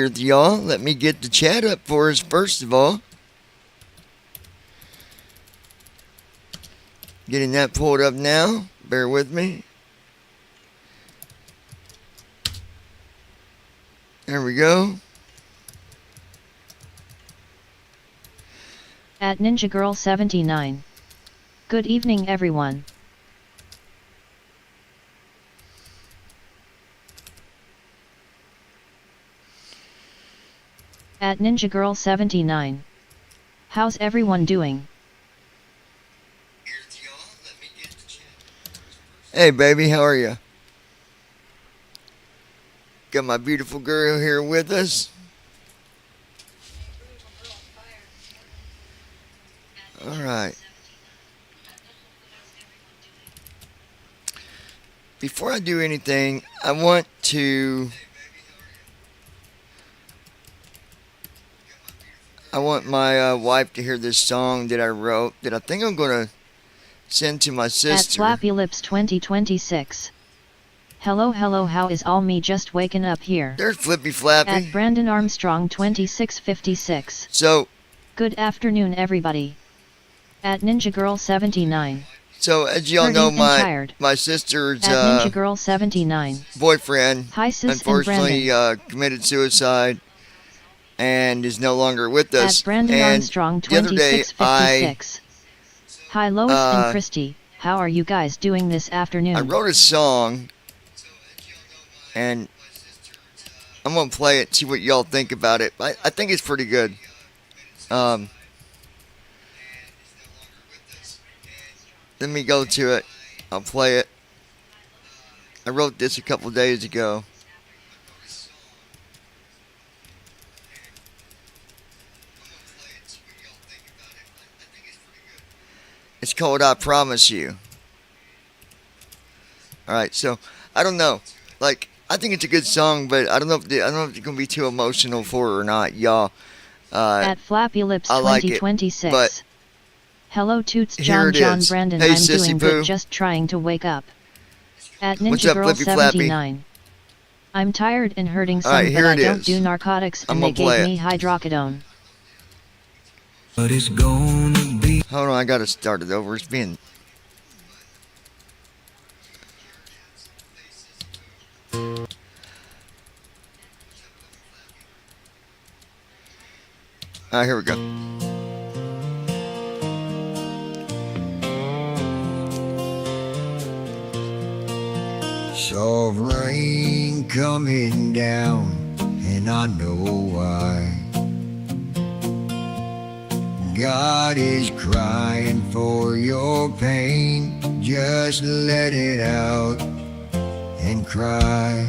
here with y'all. Let me get the chat up for us first of all. Getting that pulled up now. Bear with me. There we go. At Ninja Girl 79. Good evening, everyone. At Ninja Girl 79. How's everyone doing? Hey baby, how are you? Got my beautiful girl here with us. Alright. Before I do anything, I want my wife to hear this song that I wrote that I think I'm going to send to my sister. At Flappy Lips 2026. Hello, how is all me just waking up here? There's Flippy Flappy. At Brandon Armstrong 2656. So, good afternoon, everybody. At Ninja Girl 79. So, as y'all know, my sister's at Ninja Girl 79. boyfriend Hi, sis, unfortunately committed suicide and is no longer with us. At Brandon and Armstrong the other day, 2656. Hi, Lois and Christy. How are you guys doing this afternoon? I wrote a song, and I'm going to play it, see what y'all think about it. I think it's pretty good. Let me go to it. I'll play it. I wrote this a couple days ago. It's called I Promise You. Alright, so I don't know. Like, I think it's a good song, but I don't know if it's gonna be too emotional for her or not, y'all. At Flappy Lips 2026. Like it, hello Toots John Brandon. Hey, I'm Sissy doing Poo. good, just trying to wake up. At What's Ninja up, Girl Flippy 79. Flappy? I'm tired and hurting some, Alright, but I it don't is. do narcotics and they gave me hydrocodone. But it's gonna be. Hold on, I gotta start it over. It's being. Alright, here we go. Saw rain coming down, and I know why. God is crying for your pain. Just let it out and cry.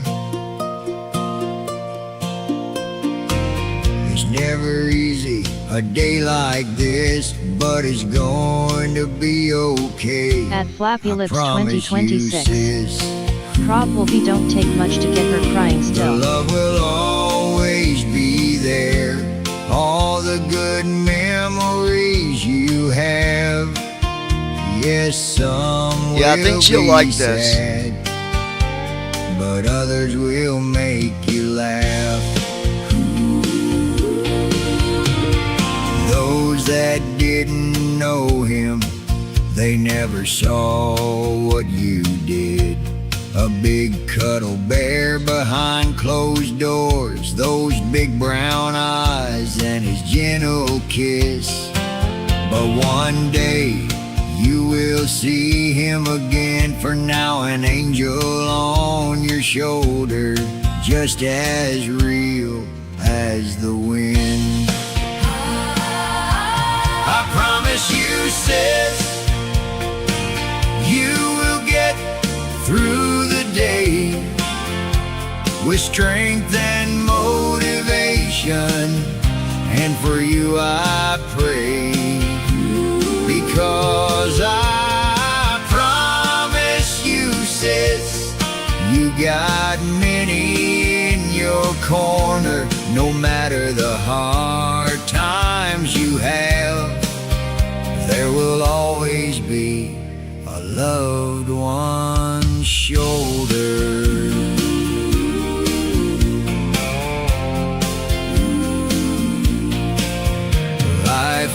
It's never easy a day like this, but it's going to be okay. At Flappy Lips Promise you, 2026. sis. Probably don't take much to get her crying The still. love will always be there. All the good memories you have. Yes, some Yeah, I will think she'll be like this. sad, but others will make you laugh. Those that didn't know him, they never saw what you did. A big cuddle bear behind closed doors, those big brown eyes and his gentle kiss. But one day you will see him again. For now, an angel on your shoulder, just as real as the wind. I promise you, sis, you will get through the day with strength and motivation. And for you I pray, because I promise you, sis, you got many in your corner. No matter the hard times you have, there will always be a loved one's shoulder.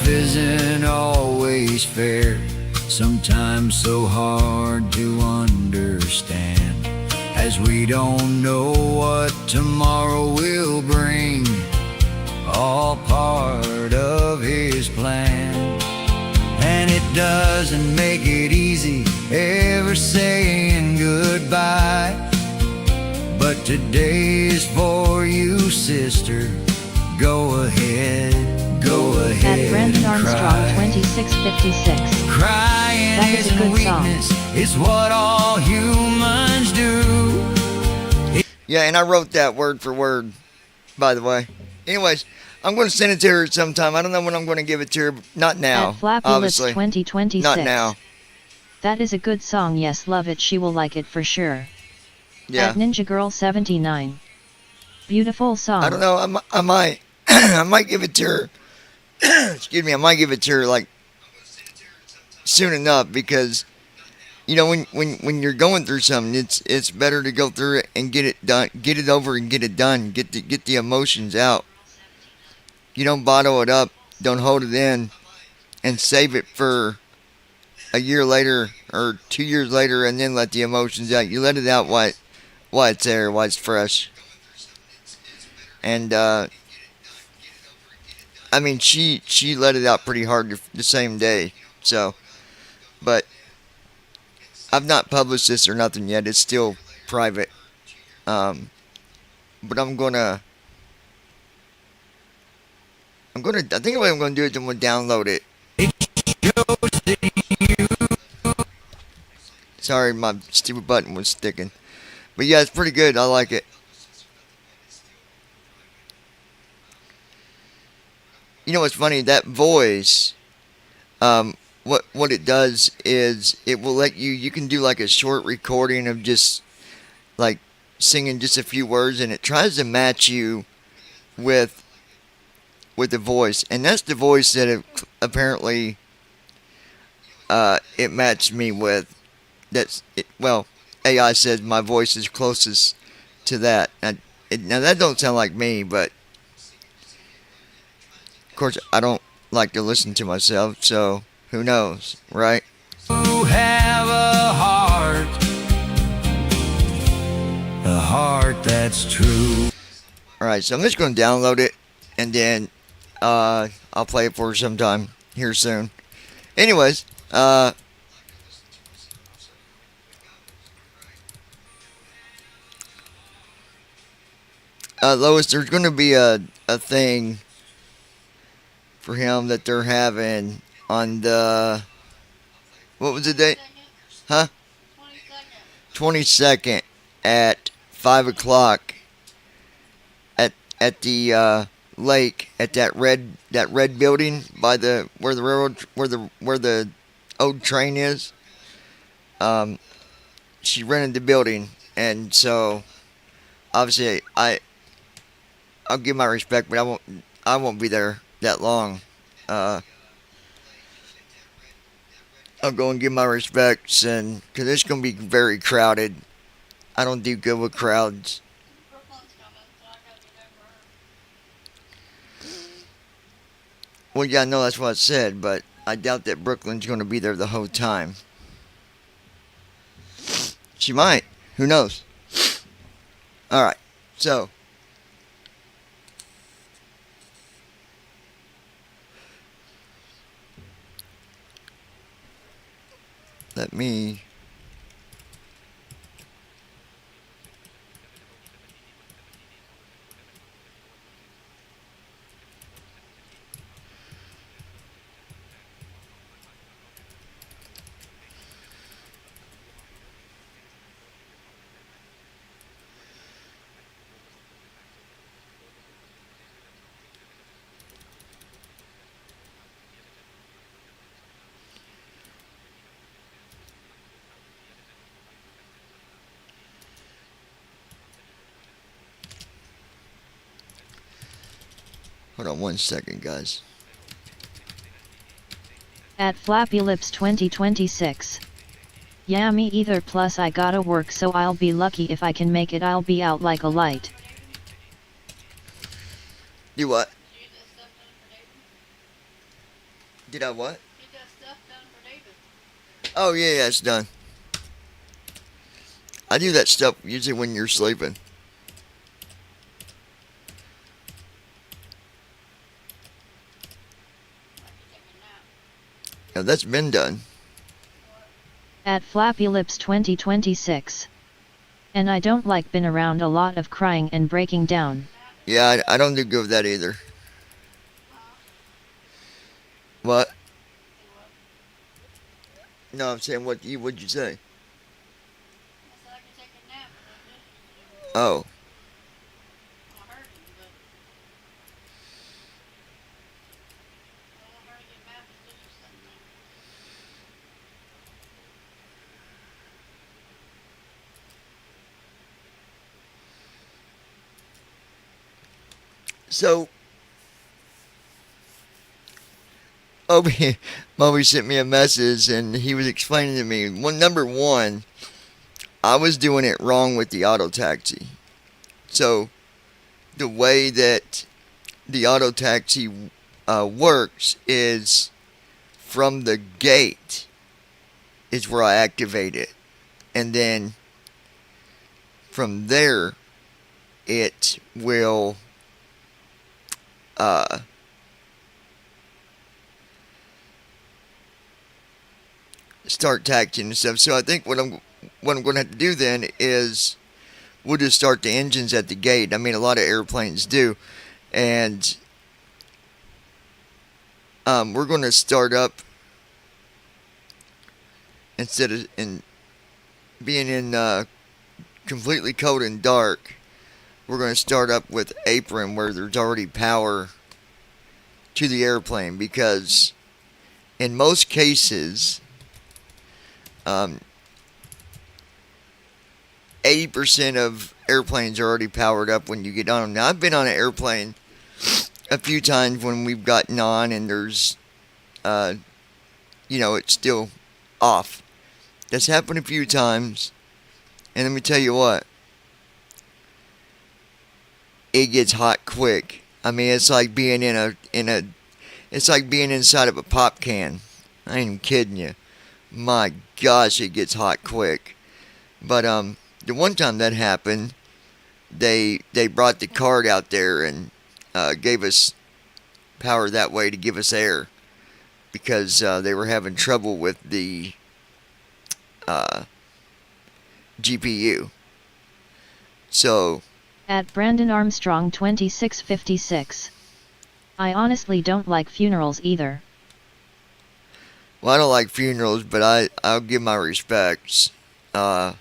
life isn't always fair, sometimes so hard to understand, as we don't know what tomorrow will bring, all part of his plan. And it doesn't make it easy ever saying goodbye, but today is for you, sister. Go ahead At Brandon and Armstrong cry. 2656. Crying That is a isn't good song. weakness, it's what all humans do. Yeah, and I wrote that word for word, by the way. Anyways, I'm going to send it to her sometime. I don't know when I'm going to give it to her. Not now, At Flappy Lips obviously. 2026. Not now. That is a good song. Yes, love it. She will like it for sure. Yeah. At Ninja Girl 79. Beautiful song. I don't know. I might. I might give it to her. Excuse me. I might give it to her like soon enough, because you know when you're going through something, it's better to go through it and get it done, get it over and get it done, get the emotions out. You don't bottle it up, don't hold it in, and save it for a year later or 2 years later, and then let the emotions out. You let it out while it's there, while it's fresh. And I mean, she let it out pretty hard the same day. So, but I've not published this or nothing yet. It's still private. But I think what I'm gonna do is I'm gonna download it. Sorry, my stupid button was sticking. But yeah, it's pretty good. I like it. You know what's funny? That voice, what it does is it will let you can do like a short recording of just like singing just a few words, and it tries to match you with the voice, and that's the voice that apparently it matched me with. Well, AI says my voice is closest to that. Now that don't sound like me, but of course I don't like to listen to myself, so who knows, right? You have a heart that's true. Alright, so I'm just going to download it, and then I'll play it for her sometime here soon. Anyways, Lois, there's going to be a thing for him that they're having on the, what was the date? Huh? 22nd at 5 o'clock at the lake, at that red building by the where the railroad where the old train is. She rented the building, and so obviously I'll give my respect, but I won't be there that long. I'll go and give my respects, and because it's gonna be very crowded. I don't do good with crowds. Well, yeah, no, that's what I said, but I doubt that Brooklyn's going to be there the whole time. She might. Who knows? Alright, so. Let me. Hold on 1 second, guys. At Flappy Lips 2026. Yeah, me either, plus I gotta work, so I'll be lucky if I can make it. I'll be out like a light. Do what? Did I what? Get that stuff done for David. Oh yeah, yeah, it's done. I do that stuff usually when you're sleeping. Like you take a nap. Yeah, that's been done. At Flappy Lips 2026. And I don't like been around a lot of crying and breaking down. Yeah, I don't do good with that either. What? Say what? No, I'm saying what'd you say? I said I could take a nap, but I have dishes to do. Oh, Won't hurt him, but I don't want her to get mad if the dishes sitting there. so Obi Moby sent me a message and he was explaining to me number one, I was doing it wrong with the auto taxi. So the way that the auto taxi works is from the gate is where I activate it, and then from there it will uh, start taxiing and stuff. So I think what I'm going to have to do then is we'll just start the engines at the gate. I mean, a lot of airplanes do, and we're going to start up instead of being in completely cold and dark. We're going to start up with apron where there's already power to the airplane, because in most cases, 80% of airplanes are already powered up when you get on them. Now, I've been on an airplane a few times when we've gotten on and there's, it's still off. That's happened a few times, and let me tell you what, it gets hot quick. I mean, it's like being it's like being inside of a pop can. I ain't even kidding you. My gosh, it gets hot quick. But the one time that happened, they brought the card out there and gave us power that way to give us air, because they were having trouble with the GPU. So At Brandon Armstrong 2656. I honestly don't like funerals either. well, I don't like funerals, but I'll give my respects. Or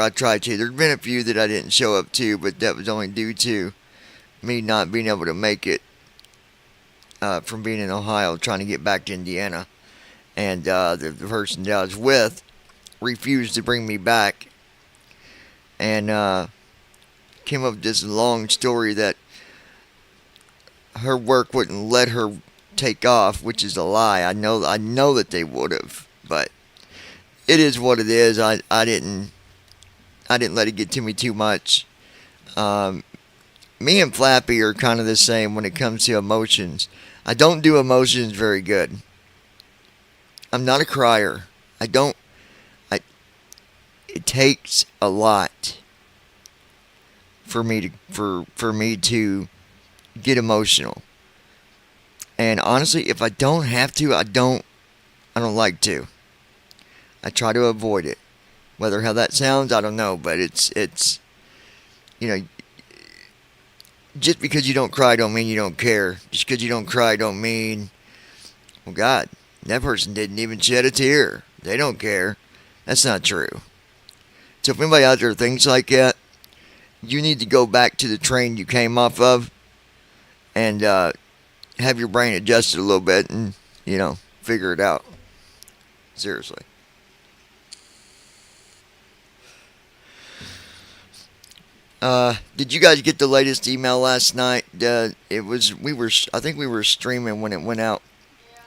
I try to. There's been a few that I didn't show up to, but that was only due to me not being able to make it from being in Ohio, trying to get back to Indiana. And the person that I was with refused to bring me back, and came up with this long story that her work wouldn't let her take off, which is a lie. I know that they would have, but it is what it is. I didn't let it get to me too much. Me and Flappy are kind of the same when it comes to emotions. I don't do emotions very good. I'm not a crier. It takes a lot for me to get emotional. And honestly, if I don't have to, I don't like to. I try to avoid it. Whether how that sounds, I don't know, but it's just because you don't cry don't mean you don't care. Just because you don't cry don't mean, well, God, that person didn't even shed a tear. They don't care. That's not true. So if anybody out there thinks like that, you need to go back to the train you came off of and have your brain adjusted a little bit and, figure it out. Seriously. Did you guys get the latest email last night? I think we were streaming when it went out. Yeah.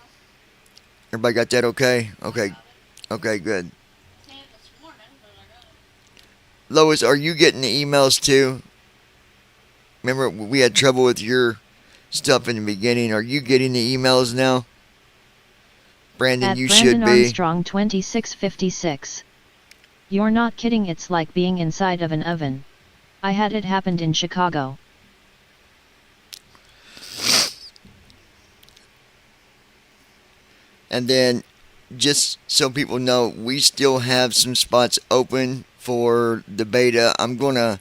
Everybody got that okay? I Okay. got it. Okay, good. I seen it this morning, but I got it. Lois, are you getting the emails too? Remember we had trouble with your stuff in the beginning. Are you getting the emails now? Brandon, At you Brandon should be. Armstrong 2656. You're not kidding, it's like being inside of an oven. I had it happened in Chicago. And then, just so people know, we still have some spots open for the beta. I'm going to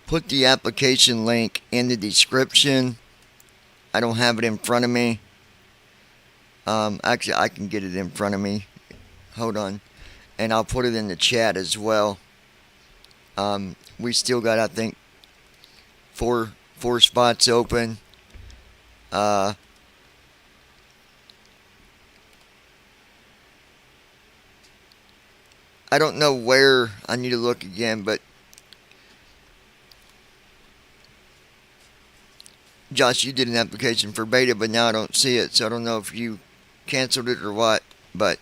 put the application link in the description. I don't have it in front of me. Actually, I can get it in front of me. Hold on. And I'll put it in the chat as well. We still got, I think, four spots open. I don't know where I need to look again, but Josh, you did an application for beta, but now I don't see it, so I don't know if you canceled it or what, but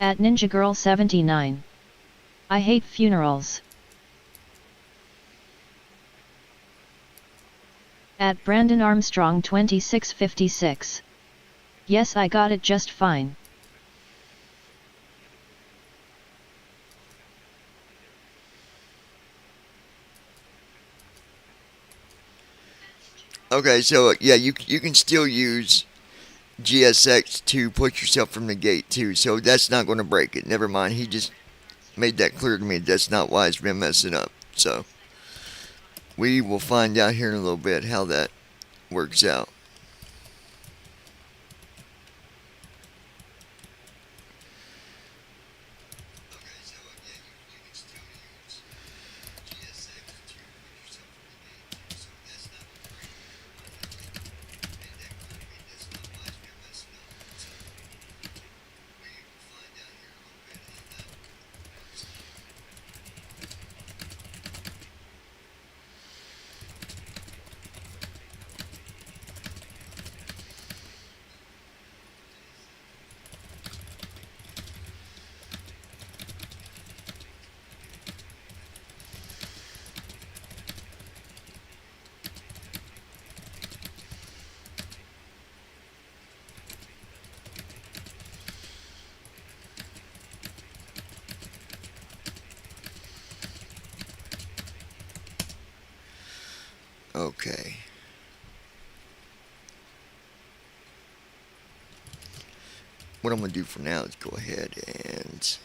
At Ninja Girl 79. I hate funerals. At Brandon Armstrong 2656. Yes, I got it just fine. okay, so yeah, you can still use GSX to put yourself from the gate too, so that's not going to break it. Never mind, he just made that clear to me. That's not why it's been messing up. So we will find out here in a little bit how that works out. Okay. What I'm going to do for now is go ahead and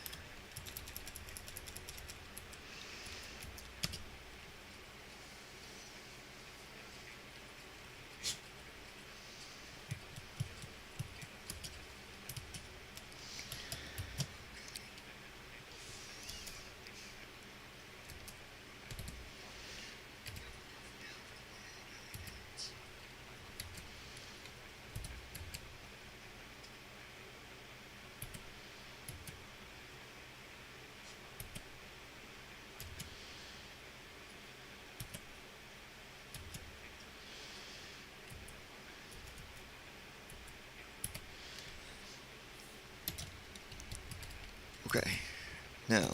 okay. Now,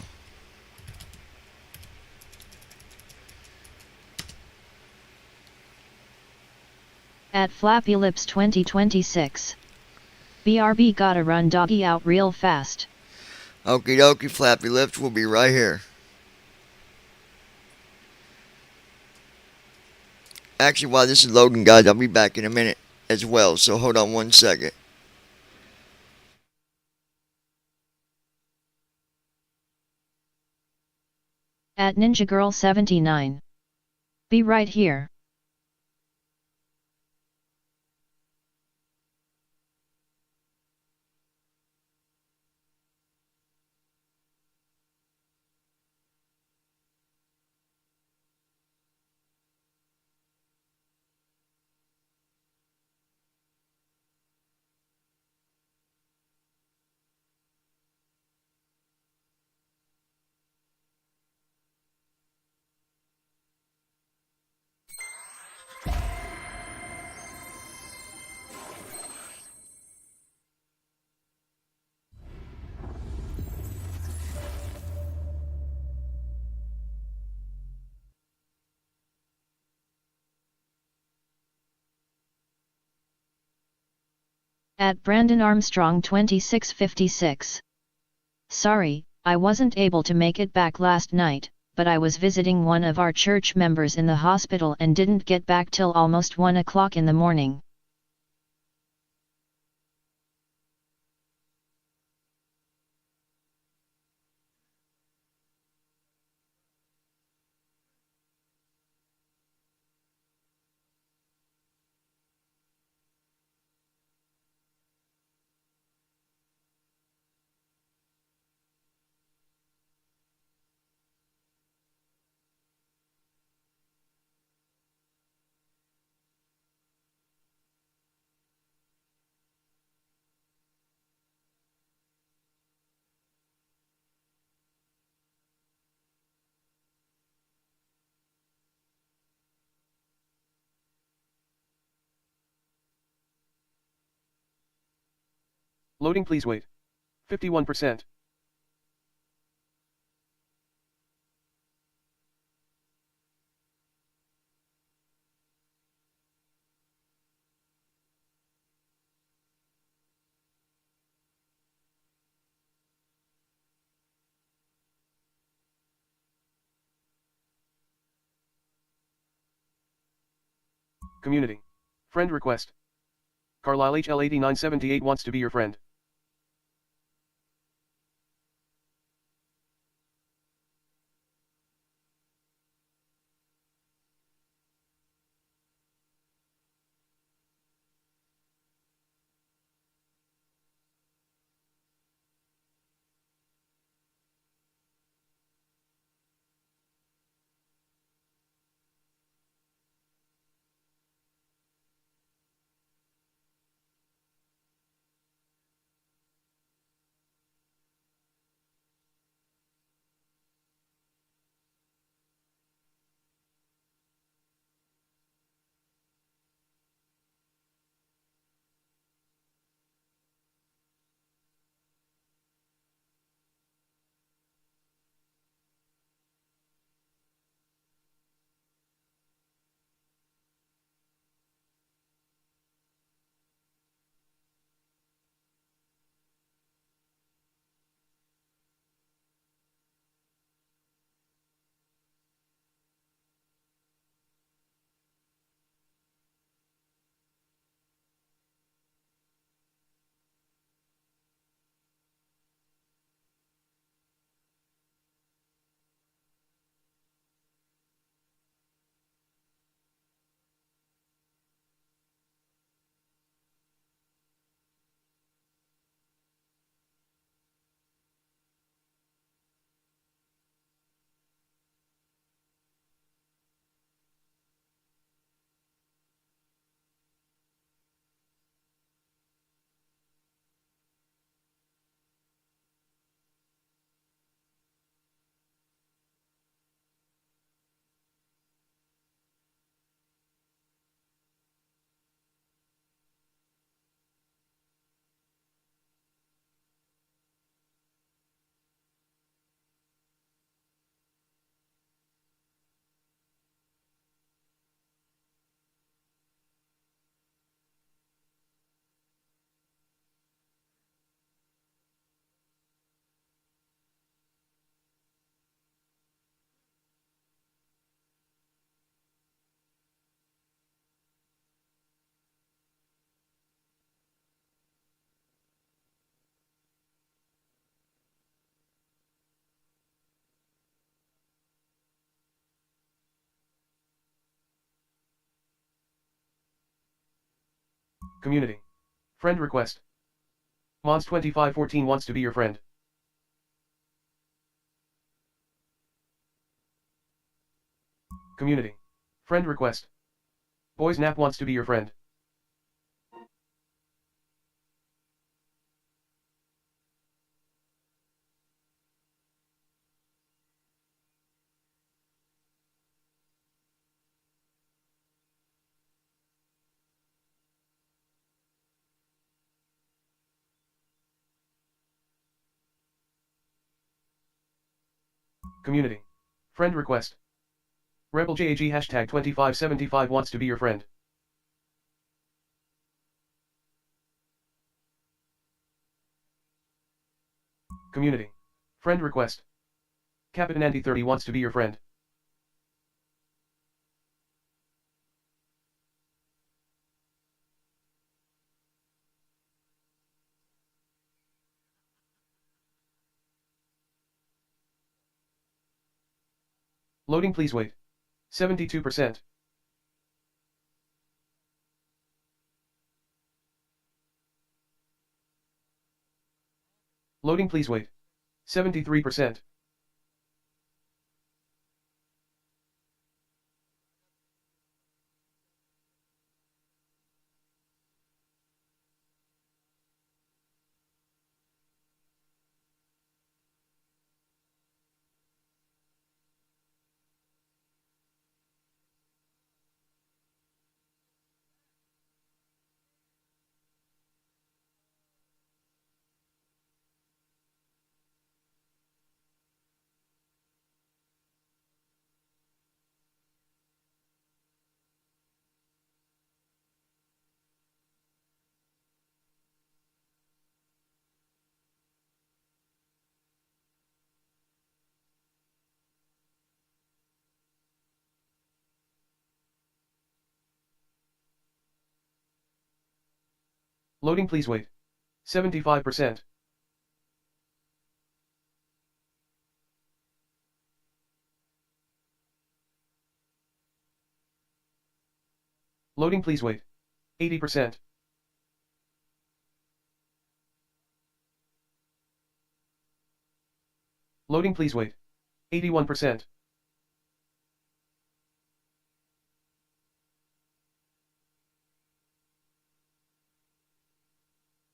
At Flappy Lips 2026. BRB gotta run doggy out real fast. okie dokie, Flappy Lips, we'll be right here. Actually, while this is loading, guys, I'll be back in a minute as well, so hold on one second. At Ninja Girl 79. Be right here. At Brandon Armstrong 2656. Sorry, I wasn't able to make it back last night, but I was visiting one of our church members in the hospital and didn't get back till almost 1 o'clock in the morning. Loading, please wait. 51%. Community. Friend request. Carlisle HL8978 wants to be your friend. Community. Friend request. Mons2514 wants to be your friend. Community. Friend request. Boys Nap wants to be your friend. Community. Friend request. Rebel JAG hashtag 2575 wants to be your friend. Community. Friend request. Captain Andy 30 wants to be your friend. Loading, please wait. 72%. Loading, please wait. 73%. Loading, please wait. 75%. Loading, please wait. 80%. Loading, please wait. 81%.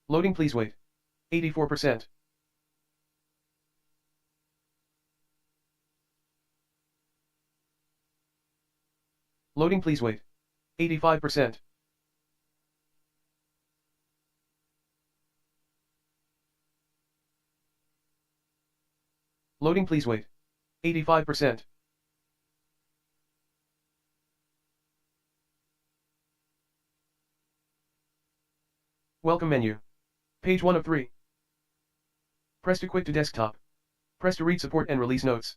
Loading, please wait. 84%. Loading, please wait. 85%. Loading, please wait. 85%. Welcome menu. Page 1 of 3. Press to quit to desktop. Press to read support and release notes.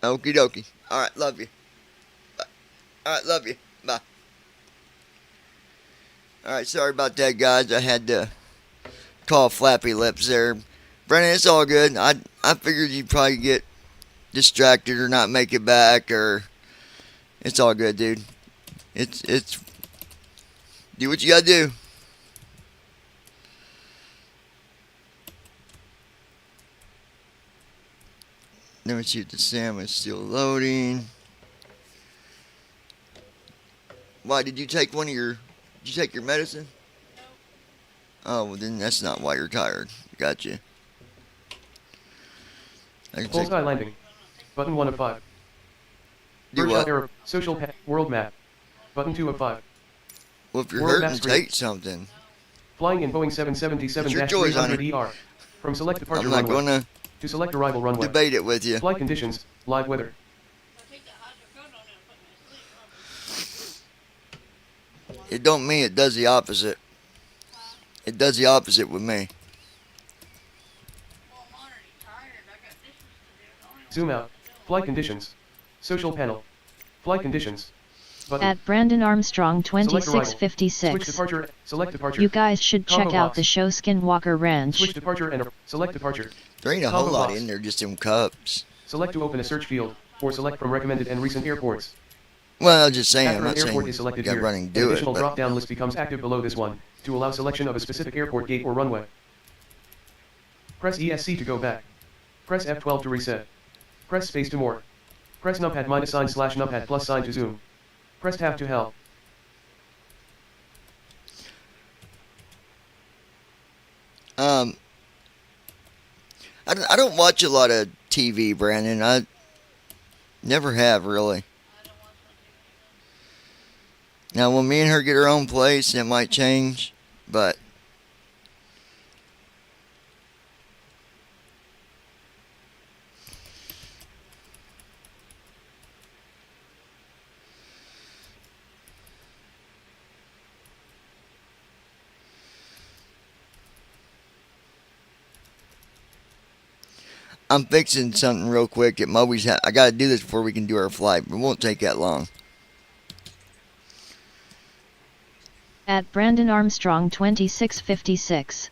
Okie dokie. Alright, love you. Bye. Alright, love you. Bye. Alright, sorry about that, guys. I had to call Flappy Lips there. Brennan, it's all good. I figured you'd probably get distracted or not make it back, or it's all good, dude. It's do what you gotta do. Let me see if the SAM is still loading. Why did you take one of your? Did you take your medicine? Oh, well then that's not why you're tired. Gotcha. I can take. Bullseye landing. Button 1 of 5. Do Verge what? error. Social world map. Button 2 of 5. Well, if you're World hurting, map screen. take something. Flying in Boeing It's your choice, honey. 777-300ER. From select departure I'm not runway. gonna To select arrival runway. debate it with you. Flight conditions. Live weather. I'll take that hydrocodone and put me to sleep. It don't mean it does the opposite. It does the opposite with me. Well, I'm already tired. I got dishes to do. Zoom out. Flight conditions. Social panel. Flight conditions. Button. At Brandon Armstrong Select arrival. Switch 2656. departure. Select departure. You guys should check Combo out box. the show Skinwalker Ranch. Switch departure and select departure. There ain't a whole Combo lot box. in there, just them cups. Select to open a search field, or select from recommended and recent airports. Well, I was just saying, After I'm an not airport saying is selected got here, running an do it, additional but drop-down list becomes active below this one, to allow selection of a specific airport gate or runway. Press ESC to go back. Press F12 to reset. Press space to more. Press numpad -sign/numpad +sign to zoom. Press tab to help. I don't watch a lot of TV, Brandon. I never have really. I don't watch my TV. Now, when me and her get our own place, it might change, but I'm fixing something real quick at Moby's house. I got to do this before we can do our flight, but it won't take that long. At Brandon Armstrong 2656.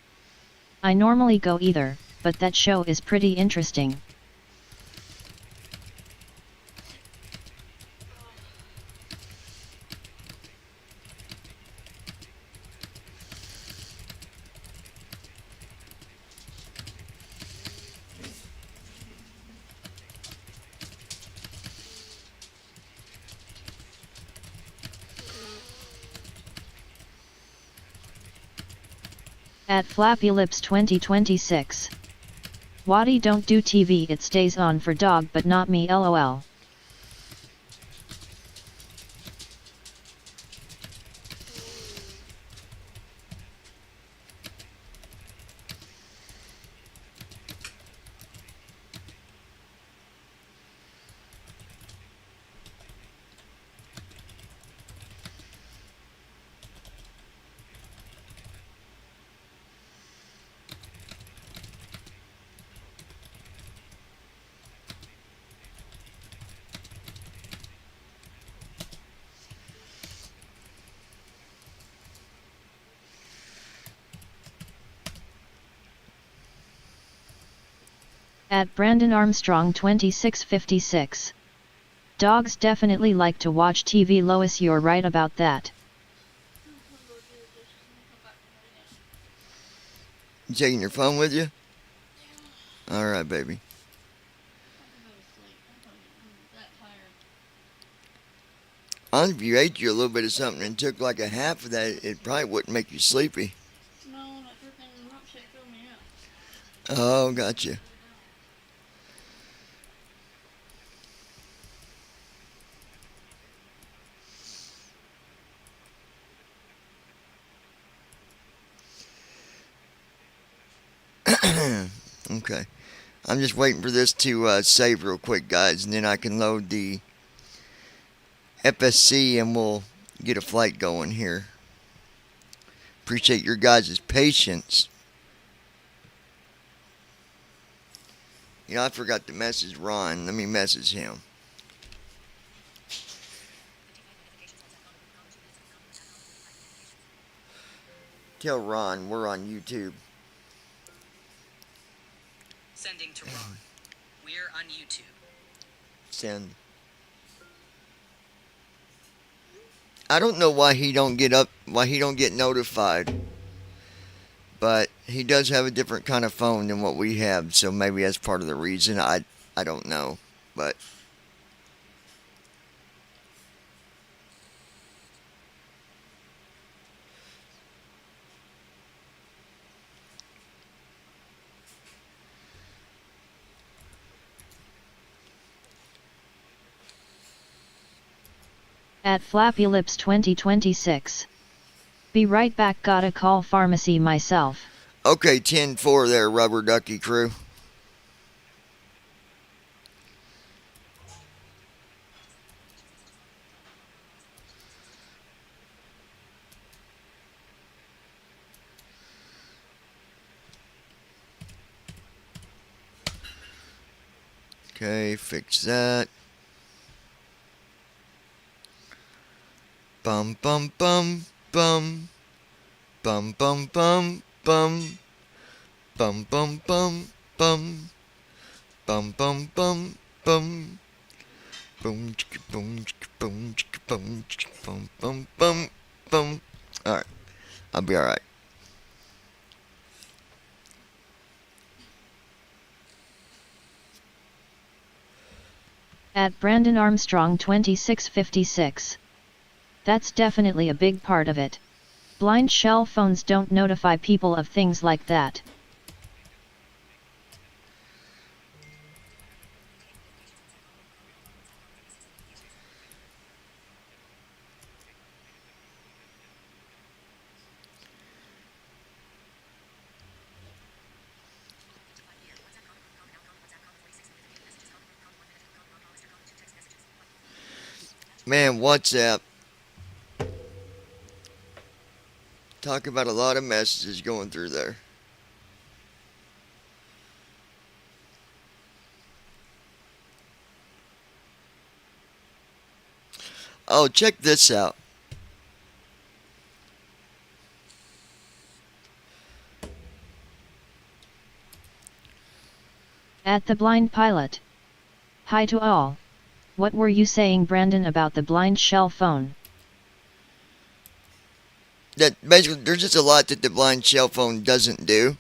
I normally go either, but that show is pretty interesting. At Flappy Lips 2026. Waddy don't do TV, it stays on for dog but not me lol. At Brandon Armstrong 2656. Dogs definitely like to watch TV. Lois, you're right about that. I'm gonna go do the dishes and come back and put it in. You taking your phone with you? Yeah. All right, baby. I can go to sleep. I'm that tired. If you ate you a little bit of something and took like a half of that, it probably wouldn't make you sleepy. No, that freaking milkshake filled me up. Oh, gotcha. Okay. I'm just waiting for this to save real quick, guys, and then I can load the FSC and we'll get a flight going here. Appreciate your guys' patience. You know, I forgot to message Ron. Let me message him. Tell Ron we're on YouTube. Sending to Ron. We're on YouTube. Send. I don't know why he don't get notified. But he does have a different kind of phone than what we have, so maybe that's part of the reason. I don't know. But At Flappy Lips 2026. Be right back, gotta call pharmacy myself. okay, 10-4 there, Rubber Ducky crew. Okay, fix that. Bum bum bum bum. Bum bum bum bum. Bum bum bum bum. Bum bum bum bum. Boom chicka boom chicka boom chicka boom chicka bum bum bum bum. Alright. I'll be alright. At Brandon Armstrong 2656. That's definitely a big part of it. Blind shell phones don't notify people of things like that. Man, WhatsApp. Talk about a lot of messages going through there. Oh, check this out. At the blind pilot. Hi to all. What were you saying, Brandon, about the blind shell phone? That basically, there's just a lot that the blind shell phone doesn't do.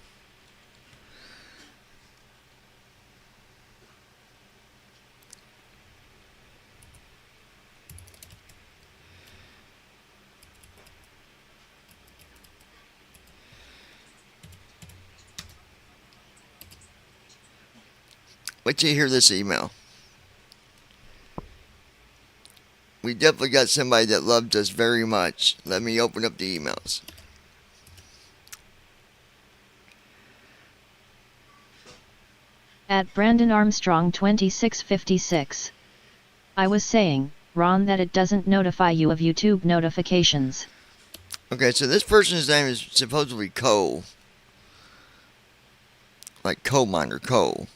Wait till you hear this email. We definitely got somebody that loves us very much. Let me open up the emails. At Brandon Armstrong 2656. I was saying, Ron, that it doesn't notify you of YouTube notifications. Okay, so this person's name is supposedly Cole. Like coal miner, coal.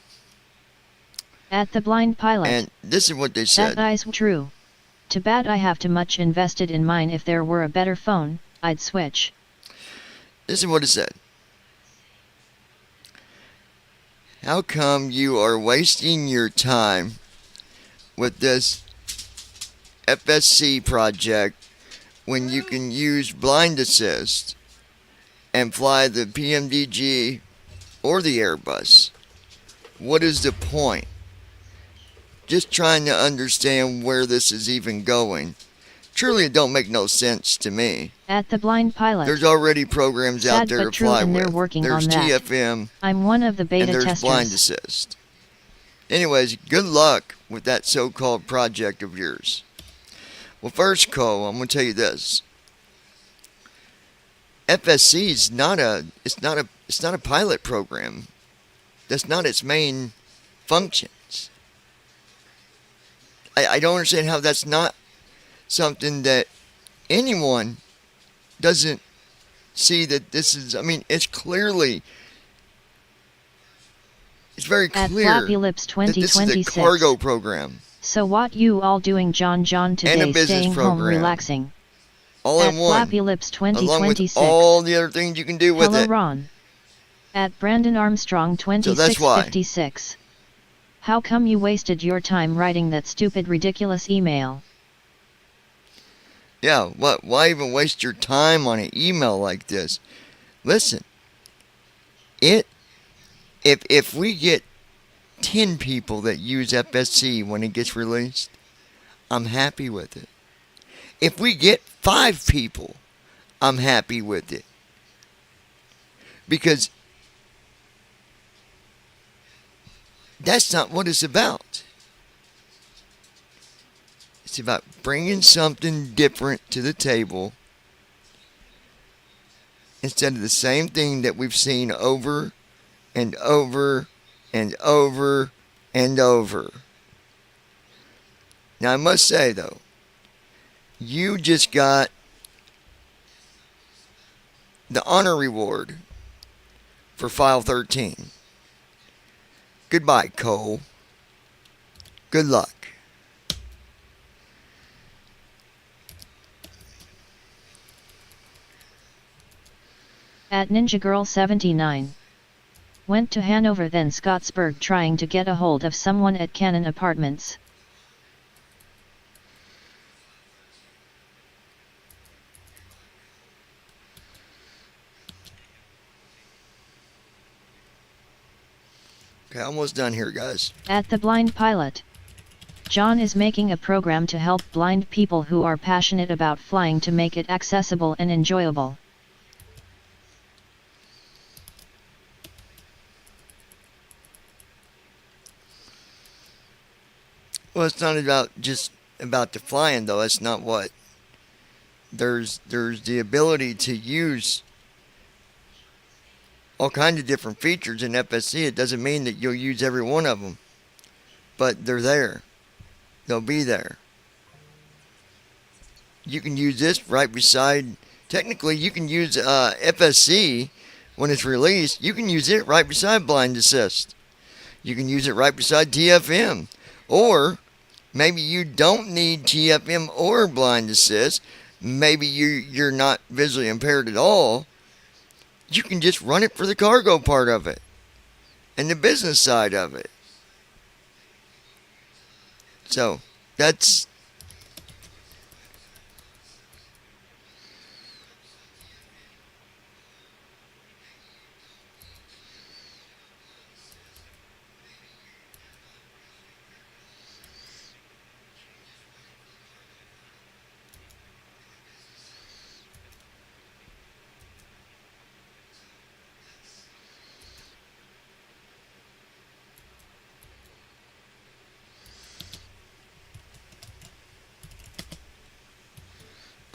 At the blind pilot. And this is what they said. That is true. Too bad I have too much invested in mine. If there were a better phone, I'd switch. This is what it said. How come you are wasting your time with this FSC project when you can use Blind Assist and fly the PMDG or the Airbus? What is the point? Just trying to understand where this is even going. Truly, it don't make no sense to me. At the blind pilot. There's already programs out there to fly and with. They're working There's on that. TFM. I'm one of the beta and there's testers. Blind Assist. Anyways, good luck with that so-called project of yours. Well, first, Cole, I'm going to tell you this. FSC is not a pilot program. That's not its main functions. I don't understand how that's not something that anyone doesn't see that this is. I mean, it's very At clear Flappy Lips that this is 2026. a cargo program. So what you all doing, John today? And a business Staying home, program. relaxing. All At in one. Flappy Lips Along with 2026. all the other things you can do with Hello, it. Ron. At Brandon Armstrong So that's why. 2656. How come you wasted your time writing that stupid, ridiculous email? Yeah, what? Why even waste your time on an email like this? Listen, if we get 10 people that use FSC when it gets released, I'm happy with it. If we get 5 people, I'm happy with it. Because that's not what it's about. It's about bringing something different to the table instead of the same thing that we've seen over and over and over and over. Now, I must say, though, you just got the honor reward for File 13. Goodbye, Cole. Good luck. At Ninja Girl 79. Went to Hanover then Scottsburg trying to get a hold of someone at Cannon Apartments. Okay, almost done here, guys. At The Blind Pilot. John is making a program to help blind people who are passionate about flying to make it accessible and enjoyable. Well, it's not about just about the flying though. That's not what. There's the ability to use all kinds of different features in FSC. It doesn't mean that you'll use every one of them, but they're there. They'll be there. You can use this right beside. Technically, you can use FSC when it's released. You can use it right beside Blind Assist. You can use it right beside TFM, or maybe you don't need TFM or Blind Assist. Maybe you're not visually impaired at all. You can just run it for the cargo part of it and the business side of it. So that's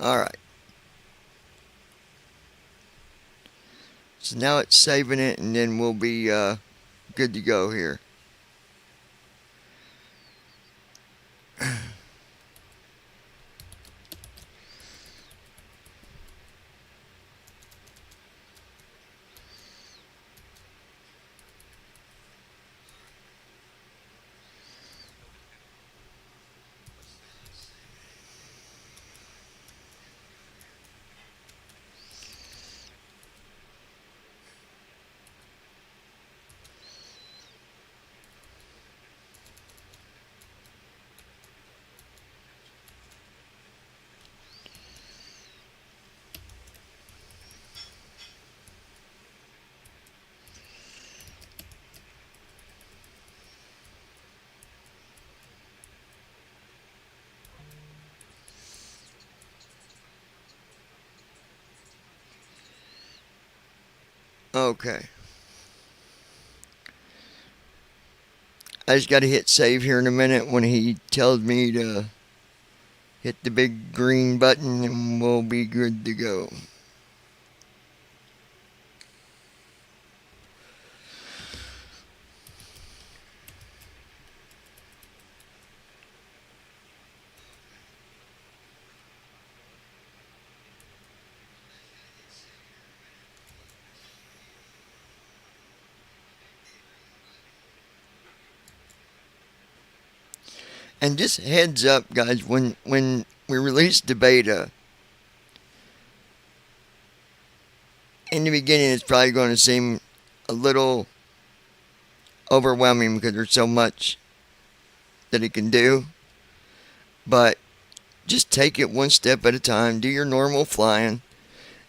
all right. So now it's saving it, and then we'll be good to go here. Okay. I just got to hit save here in a minute when he tells me to hit the big green button, and we'll be good to go. And just heads up, guys, when we release the beta, in the beginning it's probably going to seem a little overwhelming because there's so much that it can do. But just take it one step at a time. Do your normal flying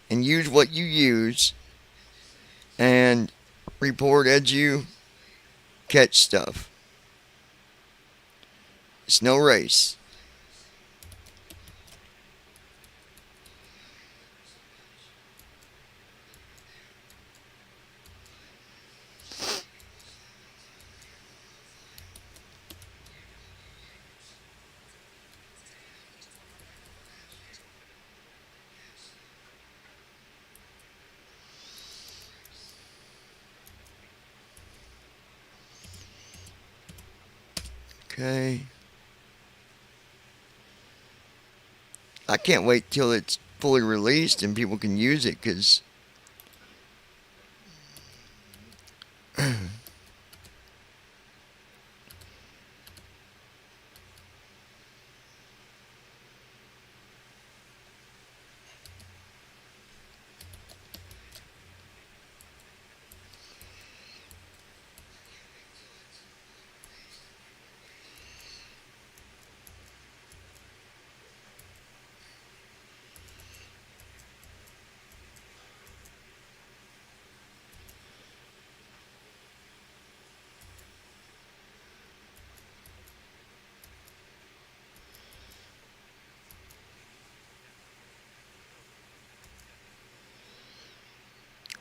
and use what you use and report as you catch stuff. It's no race. Okay. I can't wait till it's fully released and people can use it, because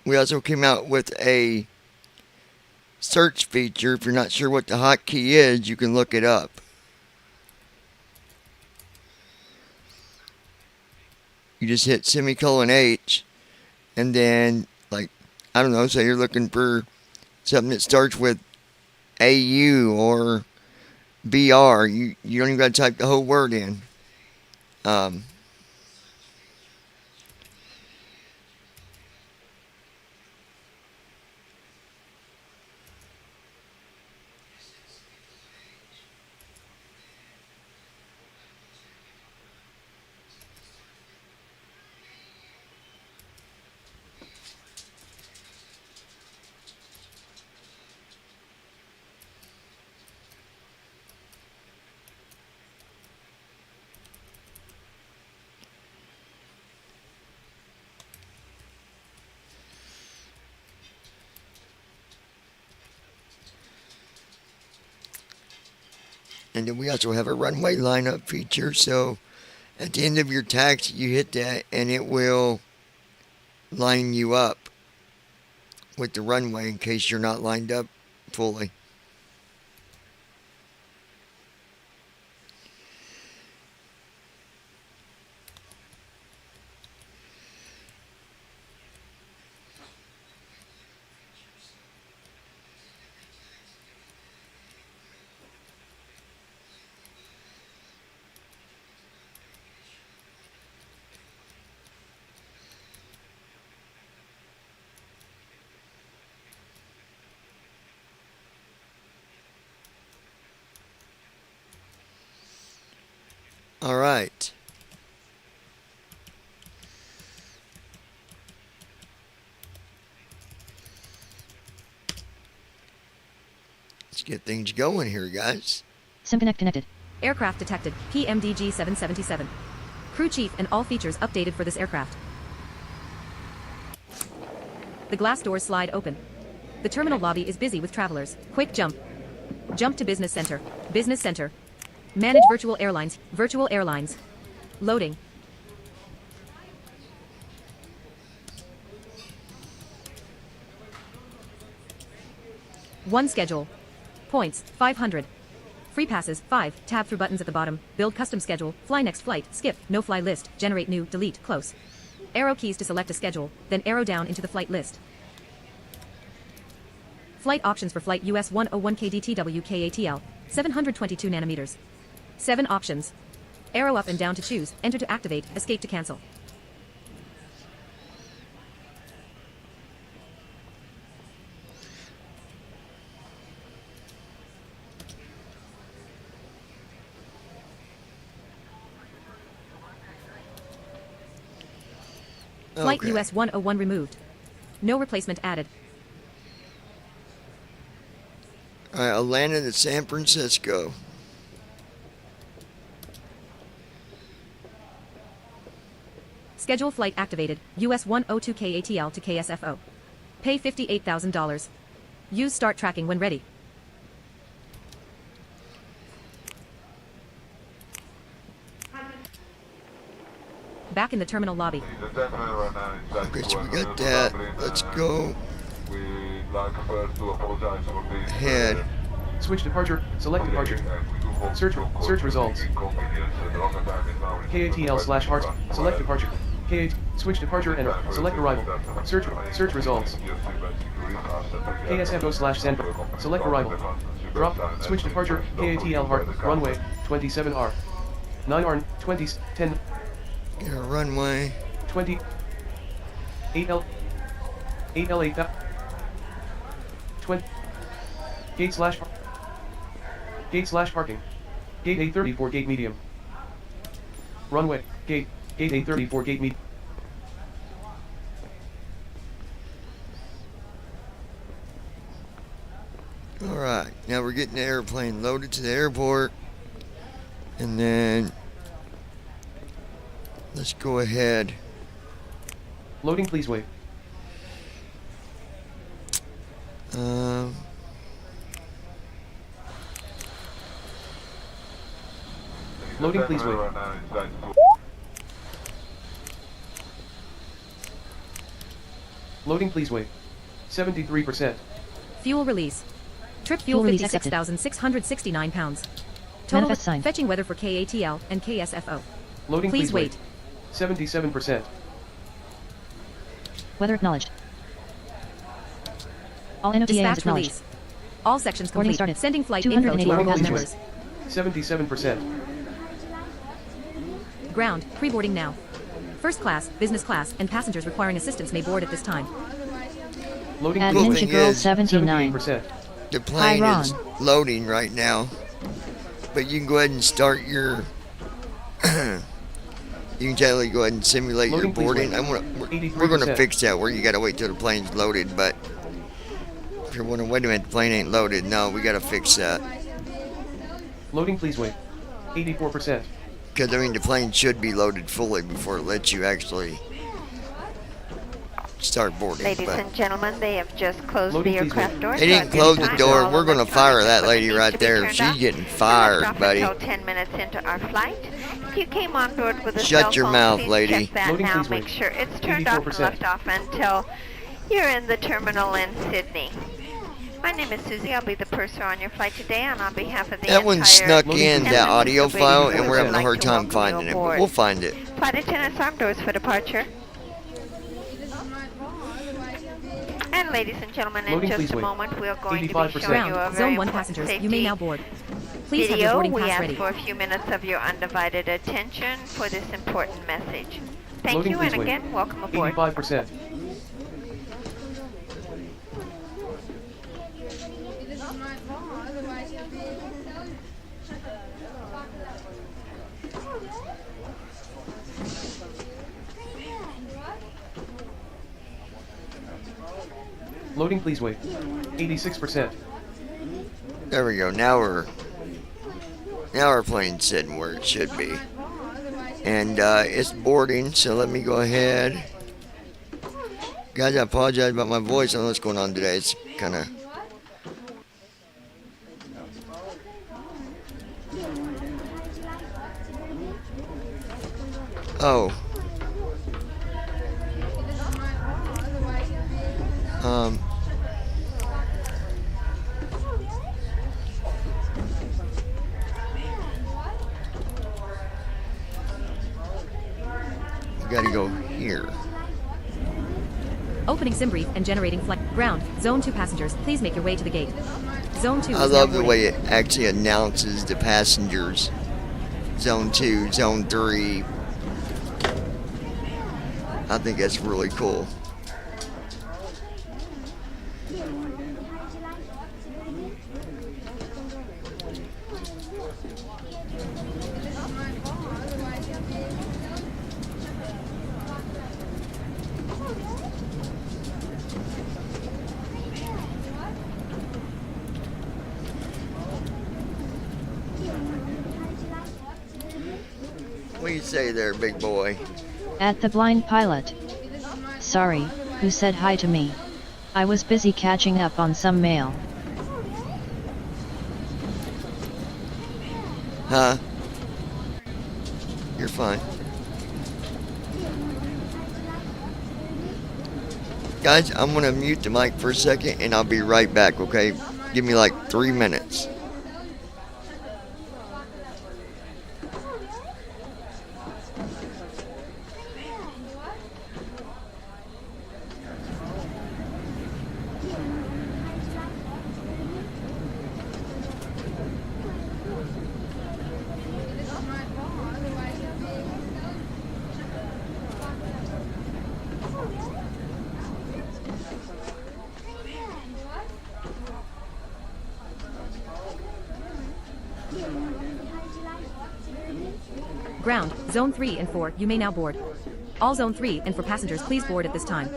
we also came out with a search feature. If you're not sure what the hotkey is, you can look it up. You just hit semicolon H, and then, like, I don't know, say you're looking for something that starts with AU or BR. You don't even got to type the whole word in. And then we also have a runway lineup feature. So at the end of your taxi, you hit that and it will line you up with the runway in case you're not lined up fully. All right. Let's get things going here, guys. SimConnect connected. Aircraft detected, PMDG 777. Crew chief and all features updated for this aircraft. The glass doors slide open. The terminal lobby is busy with travelers. Quick jump. Jump to business center. Business center. Manage virtual airlines. Virtual airlines. Loading. One schedule. Points, 500. Free passes, 5. Tab through buttons at the bottom. Build custom schedule. Fly next flight. Skip. No fly list. Generate new. Delete. Close. Arrow keys to select a schedule. Then arrow down into the flight list. Flight options for flight US 101 KDTW KATL. 722 nanometers. 7 options. Arrow up and down to choose. Enter to activate. Escape to cancel. Flight Okay. US 101 removed. No replacement added. All right, I landed at San Francisco. Schedule flight activated. US 102 KATL to KSFO. Pay $58,000. Use start tracking when ready. Back in the terminal lobby. Okay, so we got that. Let's go ahead. Switch departure. Select departure. Search results. KATL/hearts. Select departure. Switch departure and select arrival. Search results. KSFO/San. Select arrival. Drop. Switch departure. KATL heart. Runway 27R. 9R 20 10 Get a runway. 20 8L 8L 8 20 gate/parking. Gate A34 gate medium. Runway gate A34 gate medium. Alright, now we're getting the airplane loaded to the airport. And then let's go ahead. Loading, please wait. Loading, please wait. Loading please wait. 73%. Fuel release. Trip Fuel fuel release 56,669 pounds. Total Manifest sign. fetching weather for KATL and KSFO. Loading Please wait. 77%. Weather acknowledged. All NOTAs Dispatch acknowledged. release. All sections Boarding complete. started. Sending flight info to 280 our Loading call please members. wait. 77%. Ground, pre-boarding now. First class, business class, and passengers requiring assistance may board at this time. Loading At please Cool Ninja thing wait. Girl is- 79. 78%. The plane Hi, is Ron. loading right now, but you can go ahead and start your. You can totally go ahead and simulate Loading, your please boarding. wait. We're going to 83%. fix that where you got to wait till the plane's loaded. But if you're wondering, wait a minute, the plane ain't loaded. No, we got to fix that Loading please wait. 84%. because I mean the plane should be loaded fully before it lets you actually start boarding. Ladies But and gentlemen, they have just closed Loading, the please wait. aircraft door. they so didn't at this close the time, door. all We're going to fire that electronic lady equipment right needs to be there. turned She's off getting and left fired, off buddy. Until 10 minutes into our flight. If you came on board with a Shut cell your phone, mouth, please lady. check that Loading, now. please Make wait. sure it's turned off and 84%. left off until you're in the terminal in Sydney. My name is Susie. I'll be the purser on your flight today, and on behalf of the That one entire snuck Loading, in please that wait. audio Ladies file, and and we're having a gentlemen, hard I'd time like to welcome finding you it. But aboard. we'll find it. Flight attendants, arm doors for departure. And ladies and gentlemen, in Loading, just please a wait. moment, we are going to be 85%. showing you a Ground, very zone 1 important passengers, safety you may now board. Please have your video. boarding We pass ask ready. for a few minutes of your undivided attention for this important message. Thank Loading, you, and please wait. again, welcome aboard. 85%. Loading please wait. 86%. There we go. Now our plane's sitting where it should be, and it's boarding. So let me go ahead, guys. I apologize about my voice. I don't know what's going on today. It's kind of. Oh. We gotta go here. Opening sim brief and generating flight. Ground, zone 2 passengers, please make your way to the gate. Zone 2 I is now love the boarding. way it actually announces the passengers. Zone 2, Zone 3. I think that's really cool. What do you say there, big boy? At the blind pilot. Sorry, who said hi to me? I was busy catching up on some mail. Huh? You're fine. Guys, I'm gonna mute the mic for a second and I'll be right back, okay? Give me like 3 minutes. Ground, zone 3 and 4, you may now board. All zone 3 and 4 passengers, please board at this time.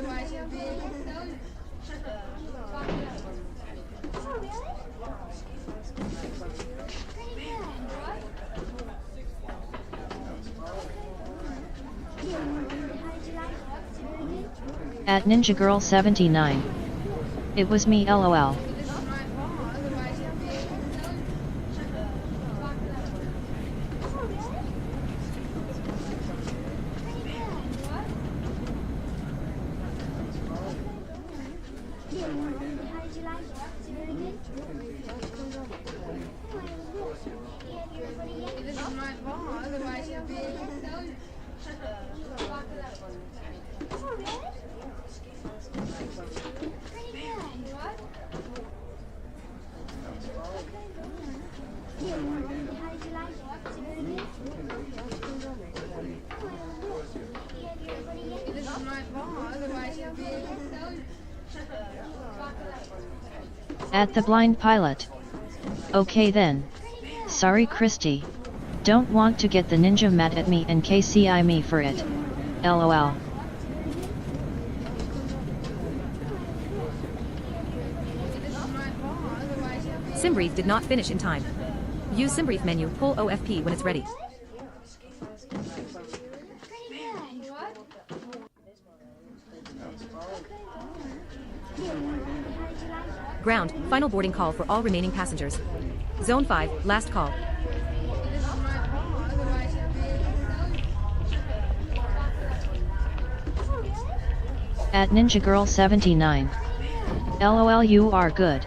At Ninja Girl 79. It was me, lol. This is my fault, otherwise you'll be able to tell you. What? This is my fault, otherwise you'll be able to tell you. At the blind pilot. Okay then. Sorry Christy. Don't want to get the ninja mad at me and KCI me for it. LOL. Simbrief did not finish in time. Use Simbrief menu, pull OFP when it's ready. Ground, final boarding call for all remaining passengers. Zone 5, last call. At Ninja Girl 79. LOL, you are good.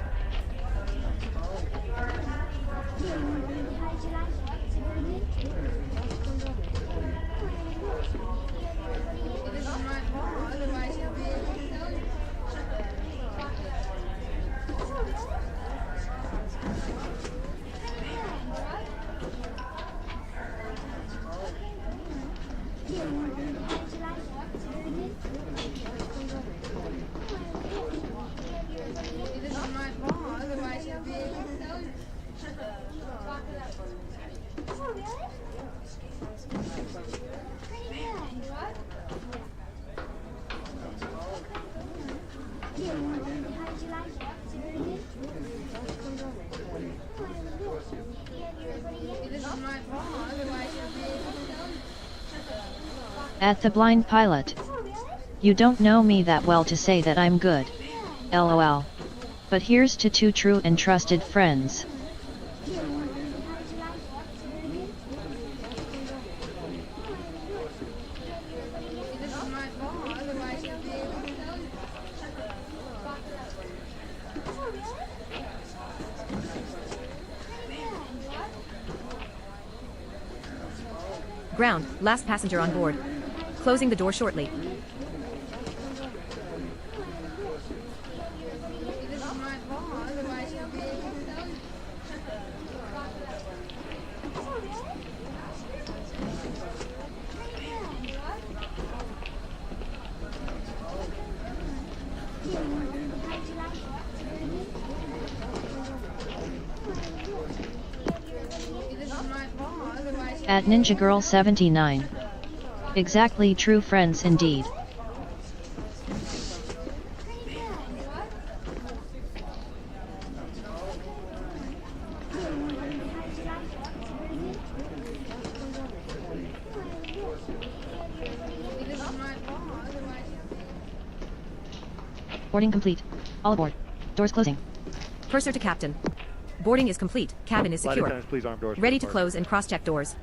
At the blind pilot. You don't know me that well to say that I'm good. LOL. But here's to two true and trusted friends. Ground, last passenger on board. Closing the door shortly. At Ninja Girl 79. Exactly, true friends indeed. Boarding complete. All aboard. Doors closing. Purser to captain. Boarding is complete. Cabin is Flight secure. attendants, please arm doors. Ready to close and cross-check doors.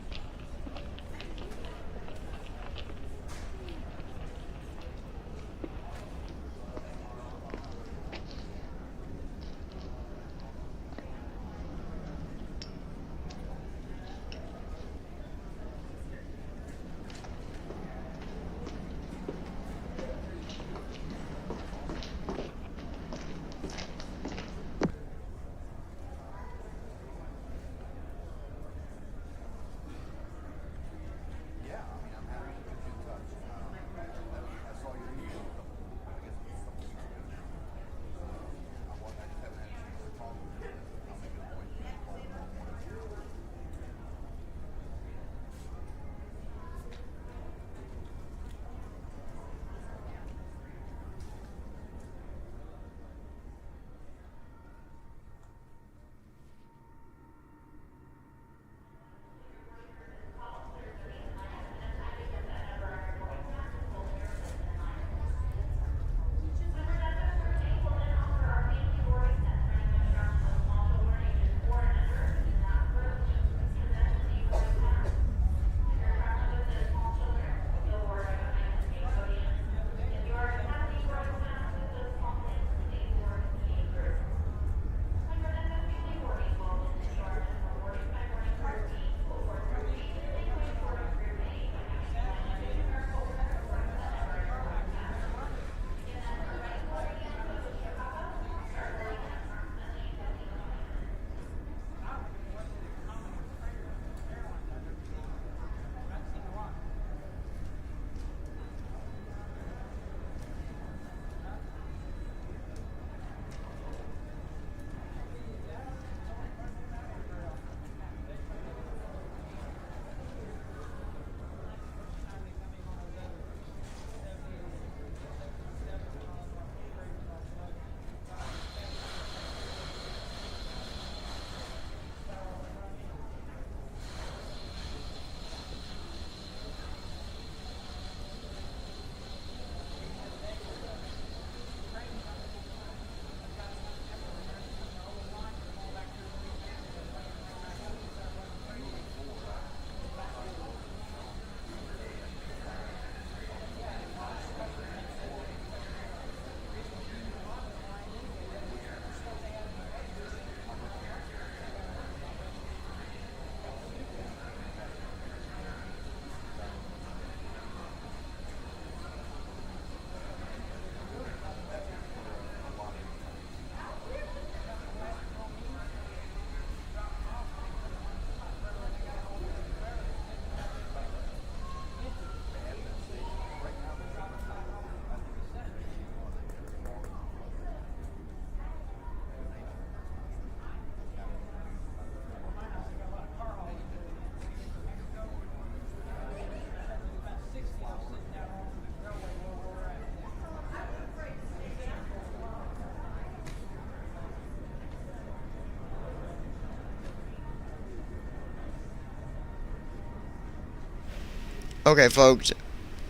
Okay, folks,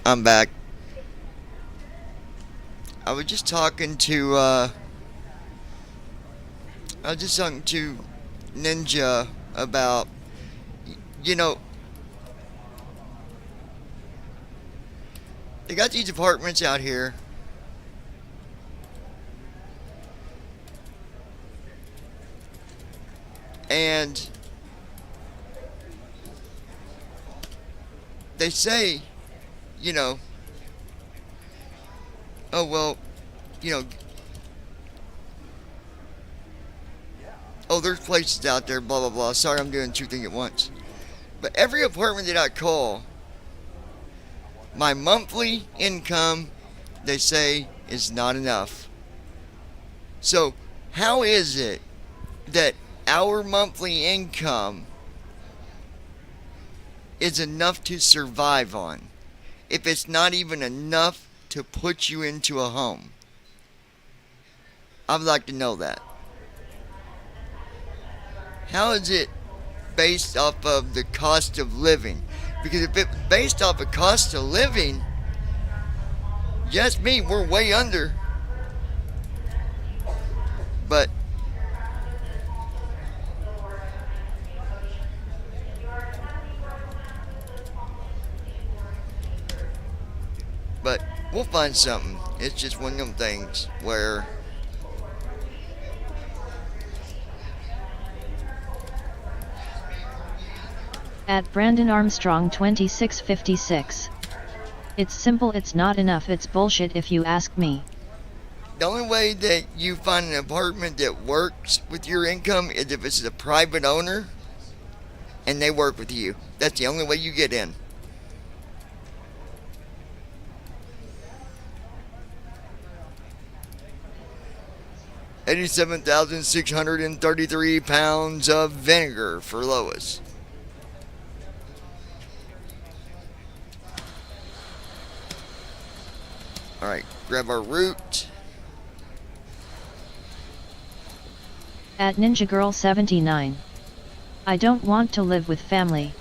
I'm back. I was just talking to Ninja about, you know, they got these apartments out here. And they say, you know, oh, well, you know, oh, there's places out there, blah, blah, blah. Sorry, I'm doing two things at once. But every apartment that I call, my monthly income, they say, is not enough. So, how is it that our monthly income is enough to survive on if it's not even enough to put you into a home? I'd like to know that. How is it based off of the cost of living? Because if it's based off of cost of living, yes, me, we're way under. But we'll find something. It's just one of them things where At Brandon Armstrong 2656. It's simple, it's not enough, it's bullshit if you ask me. the only way that you find an apartment that works with your income is if it's a private owner and they work with you. That's the only way you get in. £87,633 of vinegar for Lois. Alright, grab our root. At Ninja Girl 79. I don't want to live with family.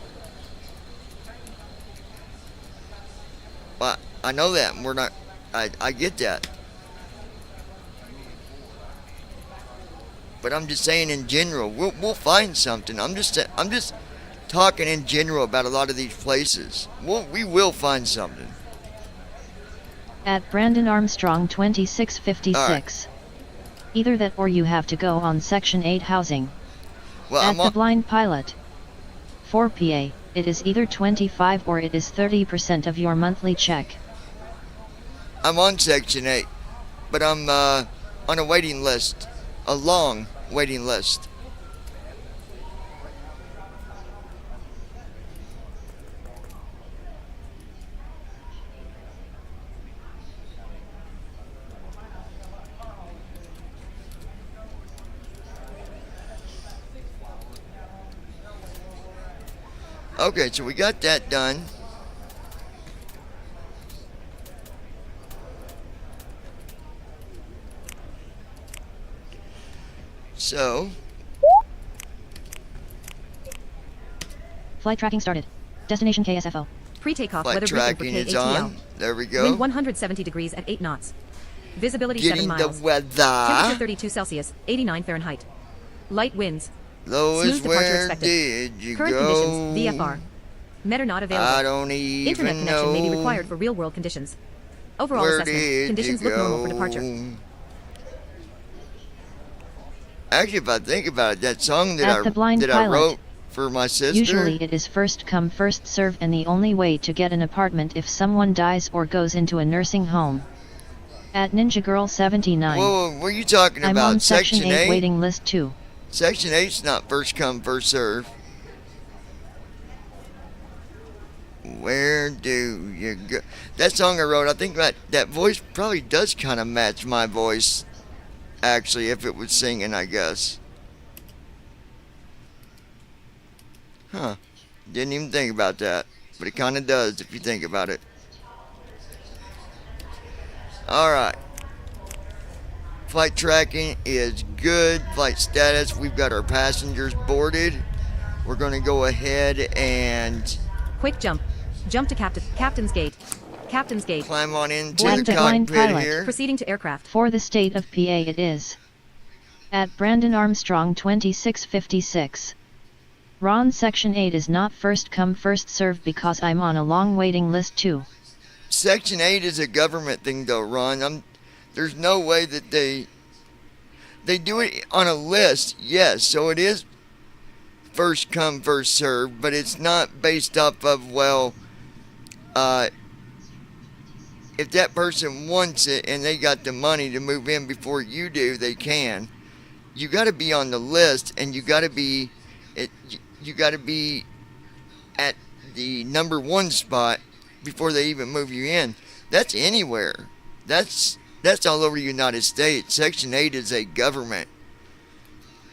Well, I know that. We're not. I get that. But I'm just saying in general, we'll find something. I'm just talking in general about a lot of these places. We will find something. At Brandon Armstrong 2656. Either that or you have to go on Section 8 housing. Well, At the Blind Pilot. For PA, it is either 25 or it is 30% of your monthly check. I'm on Section 8, but I'm on a waiting list. A long waiting list. Okay, so we got that done. So, Flight tracking started. Destination KSFO. Pre-takeoff flight weather briefing for tracking is KATL. on. There we go. Wind 170 degrees at 8 knots. Visibility 7 Getting the miles. Temperature weather. 32 Celsius, 89 Fahrenheit. Light winds. Lois, Smooth departure where expected. did you Current go? conditions, VFR. Met or not available. I don't even Internet connection know. may be required for real-world conditions. Overall Where assessment. did Conditions you look normal for go? departure. Actually, if I think about it, that song that At the Blind I Pilot. wrote for my sister. Usually it is first come first serve, and the only way to get an apartment if someone dies or goes into a nursing home. At Ninja Girl 79. Whoa, what are you talking I'm about? on Section 8 8? waiting list too. Section 8's not first come, first serve. Where do you go? That song I wrote, I think that voice probably does kind of match my voice, actually, if it was singing, I guess. Huh. Didn't even think about that. But it kind of does if you think about it. Alright. Flight tracking is good. Flight status, we've got our passengers boarded. We're going to go ahead and Quick jump. Jump to Captain's Gate. Captain's Gate. Climb on into Blind the to blind cockpit pilot. here. Proceeding to aircraft. For the state of PA it is. At Brandon Armstrong 2656. Ron Section 8 is not first come first served because I'm on a long waiting list too. Section 8 is a government thing though, Ron. There's no way that they do it on a list, yes, so it is first come first served, but it's not based off of, well, if that person wants it and they got the money to move in before you do, they can. You got to be on the list, and you got to be at the number one spot before they even move you in. That's anywhere. That's all over the United States. Section 8 is a government.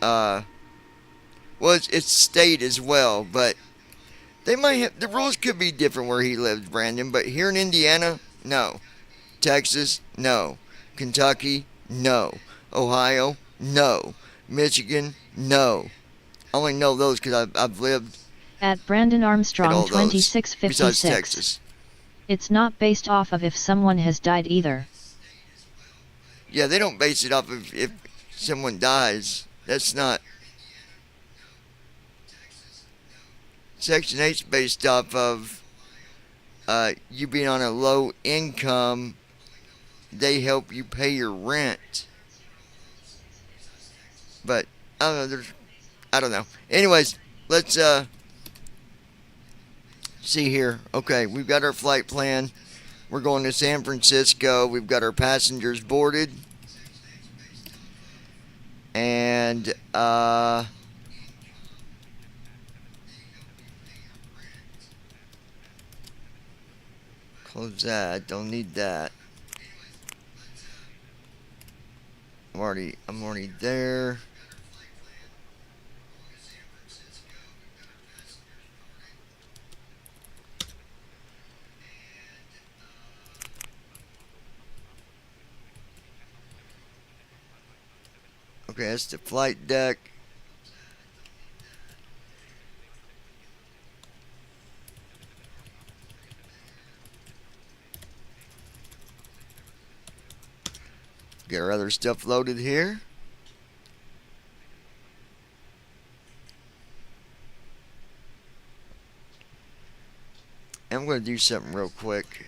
Well, it's state as well, but they might have, the rules could be different where he lives, Brandon, but here in Indiana, no. Texas, no. Kentucky, no. Ohio, no. Michigan, no. I only know those because I've lived At Brandon in all Armstrong those, besides 2656. Texas. It's not based off of if someone has died either. Yeah, they don't base it off of if someone dies. That's not. Section 8's based off of you being on a low income. They help you pay your rent. But I don't know. Anyways, let's see here. Okay, we've got our flight plan. We're going to San Francisco. We've got our passengers boarded. And close that. Don't need that. I'm already there. Okay, that's the flight deck. Get our other stuff loaded here. I'm going to do something real quick.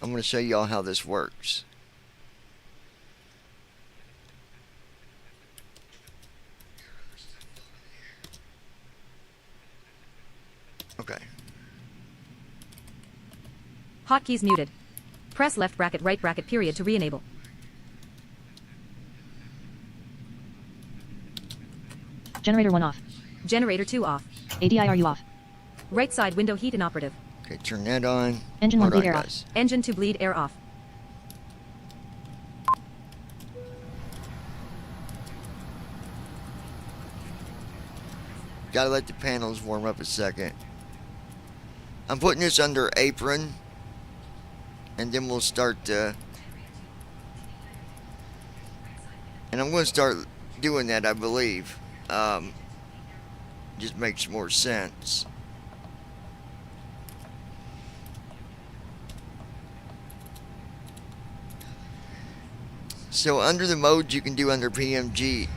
I'm going to show y'all how this works. Okay. Hotkeys muted. Press left bracket right bracket period to re-enable. Generator 1 off. Generator 2 off. ADIRU off. Right side window heat inoperative. Okay, turn that on. Engine 1 Hold bleed on, air off. guys. Engine to bleed air off. Gotta let the panels warm up a second. I'm putting this under apron, and then we'll start and I'm going to start doing that, I believe. Just makes more sense. So under the modes you can do under PMDG,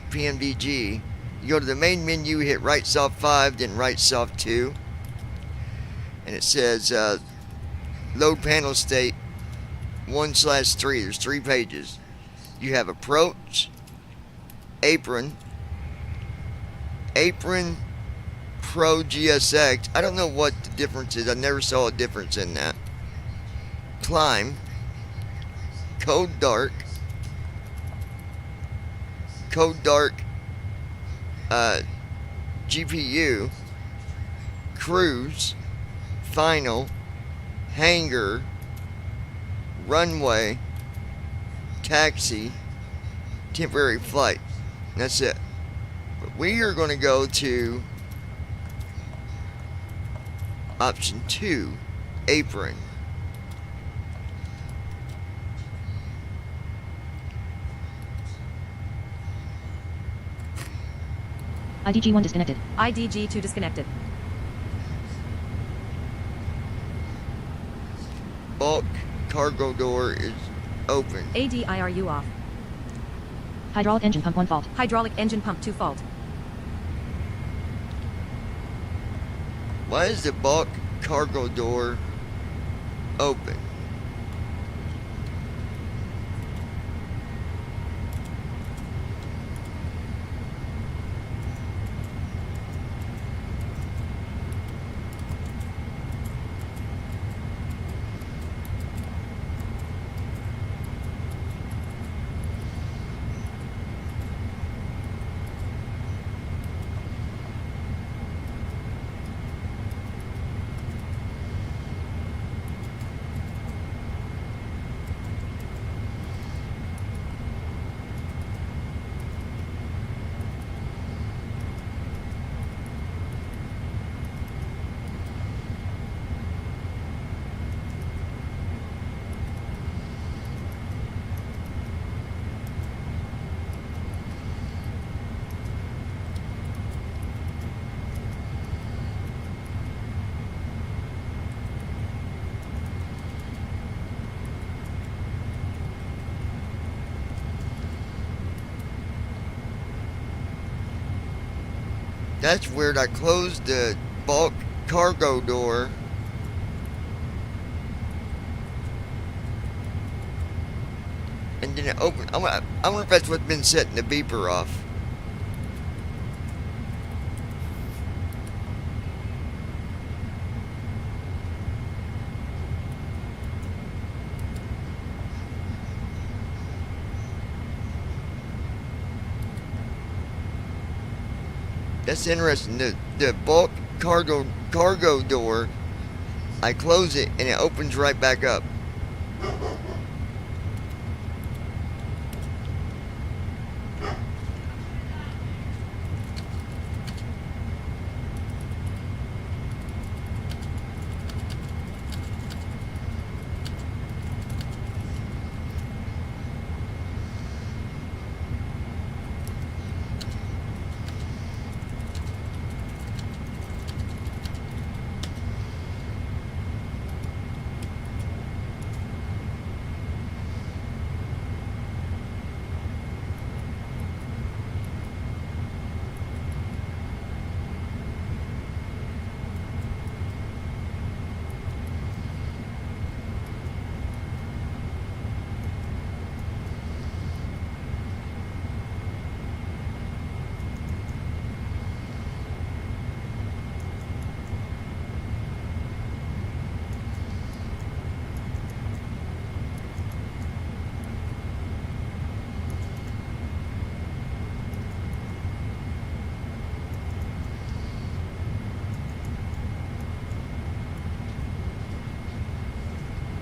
you go to the main menu, hit right soft 5, then right soft 2, and it says load panel state 1/3. There's 3 pages. You have approach, apron, Pro GSX. I don't know what the difference is. I never saw a difference in that. Climb, code dark, GPU, cruise, final, hangar, runway, taxi, temporary flight. That's it. But we are going to go to option 2, apron. IDG1 disconnected. IDG2 disconnected. Bulk cargo door is open. ADIRU off. Hydraulic engine pump 1 fault. Hydraulic engine pump 2 fault. Why is the bulk cargo door open? That's weird. I closed the bulk cargo door. And then it opened. I wonder if that's what's been setting the beeper off. That's interesting. The bulk cargo door, I close it and it opens right back up.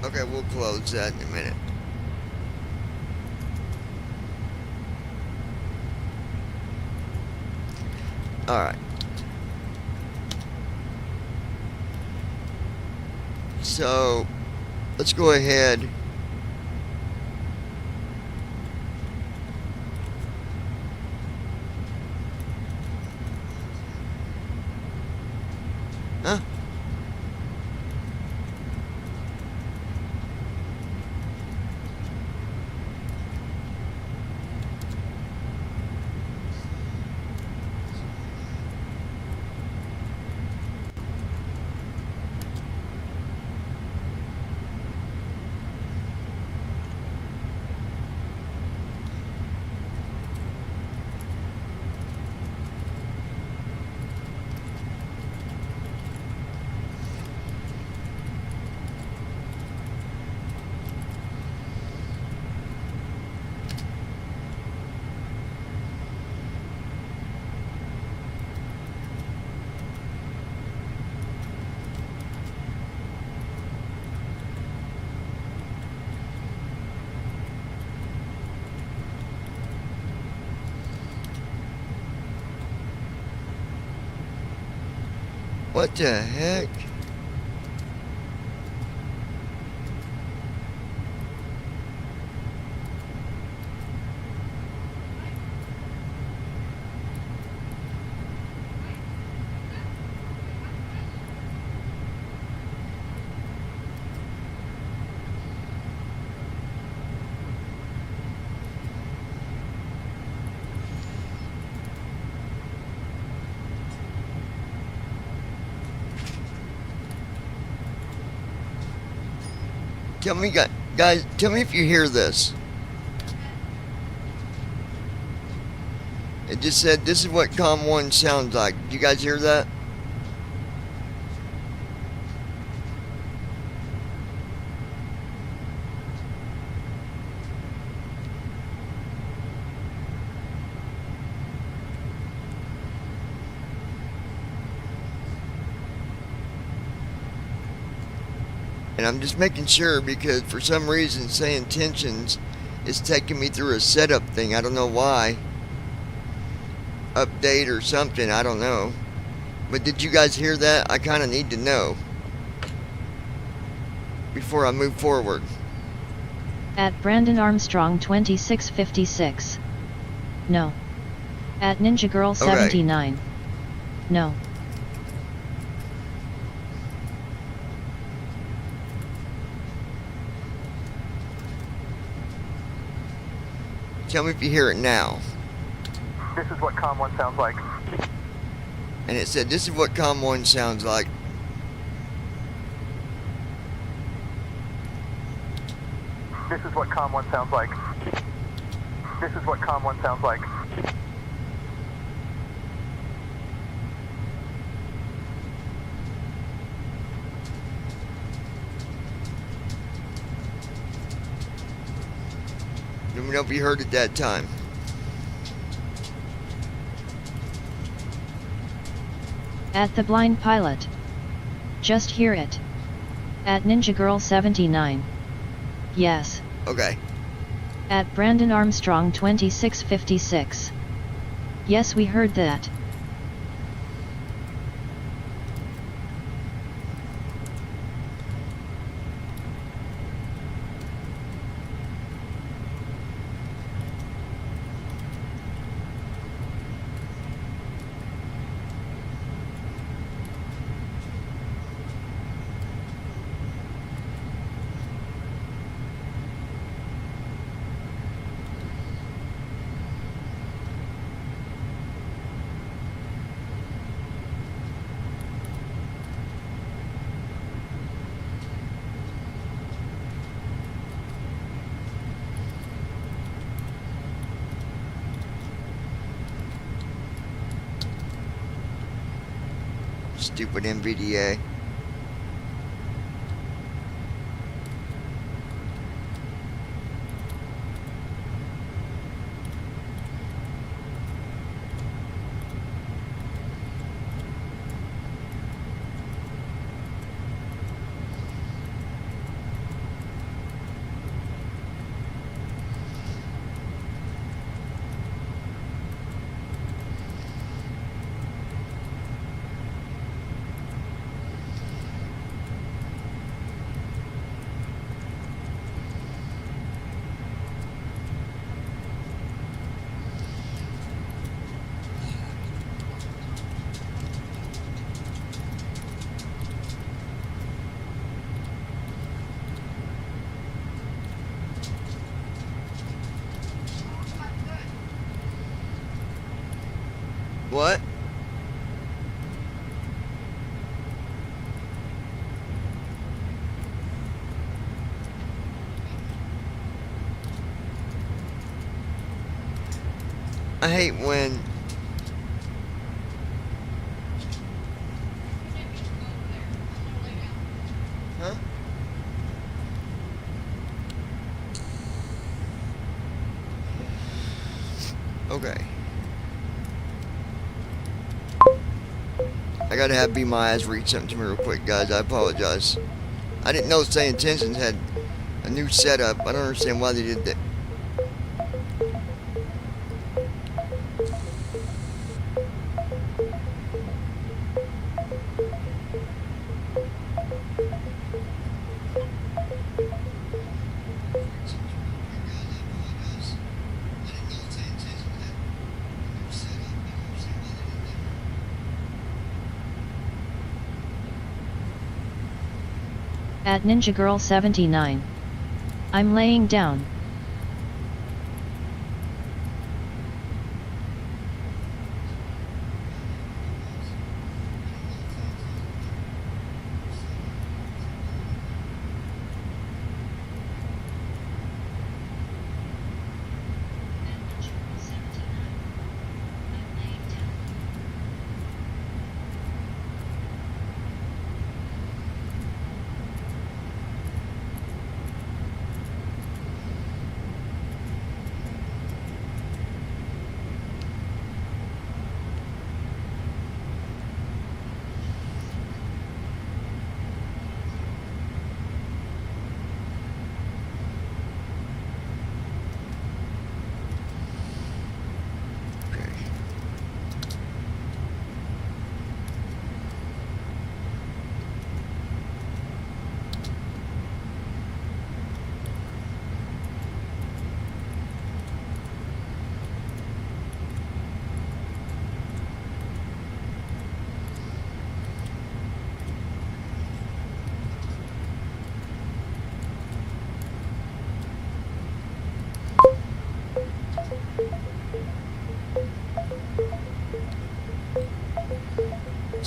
Okay, we'll close that in a minute. Alright. So, let's go ahead. Huh? What the heck? Tell me, guys, tell me if you hear this. It just said, this is what COM 1 sounds like. Do you guys hear that? And I'm just making sure because for some reason saying tensions is taking me through a setup thing. I don't know why. Update or something, I don't know. But did you guys hear that? I kind of need to know before I move forward. At Brandon Armstrong 2656. No. At Ninja Girl 79. No. Tell me if you hear it now. This is what COM 1 sounds like. And it said, this is what COM 1 sounds like. This is what COM 1 sounds like. This is what COM 1 sounds like. Let me know if you heard it that time. At The Blind Pilot. Just hear it. At Ninja Girl 79. Yes. Okay. At Brandon Armstrong 2656. Yes, we heard that. Stupid NVDA. What? I hate when huh? Okay. I gotta have Be My Eyes read something to me real quick, guys. I apologize. I didn't know Saying Tensions had a new setup. I don't understand why they did that. At Ninja Girl 79. I'm laying down.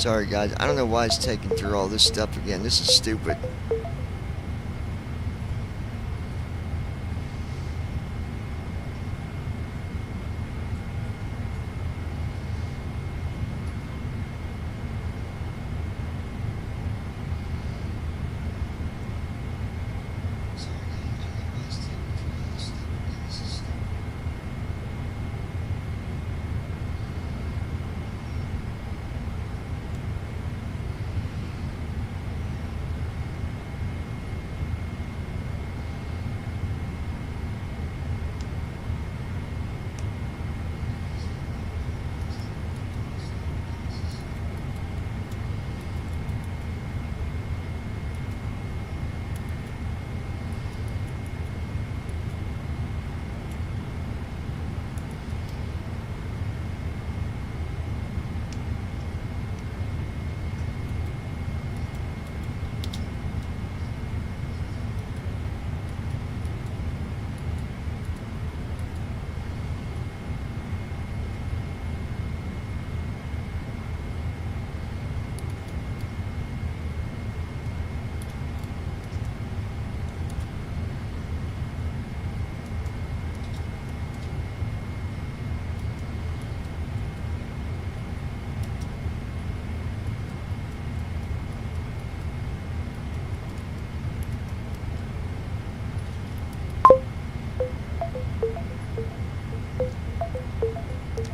Sorry guys, I don't know why it's taking through all this stuff again. This is stupid.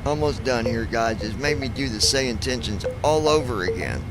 Almost done here, guys. It's made me do the say intentions all over again.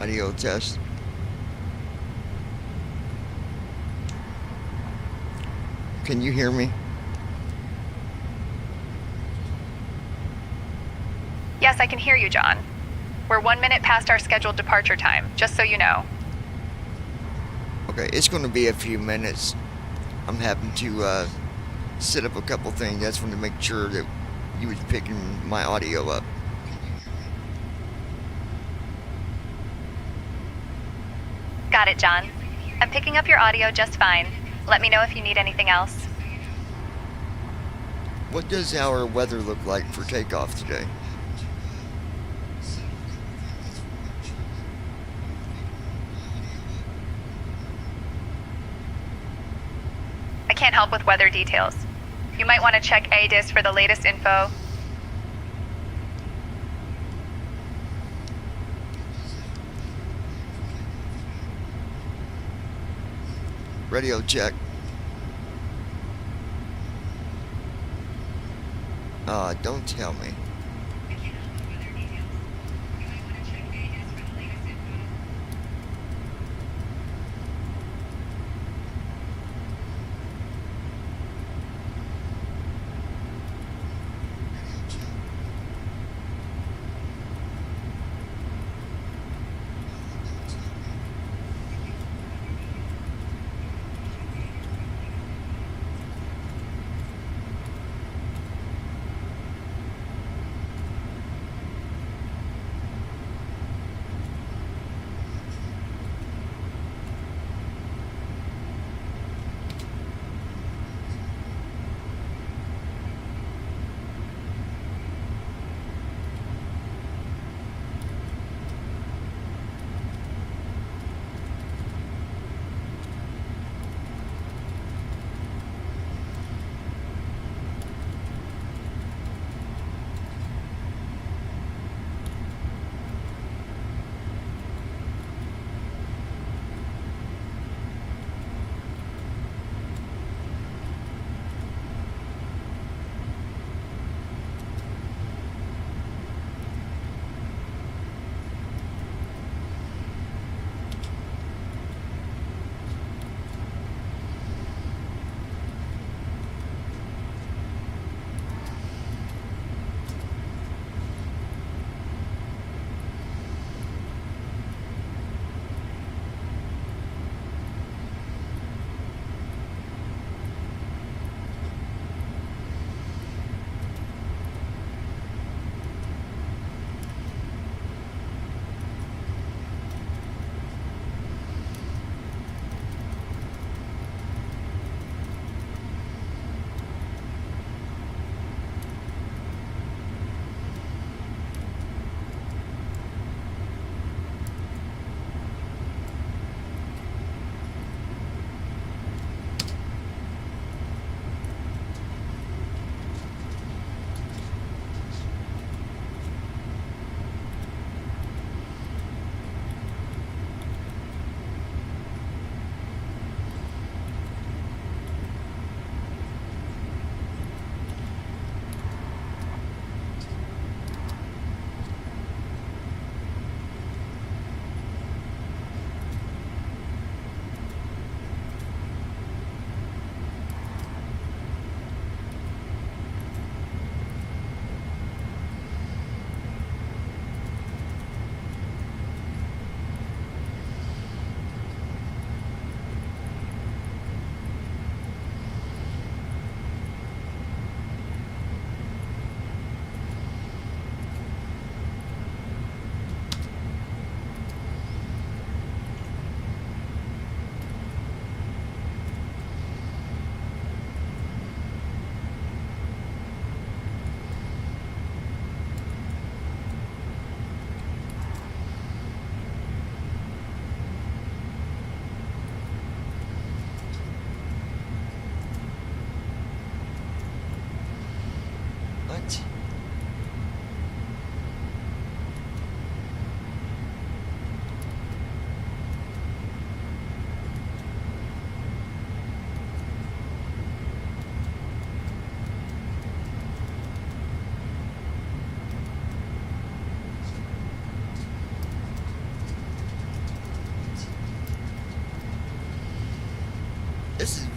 Audio test. Can you hear me? Yes, I can hear you, John. We're 1 minute past our scheduled departure time, just so you know. Okay, it's going to be a few minutes. I'm having to set up a couple things. That's when to make sure that you was picking my audio up. Got it, John. I'm picking up your audio just fine. Let me know if you need anything else. What does our weather look like for takeoff today? I can't help with weather details. You might want to check ADIS for the latest info. Radio check. Don't tell me.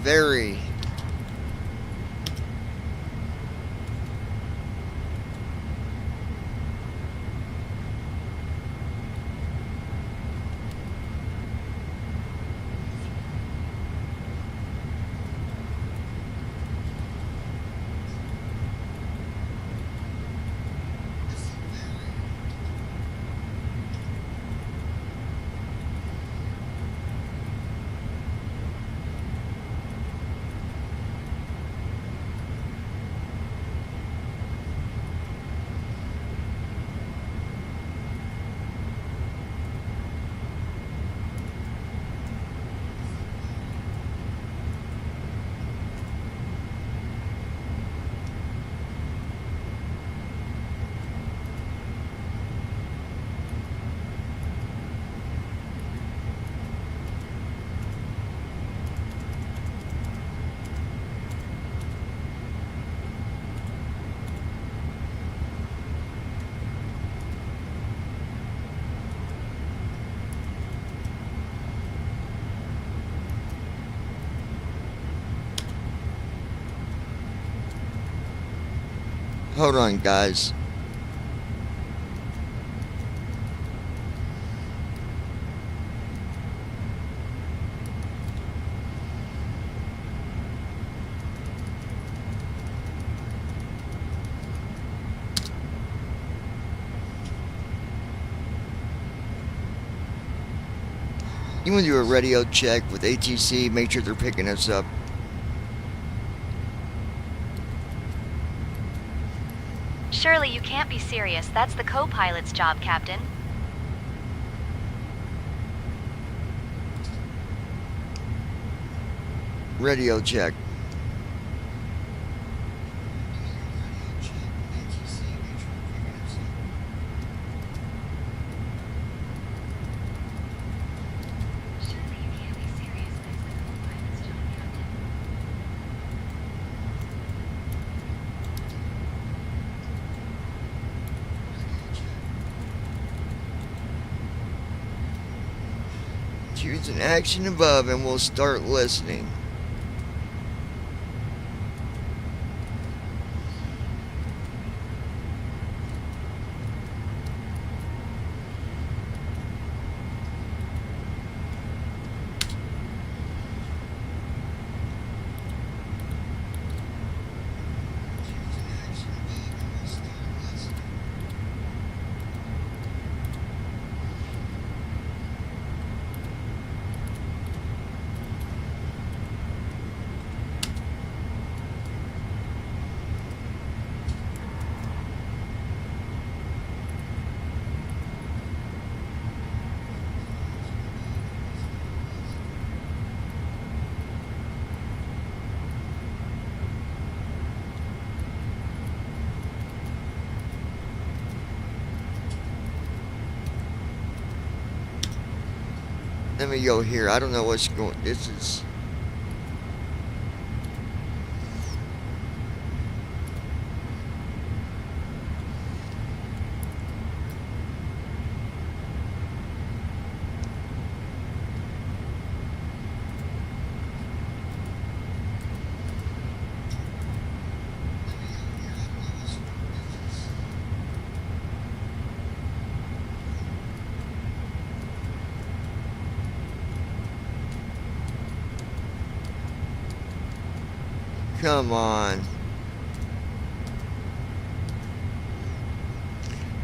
very. Hold on, guys. You want to do a radio check with ATC, make sure they're picking us up. Surely you can't be serious. That's the co-pilot's job, Captain. Radio check. Choose an action above and we'll start listening. Let me go here. I don't know what's going. This is. Come on.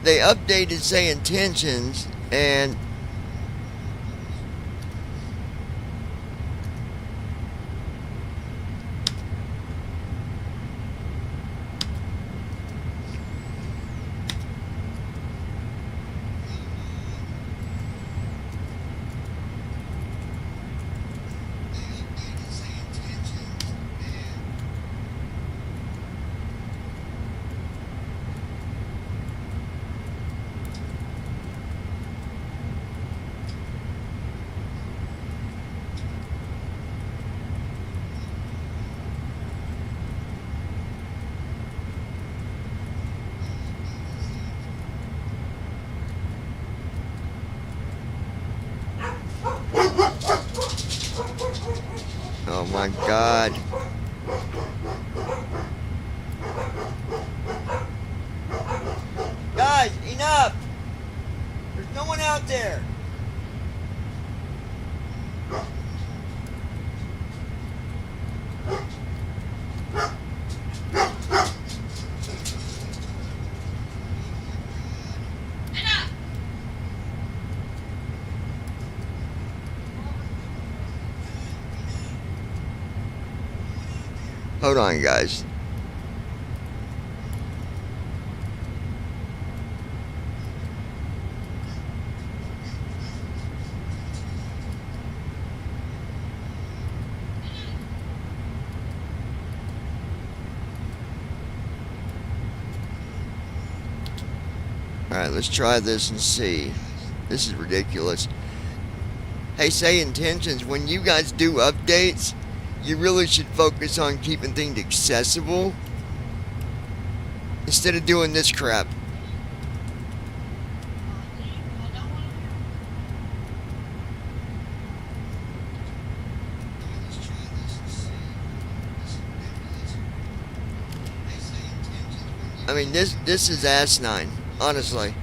They updated say intentions and my God. Guys, enough! There's no one out there. Hold on, guys. Alright, let's try this and see. This is ridiculous. Hey, say intentions, when you guys do updates, you really should focus on keeping things accessible instead of doing this crap. I mean, this is asinine, honestly.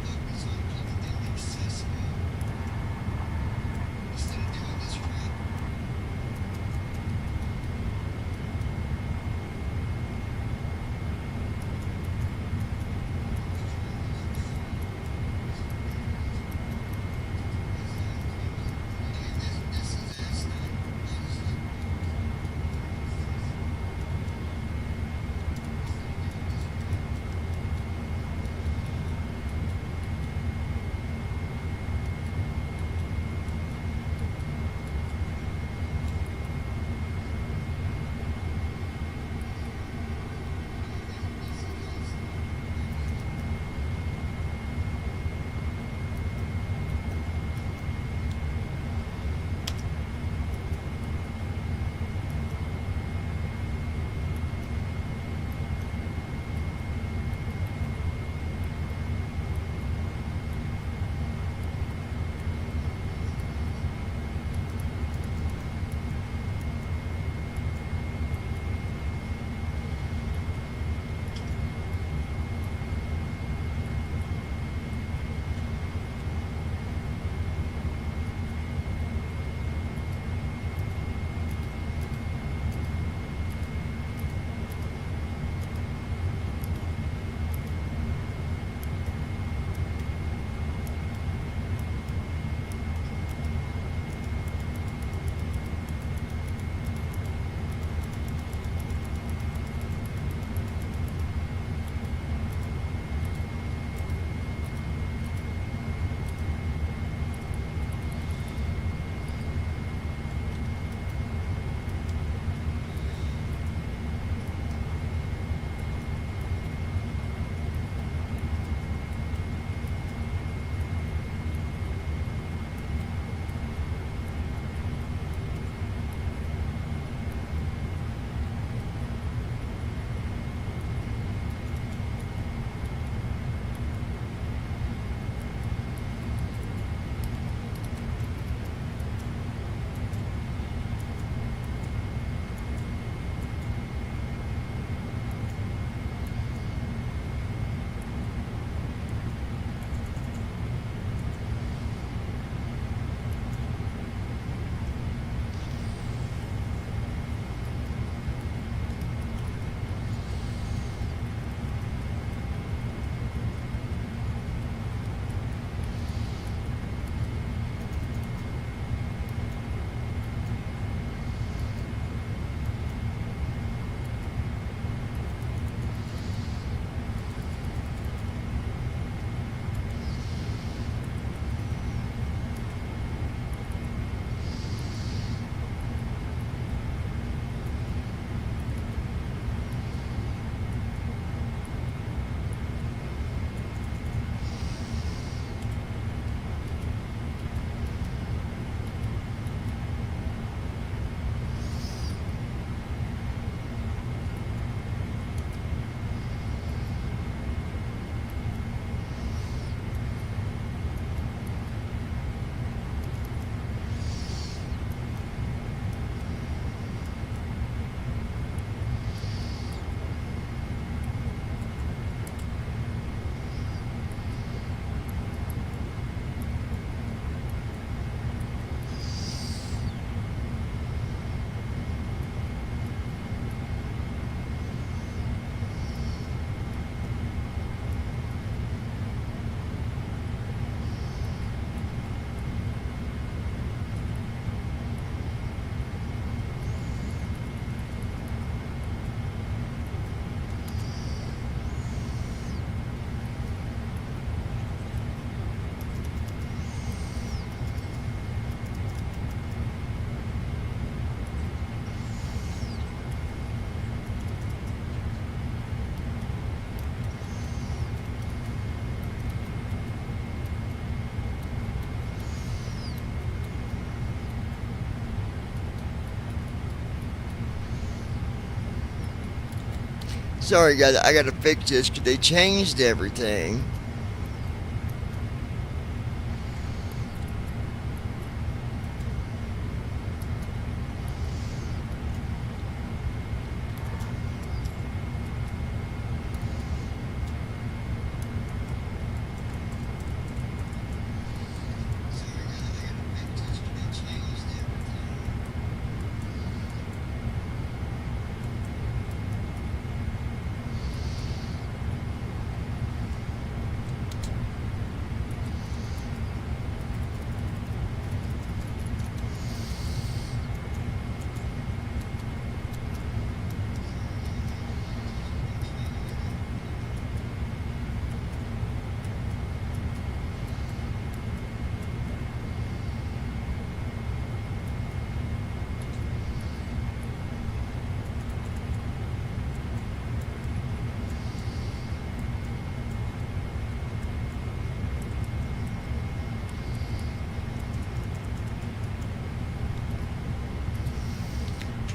Sorry, guys. I gotta fix this because they changed everything.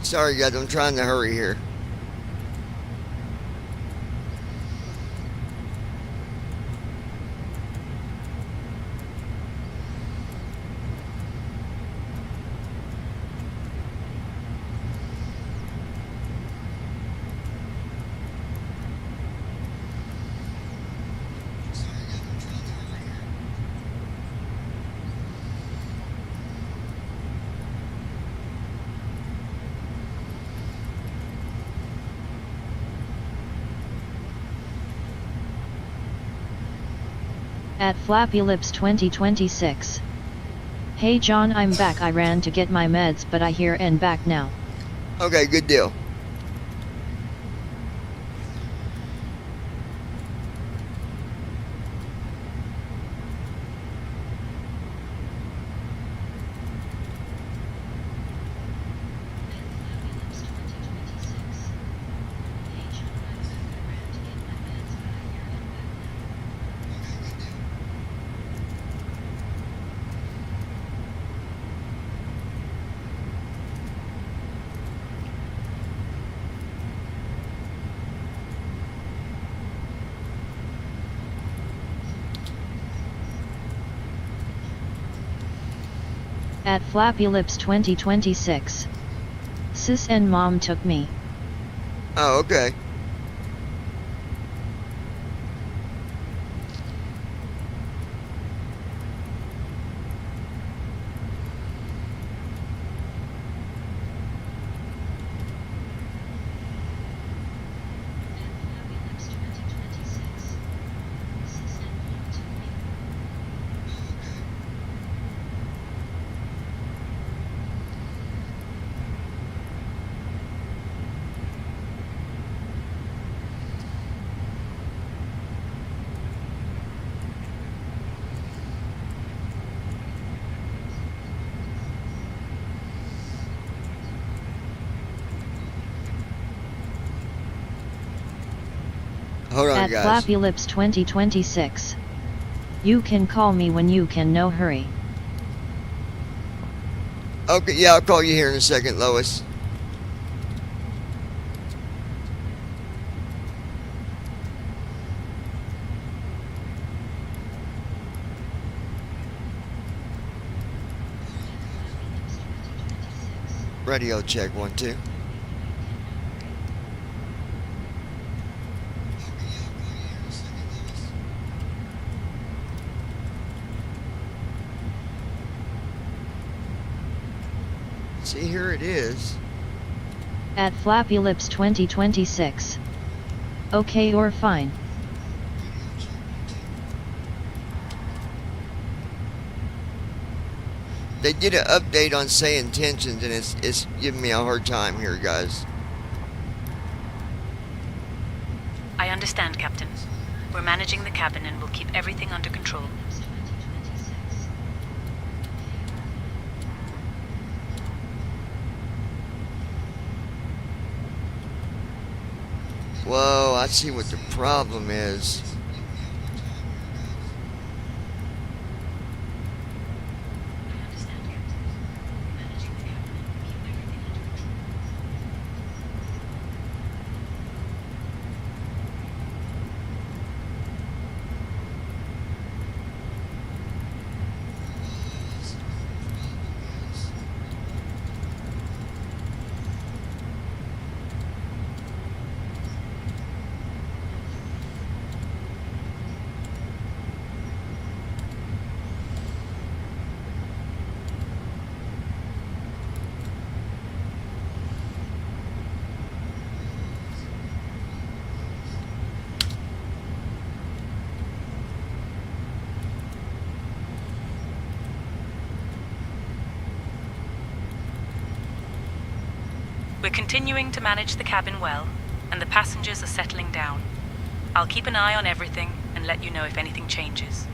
Sorry, guys. I'm trying to hurry here. At Flappy Lips 2026. Hey John, I'm back. I ran to get my meds, but I here and back now. Okay, good deal. At Flappy Lips 2026. Sis and mom took me. Oh, okay. Hold on, At guys. Flappy Lips 2026. You can call me when you can, no hurry. Okay, yeah, I'll call you here in a second, Lois. Radio check 1 2. See, here it is. At Flappy Lips 2026. Okay or fine. They did an update on say intentions, and it's giving me a hard time here, guys. I understand, Captain. We're managing the cabin and we'll keep everything under control. Whoa, I see what the problem is. We're continuing to manage the cabin well, and the passengers are settling down. I'll keep an eye on everything and let you know if anything changes.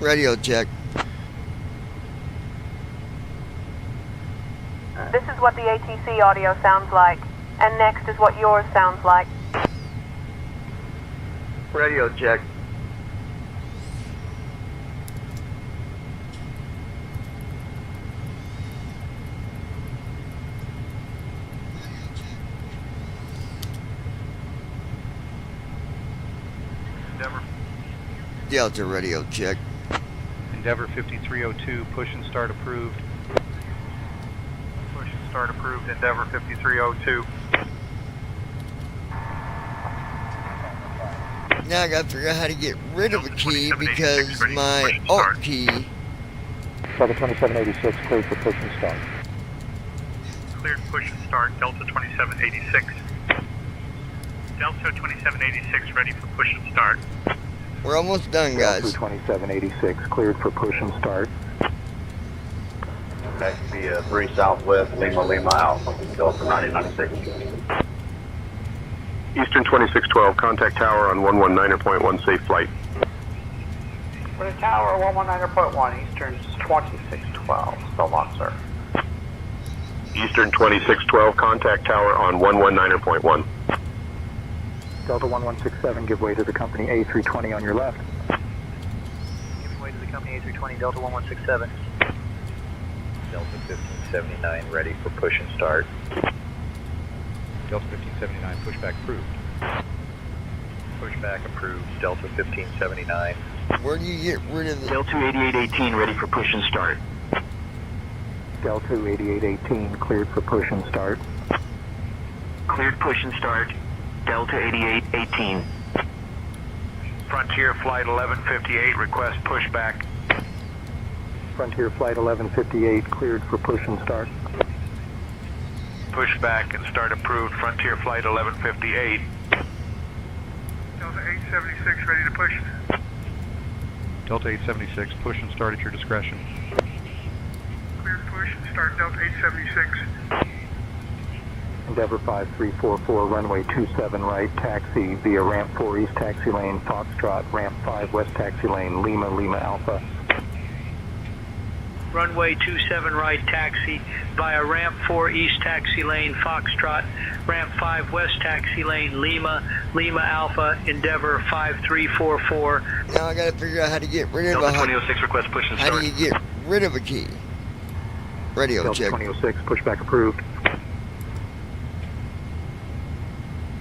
Radio check. This is what the ATC audio sounds like, and next is what yours sounds like. Radio check. Endeavor. Delta radio check. Endeavor 5302, push and start approved. Push and start approved, Endeavor 5302. Now I gotta figure out how to get rid of a key because my alt key. Delta 2786, cleared for push and start. Cleared push and start, Delta 2786. Delta 2786, ready for push and start. We're almost done, guys. Delta 2786, cleared for push and start. That could be 3 Southwest, Lima Alpha, Delta 9096. Eastern 2612, contact tower on 119.1, safe flight. For the tower, 119.1, Eastern 2612, still on, sir. Eastern 2612, contact tower on 119.1. Delta 1167, give way to the company A320 on your left. Giving way to the company A320, Delta 1167. Delta 1579, ready for push and start. Delta 1579, pushback approved. Pushback approved, Delta 1579. Where do you get rid of the... Delta 8818, ready for push and start. Delta 8818, cleared for push and start. Cleared push and start, Delta 8818. Frontier Flight 1158, request pushback. Frontier Flight 1158, cleared for push and start. Pushback and start approved, Frontier Flight 1158. Delta 876, ready to push. Delta 876, push and start at your discretion. Cleared push and start, Delta 876. Endeavor 5344, runway 27 right, taxi via ramp 4 east taxi lane, Foxtrot, ramp 5 west taxi lane, Lima Alpha. Runway 27 right, taxi via ramp 4 east taxi lane, Foxtrot, ramp 5 west taxi lane, Lima Alpha, Endeavor 5344. Now I gotta figure out how to get rid of Delta 2006, request push and start. How do you get rid of a key? Radio Delta check. 2006, pushback approved.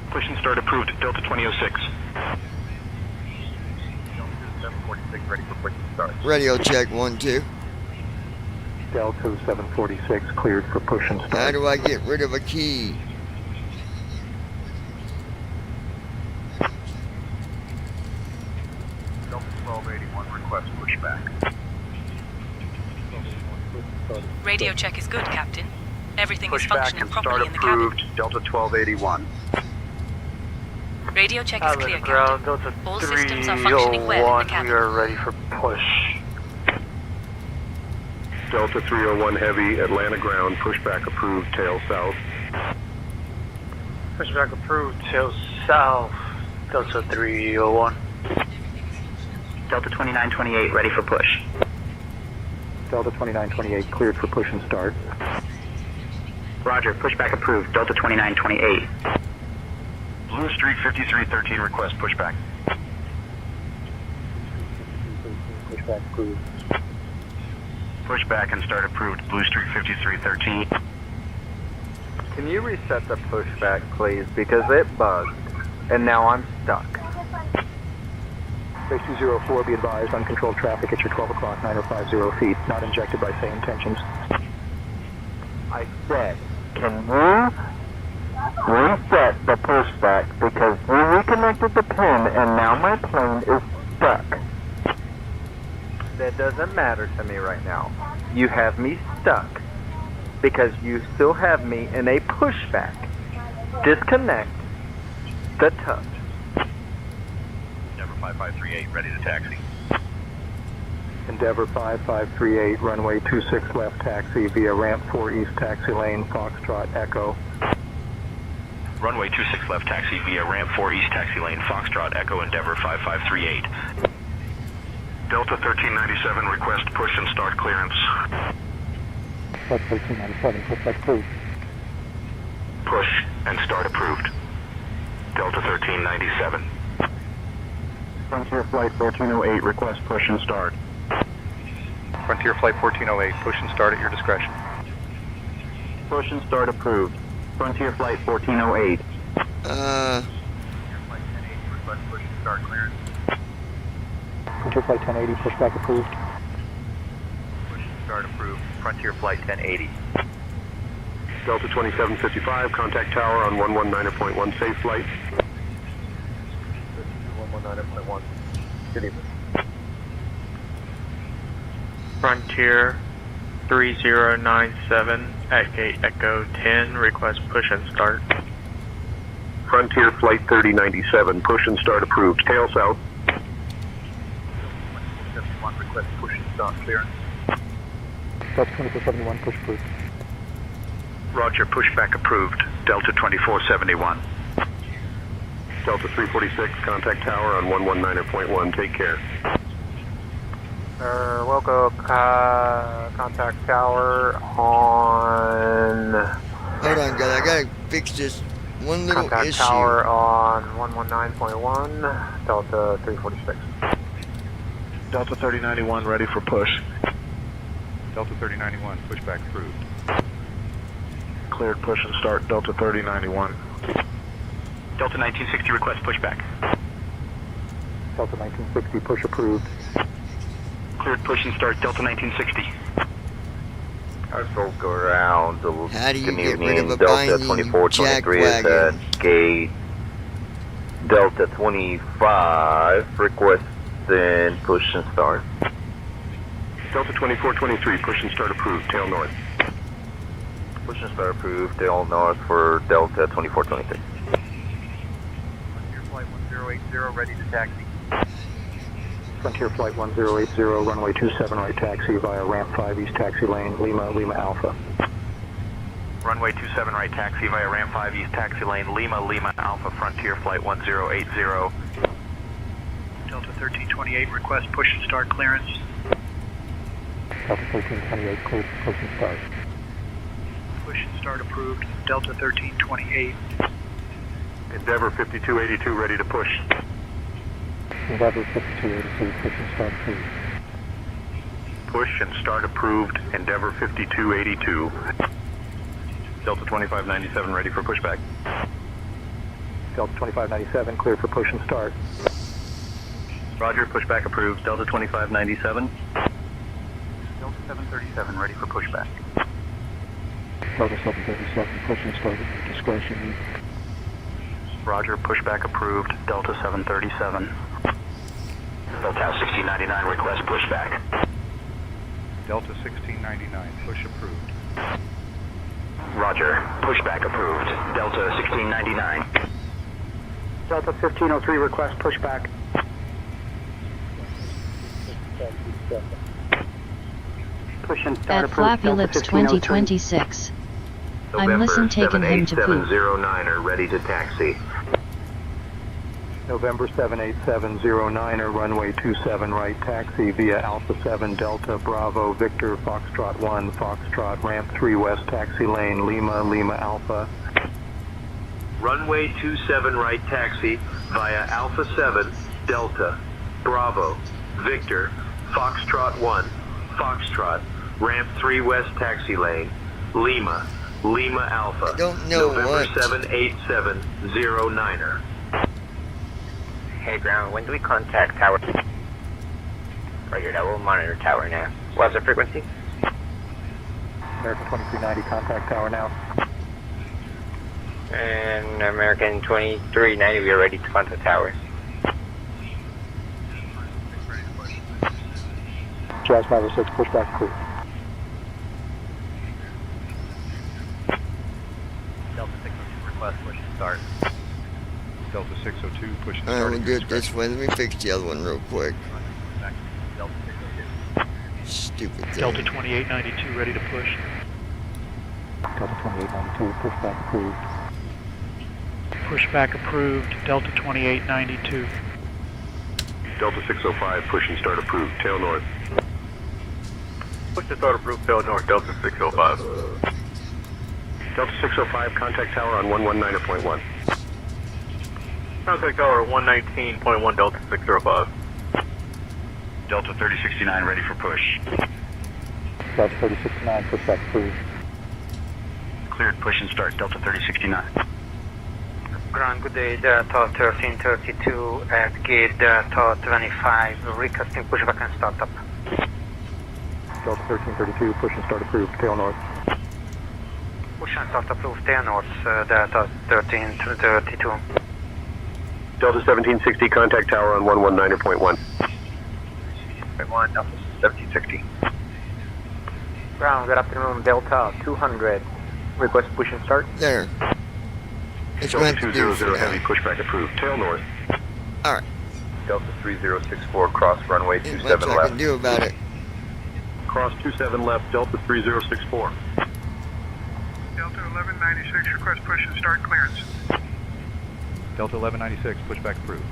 Push and start approved, Delta 2006. Delta 746, ready for push and start. Radio check 1-2. Delta 746, cleared for push and start. How do I get rid of a key? Delta 1281, request pushback. Radio check is good, Captain. Everything is Pushback functioning and start properly in the cabin. approved, Delta 1281. Radio check is clear, Captain. All systems are functioning well in the cabin. We are ready for push. Delta 301 heavy, Atlanta ground, pushback approved, tail south. Pushback approved, tail south. Delta 301. Delta 2928, ready for push. Delta 2928, cleared for push and start. Roger, pushback approved, Delta 2928. Blue Street 5313, request pushback. Pushback approved. Pushback and start approved, Blue Street 5313. Can you reset the pushback, please? Because it bugged, and now I'm stuck. Base 204, be advised, uncontrolled traffic at your 12 o'clock, 9050 feet, not injected by same intentions. I said, can you reset the pushback? Because you reconnected the pin, and now my plane is stuck. That doesn't matter to me right now. You have me stuck because you still have me in a pushback. Disconnect the touch. Endeavor 5538, ready to taxi. Endeavor 5538, runway 26 left taxi via ramp 4 east taxi lane, Foxtrot Echo. Runway 26 left taxi via ramp 4 east taxi lane, Foxtrot Echo, Endeavor 5538. Delta 1397, request push and start clearance. Delta 1397, pushback approved. Push and start approved. Delta 1397. Frontier Flight 1408, request push and start. Frontier Flight 1408, push and start at your discretion. Push and start approved. Frontier Flight 1408. Flight 1080, request push and start clearance. Frontier Flight 1080, pushback approved. Push and start approved. Frontier Flight 1080. Delta 2755, contact tower on 119.1, safe flight. 119.1, good evening. Frontier 3097 at gate Echo 10, request push and start. Frontier Flight 3097, push and start approved. Tail south. 2471, request push and start clearance. Delta 2471, push approved. Roger, pushback approved. Delta 2471. Delta 346, contact tower on 119.1, take care. Wilco, contact tower on... Hold on, guys. I gotta fix this one little Contact issue. tower on 119.1, Delta 346. Delta 3091, ready for push. Delta 3091, pushback approved. Cleared push and start, Delta 3091. Delta 1960, request pushback. Delta 1960, push approved. Cleared push and start, Delta 1960. Our folk around. How do you Good get rid of evening. a Delta binding 2423 is jackwagon? at gate Delta 25. Request then push and start. Delta 2423, push and start approved, tail north. Push and start approved. Tail north for Delta 2423. Frontier Flight 1080, ready to taxi. Frontier Flight 1080, runway 27 right taxi via ramp 5 east taxi lane, Lima, Lima Alpha. Runway 27 right taxi via ramp 5 east taxi lane, Lima, Lima Alpha, Frontier Flight 1080. Delta 1328, request push and start clearance. Delta 1328, cleared for push and start. Push and start approved, Delta 1328. Endeavor 5282, ready to push. Endeavor 5282, push and start approved. Push and start approved, Endeavor 5282. Delta 2597, ready for pushback. Delta 2597, cleared for push and start. Roger, pushback approved, Delta 2597. Delta 737, ready for pushback. Delta 737, push and start at discretion. Roger, pushback approved, Delta 737. Delta 1699, request pushback. Delta 1699, push approved. Roger, pushback approved, Delta 1699. Delta 1503, request pushback. Push and start At Flappy Lips 2026. I'm listen taking him to poop. 7870 ready to taxi. November 78709er, runway 27 right taxi via Alpha 7 Delta Bravo Victor Foxtrot 1 Foxtrot ramp 3 west taxi lane, Lima, Lima Alpha. Runway 27 right taxi via Alpha 7 Delta Bravo Victor Foxtrot 1 Foxtrot ramp 3 west taxi lane, Lima, Lima Alpha. I don't know November what. 78709er. Hey ground, when do we contact tower? Roger that, we'll monitor tower now. What's the frequency? American 2390, contact tower now. And American 2390, we are ready to contact tower. Jazz 506, pushback approved. Delta 602, request push and start. Delta 602, push and Alright, start. we'll do it this way. Let me fix the other one real quick. Delta 602. Stupid thing. Delta 2892, ready to push. Delta 2892, pushback approved. Pushback approved, Delta 2892. Delta 605, push and start approved, tail north. Push to start approved, tail north, Delta 605. Delta 605, contact tower on 119.1. Contact tower 119.1, Delta 605. Delta 3069, ready for push. Delta 3069, push back approved. Cleared, push and start, Delta 3069. Ground, good day, Delta 1332 at gate Delta 25, requesting pushback and startup. Delta 1332, push and start approved, tail north. Push and start approved, tail north, Delta 1332. Delta 1760, contact tower on 119.1. 1, Delta 1760. Ground, good afternoon, Delta 200. Request push and start. There. It's going Delta to do 200, heavy pushback approved, tail north. Alright. Delta 3064, cross runway Ain't 27 much I left. can do about it. Cross 27 left, Delta 3064. Delta 1196, request push and start clearance. Delta 1196, pushback approved.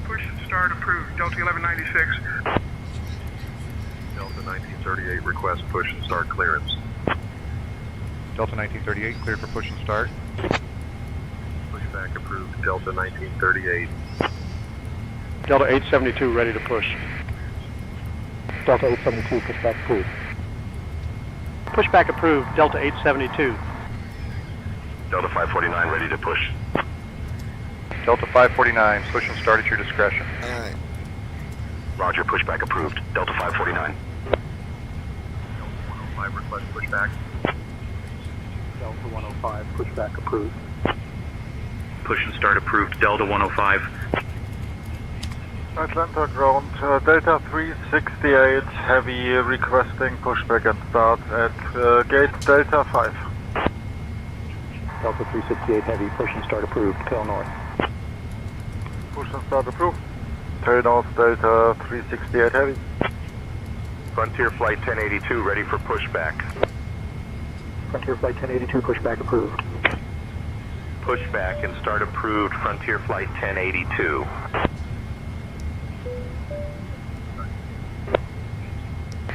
Push and start approved, Delta 1196. Delta 1938, request push and start clearance. Delta 1938, cleared for push and start. Pushback approved, Delta 1938. Delta 872, ready to push. Delta 872, pushback approved. Pushback approved, Delta 872. Delta 549, ready to push. Delta 549, push and start at your discretion. Alright. Roger, pushback approved, Delta 549. Delta 105, request pushback. Delta 105, pushback approved. Push and start approved, Delta 105. Atlanta ground, Delta 368, heavy requesting pushback and start at gate Delta 5. Delta 368, heavy, push and start approved, tail north. Push and start approved. Tail north, Delta 368, heavy. Frontier Flight 1082, ready for pushback. Frontier Flight 1082, pushback approved. Pushback and start approved, Frontier Flight 1082.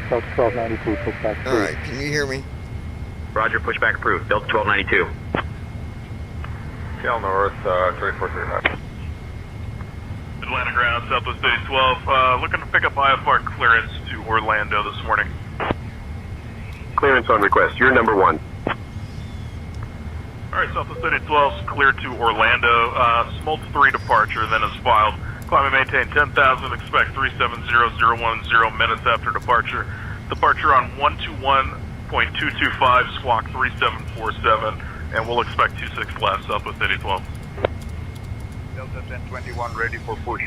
Delta 1292, pushback approved. Alright, can you hear me? Roger, pushback approved, Delta 1292. Tail north, 3439. Atlanta ground, Southwest 812, looking to pick up IFR clearance to Orlando this morning. Clearance on request, you're number one. Alright, Southwest 812's clear to Orlando, Smolt 3 departure, then is filed. Climb and maintain 10,000, expect 370010 minutes after departure. Departure on 121.225, squawk 3747, and we'll expect 26 last Southwest 812. Delta 1021, ready for push.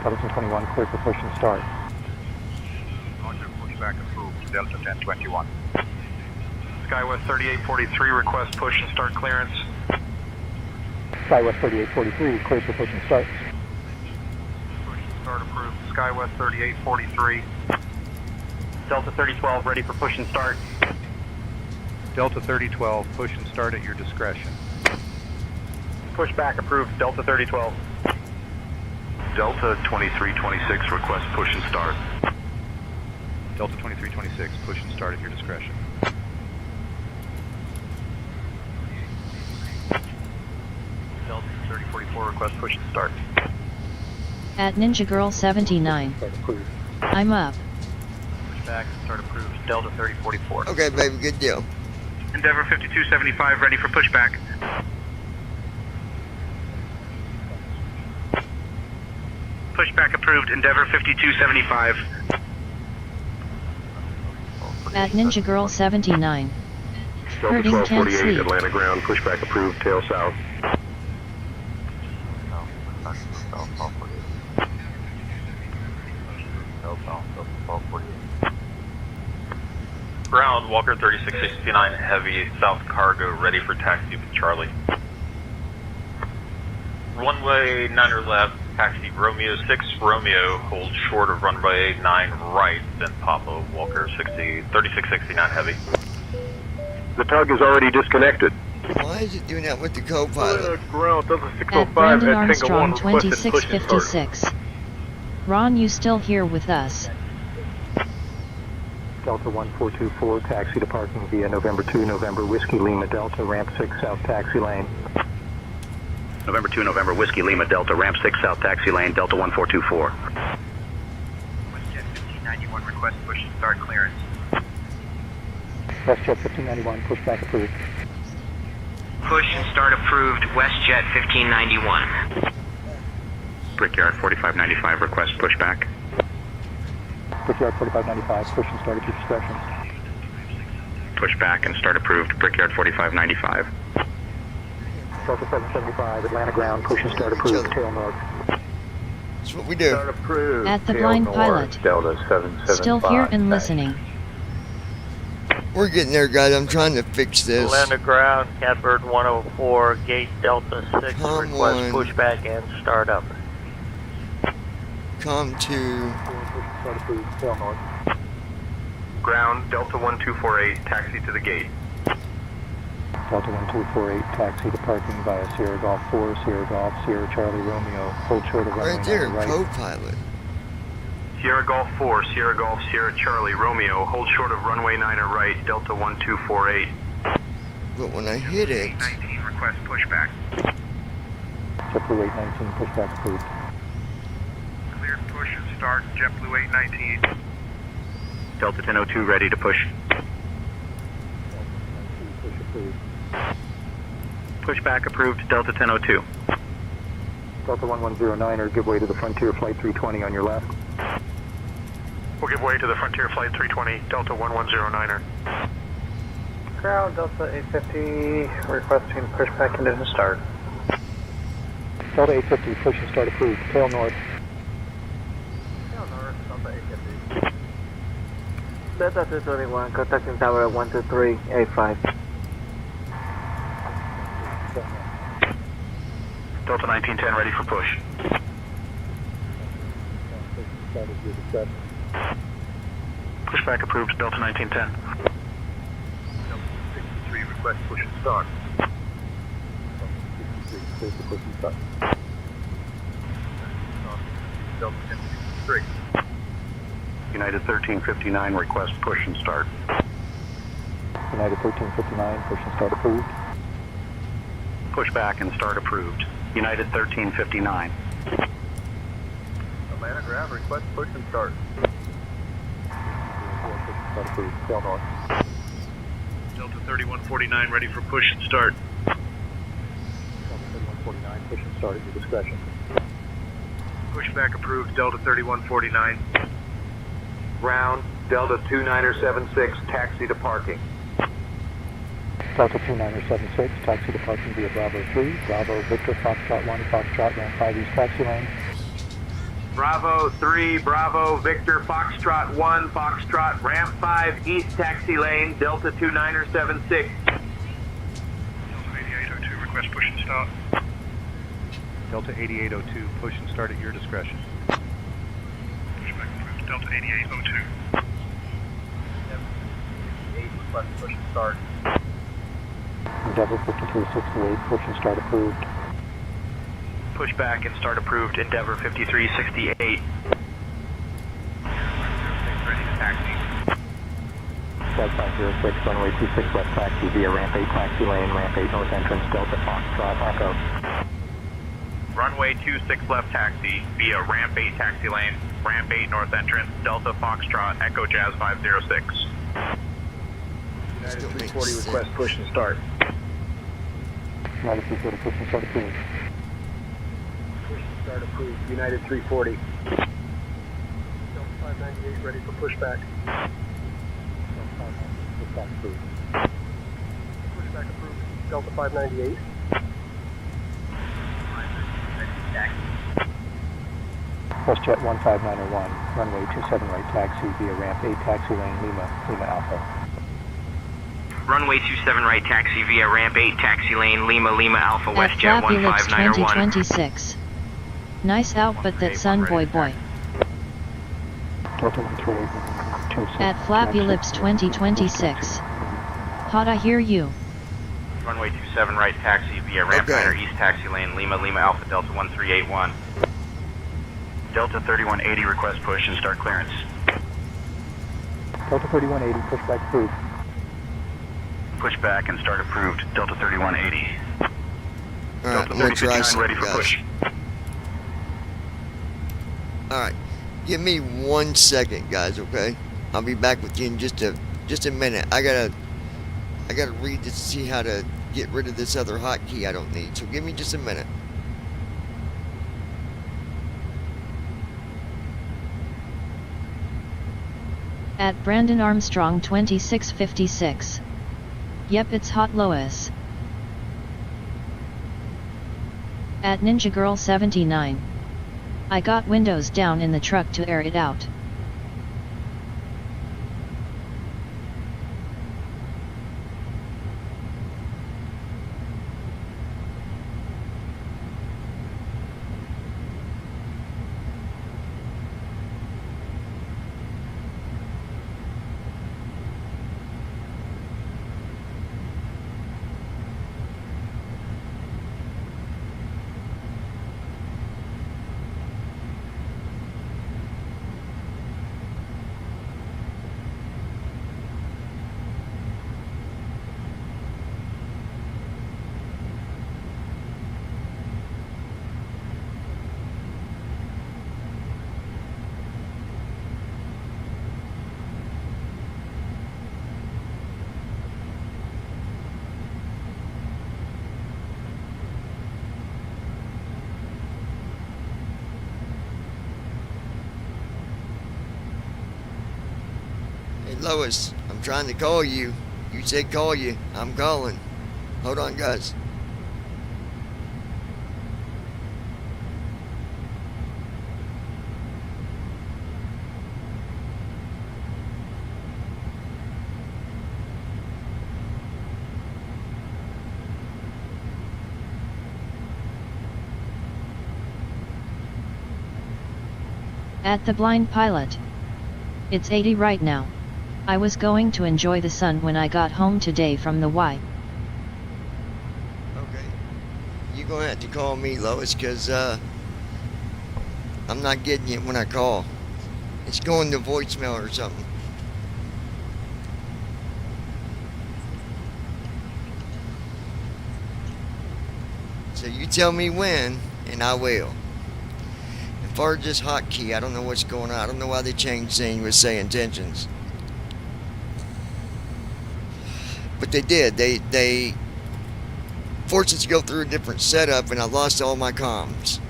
Delta 1021, clear for push and start. Roger, pushback approved, Delta 1021. Skywest 3843, request push and start clearance. Skywest 3843, clear for push and start. Push and start approved, Skywest 3843. Delta 3012, ready for push and start. Delta 3012, push and start at your discretion. Pushback approved, Delta 3012. Delta 2326, request push and start. Delta 2326, push and start at your discretion. Delta 3044, request push and start. At Ninja Girl 79. I'm up. Pushback, start approved, Delta 3044. Okay, baby, good deal. Endeavor 5275, ready for pushback. Pushback approved, Endeavor 5275. At Ninja Girl 79. Delta Hurting, can't 1248, sleep. Atlanta ground, pushback approved, tail south. Ground, Walker 3669, heavy, south cargo, ready for taxi with Charlie. Runway 9 left, taxi Romeo 6, Romeo, hold short of runway 9 right, then Papa, Walker 3669, heavy. The tug is already disconnected. Why is it doing that with the co-pilot? Ground, Delta At 605 Brandon at Tango 1 Armstrong requested push and start. 2656. Ron, you still here with us? Delta 1424, taxi to parking via November 2, November Whiskey Lima Delta, ramp 6 south taxi lane. November 2, November Whiskey Lima Delta, ramp 6 south taxi lane, Delta 1424. WestJet 1591, request push and start clearance. WestJet 1591, pushback approved. Push and start approved, WestJet 1591. Brickyard 4595, request pushback. Brickyard 4595, push and start at your discretion. Pushback and start approved, Brickyard 4595. Delta 775, Atlanta ground, push and start approved, tail north. That's what we do. Start approved, At the tail blind north, pilot. Delta 775. Still here and listening. We're getting there, guys. I'm trying to fix this. Atlanta ground, Catbird 104, gate Delta 6, Come request on. pushback and start up. Come to... Start approved, tail north. Ground, Delta 1248, taxi to the gate. Delta 1248, taxi to parking via Sierra Golf 4, Sierra Golf, Sierra Charlie Romeo, hold short of runway Right there, 9 right. co-pilot. Sierra Golf 4, Sierra Golf, Sierra Charlie Romeo, hold short of runway 9 right, Delta 1248. But when I hit it... 19, request pushback. JetBlue 819, pushback approved. Cleared push and start, JetBlue 819. Delta 1002 ready to push. Push approved. Pushback approved, Delta 1002. Delta 1109er, give way to the Frontier Flight 320 on your left. We'll give way to the Frontier Flight 320, Delta 1109er. Ground, Delta 850, requesting pushback condition start. Delta 850, push and start approved, tail north. Tail north, Delta 850. Delta 221, contacting tower 12385. Delta 1910 ready for push. Pushback approved, Delta 1910. Delta 63, request push and start. Delta 1063. United 1359, request push and start. United 1359, push and start approved. Pushback and start approved. United 1359. Atlanta ground, request push and start. Start approved, tail north. Delta 3149 ready for push and start. Delta 3149, push and start at your discretion. Pushback approved, Delta 3149. Ground, Delta 2976, taxi to parking. Delta 2976, taxi to parking via Bravo 3, Bravo Victor Foxtrot 1, Foxtrot ramp 5 east taxi lane. Bravo 3, Bravo Victor Foxtrot 1, Foxtrot ramp 5 east taxi lane, Delta 2976. Delta 8802, request push and start. Delta 8802, push and start at your discretion. Pushback approved, Delta 8802. Request push and start. Endeavor 5368, push and start approved. Pushback and start approved, Endeavor 5368. Ready to taxi. Flight 506, runway 26 left taxi via ramp 8 taxi lane, ramp 8 north entrance, Delta Foxtrot Echo. Runway 26 left taxi via ramp 8 taxi lane, ramp 8 north entrance, Delta Foxtrot Echo Jazz 506. United 340, request push and start. United 340, push and start approved. Push and start approved, United 340. Delta 598 ready for pushback. Pushback approved. Pushback approved, Delta 598. WestJet 15901, runway 27 right taxi via ramp 8 taxi lane, Lima Alpha. Runway 27 right taxi via ramp 8 taxi lane, Lima Alpha, At WestJet Flappy Lips 15901. 2026. Nice output that son boy. Delta 13826. At Flappy Lips 2026. How'd I hear you? Runway 27 right taxi via ramp 9 or east taxi lane, Lima, Lima Alpha, Delta 1381. Delta 3180, request push and start clearance. Delta 3180, pushback approved. Push back and start approved. Delta 3180. Alright, Delta I'm gonna try 3059 something, ready for guys. push. Alright, give me 1 second, guys, okay? I'll be back with you in just a minute. I gotta read this to see how to get rid of this other hotkey I don't need. So give me just a minute. At Brandon Armstrong 2656. Yep, it's hot, Lois. At Ninja Girl 79. I got windows down in the truck to air it out. Hey, Lois, I'm trying to call you. You said call you. I'm calling. Hold on, guys. At the blind pilot. It's 80 right now. I was going to enjoy the sun when I got home today from the Y. Okay. You're going to have to call me, Lois, because I'm not getting it when I call. It's going to voicemail or something. So you tell me when, and I will. As far as this hotkey, I don't know what's going on. I don't know why they changed things with say intentions. But they did. They forced us to go through a different setup, and I lost all my comms.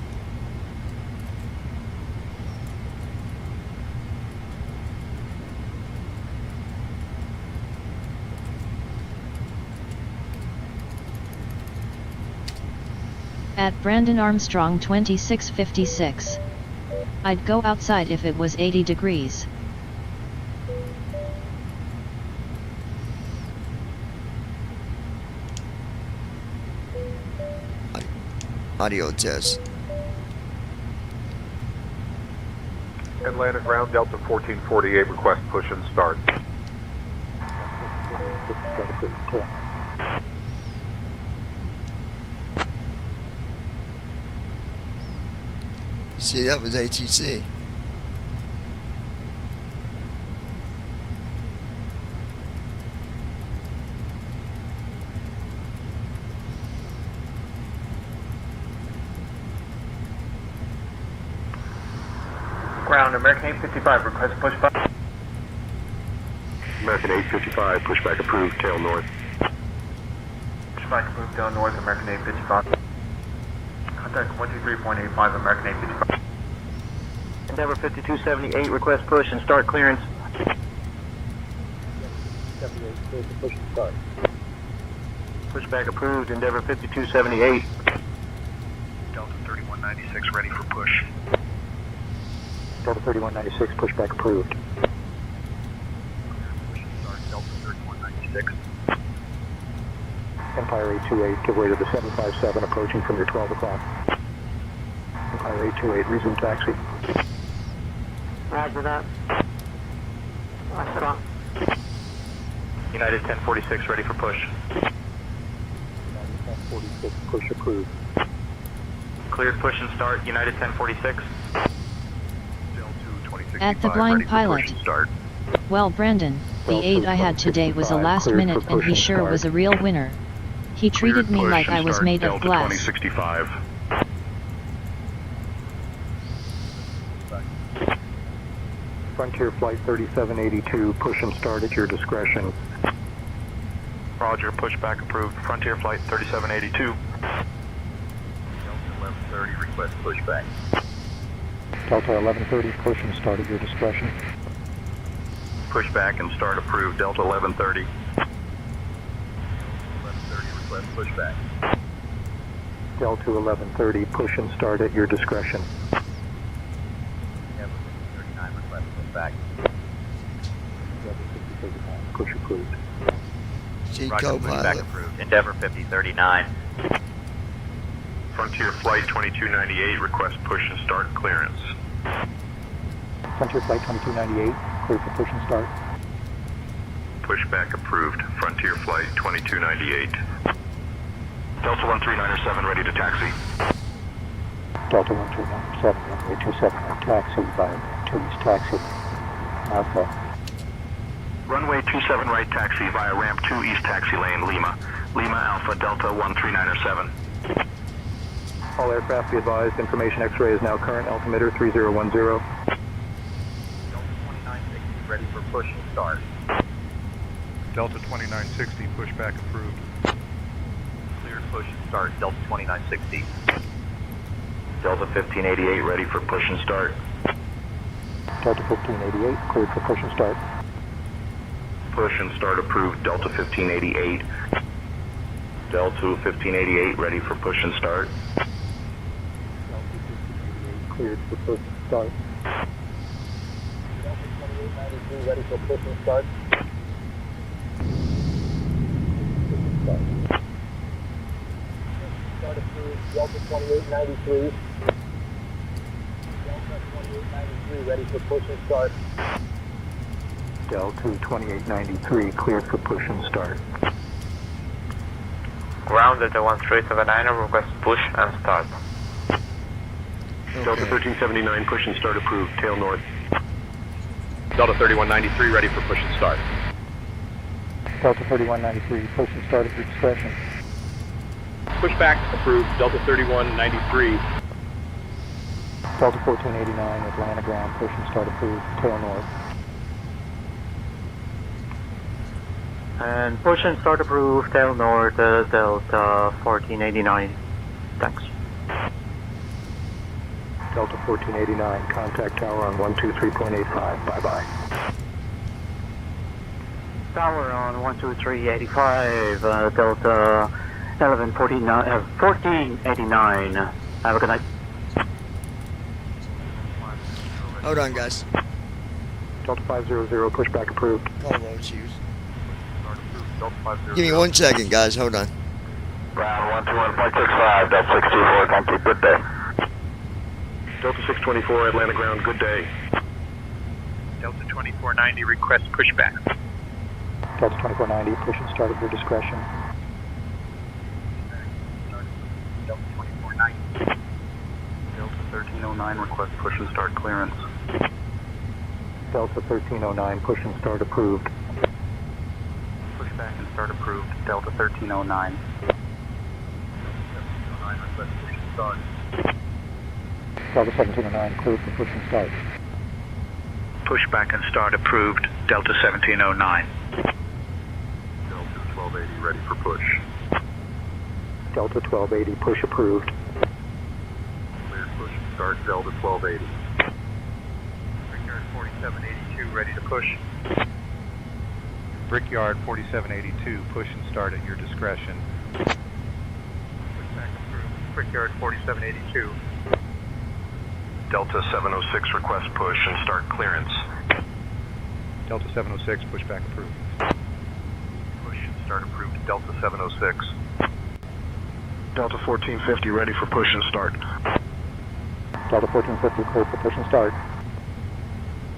At Brandon Armstrong 2656. I'd go outside if it was 80 degrees. Audio test. Atlanta ground, Delta 1448, request push and start. See, that was ATC. Ground, American 855, request push button. American 855, pushback approved, tail north. Pushback approved, tail north, American 855. Contact 123.85, American 855. Endeavor 5278, request push and start clearance. 78, clear for push and start. Pushback approved, Endeavor 5278. Delta 3196 ready for push. Delta 3196, pushback approved. Push and start, Delta 3196. Empire 828, give way to the 757 approaching from your 12 o'clock. Empire 828, resume taxi. Roger that. I set on. United 1046 ready for push. 1046, push approved. Cleared push and start, United 1046. At the blind pilot. Well, Brandon, the aide I had today was a last minute and he sure was a real winner. He treated me like I was made of glass. 2065. Frontier Flight 3782, push and start at your discretion. Roger, pushback approved. Frontier Flight 3782. 1130, request pushback. Delta 1130, push and start at your discretion. Pushback and start approved, Delta 1130. 1130, request pushback. Delta 1130, push and start at your discretion. 39, request pushback. Push approved. See, Roger, pushback co-pilot. approved, Endeavor 5039. Frontier Flight 2298, request push and start clearance. Frontier Flight 2298, clear for push and start. Pushback approved. Frontier Flight 2298. Delta 13907 ready to taxi. Delta 1397, runway 27, taxi by 2 East taxi. Alpha. Runway 27 right taxi via ramp 2 East taxi lane, Lima. Lima Alpha Delta 13907. All aircraft be advised, information X-ray is now current, altimeter 3010. Delta 2960 ready for push and start. Delta 2960, pushback approved. Cleared push and start, Delta 2960. Delta 1588 ready for push and start. Delta 1588, cleared for push and start. Push and start approved, Delta 1588. Delta 1588 ready for push and start. Cleared for push and start. Delta 2893 ready for push and start. Start approved, Delta 2893. Delta 2893 ready for push and start. Delta 2893 cleared for push and start. Ground at the 1379, request push and start. Delta 1379, push and start approved. Tail north. Delta 3193 ready for push and start. Delta 3193, push and start at your discretion. Pushback approved. Delta 3193. Delta 1489, Atlanta ground, push and start approved, tail north. And push and start approved, tail north, Delta 1489. Thanks. Delta 1489, contact tower on 123.85, bye-bye. Tower on 123.85, Delta 1489. Have a good night. Hold on, guys. Delta 500, pushback approved. Call low shoes. Delta 50. Give me 1 second, guys. Hold on. Ground 121.65, Delta 624, thank you, good day. Delta 624, Atlanta ground, good day. Delta 2490, request pushback. Delta 2490, push and start at your discretion. Delta 2490. Delta 1309, request push and start clearance. Delta 1309, push and start approved. Pushback and start approved, Delta 1309. 1709, request push and start. Delta 1709, cleared for push and start. Pushback and start approved, Delta 1709. Delta 1280 ready for push. Delta 1280, push approved. Cleared push and start, Delta 1280. Brickyard 4782, ready to push. Brickyard 4782, push and start at your discretion. Pushback approved, Brickyard 4782. Delta 706, request push and start clearance. Delta 706, pushback approved. Push and start approved, Delta 706. Delta 1450, ready for push and start. Delta 1450, cleared for push and start.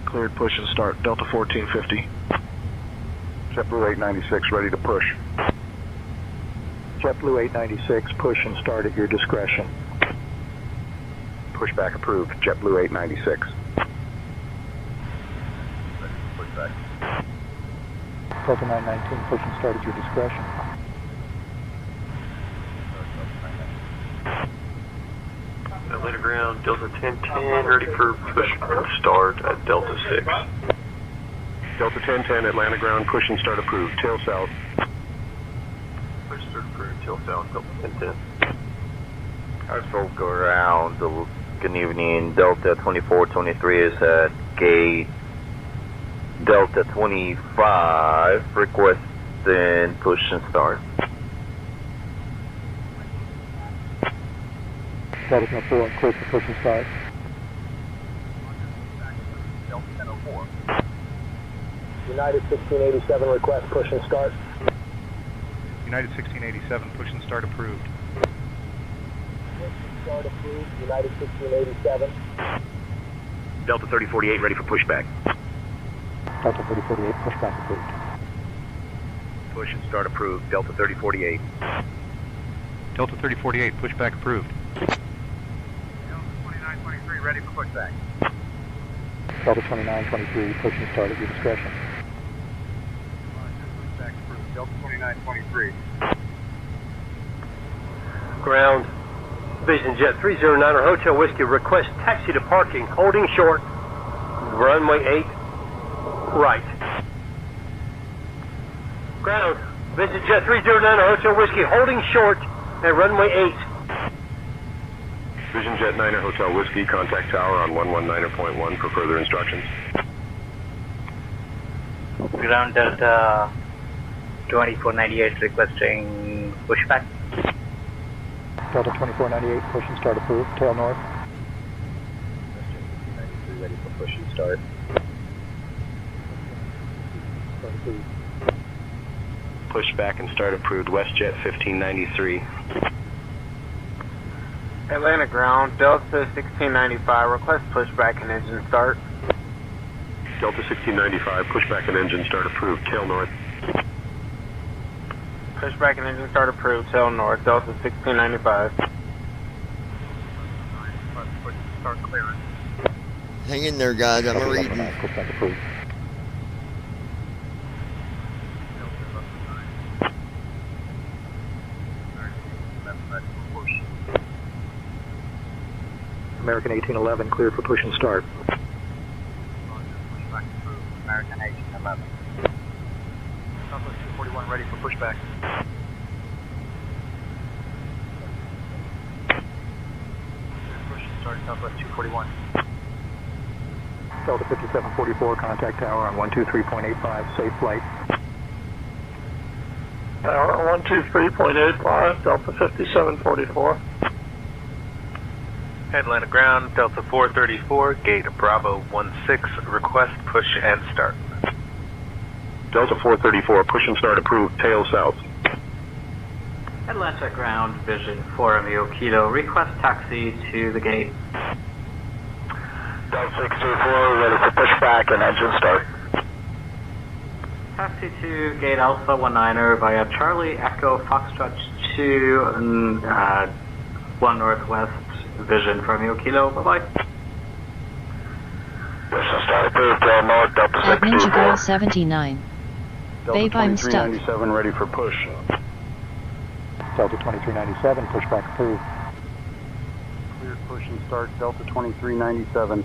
Cleared push and start, Delta 1450. JetBlue 896, ready to push. JetBlue 896, push and start at your discretion. Pushback approved. JetBlue 896. Pushback. Delta 919, push and start at your discretion. Atlanta ground, Delta 1010, ready for push and start at Delta 6. Delta 1010, Atlanta ground, push and start approved. Tail south. Push start approved, tail south, Delta 1010. Alpha ground, good evening. Delta 2423 is at gate Delta 25, requesting push and start. Delta 4, clear for push and start. Delta 1004. United 1687, request push and start. United 1687, push and start approved. Start approved, United 1687. Delta 3048, ready for pushback. Delta 3048, pushback approved. Push and start approved. Delta 3048. Delta 3048, pushback approved. Delta 2923, ready for pushback. Delta 2923, push and start at your discretion. Pushback approved. Delta 2923. Ground, Vision Jet 309er Hotel Whiskey, request taxi to parking, holding short, runway 8, right. Ground, Vision Jet 309er Hotel Whiskey, holding short at runway 8. Vision Jet 9er Hotel Whiskey, contact tower on 119.1 for further instructions. Ground Delta 2498 requesting pushback. Delta 2498, push and start approved. Tail north. Ready for push and start. Pushback and start approved. WestJet 1593. Atlanta ground, Delta 1695, request pushback and engine start. Delta 1695, pushback and engine start approved. Tail north. Pushback and engine start approved, tail north, Delta 1695. Start clearance. Hang in there, guys. I'm reading. Pushback approved. American 1811, cleared for push and start. Pushback approved. American 1811. Southwest 241, ready for pushback. Push and start Southwest 241. Delta 5744, contact tower on 123.85, safe flight. Tower 123.85, Delta 5744. Atlanta ground, Delta 434, gate Bravo 16, request push and start. Delta 434, push and start approved. Tail south. Atlanta ground, Vision 4 Romeo Kilo, request taxi to the gate. Delta 624, ready for pushback and engine start. Taxi to gate Alpha 19er via Charlie Echo Foxtrot 2, 1 Northwest, Vision for Romeo Kilo, bye-bye. Push and start approved, tail north, Delta At Ninja 624. Girl 79. Babe, I'm stuck. 2397, ready for push. Delta 2397, pushback approved. Cleared push and start. Delta 2397.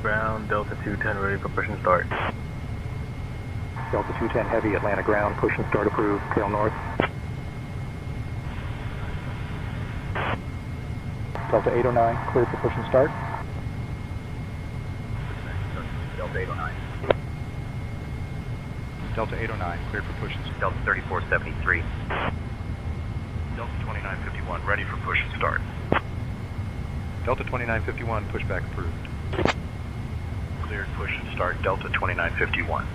Ground, Delta 210, ready for push and start. Delta 210 heavy, Atlanta ground, push and start approved. Tail north. Delta 809, cleared for push and start. Delta 809. Delta 809, cleared for push and start. Delta 3473. Delta 2951, ready for push and start. Delta 2951, pushback approved. Cleared push and start. Delta 2951.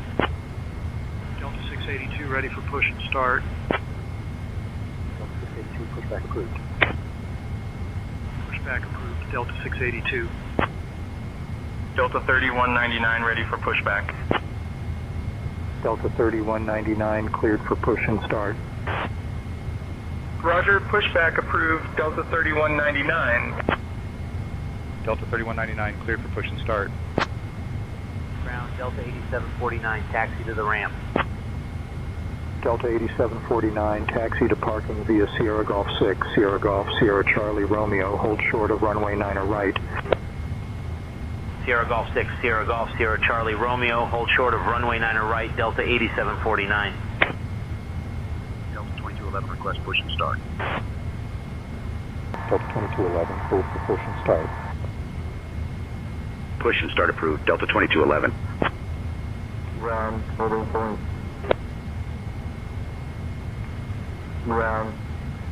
Delta 682, ready for push and start. Delta 682, pushback approved. Pushback approved, Delta 682. Delta 3199, ready for pushback. Delta 3199, cleared for push and start. Roger, pushback approved, Delta 3199. Delta 3199 cleared for push and start. Ground, Delta 8749, taxi to the ramp. Delta 8749, taxi to parking via Sierra Golf 6, Sierra Golf, Sierra Charlie Romeo, hold short of runway 9 right. Sierra Golf 6, Sierra Golf, Sierra Charlie Romeo, hold short of runway 9 right, Delta 8749. Delta 2211, request push and start. Delta 2211, cleared for push and start. Push and start approved, Delta 2211. Ground, holding point. Ground,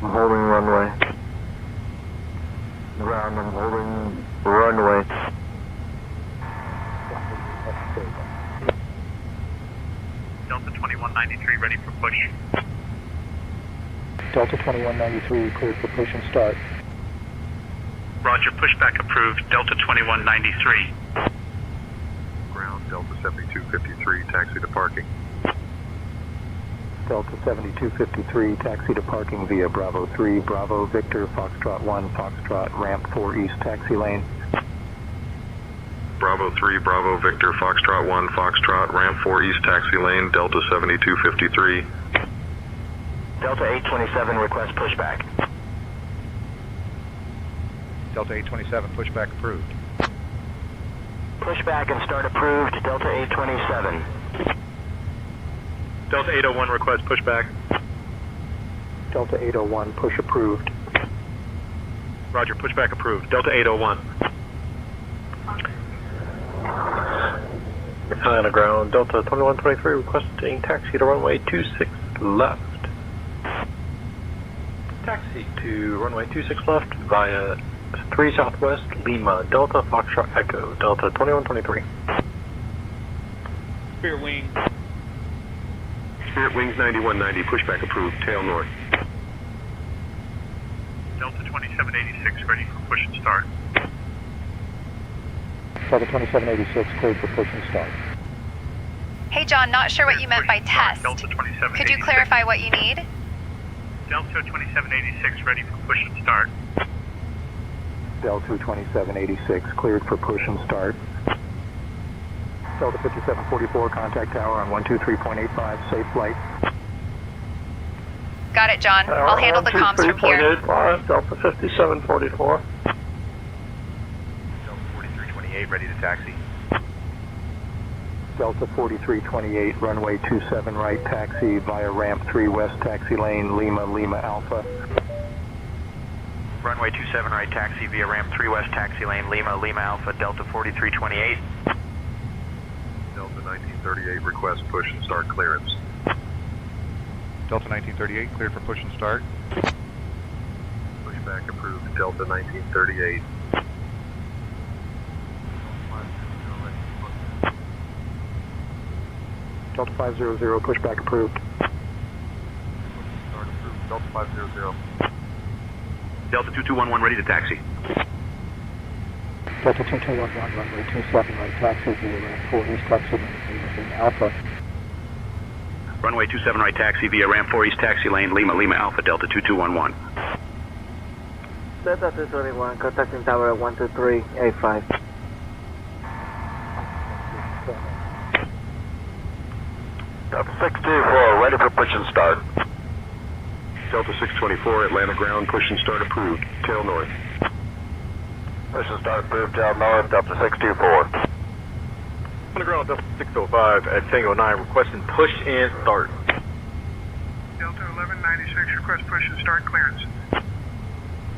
I'm holding runway. Ground, I'm holding runway. Delta 2193 ready for push. Delta 2193, cleared for push and start. Roger, pushback approved, Delta 2193. Ground, Delta 7253, taxi to parking. Delta 7253, taxi to parking via Bravo 3, Bravo Victor, Foxtrot 1, Foxtrot, ramp 4 east taxi lane. Bravo 3, Bravo Victor, Foxtrot 1, Foxtrot, ramp 4 east taxi lane, Delta 7253. Delta 827, request pushback. Delta 827, pushback approved. Pushback and start approved, Delta 827. Delta 801, request pushback. Delta 801, push approved. Roger, pushback approved, Delta 801. High on the ground, Delta 2123 requesting taxi to runway 26 left. Taxi to runway 26 left via 3 Southwest, Lima, Delta Foxtrot Echo, Delta 2123. Spirit wing. Spirit wings 9190, pushback approved, tail north. Delta 2786 ready for push and start. Delta 2786, cleared for push and start. Hey John, not sure what you meant by test. Delta 2786. Could you clarify what you need? Delta 2786 ready for push and start. Delta 2786, cleared for push and start. Delta 5744, contact tower on 123.85, safe flight. Got it, John. I'll handle the comms from here. 123.85, Delta 5744. Delta 4328 ready to taxi. Delta 4328, runway 27 right, taxi via ramp 3 west taxi lane, Lima, Lima Alpha. Runway 27 right, taxi via ramp 3 west taxi lane, Lima, Lima Alpha, Delta 4328. Delta 1938, request push and start clearance. Delta 1938, cleared for push and start. Pushback approved, Delta 1938. Delta 500, pushback approved. Start approved, Delta 500. Delta 2211 ready to taxi. Delta 2211, runway 27 right, taxi via ramp 4 east taxi lane, Lima Alpha. Runway 27 right, taxi via ramp 4 east taxi lane, Lima, Lima Alpha, Delta 2211. Delta 221, contacting tower 123.85. Delta 624, ready for push and start. Delta 624, Atlanta ground, push and start approved, tail north. Push and start approved, tail north, Delta 624. On the ground, Delta 605 at Tango 9, requesting push and start. Delta 1196, request push and start clearance.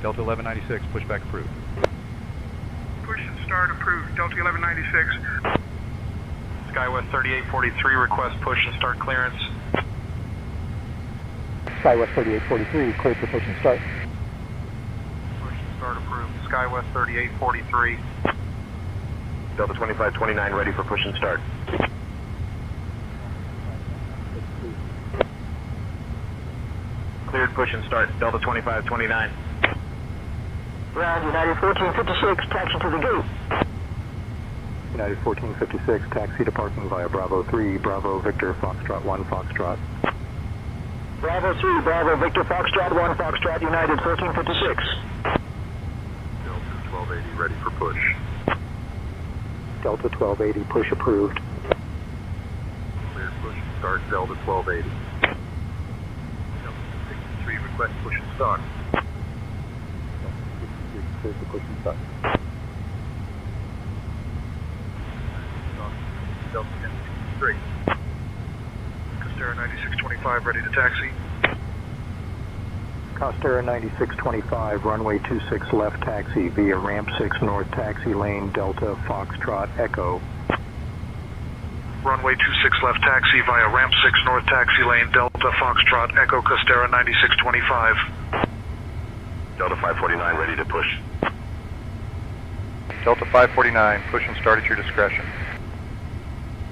Delta 1196, pushback approved. Push and start approved, Delta 1196. Skywest 3843, request push and start clearance. Skywest 3843, cleared for push and start. Push and start approved, Skywest 3843. Delta 2529 ready for push and start. Cleared push and start, Delta 2529. Ground United 1456, taxi to the gate. United 1456, taxi to parking via Bravo 3, Bravo Victor, Foxtrot 1, Foxtrot. Bravo 3, Bravo Victor Foxtrot 1, Foxtrot United 1456. Delta 1280 ready for push. Delta 1280, push approved. Clear push and start Delta 1280. Delta 63 request push and start. Clear for push and start. Delta 1063. Costera 9625 ready to taxi. Costera 9625, runway 26 left taxi via ramp 6 north taxi lane, Delta Foxtrot Echo. Runway 26 left taxi via ramp 6 north taxi lane, Delta Foxtrot Echo Costera 9625. Delta 549 ready to push. Delta 549, push and start at your discretion.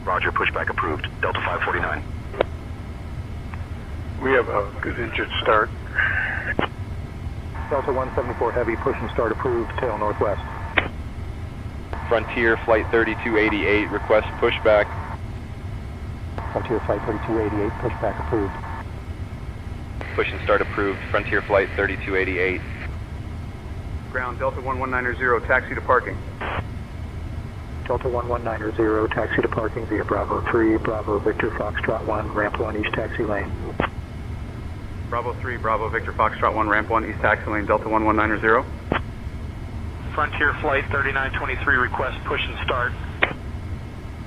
Roger, pushback approved. Delta 549. We have a good engine start. Delta 174 Heavy, push and start approved, tail northwest. Frontier Flight 3288, request pushback. Frontier Flight 3288, pushback approved. Push and start approved, Frontier Flight 3288. Ground Delta 1190, taxi to parking. Delta 1190, taxi to parking via Bravo 3, Bravo Victor Foxtrot 1, ramp 1 east taxi lane. Bravo 3, Bravo Victor Foxtrot 1, ramp 1 east taxi lane, Delta 1190. Frontier Flight 3923, request push and start.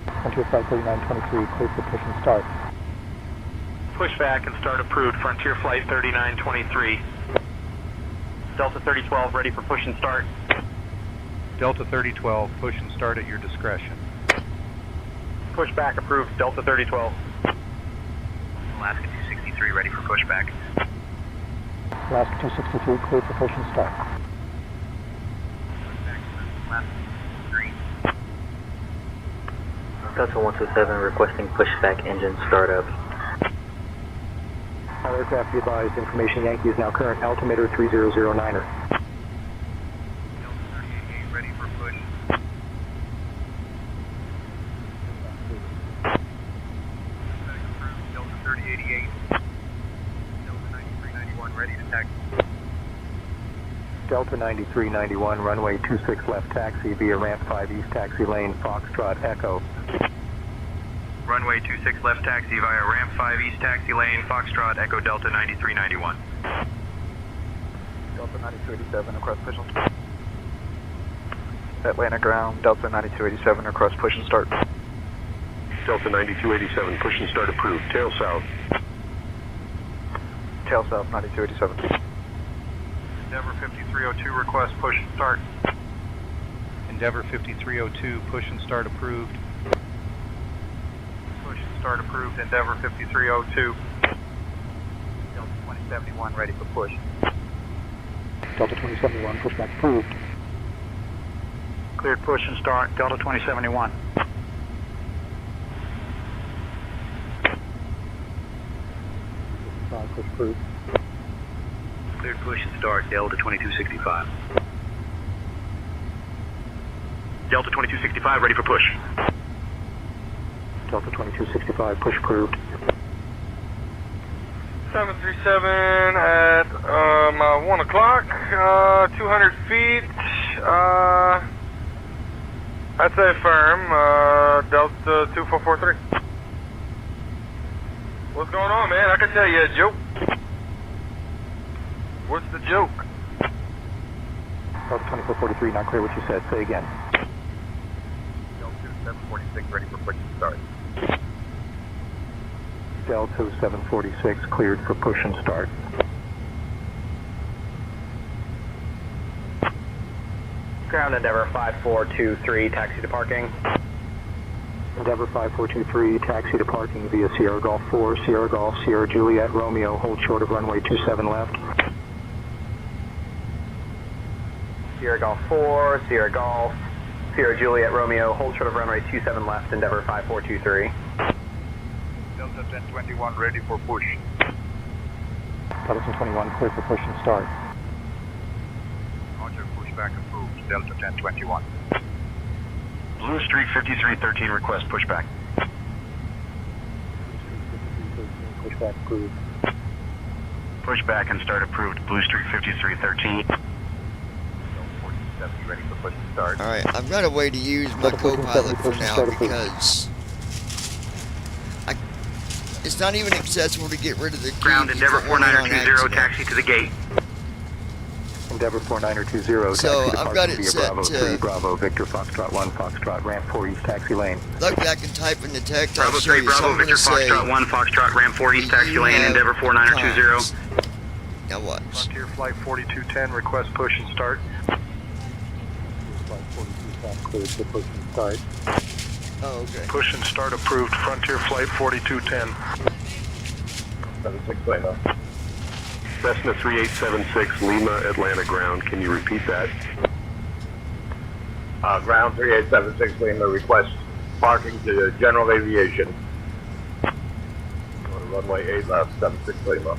Frontier Flight 3923, clear for push and start. Pushback and start approved. Frontier Flight 3923. Delta 3012 ready for push and start. Delta 3012, push and start at your discretion. Pushback approved. Delta 3012. Alaska 263 ready for pushback. Alaska 263, clear for push and start. Delta 127 requesting pushback engine startup. All aircraft be advised, information Yankee is now current, altimeter 3009er. Ready for push. Delta 3088. Delta 9391 ready to taxi. Delta 9391, runway 26 left taxi via ramp 5 east taxi lane, Foxtrot Echo. Runway 26 left taxi via ramp 5 east taxi lane, Foxtrot Echo Delta 9391. Delta 9287, request push and start. Atlanta ground, Delta 9287, request push and start. Delta 9287, push and start approved. Tail south. Tail south, 9287. Endeavor 5302, request push and start. Endeavor 5302, push and start approved. Push and start approved. Endeavor 5302. Delta 2071 ready for push. Delta 2071, pushback approved. Cleared push and start. Delta 2071. Push approved. Cleared push and start. Delta 2265. Delta 2265 ready for push. Delta 2265, push approved. 737 at 1 o'clock, 200 feet. I'd say firm, Delta 2443. What's going on, man? I can tell you a joke. What's the joke? Delta 2443, not clear what you said. Say again. Delta 746 ready for push and start. Delta 746, cleared for push and start. Ground Endeavor 5423, taxi to parking. Endeavor 5423, taxi to parking via Sierra Golf 4, Sierra Golf, Sierra Juliet, Romeo, hold short of runway 27 left. Sierra Golf 4, Sierra Golf, Sierra Juliet, Romeo, hold short of runway 27 left, Endeavor 5423. Delta 1021 ready for push. Delta 1021, clear for push and start. Roger, pushback approved. Delta 1021. Blue Street 5313, request pushback. Pushback approved. Push back and start approved. Blue Street 5313. 4070 ready for push and start. Alright, I've got a way to use my co-pilot for now because it's not even accessible to get rid of the key. Ground Endeavor 4920, taxi to the gate. Endeavor 4920, so taxi I've got it via set Bravo to 3, Bravo Victor Foxtrot 1, Foxtrot Ramp 4 East Taxi Lane. Luckily I can type in the text. Bravo I'll show 3, you. So Bravo I'm Victor gonna say, Foxtrot 1, Foxtrot Ramp 4 East Taxi Lane, Endeavor 4920. Now watch. Frontier Flight 4210, request push and start. Flight 4210 cleared to push and start. Oh, okay. Push and start approved. Frontier Flight 4210. 76 Lima. Cessna 3876 Lima Atlanta ground. Can you repeat that? Ground 3876 Lima, request parking to general aviation. Go to runway 8 left, 76 Lima.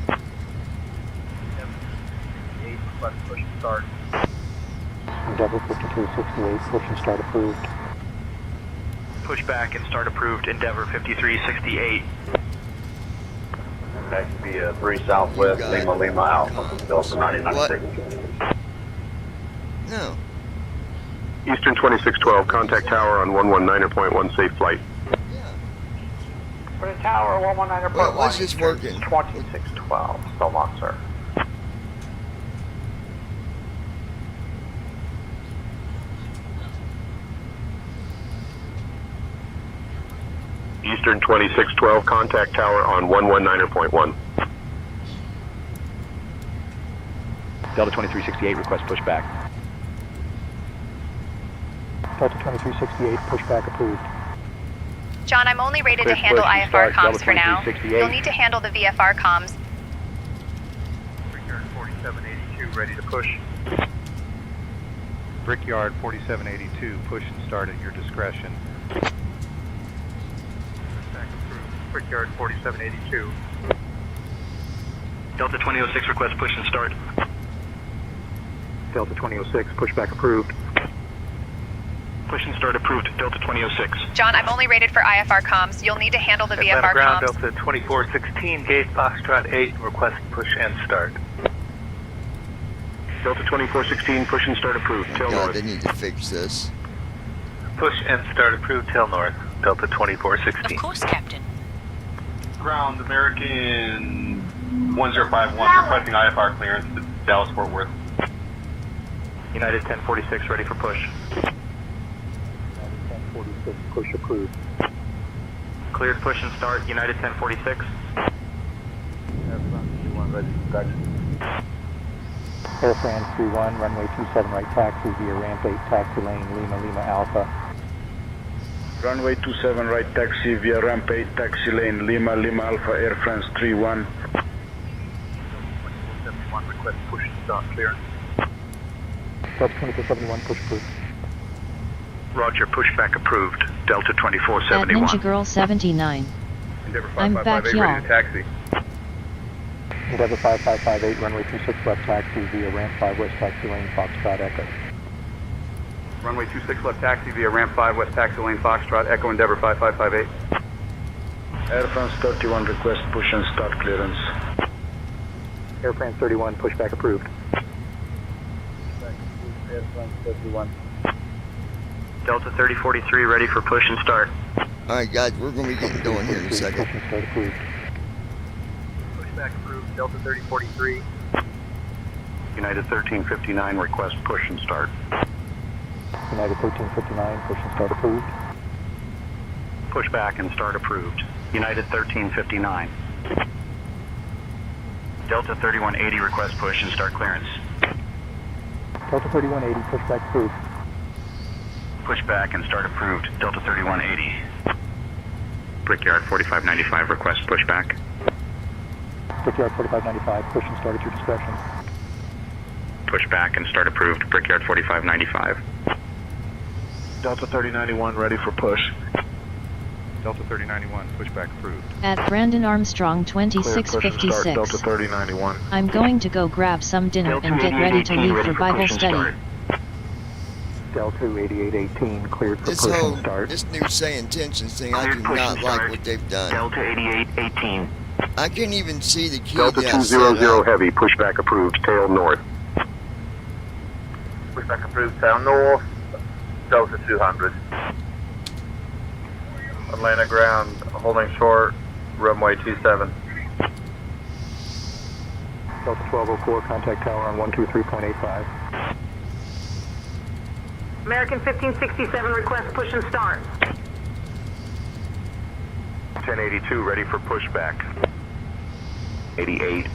8 request push and start. Endeavor 5268, push and start approved. Push back and start approved. Endeavor 5368. That could be 3 Southwest Lima Lima Alpha, Delta 996. No. Eastern 2612, contact tower on 119.1, safe flight. For the tower, 119.1. Well, what's this working? 2612, still on, sir. Eastern 2612, contact tower on 119.1. Delta 2368, request pushback. Delta 2368, pushback approved. John, I'm only rated to Push, handle push, IFR start, comms for now. 2368. You'll need to handle the VFR comms. Brickyard 4782, ready to push. Brickyard 4782, push and start at your discretion. Back approved. Brickyard 4782. Delta 2006, request push and start. Delta 2006, pushback approved. Push and start approved. Delta 2006. John, I'm only rated for IFR comms. You'll need to handle the Atlanta VFR ground, comms. Delta 2416, gate Foxtrot 8, request push and start. Delta 2416, push and start approved. Tail God, north. they need to fix this. Push and start approved, tail north, Delta 2416. Of course, Captain. Ground American 1051, requesting IFR clearance to Dallas Fort Worth. United 1046, ready for push. 1046, push approved. Cleared push and start, United 1046. Ready for production. Air France 31, runway 27 right taxi via ramp 8 taxi lane, Lima Lima Alpha. Runway 27 right taxi via ramp 8 taxi lane, Lima Lima Alpha, Air France 31. 2471, request push and start clearance. Delta 2471, push approved. Roger, pushback approved. Delta At 2471. Ninja Girl 79. Endeavor I'm back, 5558, y'all. ready to taxi. Endeavor 5558, runway 26 left taxi via ramp 5 west taxi lane, Foxtrot Echo. Runway 26 left taxi via ramp 5 west taxi lane, Foxtrot Echo, Endeavor 5558. Air France 31, request push and start clearance. Air France 31, pushback approved. Air France 31. Delta 3043, ready for push and start. Alright guys, we're going to be getting going here in a second. Push and start approved. Pushback approved, Delta 3043. United 1359, request push and start. United 1359, push and start approved. Pushback and start approved. United 1359. Delta 3180, request push and start clearance. Delta 3180, pushback approved. Pushback and start approved. Delta 3180. Brickyard 4595, request pushback. Brickyard 4595, push and start at your discretion. Pushback and start approved. Brickyard 4595. Delta 3091, ready for push. Delta 3091, pushback approved. At Brandon Armstrong Clear push and start, 2656. Delta 3091. I'm going to go grab some dinner and get ready to leave for Bible study. Delta 8818, cleared for This push whole, and start. this new say intentions thing, I do Cleared push not and like start. what they've done. Delta 8818. I can't even see the key. Delta 200 Heavy, pushback approved, tail north. Pushback approved, tail north, Delta 200. Atlanta ground, holding short, runway 27. Delta 1204, contact tower on 123.85. American 1567, request push and start. 1082, ready for pushback. 88.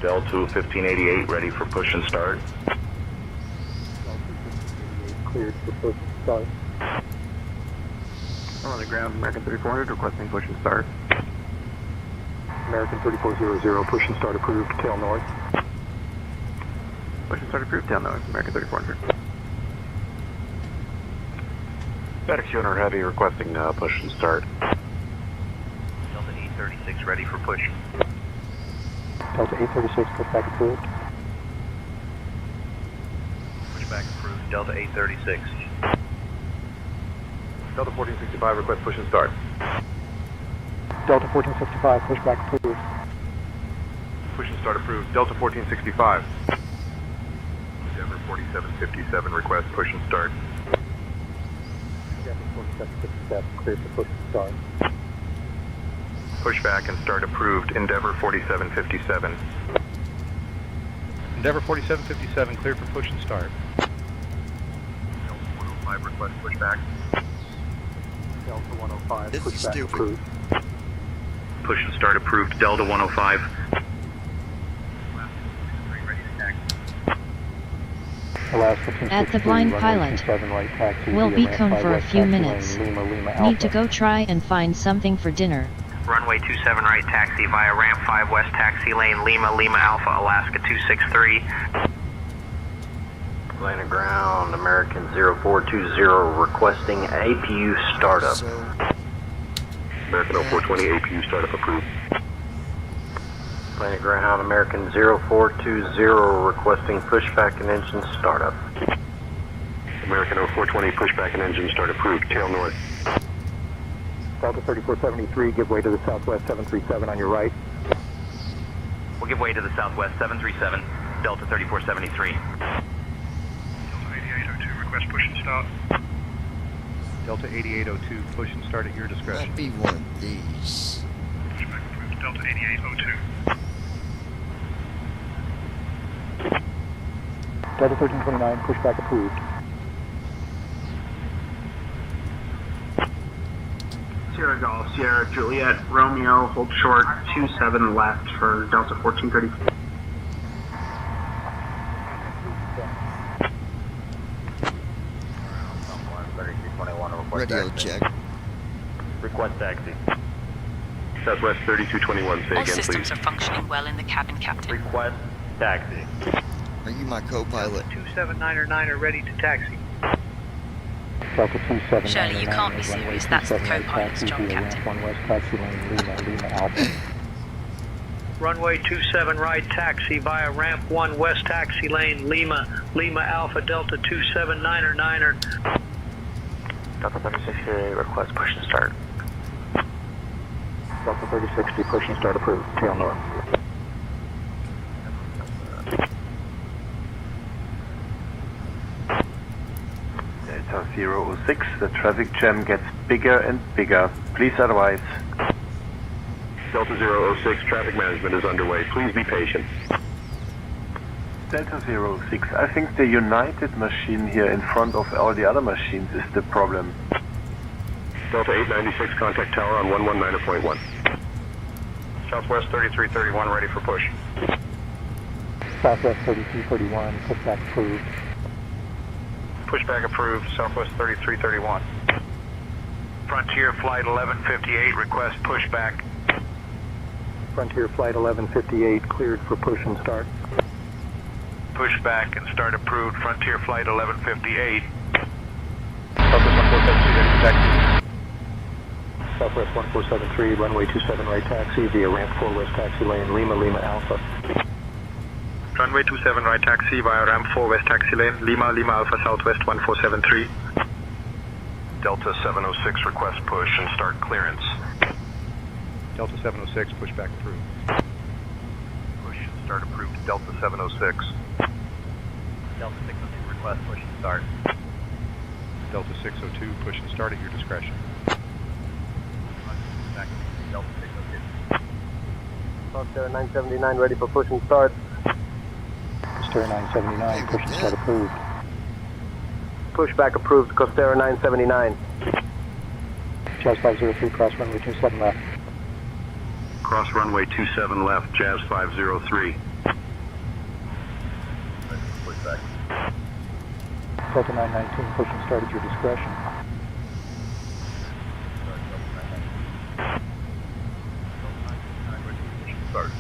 Delta 1588, ready for push and start. Cleared for push and start. On the ground, American 3400, requesting push and start. American 3400, push and start approved, tail north. Push and start approved, tail north, American 3400. FedEx 200 Heavy, requesting push and start. Delta 836, ready for push. Delta 836, pushback approved. Pushback approved, Delta 836. Delta 1465, request push and start. Delta 1465, pushback approved. Push and start approved, Delta 1465. Endeavor 4757, request push and start. Endeavor 4757, cleared for push and start. Pushback and start approved, Endeavor 4757. Endeavor 4757, cleared for push and start. Delta 105, request pushback. Delta 105, This is pushback stupid. approved. Push and start approved, Delta 105. Alaska At the blind 263, pilot. runway 27 right taxi We'll via be ramp come 5 for a west few taxi lane, minutes. Lima, Lima Need to Alpha. go try and find something for dinner. Runway 27 right taxi via ramp 5 west taxi lane, Lima, Lima Alpha, Alaska 263. Atlanta ground, American 0420, requesting APU startup. American 0420, APU startup approved. Atlanta ground, American 0420, requesting pushback and engine startup. American 0420, pushback and engine start approved, tail north. Delta 3473, give way to the southwest 737 on your right. We'll give way to the southwest 737, Delta 3473. Delta 8802, request push and start. Delta 8802, push and start at your discretion. Might be one of these. Pushback approved, Delta 8802. Delta 1329, pushback approved. Sierra Golf, Sierra Juliet, Romeo, hold short, 27 left for Delta 1430. Radio check. Request taxi. Southwest 3221, say All again, please. systems are functioning well in the cabin, Captain. Request taxi. Are you my co-pilot? 279er ready to taxi. Delta 27. Shirley, you can't be serious. That's the co-pilot's job, Captain. 1 west taxi lane, Lima, Lima Alpha. Runway 27 right taxi via ramp 1 west taxi lane, Lima, Lima Alpha Delta 279er. Delta 3060, request push and start. Delta 3060, push and start approved, tail north. Delta 006, the traffic jam gets bigger and bigger. Please advise. Delta 006, traffic management is underway. Please be patient. Delta 06, I think the United machine here in front of all the other machines is the problem. Delta 896, contact tower on 119.1. Southwest 3331, ready for push. Southwest 3331, pushback approved. Pushback approved, Southwest 3331. Frontier Flight 1158, request pushback. Frontier Flight 1158, cleared for push and start. Pushback and start approved, Frontier Flight 1158. Southwest 1473, runway 27 right taxi via ramp 4 west taxi lane, Lima, Lima Alpha. Runway 27 right taxi via ramp 4 west taxi lane, Lima, Lima Alpha Southwest 1473. Delta 706, request push and start clearance. Delta 706, pushback approved. Push and start approved. Delta 706. Delta 602, request push and start. Delta 602, push and start at your discretion. Delta 602. Costa 979 ready for push and start. Costa 979, push and start approved. Pushback approved, Costera 979. Jazz 503, cross runway 27 left. Cross runway 27 left, Jazz 503. Pushback. Delta 919, push and start at your discretion. Start.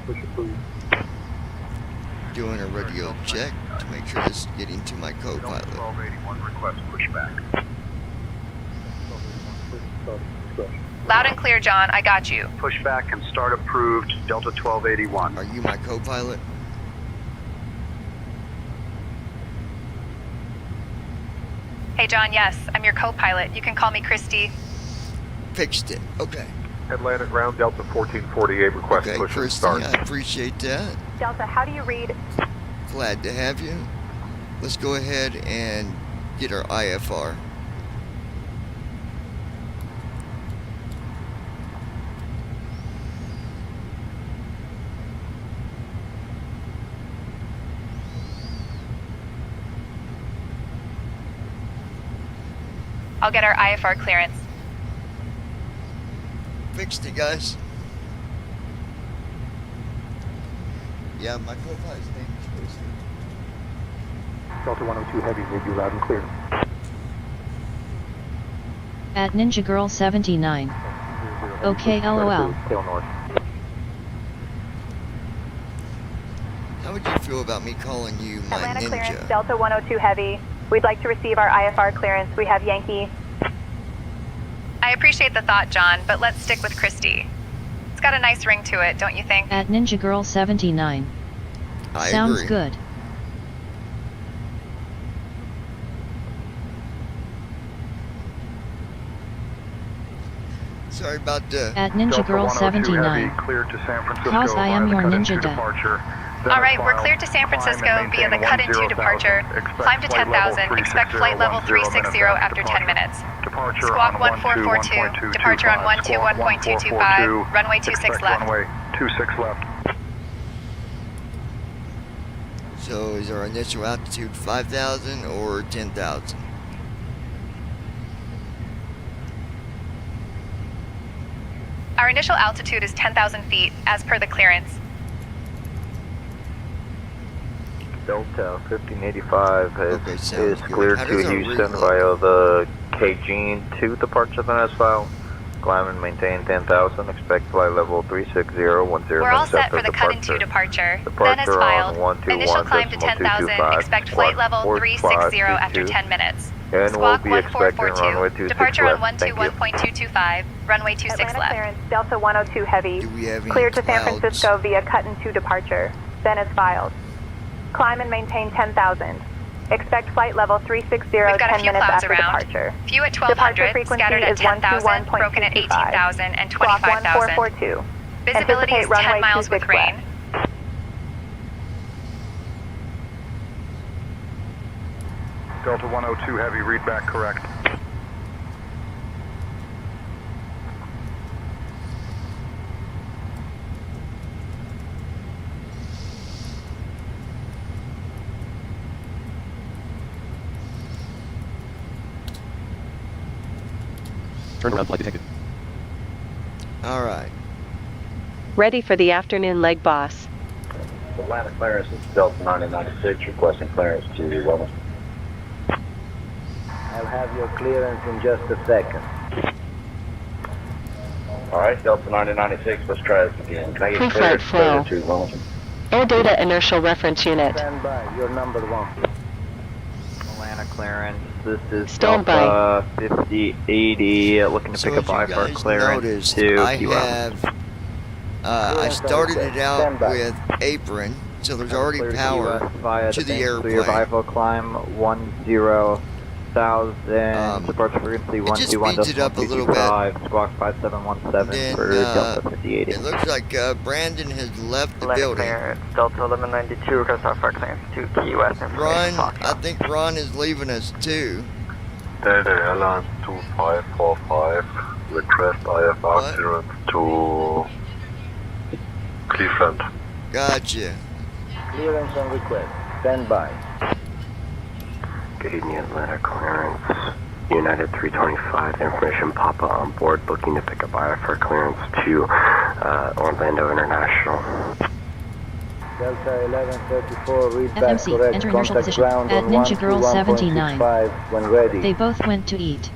Push approved. Doing a radio check to make sure this is getting to my co-pilot. 1281 request pushback. Loud and clear, John. I got you. Pushback and start approved. Delta 1281. Are you my co-pilot? Hey, John, yes. I'm your co-pilot. You can call me Christy. Fixed it. Okay. Atlantic ground, Delta 1448, request Okay, push and Christy, start. I appreciate that. Delta, how do you read? Glad to have you. Let's go ahead and get our IFR. I'll get our IFR clearance. Fixed it, guys. Yeah, my co-pilot's name is Christy. Delta 102 Heavy, read you loud and clear. At Ninja Girl 79. Okay, LOL. Tail north. How would you feel about me calling you my Atlanta ninja? clearance, Delta 102 Heavy. We'd like to receive our IFR clearance. We have Yankee. I appreciate the thought, John, but let's stick with Christy. It's got a nice ring to it, don't you think? At Ninja Girl 79. I Sounds agree. good. Sorry about the... At Ninja Girl 79. Cleared to San Francisco. Cause I am your ninja dad. All right, we're cleared to San Francisco via the cut-in-2 departure. Climb to 10,000. Expect flight level 360 after 10 minutes. Squawk 1442. Departure on 121.225. Runway 26 left. Runway 26 left. So is our initial altitude 5,000 or 10,000? Our initial altitude is 10,000 feet, as per the clearance. Delta 1585 is good. cleared How to does our Houston rig via the KG to departure then as file. Climb and maintain 10,000. Expect flight level 360, 10 We're all set for the cut-in-2 departure. Then as filed. Initial climb to 10,000. Expect flight level 360 after 10 minutes. And Squawk we'll be expecting runway 1442. 26 Departure on left. Thank you. 121.225. Runway 26 Atlanta left. clearance, Delta 102 Heavy. Do we have any Cleared to San clouds? Francisco via cut-in-2 departure. Then as filed. Climb and maintain 10,000. Expect flight level 360 We've got a 10 few minutes clouds after around. departure. Few at Departure 1,200, frequency scattered at is 10,000, broken at 121.225. 18,000, and Squawk 25,000. 1442. Visibility is Anticipate 10 runway miles 26 with rain. left. Delta 102 Heavy, read back correct. Turn around, flight detected. All right. Ready for the afternoon leg boss. Atlanta clearance is Delta 9096, requesting clearance to Wilmington. I'll have your clearance in just a second. All right, Delta 9096, let's try this again. Can I get Pre-flight clearance flow. to Wilmington? Air data inertial reference unit. Stand by, you're number one. Atlanta clearance. This is Stand Delta 5080, looking to So pick up if you IFR guys clearance noticed, to I QL. have... I started it out with apron, so there's already power to the Clear airplane. VIFO climb 10,000, departure frequency it just speeds it up a little bit. Squawk 5717 Then, for Delta 5080. it looks like Brandon has left the Landing building. clearance, Delta 1192, request IFR clearance to Key West. Ron, I think Ron is leaving us too. Delta Airlines 2545, request IFR clearance to Cleveland. Gotcha. Clearance on request. Stand by. Getting the Atlanta clearance. United 325, information Papa on board, looking to pick up IFR clearance to Orlando International. Delta 1134, read back FMC, correct. enter inertial Contact position ground at on Ninja Girl 79. 121.65 when ready. They both went to eat.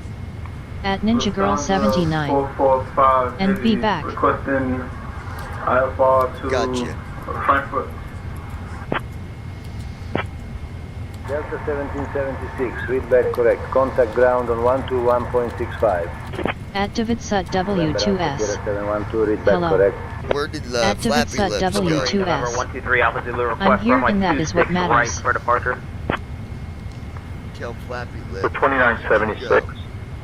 At Ninja Girl 79. 445 And be back. Requesting IFR to Gotcha. Frankfurt. Delta 1776, read back correct. Contact ground on 121.65. At Davidsut W2S. 712, read back Hello. correct. Where did the At flappy Davidsut lips go? W2S. 123 Alpha Zulu request I'm here runway and that is what 26 right matters. for departure. Tell flappy lips. For 2976,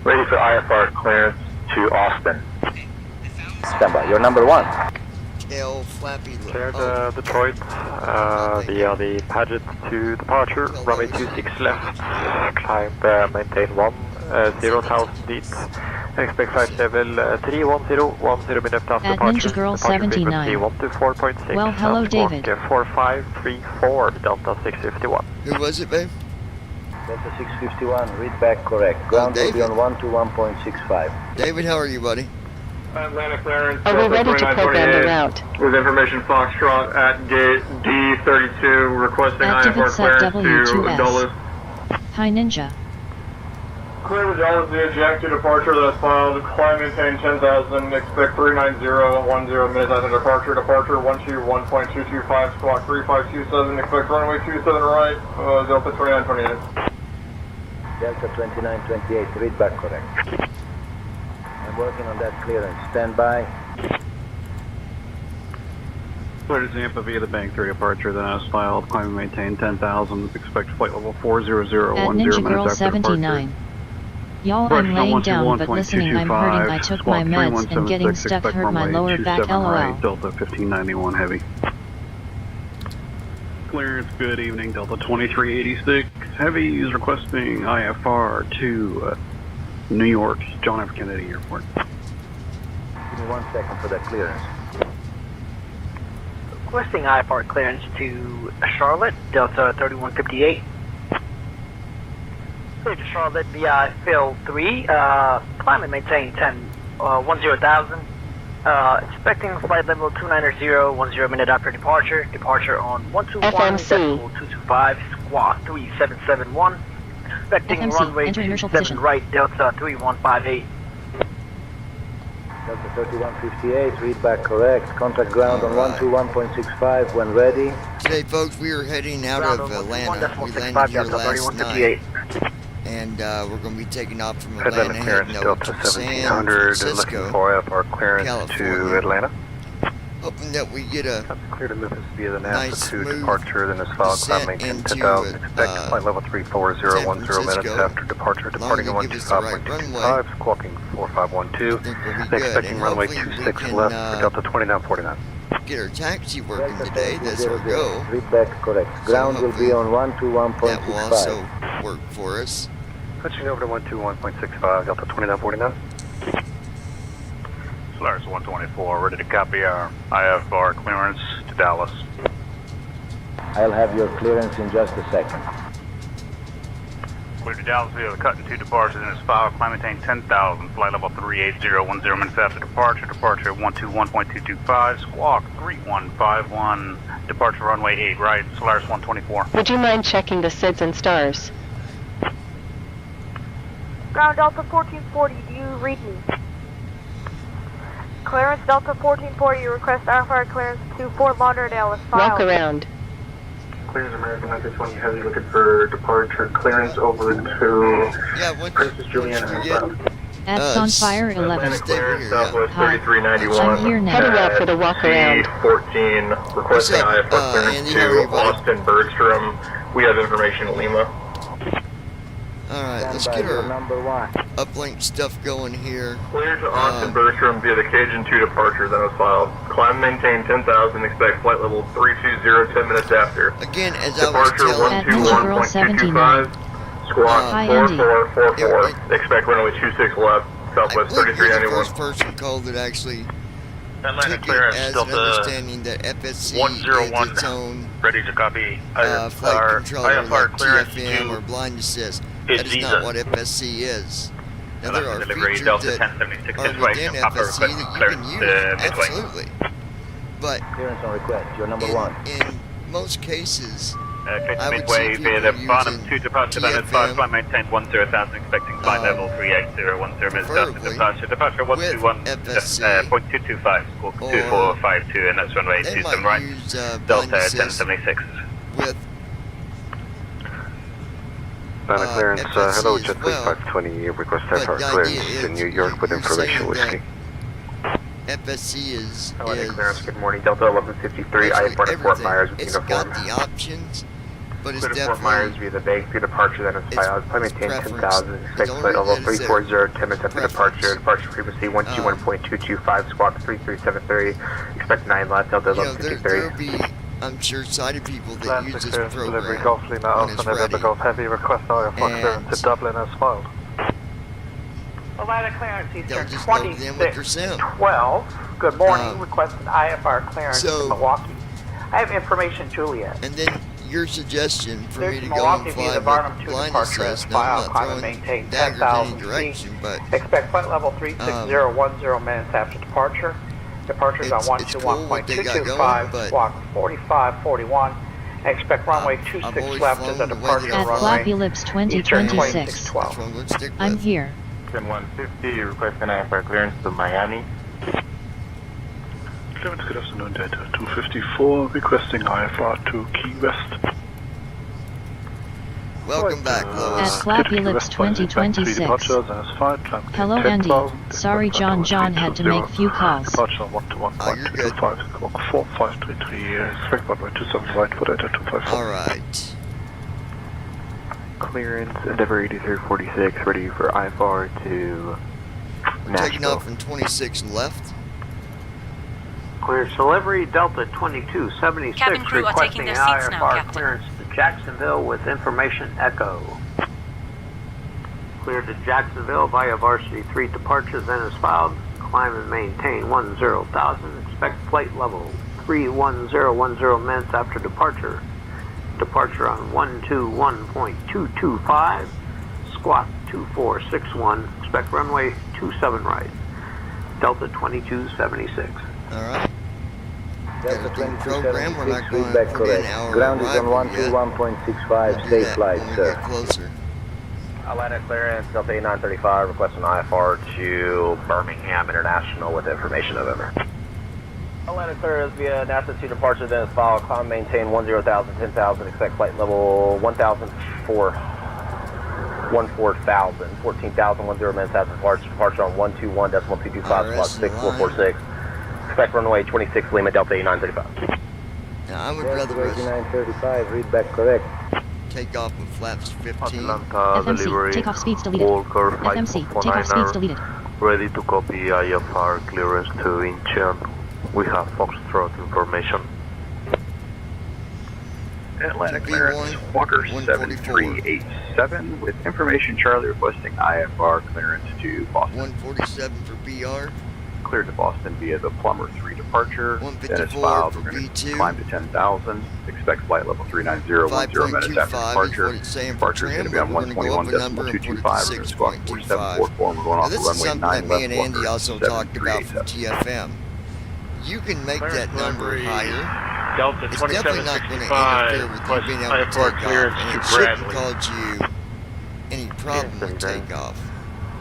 ready for IFR clearance to Austin. Stand by. You're number one. Tell flappy lips. Cleared Oh, Detroit, the Paget to departure, runway 26 left, climb, maintain 0,000 feet, expect flight level 310, 10 minutes after At departure, Ninja Girl departure 79. frequency 124.6, Well, hello, David. 4534, Delta 651. who was it, babe? Delta 651, read back correct. Ground will be David. on 121.65. David, how are you, buddy? Atlanta clearance. Are we ready to program the route? With information Foxtrot at gate D32, requesting At IFR Davidsut clearance to W2S. Dulles. Hi Ninja. Clear to Dulles, the eject to departure that's filed. Climb maintain 10,000, expect 390, 10 minutes after departure. Departure 121.225, squawk 3527, expect runway 27 right, Delta 2928. Delta 2928, read back correct. I'm working on that clearance. Stand by. Clear to Zampa via the Bank 3 departure, then as filed, climb and maintain 10,000, expect flight level 400, At 10 Ninja minutes Girl after 79. Y'all, I'm laying down but listening. I'm hurting. I took my meds and getting stuck hurt my lower back. LOL. Right, Delta 1591 heavy. Clearance, good evening, Delta 2386. Heavy is requesting IFR to New York's John F. Kennedy Airport. Give me 1 second for that clearance. Requesting IFR clearance to Charlotte, Delta 3158. Clear to Charlotte via fill 3, climb and maintain 10,000. Expecting flight level 290, 10 minute after departure. Departure on 121.225, squawk 3771. Expecting FMC, runway enter inertial 27 position. right, Delta 3158. Delta 3158, read back correct. Contact ground on 121.65 when ready. Today, folks, we are heading out Ground of on Atlanta. We 1.65, landed here Delta last 3158. night. And we're going to be taking off from Atlanta Atlanta, clearance, heading over Delta to San 1700, Francisco, looking for IFR clearance California. to Atlanta. Hoping that we get a Clear to Memphis via the NASA nice, 2 smooth departure, then as filed, climb descent maintain into 10,000, expect flight level 340, San 10 minutes Francisco. after departure, departing Long on to give us the right 125.225, squawking 4512, I think we'll be then good. expecting And runway hopefully we 26 can, left for Delta 2949. get our taxi working Delta today. That's our 30, goal. read back correct. Ground will be on That will also 121.65. work for us. Switching over to 121.65, Delta 2949. Solaris 124, ready to copy our IFR clearance to Dallas. I'll have your clearance in just a second. Clear to Dallas via the cut and 2 departures in this file. Climb maintain 10,000. Flight level 380, 10 minutes after departure. Departure at 121.225. Squawk 3151. Departure runway 8 right. Solaris 124. Would you mind checking the SIDS and stars? Ground Delta 1440, do you read me? Clearance Delta 1440, request IFR clearance to Fort Lauderdale is filed. Walk around. Clearance American 921 Heavy, looking for departure clearance over to Princess Juliana. At Sunfire 11. Southwest Hi. 3391. I'm here now. Heading out for the walk around. 14, requesting IFR clearance Andy, to how are you, buddy? Austin Bergstrom. We have information at Lima. Alright, let's Stand by, get you're our number 1. uplink stuff going here. Clear to Austin Bertram via the Cajun 2 departure, then was filed. Climb maintain 10,000, expect flight level 320 10 minutes after. Again, as Departure I was telling 121.225, squawk Hi, Andy. 4444, expect runway 26 left, southwest you're the 3391. first person called that actually Atlanta took it clearance, as an Delta understanding that FSC 101, is its own ready to copy. flight controller IFR like clearance TFM to or blind assist. is That is Visa. not what FSC is. Now there are Delivery, features Delta that 1076 are is right, within Papa FSC request that you clearance can use, to midway. absolutely. But Clearance on request, you're number 1. in most cases, Clear I to would see midway people via the Farnham using 2 departure, then it's 5, TFM, flight maintain 10,000, expecting flight level 38010 minutes after preferably departure 121, FSC, 0.225, squawk 2452, and that's runway they 27 might right, use Delta blind assist 1076. with Atlanta clearance, hello, FSC Jet as well. 3520, request But IFR the clearance idea to is New York with you're information saying whiskey. that FSC is Atlanta clearance, good morning, Delta 1153, actually IFR to Fort everything. Myers with It's uniform. got the options, but it's Clear to Fort Myers definitely via the Bay 3 departure, then it's filed. Flight maintain preference. 10,000, expect The flight only level reason is 340, 10 minutes after preference. departure frequency 121.225, squawk 3373, expect 9 left, Delta you know, there 1153. will be, I'm sure, sighted people that use this Delivery program Golf Lima when it's Alpha November ready. Golf Heavy, request IFR clearance to Dublin as filed. Atlanta clearance, They'll Eastern just load them with their sim. 2612. Good morning, requesting IFR clearance so- to Milwaukee. I have information, Juliet. And then your suggestion for me to go Milwaukee and via fly the Varnum with 2 blind departure assist, as now I'm filed, not climb and throwing maintain daggers 10,000 any direction, but Expect flight level 36010 minutes after departure. Departures on it's cool what they got 121.225, going, but squawk 4541. Expect runway I've 26 always left flown as a the way departure that I've runway. Flappy Lips Eastern 2026. 2612. I'm here. 150, requesting IFR clearance to Miami. Clearance, good afternoon, Delta 254, requesting IFR to Key West. welcome back, At Lois. Flappy Lips 2026. Hello Andy, sorry John had to make few calls. Departure 121.225, squawk 4533, expect runway 27 right for Delta 254. Alright. Clearance, Endeavour 8346, ready for IFR to Taking Nashville. off from 26 left. Clear delivery, Delta 2276, Cabin crew are requesting taking their seats now, IFR Captain. clearance to Jacksonville with information echo. Clear to Jacksonville via Varsity 3 departure, then is filed. Climb and maintain 10,000. Expect flight level 31010 minutes after departure. Departure on 121.225. Squawk 2461. Expect runway 27 right. Delta 2276. Alright. Delta Got a good program. We're not 2276, going feedback to put in correct. our Ground is on arrival yet. 121.65, We'll do stay that flight, when we sir. get closer. Atlanta clearance, Delta 8935, requesting IFR to Birmingham International with information November. Atlanta clearance via NASA 2 departure, then is followed, climb, maintain 10,000, 10,000, expect flight level 14,000, 14,000, 10 minutes after departure on 121.225, squawk 6446. Expect runway 26 Lima, Delta 8935. Now, I would Delta rather us 8935, read back correct. take off with flaps 15. FMC, takeoff speeds deleted. FMC, takeoff speeds deleted. Ready to copy IFR clearance to Incheon. We have Foxtrot information. Atlanta clearance, Walker 7387 with information Charlie requesting IFR clearance to Boston. 147 for BR. Cleared to Boston via the Plumber 3 departure. Then it's 154 filed. for We're going to B2. climb to 10,000. Expect flight level 39010 minutes after 5.25 is departure. what it's saying for Departure is going to be trim, on but we're going to go up a number and put it to 121.225. We're going to squawk 4744. We're going Now, off this the is runway something 9 that me left. and Andy Walker also talked about from 7387. TFM. You can make that number higher. Delta It's definitely not going to 2765, interfere with you being able to IFR take clearance off, and to it shouldn't Bradley. cause you any problem with takeoff.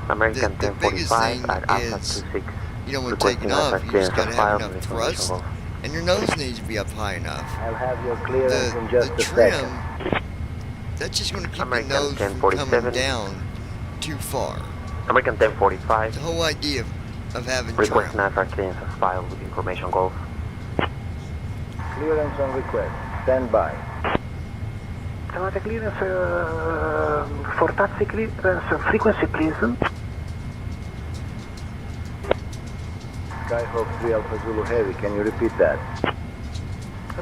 American The biggest 1045 thing at Alpha is, 26. you know, when Requesting taking off, IFR you clearance just got to to have file enough with thrust, information. and your nose needs to be up high enough. I'll have your clearance in just The a trim, second. that's just going to keep your American nose from 1047. coming down too far. American 1045. The whole idea of having Requesting trim. IFR clearance as filed with information Golf. Clearance on request. Stand by. Atlanta clearance for taxi clearance frequency, please. Skyhawk 3 Alpha Zulu Heavy, can you repeat that?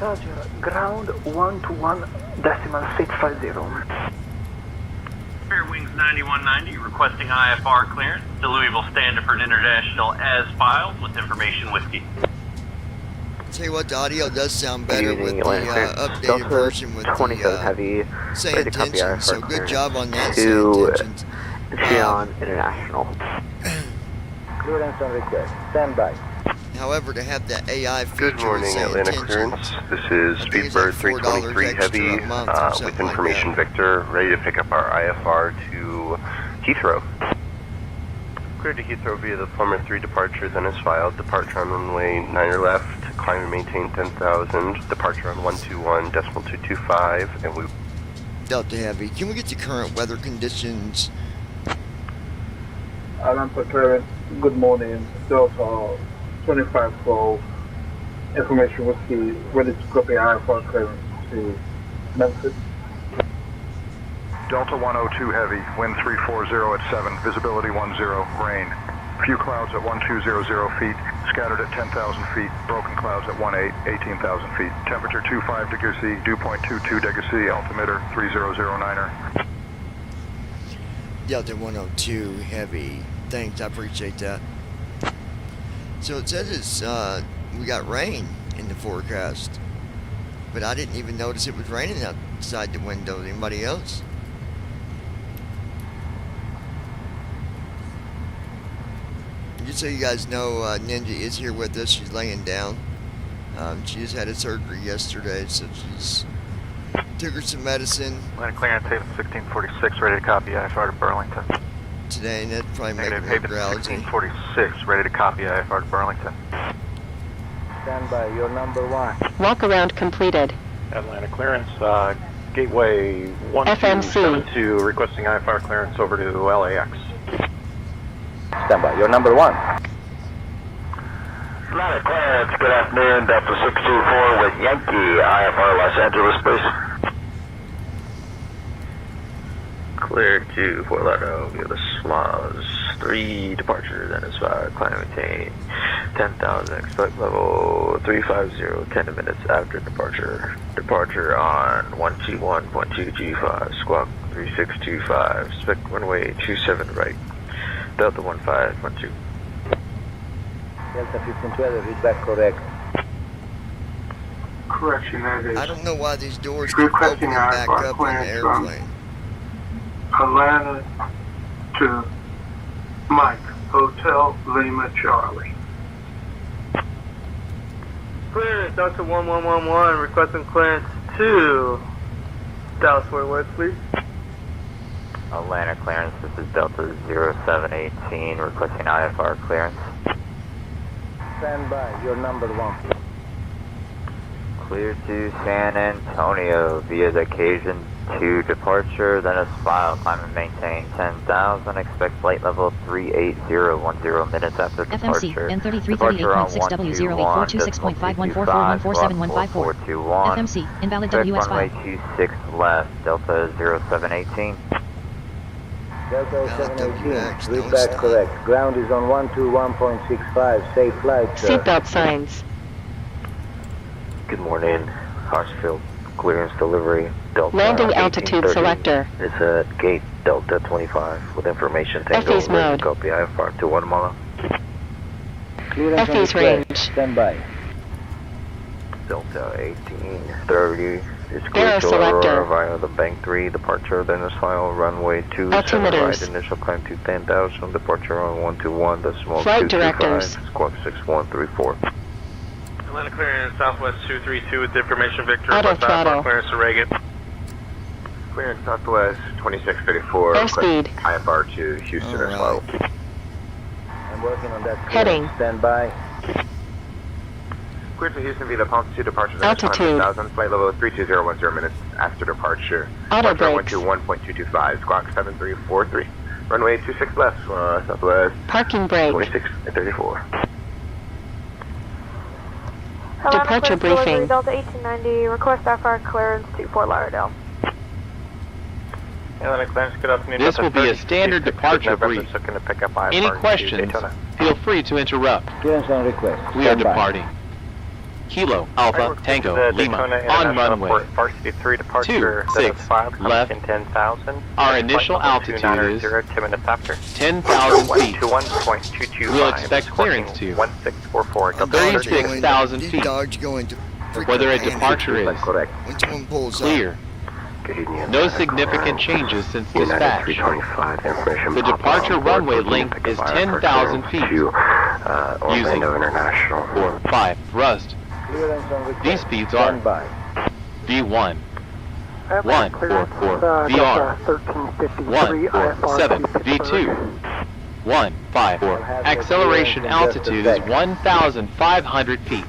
Roger, ground 121.650. Fair Wings 9190 requesting IFR clearance to Louisville Standiford International as filed with information whiskey. Tell you what, the audio does sound better with the updated Delta version with 27 the Heavy, say ready to copy intentions. So IFR good job on that. Say to intentions. Incheon International. Clearance on request. Stand by. However, to have that AI feature Good morning, say Atlanta intentions, clearance. This is Speedbird 323 Heavy with information Victor, ready to pick up our IFR to Heathrow. Cleared to Heathrow via the former 3 departure, then is filed. Departure on runway 9 left, climb and maintain 10,000. Departure on 121.225, and we... Delta Heavy, can we get the current weather conditions? Atlanta clearance, good morning. Delta 2512, information whiskey, ready to copy IFR clearance to Memphis. Delta 102 Heavy, wind 340 at 7, visibility 10, rain. Few clouds at 1200 feet, scattered at 10,000 feet, broken clouds at 18,000 feet. Temperature 25 degrees C, dew point 22 degrees C, altimeter 3009er. Delta 102 Heavy, thanks, I appreciate that. So it says it's, we got rain in the forecast, but I didn't even notice it was raining outside the window. Anybody else? Just so you guys know, Ninja is here with us. She's laying down. She just had a surgery yesterday, so she's took her some medicine. Atlanta clearance, Haven 1646, ready to copy IFR to Burlington. Today, and that's probably making her Haven drowsy. 1646, ready to copy IFR to Burlington. Stand by, you're number 1. Walk around completed. Atlanta clearance, Gateway FMC. 1272, requesting IFR clearance over to LAX. Stand by, you're number 1. Atlanta clearance, good afternoon. Delta 624 with Yankee, IFR Los Angeles, please. Cleared to Fort Lauderdale via the SMAS 3 departure, then is filed, climb and maintain 10,000, expect level 350, 10 minutes after departure. Departure on 121.225, squawk 3625, expect runway 27 right, Delta 1512. Delta 1512, read back correct. Correction, that is. I don't know why these doors keep opening back up on the airplane. Atlanta to Mike, Hotel Lima Charlie. Clearance, Delta 1111, requesting clearance to Dallas Fort Worth, please. Atlanta clearance, this is Delta 0718, requesting IFR clearance. Stand by, you're number 1. Clear to San Antonio via the Cajun 2 departure, then is filed, climb and maintain 10,000, expect flight level 38010 minutes after departure. FMC, N3338.6W04266.51441471544. FMC, invalid WS runway 5. 26 left, Delta 0718. Delta 718, read back correct. Ground is on 121.65, safe flight, sir. Seatbelt signs. Good morning, Hartsfield clearance delivery, Delta Landing altitude 1830. selector. It's at gate Delta 25 with information tango. FE's mode. Copy IFR to Guatemala. Clearance on FE's request. range. Stand by. Delta 1830 is Aero clear to selector. Aurora via the Bank 3 departure, then is file runway 27 right, Altimeters. initial climb to 10,000, departure on 121.225, Flight directors. squawk 6134. Atlanta clearance, Southwest 232 with information Victor, Auto request throttle. IFR clearance to Reagan. Clearance Southwest 2634, Airspeed. IFR to Houston as well. I'm working on that. Heading. Stand by. Cleared to Houston via the Ponce 2 departure, then is Altitude. 100,000, flight level 32010 minutes after departure. Auto Departure brakes. 121.225, squawk 7343. Runway 26 left, Southwest Parking brake. 2634. Departure briefing. Delta 1890, request IFR clearance to Fort Lauderdale. This will be a standard departure brief. Any questions, feel free to interrupt. Clearance on request. We are departing. Kilo, Alpha, Tango, Lima, on runway 26 left. Our initial altitude is 10,000 feet. We'll expect clearance to 36,000 feet. Whether a departure is clear. No significant changes since dispatch. The departure runway length is 10,000 feet. Using 4-5 thrust. These speeds are V1, 144, VR, 147, V2, 154. Acceleration altitude is 1,500 feet.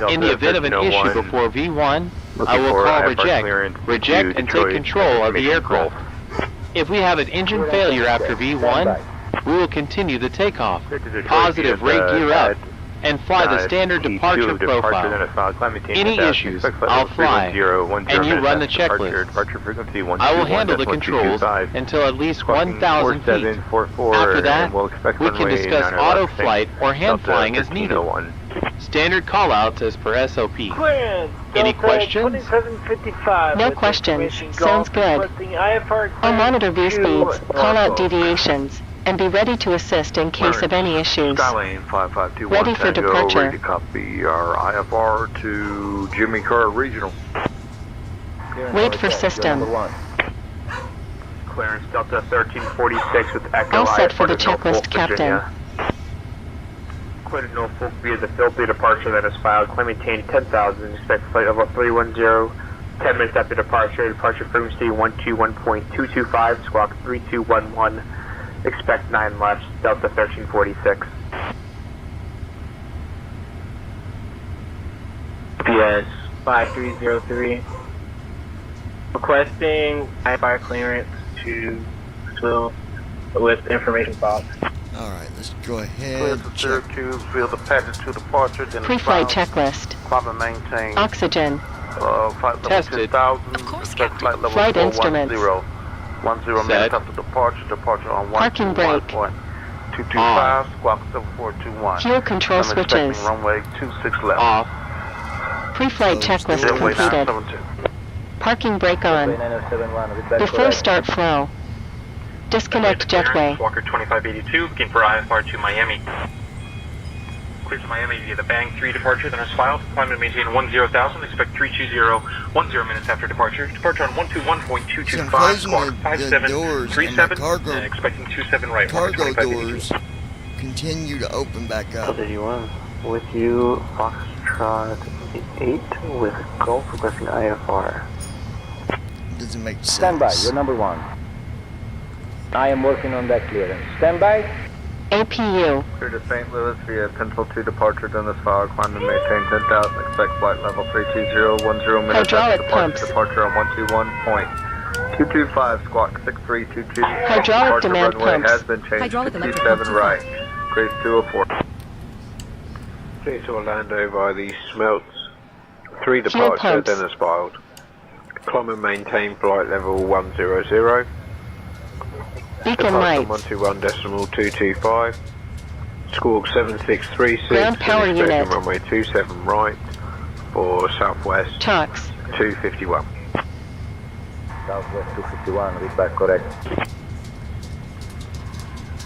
In the event of an issue before V1, I will call reject and take control of the aircraft. If we have an engine failure after V1, we will continue the takeoff, positive rate gear up, and fly the standard departure profile. Any issues, I'll fly, and you run the checklist. I will handle the controls until at least 1,000 feet. After that, we can discuss auto flight or hand flying as needed. Standard callouts as per SOP. Any questions? No questions. Sounds good. I'll monitor view speeds, call out deviations, and be ready to assist in case of any issues. Skylane 5521 Ready for departure. Ready to copy our IFR to Jimmy Carter Regional. Wait for system. Clearance Delta 1346 with Echo. All set for the IFR to checklist, Norfolk, Captain. Virginia. Cleared to Norfolk via the filthy departure that is filed. Climb maintain 10,000. Expect flight level 310. 10 minutes after departure. Departure frequency 121.225. Squawk 3211. Expect 9 left. Delta 1346. PS 5303. Requesting IFR clearance to Will with information box. Alright, let's go ahead. Check. Field the package to departure. Pre-flight checklist. Climb and maintain. Oxygen. Flight level Tested. 10,000. Expect flight level Flight instruments. 10 minutes after departure. Departure on Parking brake. 225. Squawk 7421. Fuel control I'm switches. expecting runway 26 left. Off. Pre-flight checklist Runway completed. 972. Parking brake on. Before start flow. Disconnect jetway. Walker 2582, looking for IFR to Miami. Clear to Miami via the Bang 3 departure, then is filed. Climb and maintain 10,000, expect 320 minutes after departure. Departure on 121.225, squawk 5737, and expecting 27 right. Cargo doors continue to open back up. L81 with you, Foxtrot 8 with Gulf requesting IFR. Doesn't make sense. Stand by, you're number one. I am working on that clearance. Stand by. APU. Clear to St. Louis via Pencil 2 departure, done this file, climb and maintain 10,000, expect flight level 320, 10 minutes Hydraulic after departure, pumps. departure on 121.225, squawk 6322. Hydraulic Departure demand runway pumps. has been changed Hydraulic to electric 27 pumps. right, Grace 204. Okay, to Orlando by the Smelts 3 Fuel departure, pumps. then as filed. Climb and maintain flight level 100. Beacon Departure lights. 121.225. Squawk 7636. Ground power and expecting unit. runway 27 right for Southwest Talks. 251. Southwest 251, read back correct.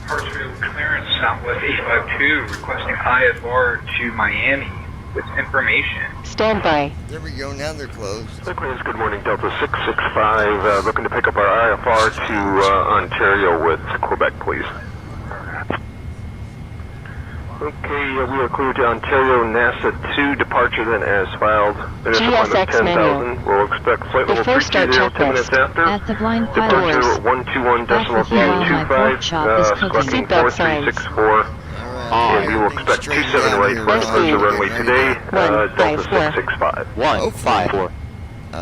Hartsfield clearance, Southwest 852, requesting IFR to Miami with information. Stand by. There we go, now they're closed. Clearance, good morning, Delta 665. Looking to pick up our IFR to Ontario with Quebec, please. Okay, we are clear to Ontario, NASA 2, departure then as filed. GSX menu. We'll expect flight level Before start 320, 10 minutes checklist. after. At the blind pilot Departure doors. 121.025, Seatbelt signs. 4364. And we will expect 27 right for departure runway today, Delta 665. 154.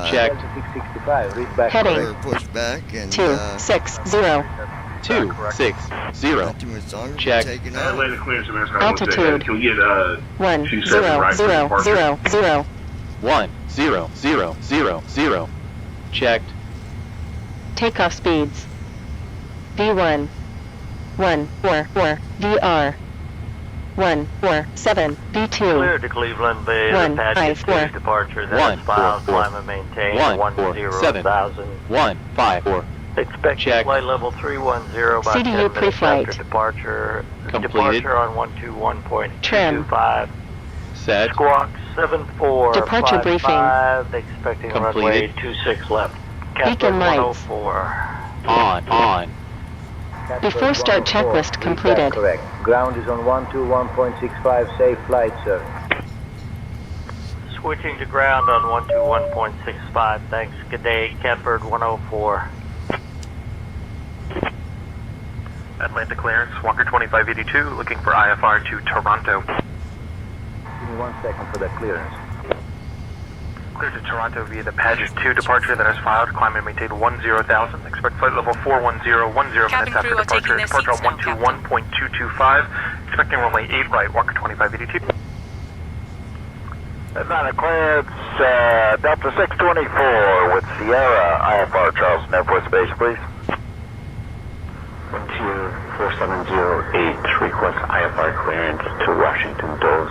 Checked. 665, read back Heading. correct. Push back and 260. 260. not too much longer. Check. Taking off. Atlanta clearance, American Altitude. Can we get 10000. 10000. Checked. Takeoff speeds. V1. 144 VR. 147 V2. Clear to Cleveland Bay, the Apache 2 departure, then is filed, climb and maintain 10,000. 154. Expect flight level 310 by CDU 10 minutes pre-flight. after departure. Completed. Departure on 121.225. Trim. Set. Squawk 74. Departure briefing. Expecting Completed. runway 26 left. Beacon Catbird lights. 104. On. Before start checklist completed. Correct. Ground is on 121.65. Safe flight, sir. Switching to ground on 121.65. Thanks. Good day. Catbird 104. Atlanta clearance, Walker 2582, looking for IFR to Toronto. Give me 1 second for that clearance. Clear to Toronto via the Paget 2 departure that is filed. Climb and maintain 10,000. Expect flight level 410, 10 minutes after departure. Departure on 121.225. Expecting runway 8 right, Walker 2582. Atlanta clearance, Delta 624 with Sierra, IFR Charleston Air Force Base, please. 1247008, request IFR clearance to Washington Dulles.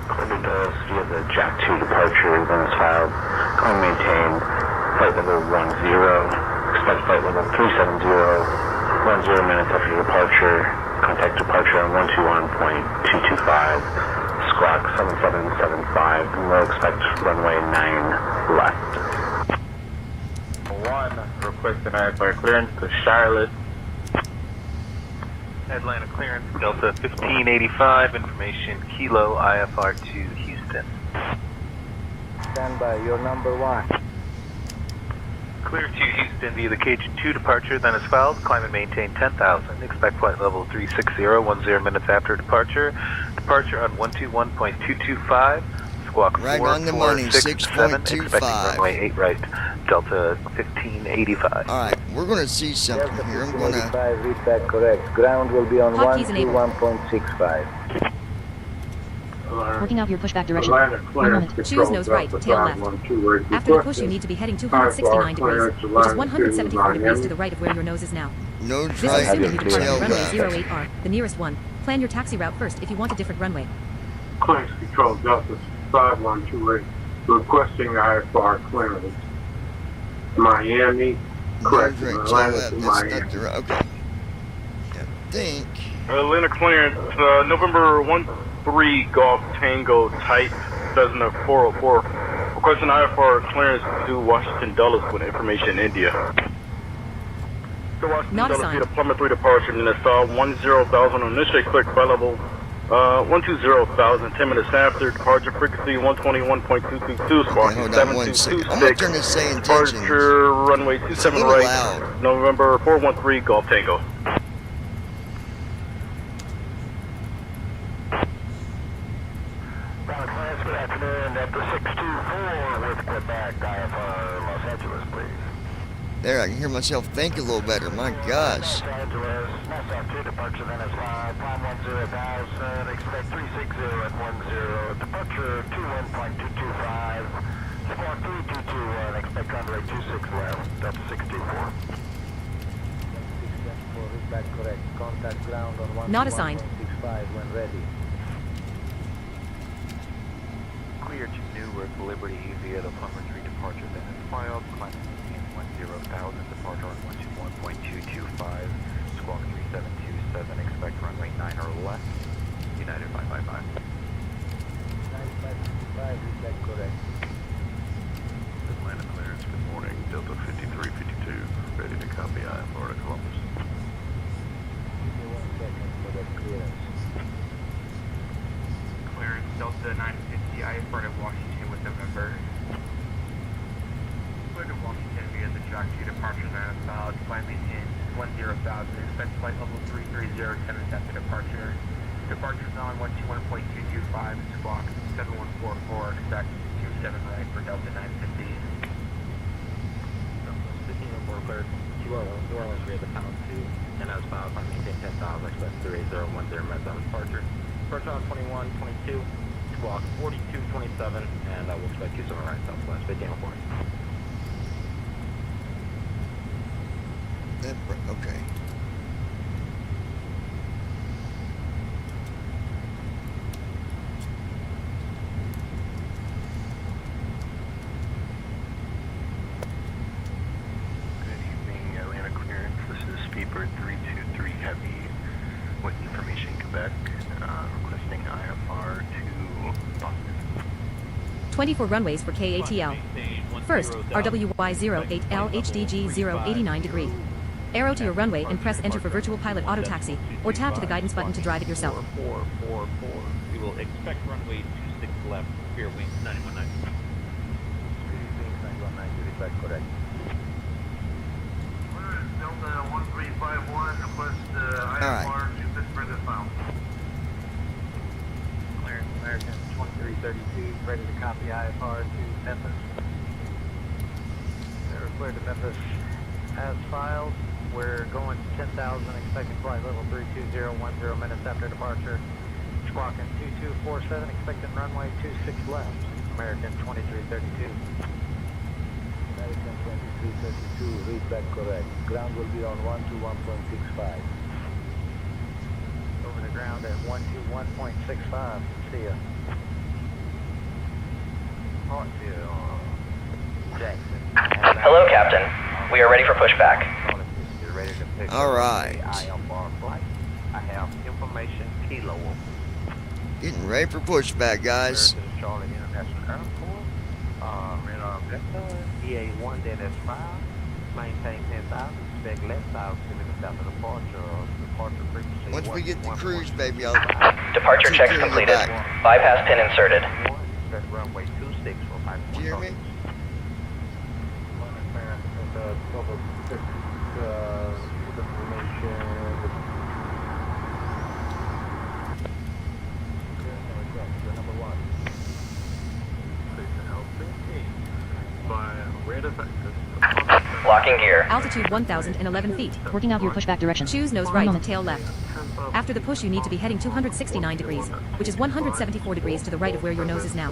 Clear to Dulles via the Jack 2 departure, then is filed. Climb maintain flight level 10, expect flight level 370, 10 minutes after departure. Contact departure on 121.225, squawk 7775, and we'll expect runway 9 left. 1, requesting IFR clearance to Charlotte. Atlanta clearance, Delta 1585, information Kilo IFR to Houston. Stand by. You're number 1. Clear to Houston via the Cajun 2 departure, then is filed. Climb and maintain 10,000. Expect flight level 360, 10 minutes after departure. Departure on 121.225. Squawk Right on the money, 4667. 6.25. Expecting runway 8 right, Delta 1585. All right, we're going to see something here. I'm going to... 85, read that correct. Ground will be on Hotkeys enabled. 121.65. Working out your pushback direction. Atlanta 1 clearance, moment. control Choose nose right, Delta tail left. 512, After the push, you need to be heading 269 degrees, which is 174 degrees to the right of where your nose is now. Nose This right, is assuming you depart tail from runway left. 08R, the nearest one. Plan your taxi route first if you want a different runway. Clearance control Delta 5128, requesting IFR clearance. Miami, correct, Nose right, tail Atlanta left. to That's Miami. not the right. Okay. I think... Atlanta clearance, November 13 Golf Tango Type, Cessna 404. Requesting IFR clearance to Washington Dulles with information India. To Washington Not Dulles assigned. via the Plymouth 3 departure, and it's 10,000 on initially click flight level 120,000, 10 minutes after departure, frequency 121.222, squawk Okay, hold on 1 second. I'm going to turn this say intentions. departure runway It's a 27 little right, loud. November 413 Golf Tango. Good afternoon, Delta 624 with Quebec, IFR Los Angeles, please. There, I can hear myself think a little better. My gosh. Los Angeles, Nassau 2 departure, then is 5, climb 10,000, expect 360 at 10, departure 21.225, squawk 3221, expect runway 26 left, Delta 624. 624, read back correct. Contact ground on Not assigned. 121.65 when ready. Clear to Newark Liberty via the Plumber 3 departure, then is filed. Climb in 10,000, departure on 121.225, squawk 3727, expect runway 9 or left, United 555. 9555, read back correct. Atlanta clearance, good morning. Delta 5352, ready to copy IFR to Columbus. Give me 1 second for that clearance. Clearance Delta 950, IFR to Washington with November. Clear to Washington via the Jack 2 departure, then is filed. Climb maintain 10,000. Expect flight level 330, 10 minutes after departure. Departure is on 121.225, squawk 7144, expect 27 right for Delta 950. Speaking of more clear, New Orleans via the Pound 2, and as filed, climb maintain 10,000, expect 380, 10 minutes after departure. Departure on 2122, squawk 4227, and we'll expect you somewhere right southwest, 1504. Okay. Good evening, Atlanta Clearance. This is Speedbird 323 Heavy with Information Quebec, requesting IFR to Boston. 24 runways for KATL. First, RWY08L HDG 089 degree. Arrow to your runway and press enter for virtual pilot auto taxi, or tap to the guidance button to drive it yourself. 444. We will expect runway 26 left, clear wing 919. Good evening, 919, read back correct. Delta 1351, request IFR to Pittsburgh as filed. Clearance American 2332, ready to copy IFR to Memphis. They're cleared to Memphis as filed. We're going to 10,000, expecting flight level 32010 minutes after departure. Squawking 2247, expecting runway 26 left. American 2332. American 2332, read back correct. Ground will be on 121.65. Over the ground at 121.65. See ya. Jackson. Hello, Captain. We are ready for pushback. All right. I have information kilo. Getting ready for pushback, guys. Charlotte International Airport. Radar vector. EA1 Dennis 5. Maintain 10,000. Expect left side 2 minutes after departure frequency. Once we get the cruise, baby, I'll Departure take checks care of you completed. back. Bypass pin inserted. Expect runway 26 for 5. Do you hear me? Locking gear. Altitude 1,011 feet. Working out your pushback direction. Choose nose One right, moment. tail left. After the push, you need to be heading 269 degrees, which is 174 degrees to the right of where your nose is now.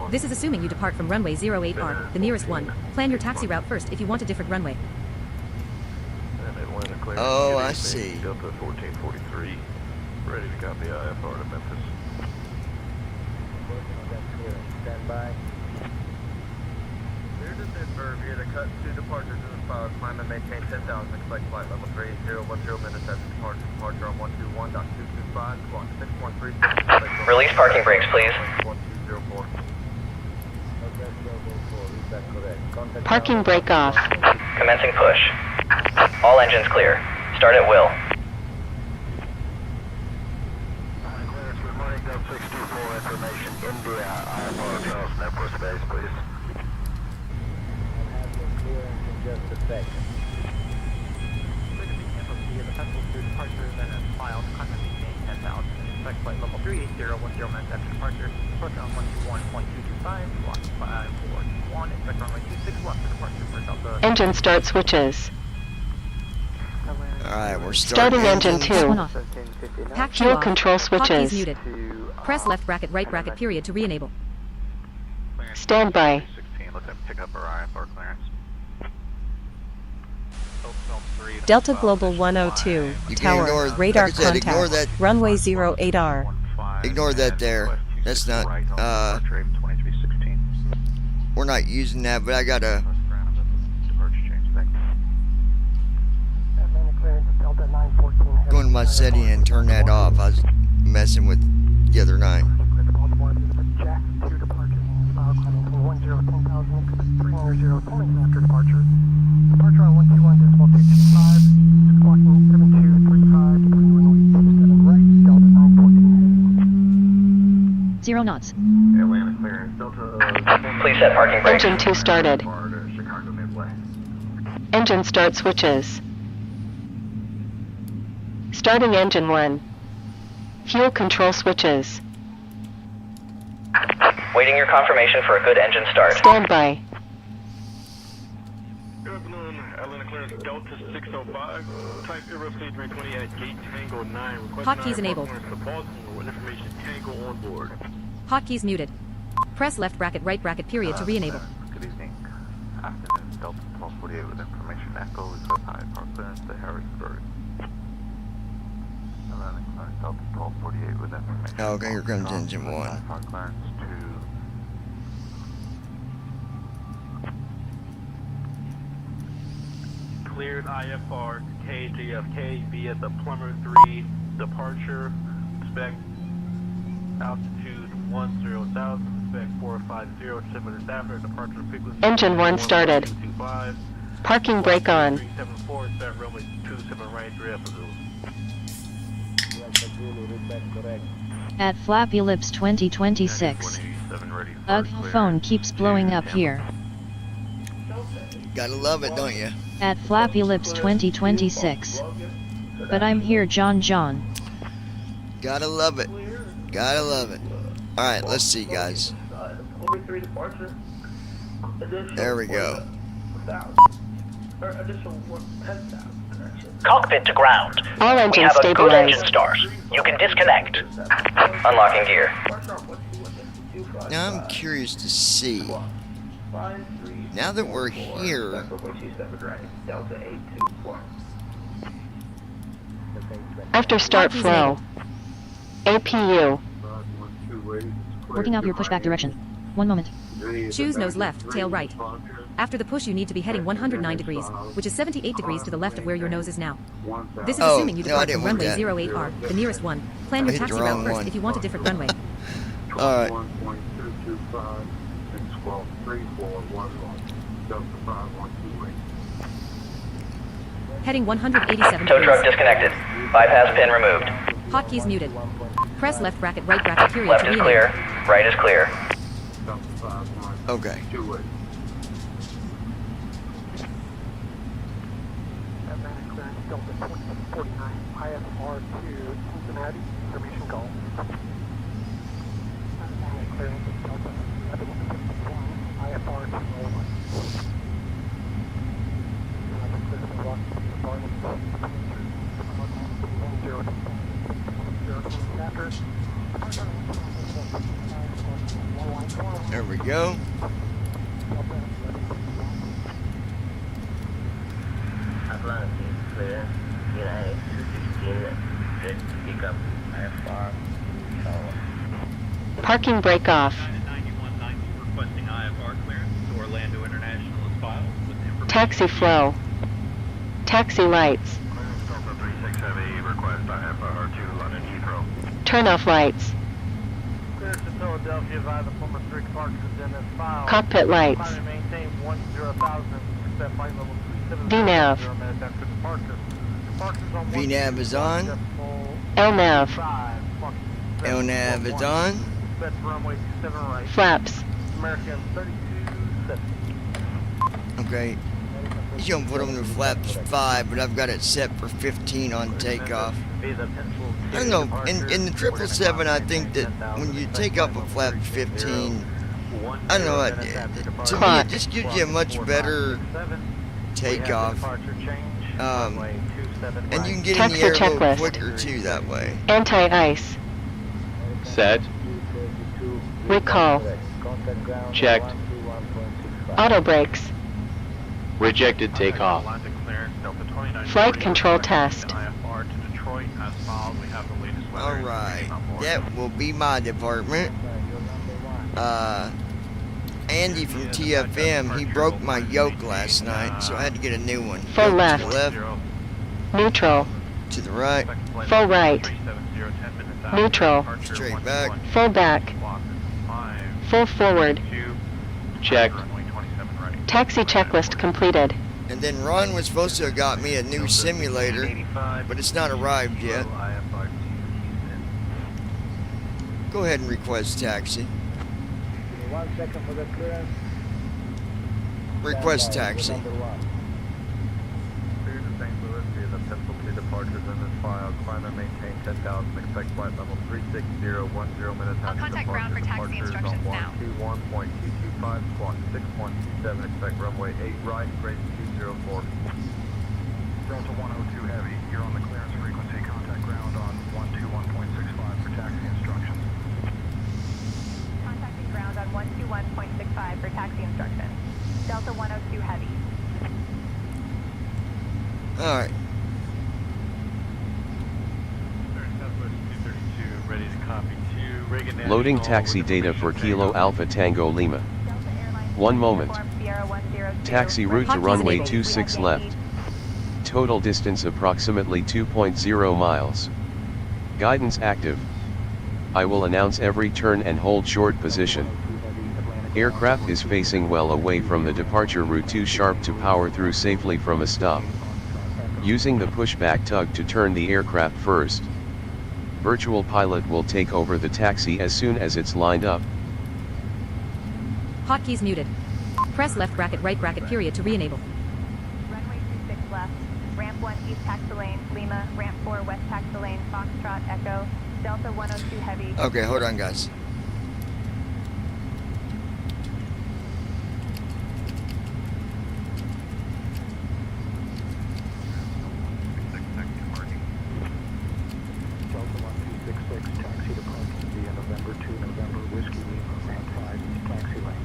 This is assuming you depart from runway 08R, the nearest one. Plan your taxi route first if you want a different runway. Oh, I see. Delta 1443, ready to copy IFR to Memphis. Working on that clearance. Stand by. Clear to Pittsburgh via the cut 2 departures in the file. Climb and maintain 10,000. Expect flight level 3010 minutes after departure. Departure on 121.225. Squawk 6136. Release parking brakes, please. 1204. Read back correct. Contact Parking brake off. Commencing push. All engines clear. Start at will. Clearance for morning, Delta 624, information, India, IFR, Charles, Airport Space, please. I'll have the clearance in just a second. Clear to be FSC, the vessel through departure, then as filed, contact maintain 10,000. Expect flight level 38010 minutes after departure. Departure on 121.225. Squawk 541. Expect runway 26 left for departure for Delta. Engine start switches. All right, we're Starting engine 2. Pack two Fuel off. control Hotkeys switches. muted. Press left bracket, right bracket, period to re-enable. Stand by. 16, let them pick up our IFR clearance. Delta Global 102, You can tower, ignore- radar like I said, ignore contact, that. runway 08R. Ignore that there. That's not, we're not using that, but I gotta go into my setting and turn that off. I was messing with the other night. Zero knots. Atlanta clearance. Delta. Please set parking brakes. Engine 2 started. Chicago Midway. Engine start switches. Starting engine 1. Fuel control switches. Waiting your confirmation for a good engine start. Stand by. Good afternoon, Atlanta Clearance, Delta 605, type Aerospace 320 at gate Tango 9. Hotkeys enabled. To Baltimore with information Tango on board. Hotkeys muted. Press left bracket, right bracket, period to re-enable. Good evening. Afternoon, Delta 1248 with information Echo, request IFR clearance to Harrisburg. Atlantic clearance Delta 1248 with information. Okay, here comes engine 1. IFR clearance to cleared IFR to KJFK via the Plumber 3 departure. Expect altitude 10,000. Expect 450 7 minutes after departure frequency. Engine 1 started. 225. Parking brake on. 374, expect runway 27 right, 3 Zulu. At Flappy Lips 2026. Ugh, phone keeps blowing up here. Gotta love it, don't you? At Flappy Lips 2026. But I'm here, John. Gotta love it. Gotta love it. Alright, let's see, guys. There we go. Cockpit to ground. All We engines have a good stabilized. engine start. You can disconnect. Unlocking gear. Now I'm curious to see. Now that we're here, After start flow. APU. Working out your pushback direction. 1 moment. Choose nose left, tail right. After the push, you need to be heading 109 degrees, which is 78 degrees to the left of where your nose is now. This is assuming you depart from runway 08R, the nearest one. Plan your taxi route first if you want a different runway. alright. Heading 187 Tow truck degrees. disconnected. Bypass pin removed. Hotkeys muted. Press left bracket, right bracket, period Left to is relay. clear. Right is clear. Okay. Atlantic clearance Delta 2649, IFR to Cincinnati, information call. Atlantic clearance Delta 1151, IFR to Rowan. There we go. Atlantic clear. United 216, ready to pick up IFR. Parking brake off. Requesting IFR clearance to Orlando International is filed with information. Taxi flow. Taxi lights. Delta 36 Heavy, request IFR to London Heathrow. Turn off lights. Clearance to Philadelphia via the Plymouth 3 departure Dennis file. Cockpit lights. Climate maintain 10,000, expect flight level 37. VNAV. 0 minutes after departure. Departures on VNAV is on. LNAV. 5, LNAV is on. expect runway 27 right. Flaps. American 3270. Okay. He's gonna put on the flaps 5, but I've got it set for 15 on takeoff. I don't know, in the 777, I think that when you take off a flap 15, I don't know, to me it just gives you a much better takeoff. And you can get in the Taxi air a little checklist. quicker too that way. Anti-ice. Set. Recall. Checked. Auto brakes. Rejected takeoff. Flight control test. Alright, that will be my department. Andy from TFM, he broke my yoke last night, so I had to get a new one. Full Yoke left. To the left, Neutral. to the right, Full right. Neutral. straight back. Full back. Full forward. Checked. Taxi checklist completed. And then Ron was supposed to have got me a new simulator, but it's not arrived yet. Go ahead and request taxi. 1 second for the clearance. Request taxi. Clear to St. Louis via the Pencil 2 departures in this file. Climb and maintain 10,000. Expect flight level 36010 minutes after contact ground for taxi instructions now. 121.225, squawk 6127. Expect runway 8 right, grade 204. Delta 102 Heavy, you're on the clearance frequency. Contact ground on 121.65 for taxi instructions. Contacting ground on 121.65 for taxi instructions. Delta 102 Heavy. Alright, Loading taxi data for Kilo Alpha Tango Lima. 1 moment. Taxi route to runway 26 left. Total distance approximately 2.0 miles. Guidance active. I will announce every turn and hold short position. Aircraft is facing well away from the departure route too sharp to power through safely from a stop. Using the pushback tug to turn the aircraft first. Virtual pilot will take over the taxi as soon as it's lined up. Hotkeys muted. Press left bracket right bracket period to re-enable. Runway 26 left. Ramp 1 east taxi lane, Lima. Ramp 4 west taxi lane, Foxtrot, Echo. Delta 102 heavy. Okay, hold on, guys. Delta 1266, taxi departure via November 2, November, Whiskey Lima, ramp 5, east taxi lane.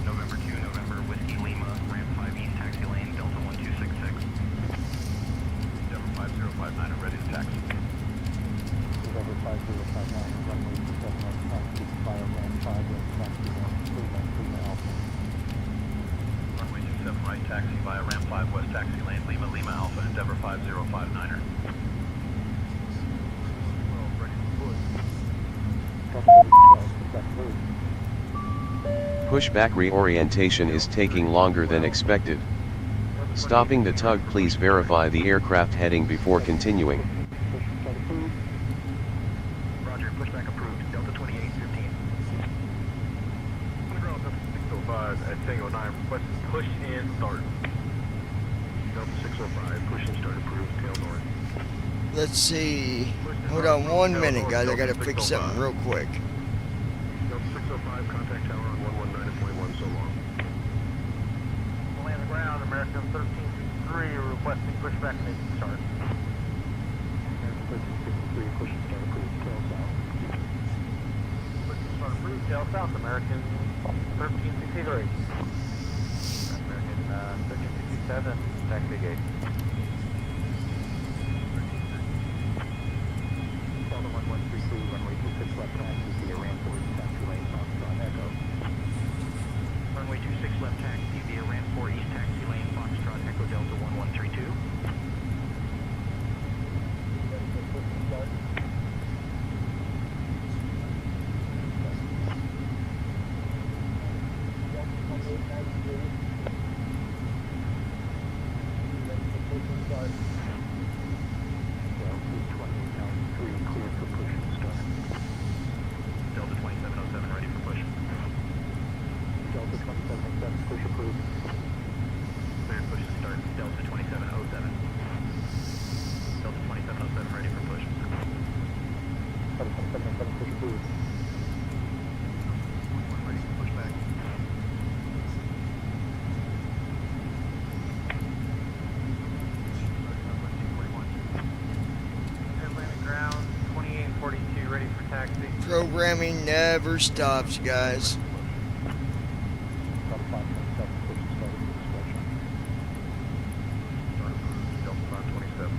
November 2, November, Whiskey Lima, ramp 5 east taxi lane, Delta 1266. Delta 5059, I'm ready to taxi. November 5059, runway 27 left, taxi via ramp 5, west taxi lane, Lima Alpha. Runway 27 right, taxi via ramp 5 west taxi lane, Lima Alpha, Endeavor 5059er. Pushback reorientation is taking longer than expected. Stopping the tug, please verify the aircraft heading before continuing. Roger, pushback approved, Delta 2815. Underground Delta 605 at Tango 9, request push and start. Delta 605, push and start approved, tail north. Let's see. Hold on 1 minute, guys. I gotta fix something real quick. Delta 605, contact tower on 119.1, so long. Land the ground, American 1363, requesting pushback and start. American 1363, push and start approved, tail south. Push and start approved, tail south, American 1363. American 1367, taxi gate. Delta 1133, runway 26 left, taxi via ramp 4, east taxi lane, Foxtrot, Echo. Runway 26 left taxi via ramp 4 east taxi lane, Foxtrot, Echo Delta 1132. Delta 2707 ready for push. Delta 2707, push approved. Cleared push to start. Delta 2707. Delta 2707 ready for push. Delta 2707, push approved. Ready for pushback. Atlantic ground 2842 ready for taxi. Programming never stops, guys. Delta 527, push and start approved, discretion. Start approved. Delta 527.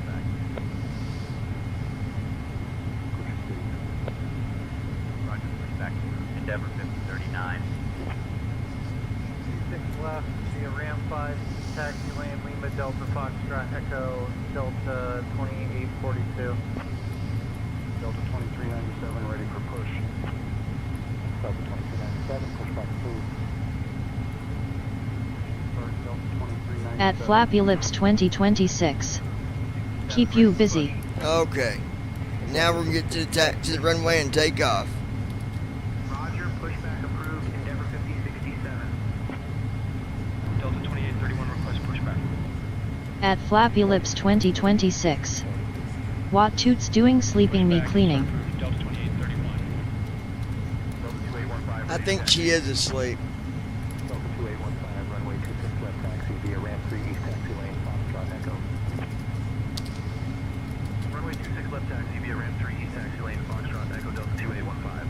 Back. Push approved. Roger, pushback. Endeavor 5039. 6 left via ramp 5 taxi lane, Lima Delta Foxtrot Echo Delta 2842. Delta 2397, ready for push. Delta 2397, pushback approved. Start Delta 2397. At Flappy Lips 2026. Keep you busy. Okay. Now we're gonna get to the runway and take off. Roger, pushback approved, Endeavor 5067. Delta 2831, request pushback. At Flappy Lips 2026. What toots doing sleeping me cleaning. Delta 2831. Delta 2815. I think she is asleep. Delta 2815, runway 26 left, taxi via ramp 3 east taxi lane, Foxtrot, Echo. Runway 26 left taxi via ramp 3 east taxi lane, Foxtrot Echo Delta 2815.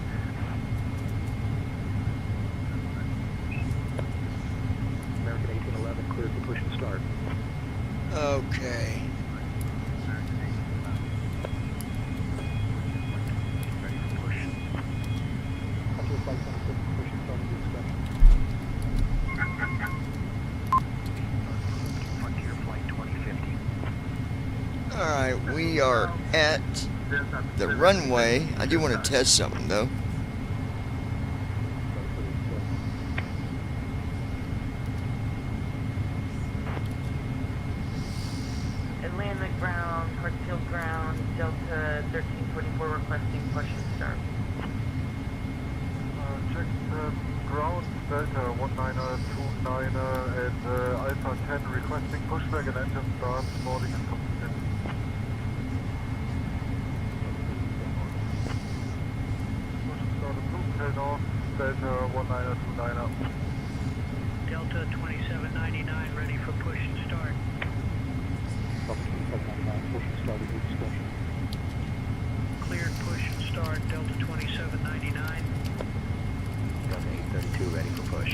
American 1811, cleared for push and start. Okay. we are at the runway. I do want to test something though. Atlantic ground, Hartsfield ground, Delta 1324 requesting push and start. Check ground, Delta 1929 at Alpha 10 requesting pushback and engine start, boarding is complete. Push and start approved, tail off, Delta 1929 up. Delta 2799 ready for push and start. Cleared push and start, Delta 2799. Delta 832 ready for push.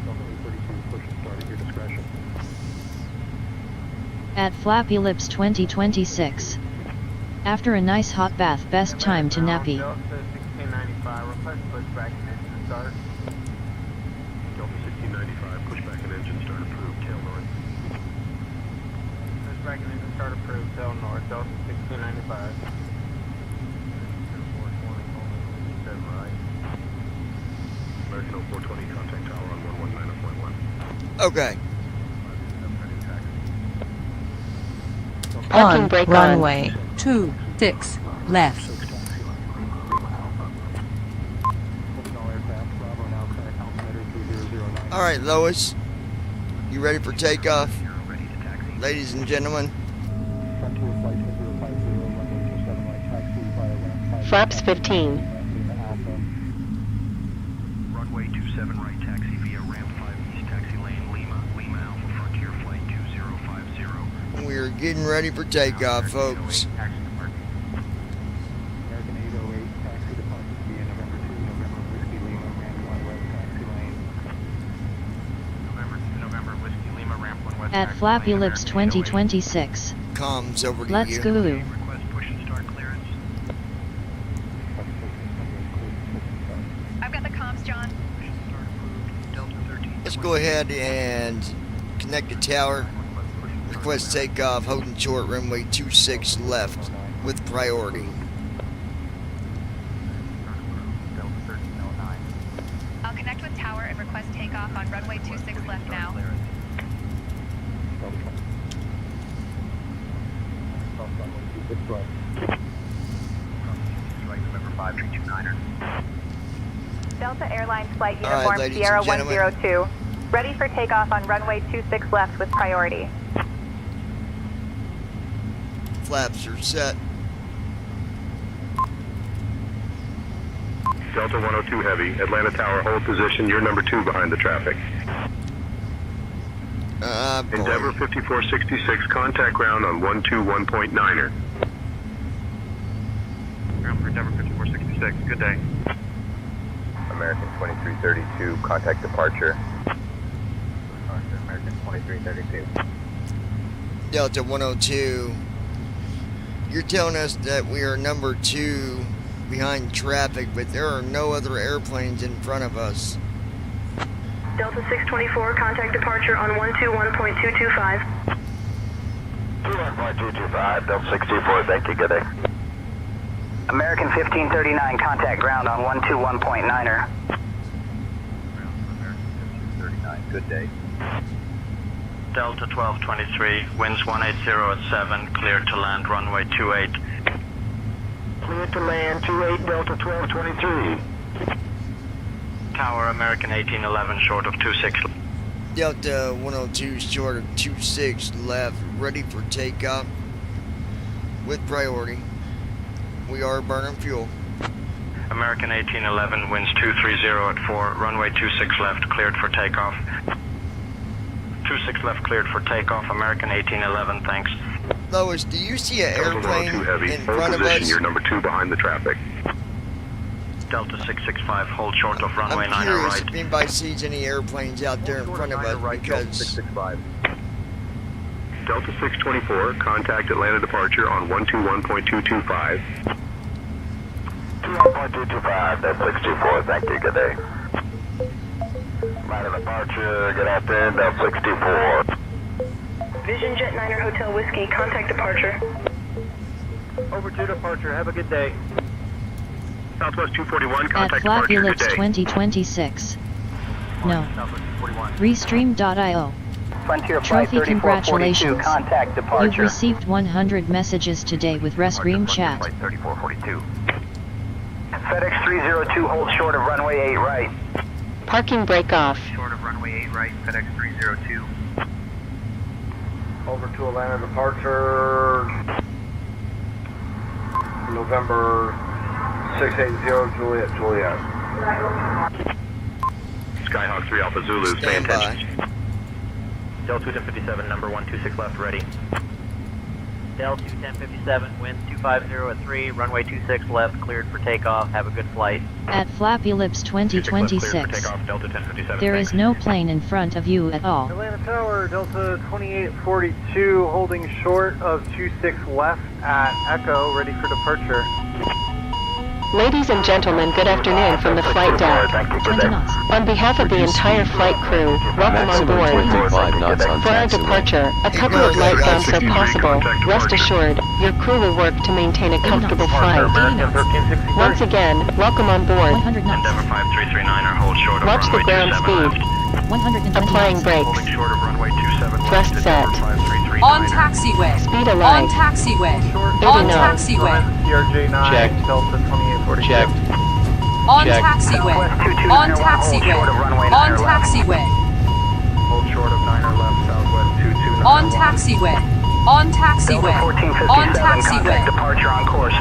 Delta 832, push and start at your discretion. At Flappy Lips 2026. After a nice hot bath, best time to nappy. Delta 1695, request pushback and engine start. Delta 1695, pushback and engine start approved, tail north. Pushback and engine start approved, tail north, Delta 1695. American 0420, contact tower on 119.1. Okay. Parking brake on. Runway 26 left. All right, Lois. You ready for takeoff? Ladies and gentlemen. Flaps 15. Runway 27 right, taxi via ramp 5 east, taxi lane, Lima Alpha, Frontier flight 2050. We are getting ready for takeoff, folks. At Flappy Lips 2026. Comms over to Let's you. go. I've got the comms, John. Let's go ahead and connect the tower. Request takeoff, holding short, runway 26 left with priority. I'll connect with tower and request takeoff on runway 26 left now. Delta Airlines Flight All right, Uniform ladies Sierra and gentlemen. 102. Ready for takeoff on runway 26 left with priority. Flaps are set. Delta 102 heavy, Atlanta Tower, hold position. You're number 2 behind the traffic. Endeavor 5466, contact ground on 121.9er. Ground for Endeavor 5466, good day. American 2332, contact departure. American 2332. Delta 102. You're telling us that we are number 2 behind traffic, but there are no other airplanes in front of us. Delta 624, contact departure on 121.225. 21.225, Delta 64, thank you, good day. American 1539, contact ground on 121.9er. American 1539, good day. Delta 1223, winds 180 at 7, cleared to land runway 28. Clear to land 28 Delta 1223. Tower American 1811, short of 26. Delta 102 short of 26 left, ready for takeoff with priority. We are burning fuel. American 1811, winds 230 at 4, runway 26 left, cleared for takeoff. 26 left, cleared for takeoff, American 1811, thanks. Lois, do you see an airplane heavy, in hold front of position. us? You're number 2 behind the traffic. Delta 665, hold short of runway I'm 9 curious right. if anybody sees any airplanes out there in front of us, because 665. Delta 624, contact Atlanta departure on 121.225. 21.225, Delta 624, thank you, good day. Atlanta departure, get out there, Delta 64. Vision Jet 9er Hotel Whiskey, contact departure. Over to departure, have a good day. Southwest 241, At contact Flappy departure, good Lips day. 2026. No. Restream.io. Frontier Flight Trophy 3442, congratulations. contact You've departure. received 100 messages today with Restream Chat. Flight 3442. FedEx 302, hold short of runway 8 right. Parking brake off. Short of runway 8 right, FedEx 302. Over to Atlanta departure. November 680 Juliet. Skyhawk 3 Alpha Zulu, pay attention. Delta 21057, number 126 left, ready. Delta 21057, wind 250 at 3, runway 26 left, cleared for takeoff, have a good flight. At Flappy Lips 2026. There is no plane in front of you at all. Atlanta Tower, Delta 2842, holding short of 26 left at Echo, ready for departure. Ladies and gentlemen, good afternoon from the flight deck. 20 knots. On behalf of the entire flight crew, welcome on Maximum board. 25 knots on For our taxiway. departure, a couple of light bumps are possible. Rest assured, your crew will work to maintain a comfortable flight. Once again, welcome on board. 100 knots. Endeavor 5339, hold short of Watch the runway ground 27 speed. left. 120 Applying knots. brakes. Holding short of runway 27 Thrust left. set. Endeavor 5339. On taxiway. Speed On alight. taxiway. 80 On knots. taxiway. CRJ 9, Checked. Delta 2842. Checked. On Check. taxiway. Southwest 2201, On hold taxiway. short of runway 9 On left. taxiway. Hold short of 9er left, Southwest 229. On taxiway. On taxiway. Delta 1457, On taxiway. contact departure on course.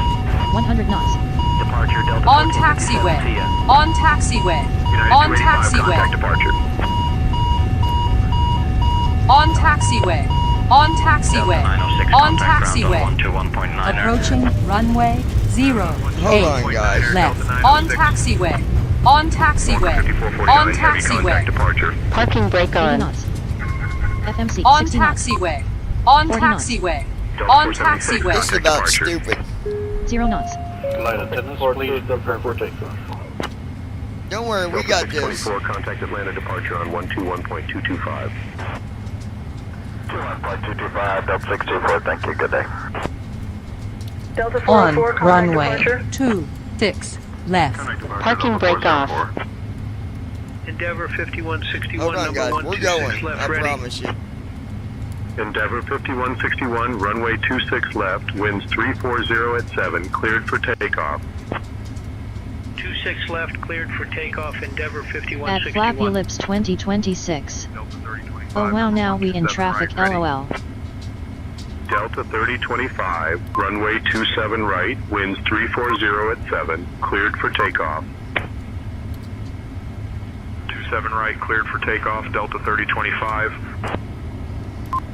100 knots. Departure Delta On 1457, taxiway. see ya. On taxiway. United On 285, taxiway. contact departure. On taxiway. On taxiway. Delta 906, On contact ground taxiway. on 121.9er. Approaching runway 08. Hold on, guys. Left. On taxiway. On taxiway. 5440 On heavy, contact taxiway. departure. Parking brake 80 on. knots. FMC On 60 knots. taxiway. On 40 knots. taxiway. Delta On 476, taxiway. This is contact about departure. stupid. 0 knots. Flight attendants, please prepare for takeoff. Don't worry, we got this. 624, contact Atlanta departure on 121.225. 21.225, Delta 624, thank you, good day. Delta On 404, contact runway departure. 26 left. Parking brake off. Endeavor 5161, Hold on, number guys. We're 126 going. left, I ready. promise you. Endeavor 5161, runway 26 left, winds 340 at 7, cleared for takeoff. 26 left, cleared for takeoff, Endeavor At 5161. Flappy Lips 2026. Oh wow, now we in traffic, lol. Delta 3025, runway 27 right, winds 340 at 7, cleared for takeoff. 27 right, cleared for takeoff, Delta 3025.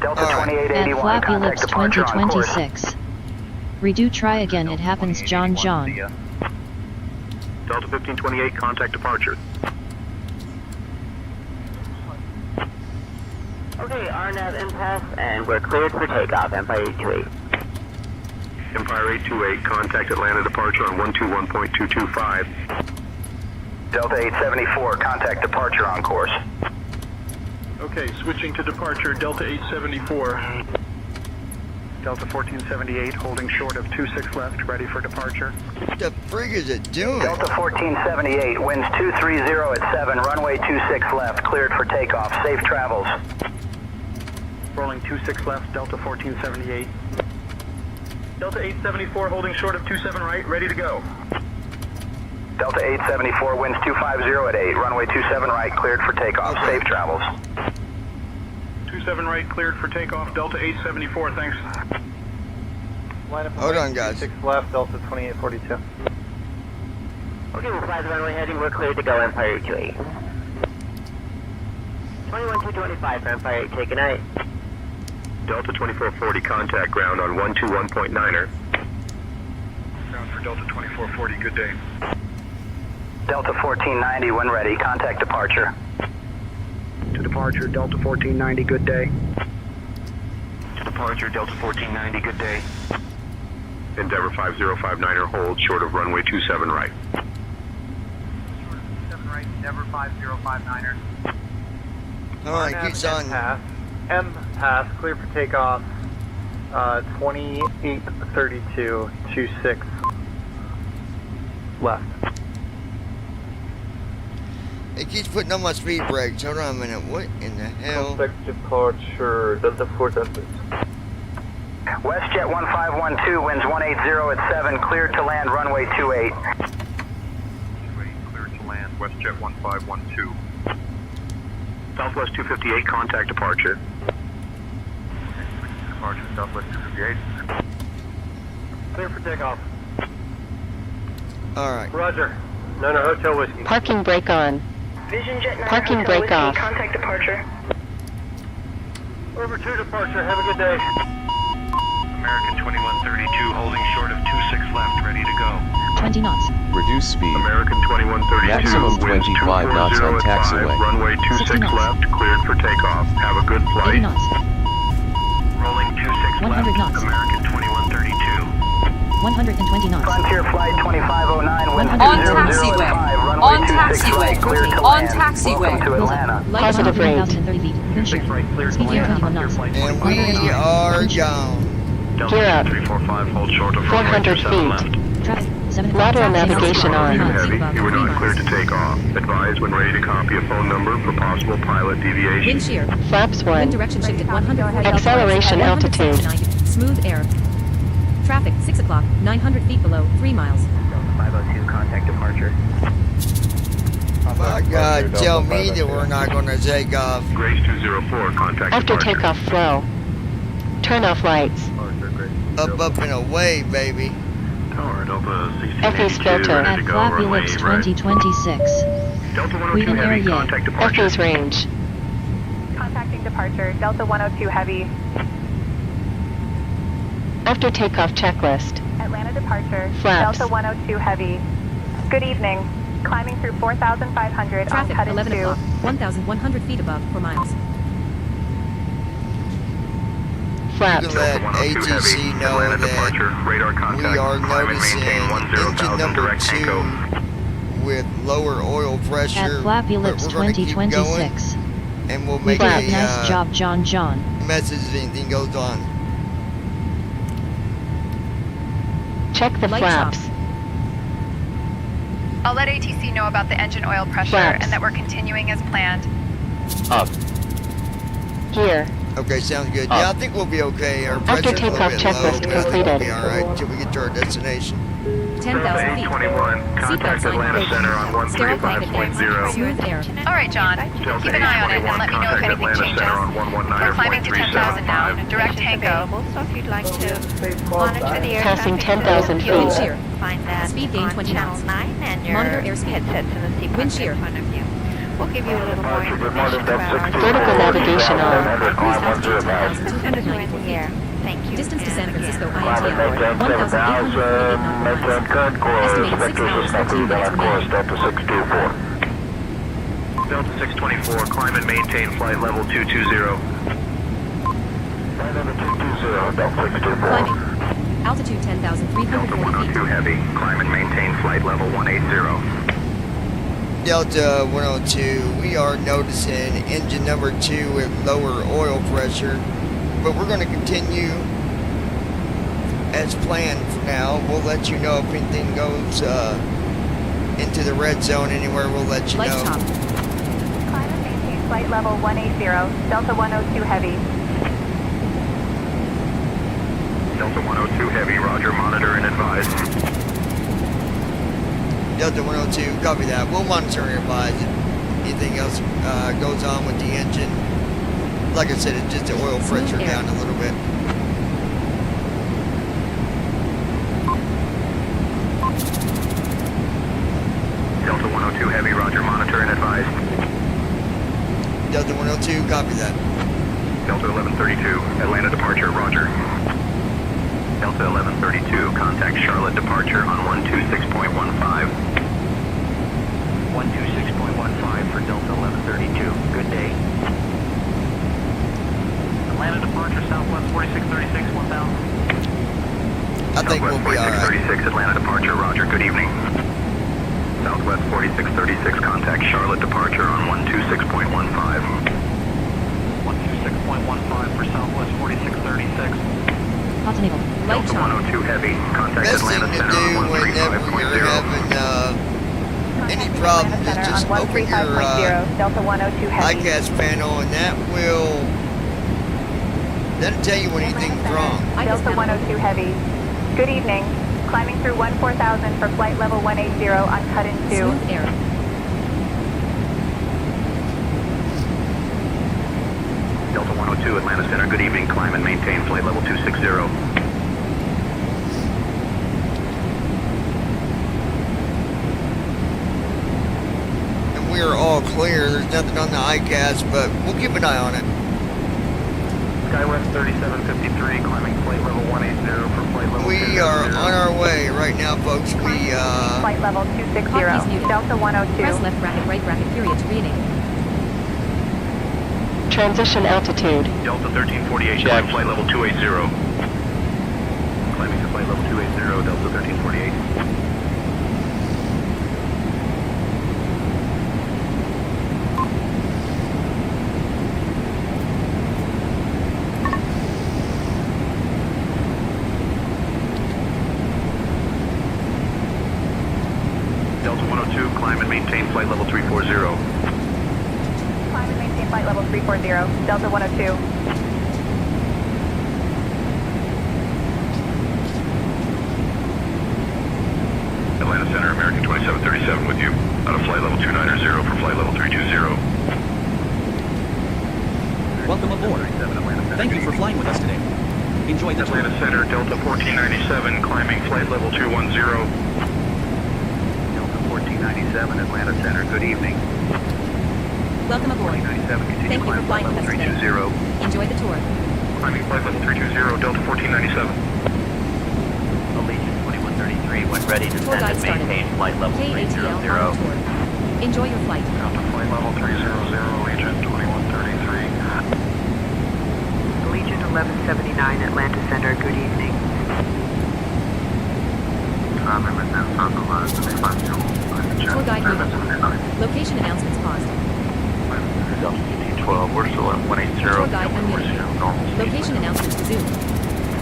Delta All right. 2881, At Flappy contact Lips departure on course. 2026. Redo try again, it happens, John. Delta 1528, contact departure. Okay, RNAV impasse, and we're cleared for takeoff, Empire 828. Empire 828, contact Atlanta departure on 121.225. Delta 874, contact departure on course. Okay, switching to departure, Delta 874. Delta 1478, holding short of 26 left, ready for departure. What the frig is it doing? Delta 1478, winds 230 at 7, runway 26 left, cleared for takeoff. Safe travels. Rolling 26 left, Delta 1478. Delta 874, holding short of 27 right, ready to go. Delta 874, winds 250 at 8, runway 27 right, cleared for takeoff. Safe travels. 27 right, cleared for takeoff, Delta 874, thanks. Hold on, guys. 6 left, Delta 2842. Okay, we'll fly the runway heading. We're cleared to go, Empire 828. 21225 for Empire 828, good night. Delta 2440, contact ground on 121.9er. Ground for Delta 2440, good day. Delta 1490, when ready, contact departure. To departure, Delta 1490, good day. To departure, Delta 1490, good day. Endeavor 5059er, hold short of runway 27 right. Short of 27 right, Endeavor 5059er. All right, keeps on. Pass. M pass, clear for takeoff. 2832, 26 left. It keeps putting on my speed brakes. Hold on a minute. What in the hell? Contact departure, Delta 4 Delta. WestJet 1512, winds 180 at 7, cleared to land runway 28. Cleared to land, WestJet 1512. Southwest 258, contact departure. Departure, Southwest 258. Clear for takeoff. Alright. Roger. Niner Hotel Whiskey. Parking brake on. Vision Jet 9 Parking Hotel brake Whiskey, off. contact departure. Over 2 departure, have a good day. American 2132, holding short of 26 left, ready to go. 20 knots. Reduce speed. American 2132, Maximum winds 25 knots on 240 at 5, taxiway. runway 60 26 knots. left, cleared for takeoff. Have a good 80 flight. knots. Rolling 26 100 left, knots. American 2132. 120 knots. Frontier Flight 2509, winds 200 On at taxiway. 5, runway On 26 taxiway. right, cleared to On land. taxiway. Welcome to Atlanta. Light Positive speed rate. 1030 feet. Wind shear. Speed 21 knots. And we are gone. Gear up. 345, hold short of 400 7 left. feet. Traffic. 7 Lateral o'clock. navigation on. Heavy, you are not cleared to take off. Advise when ready to copy a phone number for possible pilot deviation. Wind shear. Flaps Wind 1. direction shifted 100. Acceleration altitude. Smooth air. Traffic 6 o'clock, 900 feet below, 3 miles. 502, contact departure. My God, tell me that we're not going to take off. Grace 204, contact After departure. takeoff flow. Turn off lights. Up and away, baby. Tower, Delta FE's 1682, filter. ready At to go, Flappy runway Lips right. 2026. Delta 102 Breathing air Heavy, yay. contact departure. FE's range. Contacting departure, Delta 102 Heavy. After takeoff checklist. Atlanta departure, Flaps. Delta 102 Heavy. Good evening. Climbing through 4,500 on Traffic cut 11 2. o'clock, 1,100 feet above, 4 miles. Flaps. You can let ATC know Atlanta that departure. Radar contact. we are Climb and noticing maintain 10,000 engine number direct 2 Tango. with lower oil pressure. At Flappy but Lips we're gonna keep going, 2026. and we'll We make got a nice job, John. message if anything goes on. Check the Light flaps. I'll let ATC know about the engine oil pressure Flaps. and that we're continuing as planned. Up. Here. Okay, sounds good. Yeah, I think we'll be okay. Our After pressure's a little takeoff bit checklist low, but I think we'll completed. be alright until we get to our destination. 10,000 feet. 821, Seatbelt contact sign Atlanta open. Center on Sterile climate 135.0. Smooth air. All right, John. Delta Keep an eye on it and 821, let me know if contact anything Atlanta changes. Center on We're climbing to 10,000 now. 119.375. Direct Tango. So if you'd like to monitor the air Passing traffic 10,000 flow, feet. you'll find that Speed gain on 20 channel knots. 9 and your Monitor airspeed. headsets in the seat Wind pocket shear. in front of you. We'll give you a little more information about our Vertical navigation on. Cruise altitude 10,290 in the air. Thank you. Distance to San and Francisco good. INT hour, 1,888 nautical miles. Estimated 6 hours, 13 minutes remaining. Delta 624. Delta 624, climb and maintain flight level 220. Flight level 220, Delta 624. Climbing. Altitude Delta 10,340 feet. 102 Heavy, climb and maintain flight level 180. Delta 102, we are noticing engine number 2 with lower oil pressure, but we're going to continue as planned for now. We'll let you know if anything goes into the red zone anywhere. We'll let you Lights know. top. Climb and maintain flight level 180, Delta 102 Heavy. Delta 102 Heavy, roger, monitor and advise. Delta 102, copy that. We'll monitor and advise if anything else goes on with the engine. Like I said, it's just the oil pressure down a little bit. Delta 102 Heavy, roger, monitor and advise. Delta 102, copy that. Delta 1132, Atlanta departure, roger. Delta 1132, contact Charlotte departure on 126.15. 126.15 for Delta 1132, good day. Atlanta departure, Southwest 4636, 1000. I think we'll be alright. 4636, Atlanta departure, roger, good evening. Southwest 4636, contact Charlotte departure on 126.15. 126.15 for Southwest 4636. Continental. Light Delta chop. 102 Heavy, contact Best thing Atlanta to Center do on whenever you're 135.0. having any problems is just open your Delta 102 Heavy. ICAS panel, and that'll tell you when anything's wrong. Delta 102 Heavy. Good evening. Climbing through 14,000 for flight level 180 on cut-in 2. Smooth air. Delta 102 Atlanta Center, good evening. Climb and maintain flight level 260. And we are all clear. There's nothing on the ICAS, but we'll keep an eye on it. Skywest 3753, climbing flight level 180 for flight level 260. We are on our way right now, folks. Flight level 260. Hotkeys muted. Delta 102. Press left bracket, right bracket, period to rename. Transition altitude. Delta 1348, climb flight level 280. Climbing to flight level 280, Delta 1348. Delta 102, climb and maintain flight level 340. Climb and maintain flight level 340. Delta 102. Atlanta Center, American 2737 with you. Out of flight level 290 for flight level 320. Welcome aboard. Thank you for flying with us today. Enjoy the Atlanta Center, Delta 1497, climbing flight level 210. Delta 1497, Atlanta Center, good evening. Welcome aboard. 1497, continue Thank you for climb flying flight with level us today. 320. Enjoy the tour. Climbing flight level 320, Delta 1497. Allegiant 2133, when ready, Tour descend guide and started. maintain flight level KATL 300. on tour. Enjoy your flight. Delta flight level 300, Allegiant 2133. Allegiant 1179, Atlanta Center, good evening. Tour guide muted. Location announcements paused. Delta 1512, we're still at 180. Tour guide We're unmuted. normal. Location announcements resumed.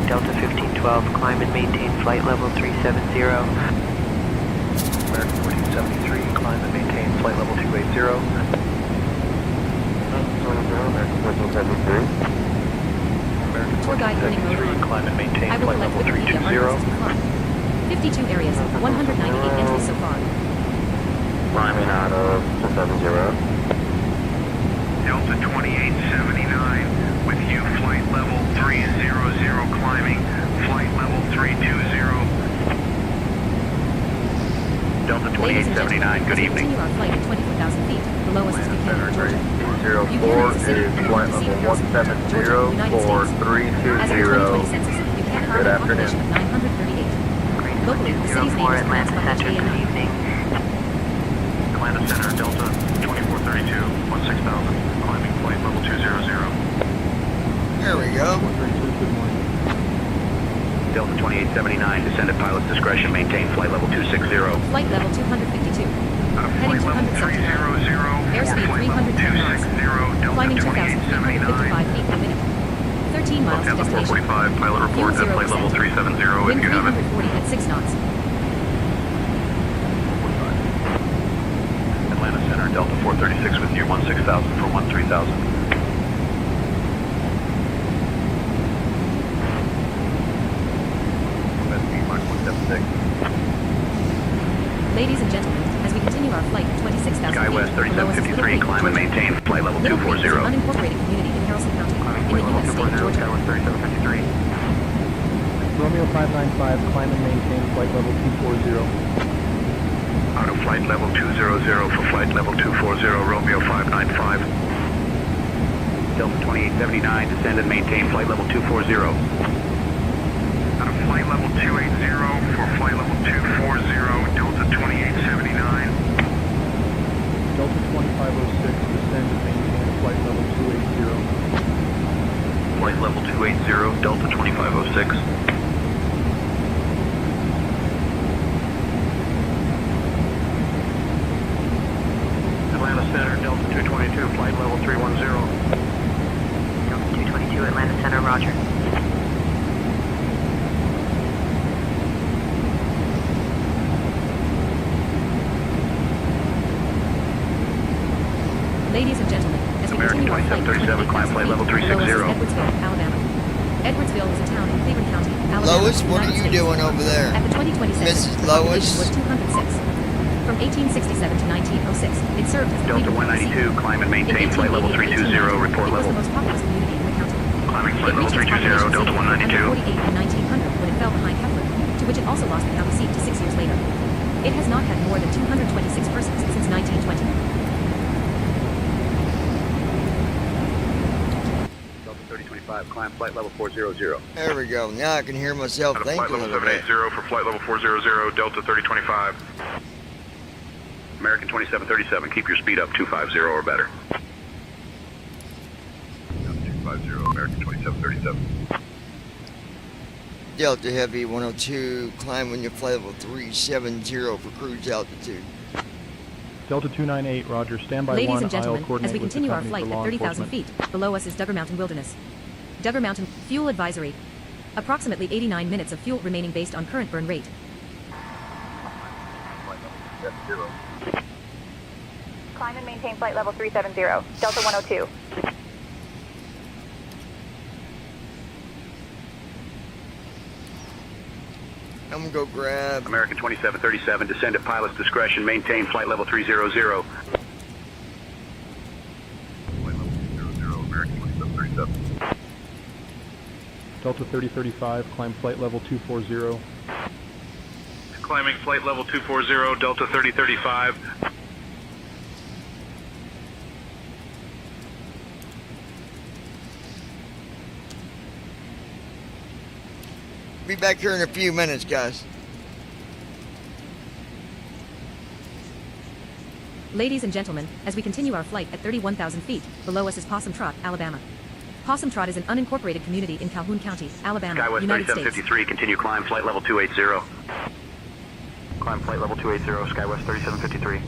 Delta 1512, climb and maintain flight level 370. American 1473, climb and maintain flight level 280. American 1473. American Tour guide running mode 1473, on. climb and maintain I will flight collect level Wikipedia 320. articles to climb. 52 areas, 198 entries so far. Climbing out of 270. Delta 2879, with you, flight level 300, climbing, flight level 320. Delta Ladies and 2879, good gentlemen, evening. continue our flight at 24,000 feet, the lowest is Buchanan, Georgia. 204 Buchanan is a city is in the flight Mississippi level Coast, Georgia, United States. As of the 2020 census, Buchanan had a population of 938. Locally, the city's name is pronounced by HANI. Atlanta Center, Delta 2432, 16,000, climbing flight level 200. There we go. Delta 2879, descend at pilot's discretion, maintain flight level 260. Flight level 252. Heading 279. Airspeed 310 knots. Climbing 2,855 feet per minute. 13 miles to Delta destination. 445, pilot report at flight level 370 Wind if you have it. 340 at 6 knots. Atlanta Center, Delta 436 with you, 16,000 for 13,000. Mark 176. Ladies and gentlemen, as we continue our flight at 26,000 feet, Skywest the lowest is 3753, Little Creek, climb and Georgia. maintain flight level Little Creek is an 240. unincorporated community in Harrison County, in the U.S. state of Georgia. Skywest 3753. Romeo 595, climb and maintain flight level 240. Out of flight level 200 for flight level 240, Romeo 595. Delta 2879, descend and maintain flight level 240. Out of flight level 280 for flight level 240, Delta 2879. Delta 2506, descend and maintain flight level 280. Flight level 280, Delta 2506. Atlanta Center, Delta 222, flight level 310. Ladies and gentlemen, as we continue our flight at 28,000 feet, below us is Edwardsville, Alabama. Edwardsville is a town in Cleveland County, Alabama, Lois, what are United you States. doing over there? At the 2020 census, Mrs. the population Lois? was 206. From 1867 to 1906, it served as the Delta Cleveland County 192, seat. climb and In maintain flight level 320, 1888 report it was level. the most populous community in the county. Climbing It flight level reached its 320, population Delta ceiling 192. of 148 in 1900 when it fell behind Heflin, to which it also lost the county seat to 6 years later. It has not had more than 226 persons since 1920. Delta 3025, climb flight level 400. There we go. Now I can hear myself think Flight a level little bit. 780 for flight level 400, Delta 3025. American 2737, keep your speed up 250 or better. 250, American 2737. Delta Heavy 102, climb when you fly level 370 for cruise altitude. Delta 298, roger. Standby Ladies 1, and I'll gentlemen, coordinate as we with the continue our company flight for at law 30,000 enforcement. feet, below us is Duggar Mountain Wilderness. Duggar Mountain, fuel advisory. Approximately 89 minutes of fuel remaining based on current burn rate. Climb and maintain flight level 370, Delta 102. I'm gonna go grab American 2737, descend at pilot's discretion, maintain flight level 300. Flight level 300, American 2737. Delta 3035, climb flight level 240. Climbing flight level 240, Delta 3035. Be back here in a few minutes, guys. Ladies and gentlemen, as we continue our flight at 31,000 feet, below us is Possum Trot, Alabama. Possum Trot is an unincorporated community in Calhoun County, Alabama, Skywest United States. 3753, continue climb flight level 280. Climb flight level 280, Skywest 3753.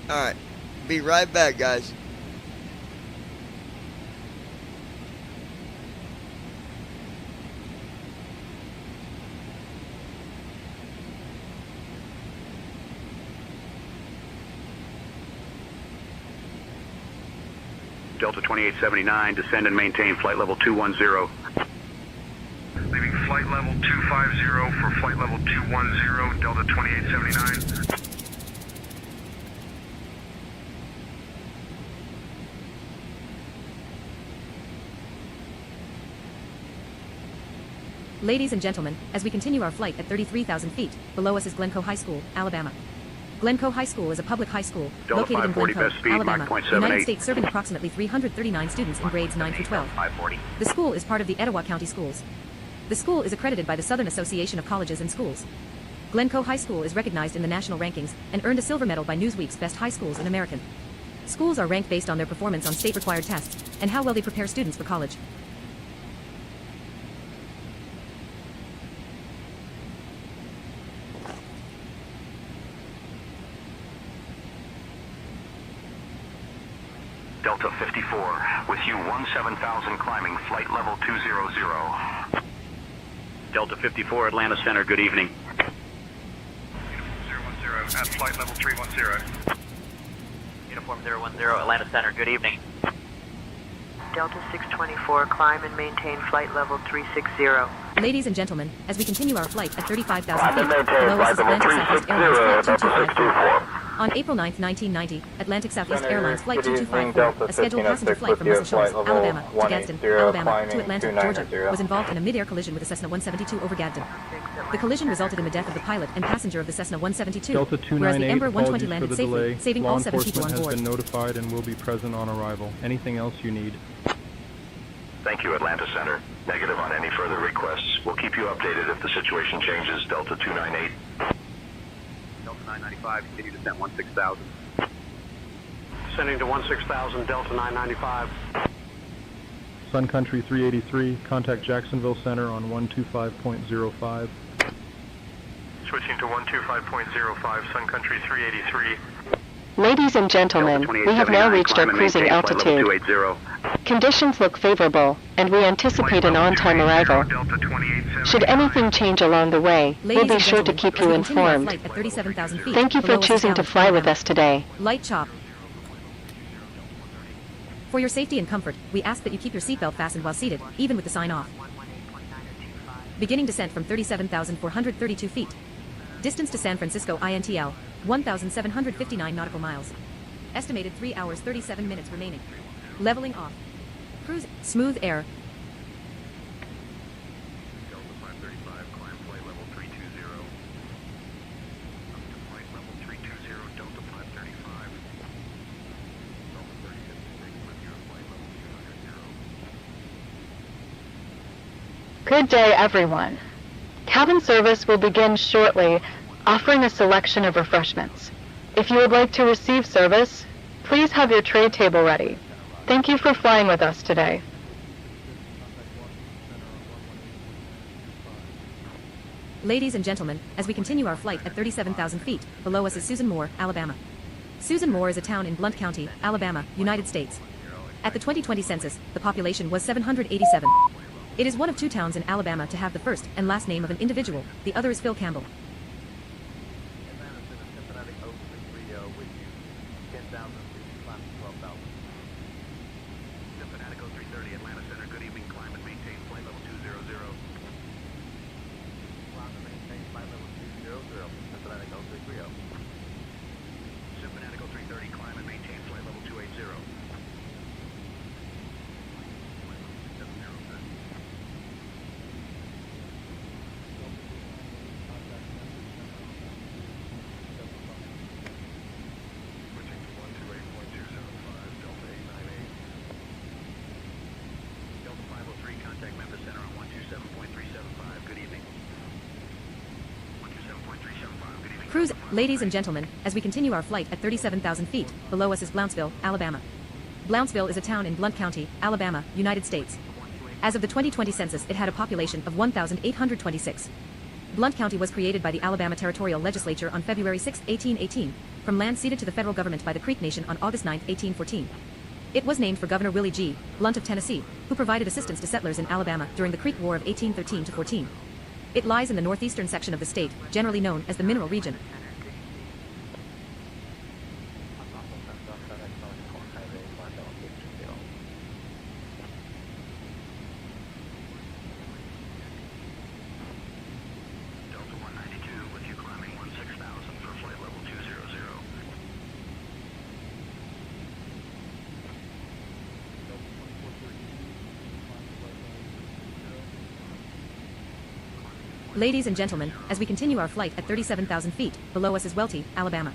Alright. Be right back, guys. Delta 2879, descend and maintain flight level 210. Leaving flight level 250 for flight level 210, Delta 2879. Ladies and gentlemen, as we continue our flight at 33,000 feet, below us is Glencoe High School, Alabama. Glencoe High School is a public high school Delta located in 540, Glencoe, best speed, Alabama, Mach .78. United States, serving approximately 339 students in grades 9 through 12. 540. The school is part of the Etowah County Schools. The school is accredited by the Southern Association of Colleges and Schools. Glencoe High School is recognized in the national rankings and earned a silver medal by Newsweek's Best High Schools in American. Schools are ranked based on their performance on state-required tests and how well they prepare students for college. Delta 54, with you 17,000 climbing flight level 200. Delta 54, Atlanta Center, good evening. 010 at flight level 310. Uniform 010, Atlanta Center, good evening. Delta 624, climb and maintain flight level 360. Ladies and gentlemen, as we continue our flight at 35,000 Climb and feet, maintain below us flight is level Atlantic Southwest 360, Airlines Flight Delta 2254. 624. On April 9, 1990, Atlantic Southeast Center, Airlines Flight good evening, 2254, Delta a scheduled passenger 1506 flight from with you, Muscle Shoals, flight level Alabama, to Gadsden, 180, Alabama, to climbing Atlanta, 290. Georgia, was involved in a mid-air collision with a Cessna 172 over Gadsden. The collision resulted in the death of the pilot and passenger of the Cessna 172, Delta whereas the 298, Ember 120 apologies for landed the safely, delay. saving Law all 7 people enforcement on has board. been notified and will be present on arrival. Anything else you need? Thank you, Atlanta Center. Negative on any further requests. We'll keep you updated if the situation changes. Delta 298. Delta 995, continue descent 16,000. Descending to 16,000, Delta 995. Sun Country 383, contact Jacksonville Center on 125.05. Switching to 125.05, Sun Country 383. Ladies and gentlemen, we have now reached our cruising altitude. 280. Conditions look favorable, and we anticipate an on-time arrival. Should anything change along the way, we'll be sure to keep you informed. Thank you for choosing to fly with us today. Light chop. For your safety and comfort, we ask that you keep your seatbelt fastened while seated, even with the sign off. Beginning descent from 37,432 feet. Distance to San Francisco INTL, 1,759 nautical miles. Estimated 3 hours 37 minutes remaining. Leveling off. Cruise, smooth air. Delta 535, climb flight level 320. Up to flight level 320, Delta 535. Delta 3056 with your flight level 200. Good day, everyone. Cabin service will begin shortly, offering a selection of refreshments. If you would like to receive service, please have your tray table ready. Thank you for flying with us today. Ladies and gentlemen, as we continue our flight at 37,000 feet, below us is Susan Moore, Alabama. Susan Moore is a town in Blount County, Alabama, United States. At the 2020 census, the population was 787. It is one of 2 towns in Alabama to have the first and last name of an individual. The other is Phil Campbell. Cruise, ladies and gentlemen, as we continue our flight at 37,000 feet, below us is Blountsville, Alabama. Blountsville is a town in Blount County, Alabama, United States. As of the 2020 census, it had a population of 1,826. Blount County was created by the Alabama Territorial Legislature on February 6, 1818, from land ceded to the federal government by the Creek Nation on August 9, 1814. It was named for Governor Willie G. Blount of Tennessee, who provided assistance to settlers in Alabama during the Creek War of 1813-14. It lies in the northeastern section of the state, generally known as the Mineral Region. Ladies and gentlemen, as we continue our flight at 37,000 feet, below us is Welty, Alabama.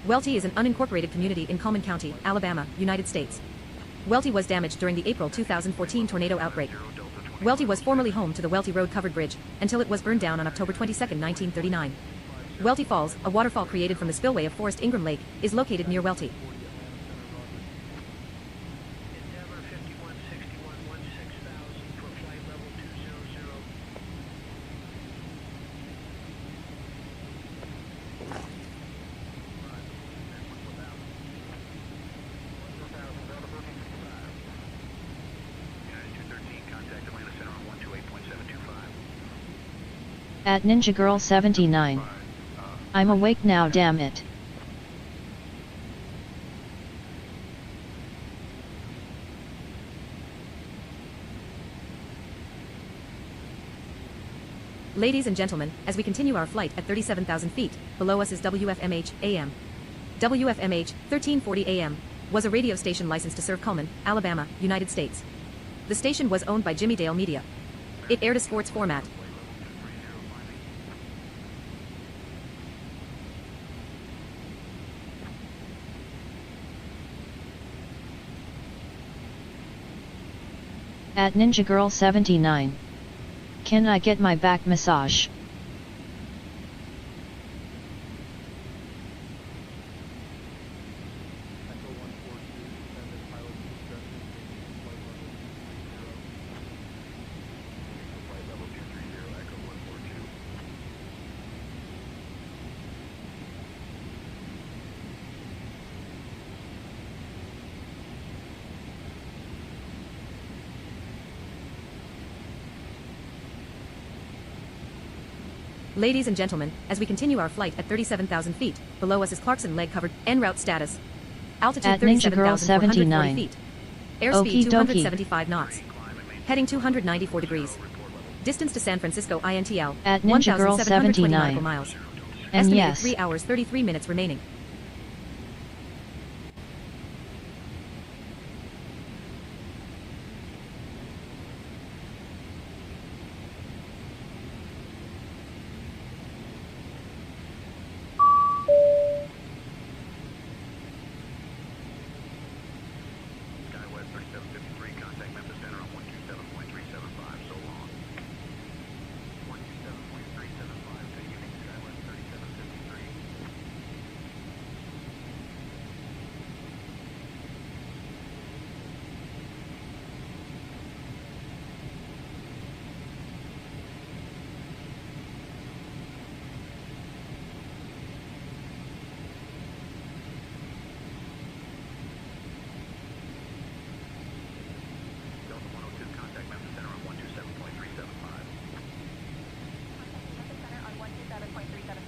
Welty is an unincorporated community in Cullman County, Alabama, United States. Welty was damaged during the April 2014 tornado outbreak. Welty was formerly home to the Welty Road covered bridge, until it was burned down on October 22, 1939. Welty Falls, a waterfall created from the spillway of Forest Ingram Lake, is located near Welty. At Ninja Girl 79. I'm awake now, damn it. Ladies and gentlemen, as we continue our flight at 37,000 feet, below us is WFMH AM. WFMH 1340 AM was a radio station licensed to serve Cullman, Alabama, United States. The station was owned by Jimmy Dale Media. It aired a sports format. At Ninja Girl 79. Can I get my back massage? Ladies and gentlemen, as we continue our flight at 37,000 feet, below us is Clarkson leg covered, en route status. Altitude At Ninja Girl 37,440 feet. Airspeed Okie dokie. 275 knots. Heading 294 degrees. Distance to San Francisco INTL, At Ninja Girl 1,720 nautical 79. miles. And Estimated yes. 3 hours 33 minutes remaining.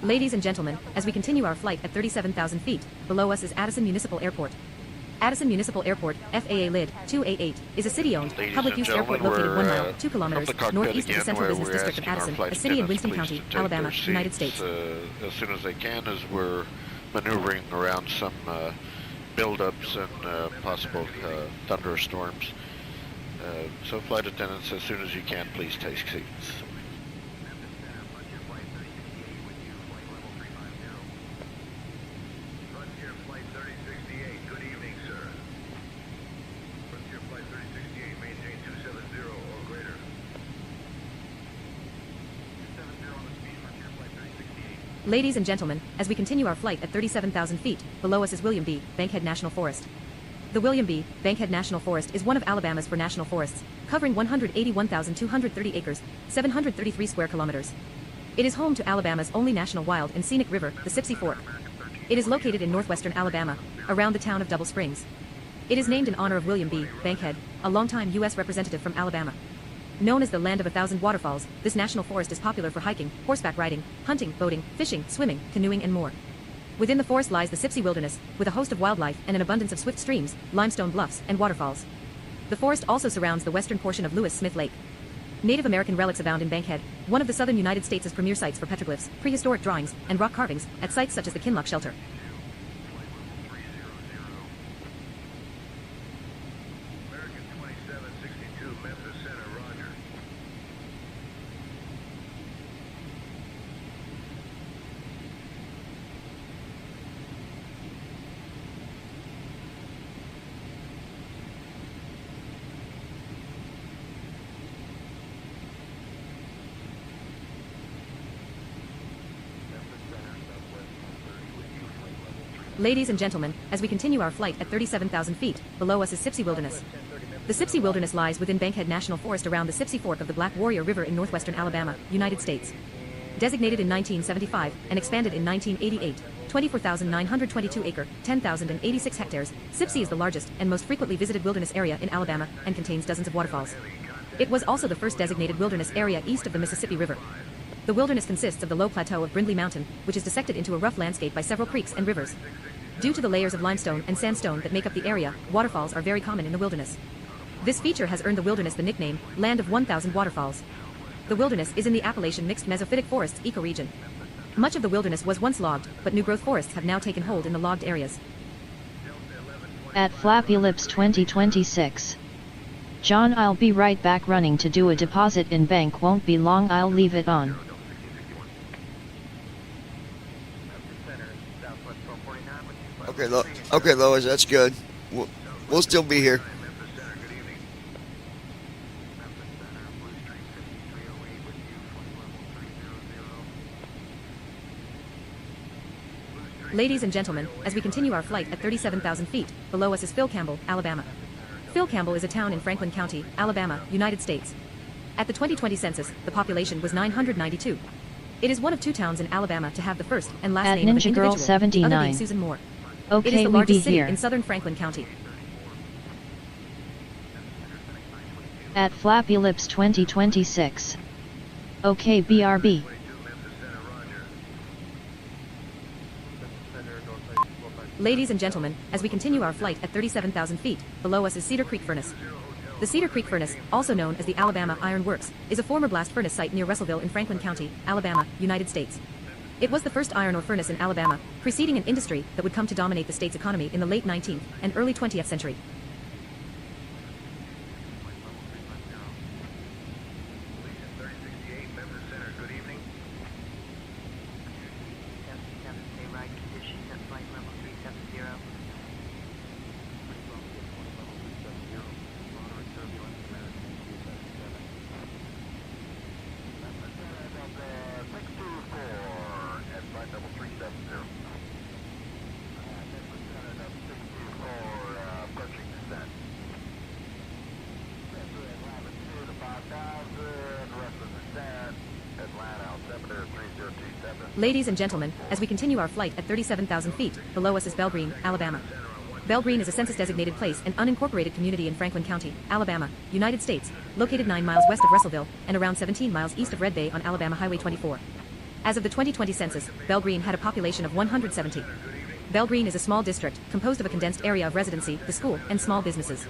Ladies and gentlemen, as we continue our flight at 37,000 feet, below us is Addison Municipal Airport. Addison Municipal Airport, FAA Lid 288, is a city-owned, public-use airport located 1 mile, 2 kilometers, northeast of the Central Business District of Addison, a city in Winston County, Alabama, United States. As soon as they can, as we're maneuvering around some buildups and possible thunderstorms. So flight attendants, as soon as you can, please take seats. Ladies and gentlemen, as we continue our flight at 37,000 feet, below us is William B. Bankhead National Forest. The William B. Bankhead National Forest is one of Alabama's 4 national forests, covering 181,230 acres, 733 square kilometers. It is home to Alabama's only national wild and scenic river, the Sipsey Fork. It is located in northwestern Alabama, around the town of Double Springs. It is named in honor of William B. Bankhead, a longtime U.S. representative from Alabama. Known as the land of 1,000 waterfalls, this national forest is popular for hiking, horseback riding, hunting, boating, fishing, swimming, canoeing, and more. Within the forest lies the Sipsey Wilderness, with a host of wildlife and an abundance of swift streams, limestone bluffs, and waterfalls. The forest also surrounds the western portion of Lewis Smith Lake. Native American relics abound in Bankhead, one of the southern United States' premier sites for petroglyphs, prehistoric drawings, and rock carvings, at sites such as the Kinloch Shelter. Ladies and gentlemen, as we continue our flight at 37,000 feet, below us is Sipsey Wilderness. The Sipsey Wilderness lies within Bankhead National Forest around the Sipsey Fork of the Black Warrior River in northwestern Alabama, United States. Designated in 1975 and expanded in 1988, 24,922 acre, 10,086 hectares, Sipsey is the largest and most frequently visited wilderness area in Alabama and contains dozens of waterfalls. It was also the first designated wilderness area east of the Mississippi River. The wilderness consists of the low plateau of Brindley Mountain, which is dissected into a rough landscape by several creeks and rivers. Due to the layers of limestone and sandstone that make up the area, waterfalls are very common in the wilderness. This feature has earned the wilderness the nickname, Land of 1,000 Waterfalls. The wilderness is in the Appalachian mixed mesophytic forests ecoregion. Much of the wilderness was once logged, but new growth forests have now taken hold in the logged areas. At Flappy Lips 2026. John, I'll be right back. Running to do a deposit in bank, won't be long, I'll leave it on. Okay, Lois, that's good. We'll still be here. Ladies and gentlemen, as we continue our flight at 37,000 feet, below us is Phil Campbell, Alabama. Phil Campbell is a town in Franklin County, Alabama, United States. At the 2020 census, the population was 992. It is one of 2 towns in Alabama to have the first and last At name of an Ninja Girl individual, 79. other being Susan Moore. Okay, it is the we largest be city here. in southern Franklin County. At Flappy Lips 2026. Okay, BRB. Ladies and gentlemen, as we continue our flight at 37,000 feet, below us is Cedar Creek Furnace. The Cedar Creek Furnace, also known as the Alabama Iron Works, is a former blast furnace site near Russellville in Franklin County, Alabama, United States. It was the first iron ore furnace in Alabama, preceding an industry that would come to dominate the state's economy in the late 19th and early 20th century. Ladies and gentlemen, as we continue our flight at 37,000 feet, below us is Belle Green, Alabama. Belle Green is a census-designated place and unincorporated community in Franklin County, Alabama, United States, located 9 miles west of Russellville and around 17 miles east of Red Bay on Alabama Highway 24. As of the 2020 census, Belle Green had a population of 170. Belle Green is a small district, composed of a condensed area of residency, the school, and small businesses.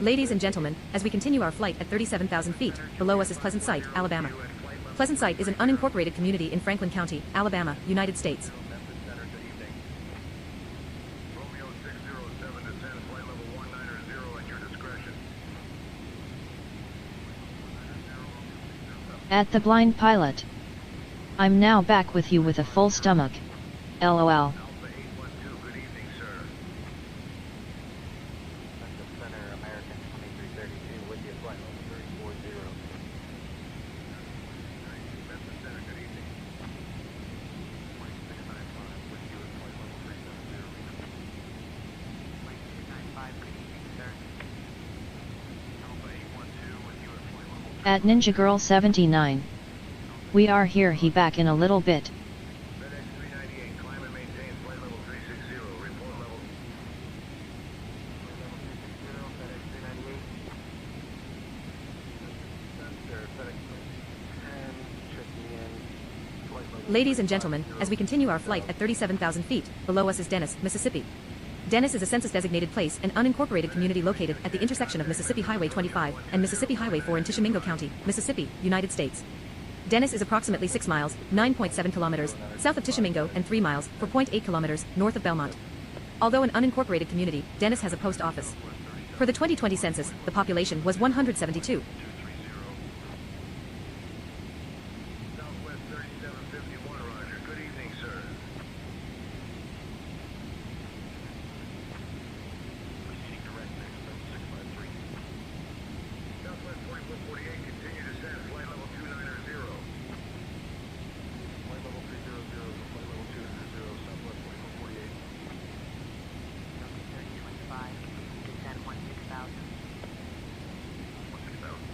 Ladies and gentlemen, as we continue our flight at 37,000 feet, below us is Pleasant Site, Alabama. Pleasant Site is an unincorporated community in Franklin County, Alabama, United States. At the blind pilot. I'm now back with you with a full stomach. LOL. At Ninja Girl 79. We are here, he back in a little bit. Ladies and gentlemen, as we continue our flight at 37,000 feet, below us is Dennis, Mississippi. Dennis is a census-designated place and unincorporated community located at the intersection of Mississippi Highway 25 and Mississippi Highway 4 in Tishomingo County, Mississippi, United States. Dennis is approximately 6 miles, 9.7 kilometers, south of Tishomingo and 3 miles, 4.8 kilometers, north of Belmont. Although an unincorporated community, Dennis has a post office. For the 2020 census, the population was 172.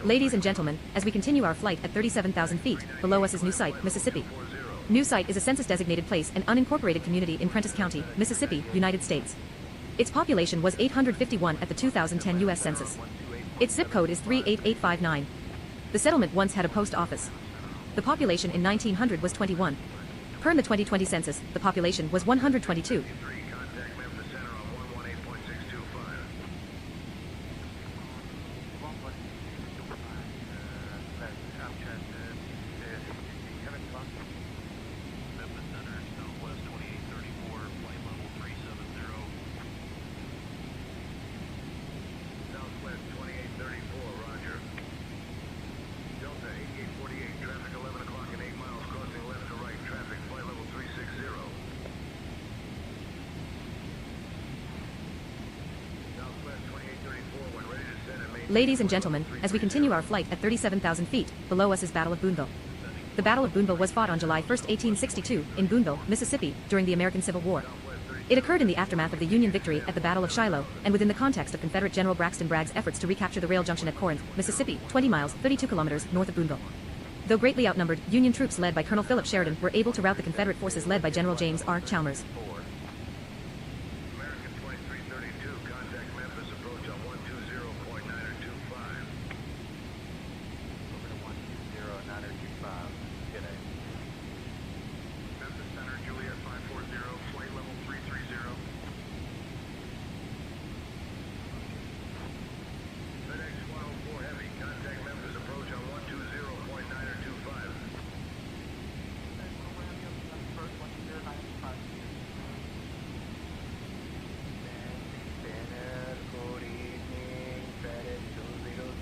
Ladies and gentlemen, as we continue our flight at 37,000 feet, below us is New Site, Mississippi. New Site is a census-designated place and unincorporated community in Prentiss County, Mississippi, United States. Its population was 851 at the 2010 U.S. Census. Its zip code is 38859. The settlement once had a post office. The population in 1900 was 21. Per the 2020 census, the population was 122. Ladies and gentlemen, as we continue our flight at 37,000 feet, below us is Battle of Boonville. The Battle of Boonville was fought on July 1, 1862, in Boonville, Mississippi, during the American Civil War. It occurred in the aftermath of the Union victory at the Battle of Shiloh, and within the context of Confederate General Braxton Bragg's efforts to recapture the rail junction at Corinth, Mississippi, 20 miles, 32 kilometers, north of Boonville. Though greatly outnumbered, Union troops led by Colonel Philip Sheridan were able to rout the Confederate forces led by General James R. Chalmers. American 2332, contact Memphis, approach on 120.925. Over to 120.925. Good day. Memphis Center, Juliet 540, flight level 330. FedEx 104 Heavy, contact Memphis, approach on 120.925.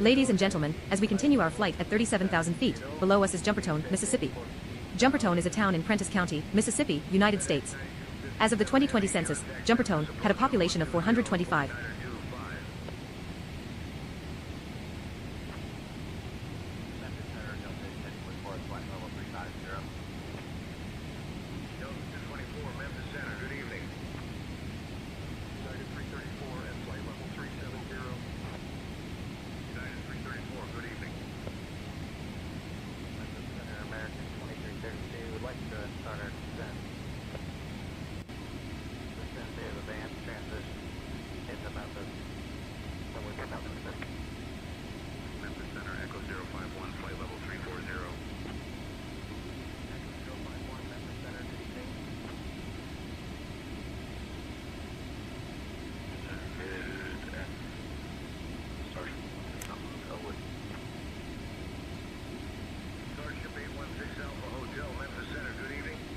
Ladies and gentlemen, as we continue our flight at 37,000 feet, below us is Jumpertone, Mississippi. Jumpertone is a town in Prentiss County, Mississippi, United States. As of the 2020 census, Jumpertone had a population of 425.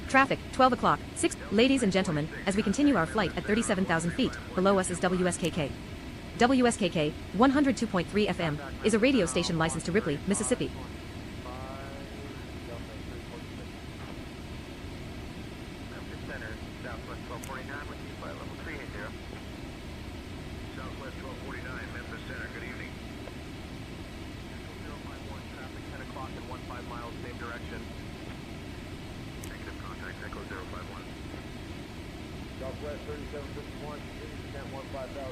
Traffic, 12 o'clock, 6. Ladies and gentlemen, as we continue our flight at 37,000 feet, below us is WSKK. WSKK, 102.3 FM, is a radio station licensed to Ripley, Mississippi. Memphis Center, Southwest 1249, with you, flight level 380. Southwest 1249, Memphis Center, good evening. 051, traffic 10 o'clock and 15 miles, same direction. Negative contact, Echo 051. Southwest 3751, continue descent 15,000.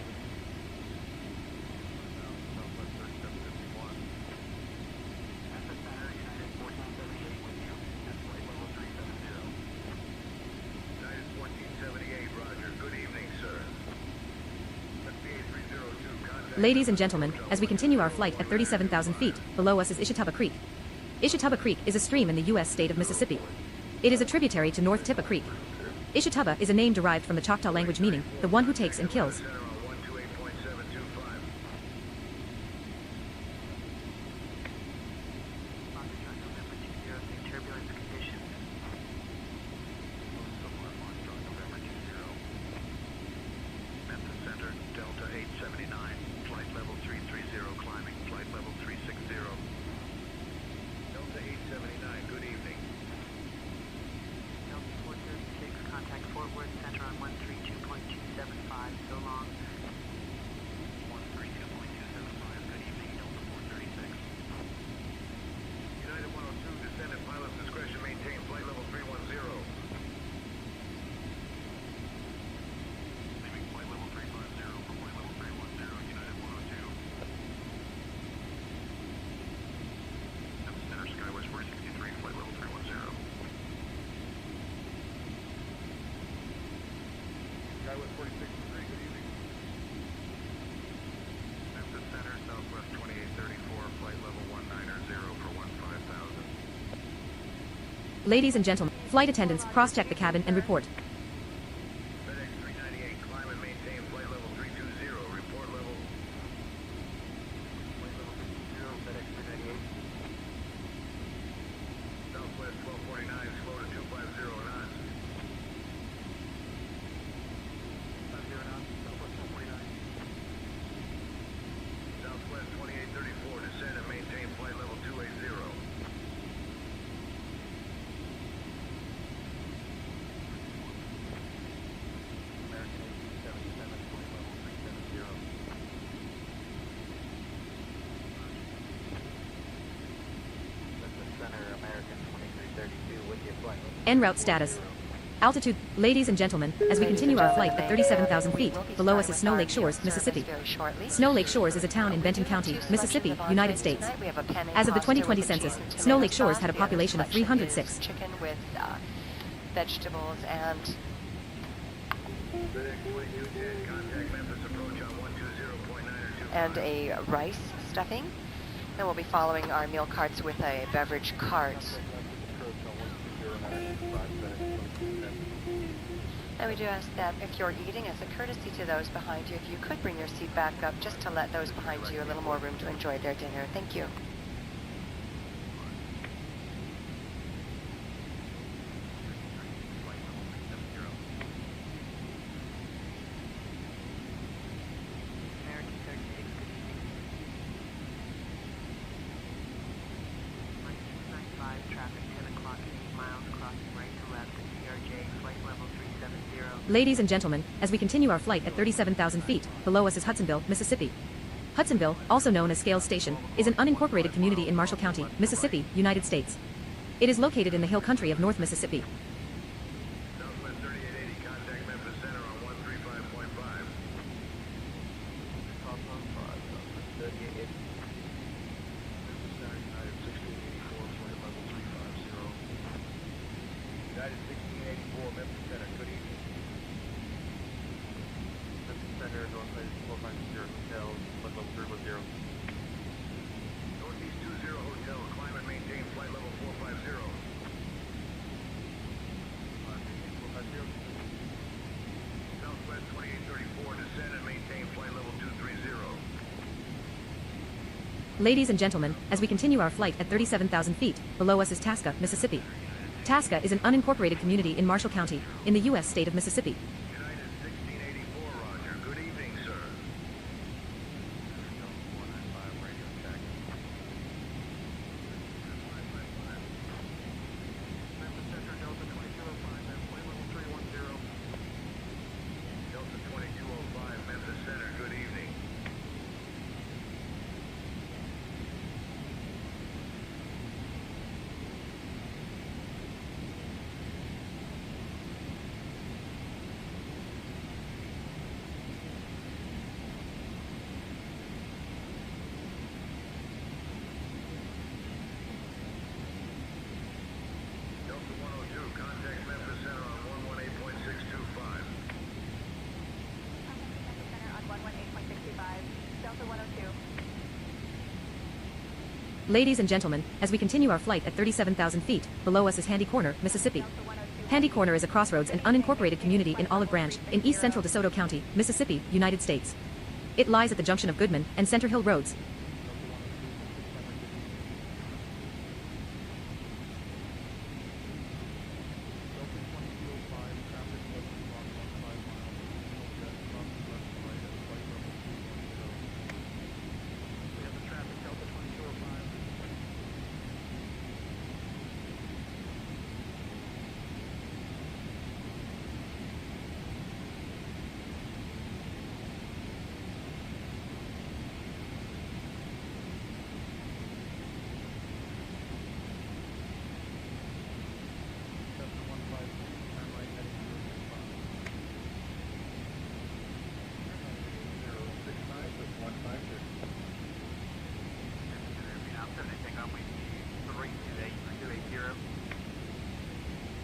Southwest 3751. Memphis Center, United 1478 with you, at flight level 370. United 1478, roger. Good evening, sir. SBA 302, contact. Ladies and gentlemen, as we continue our flight at 37,000 feet, below us is Ishituba Creek. Ishituba Creek is a stream in the U.S. state of Mississippi. It is a tributary to North Tippa Creek. Ishituba is a name derived from the Choctaw language meaning, the one who takes and kills. Memphis Center, Delta 879, flight level 330, climbing, flight level 360. Delta 879, good evening. Delta 436, contact Fort Worth Center on 132.275, so long. 132.275, good evening, Delta 436. United 102, descend at pilot's discretion, maintain flight level 310. Leaving flight level 350 for flight level 310, United 102. Memphis Center, Skywest 463, flight level 310. Skywest 463, good evening. Memphis Center, Southwest 2834, flight level 190 for 15,000. Ladies and gentlemen, flight attendants, cross-check the cabin and report. FedEx 398, climb and maintain flight level 320, report level. Flight level 320, FedEx 398. Southwest 1249, slow to 250 knots. 50 knots, Southwest 1249. Southwest 2834, descend and maintain flight level 280. En route status. Altitude. Ladies and gentlemen, as we continue our flight at 37,000 feet, below us is Snow Lake Shores, Mississippi. Snow Lake Shores is a town in Benton County, Mississippi, United States. As of the 2020 census, Snow Lake Shores had a population of 306. Chicken with vegetables and a rice stuffing. Then we'll be following our meal carts with a beverage cart. And we do ask that if you're eating, as a courtesy to those behind you, if you could bring your seat back up just to let those behind you a little more room to enjoy their dinner. Thank you. Ladies and gentlemen, as we continue our flight at 37,000 feet, below us is Hudsonville, Mississippi. Hudsonville, also known as Scales Station, is an unincorporated community in Marshall County, Mississippi, United States. It is located in the hill country of North Mississippi. Ladies and gentlemen, as we continue our flight at 37,000 feet, below us is Tasca, Mississippi. Tasca is an unincorporated community in Marshall County, in the U.S. state of Mississippi. Ladies and gentlemen, as we continue our flight at 37,000 feet, below us is Handy Corner, Mississippi. Handy Corner is a crossroads and unincorporated community in Olive Branch, in east central DeSoto County, Mississippi, United States. It lies at the junction of Goodman and Center Hill Roads.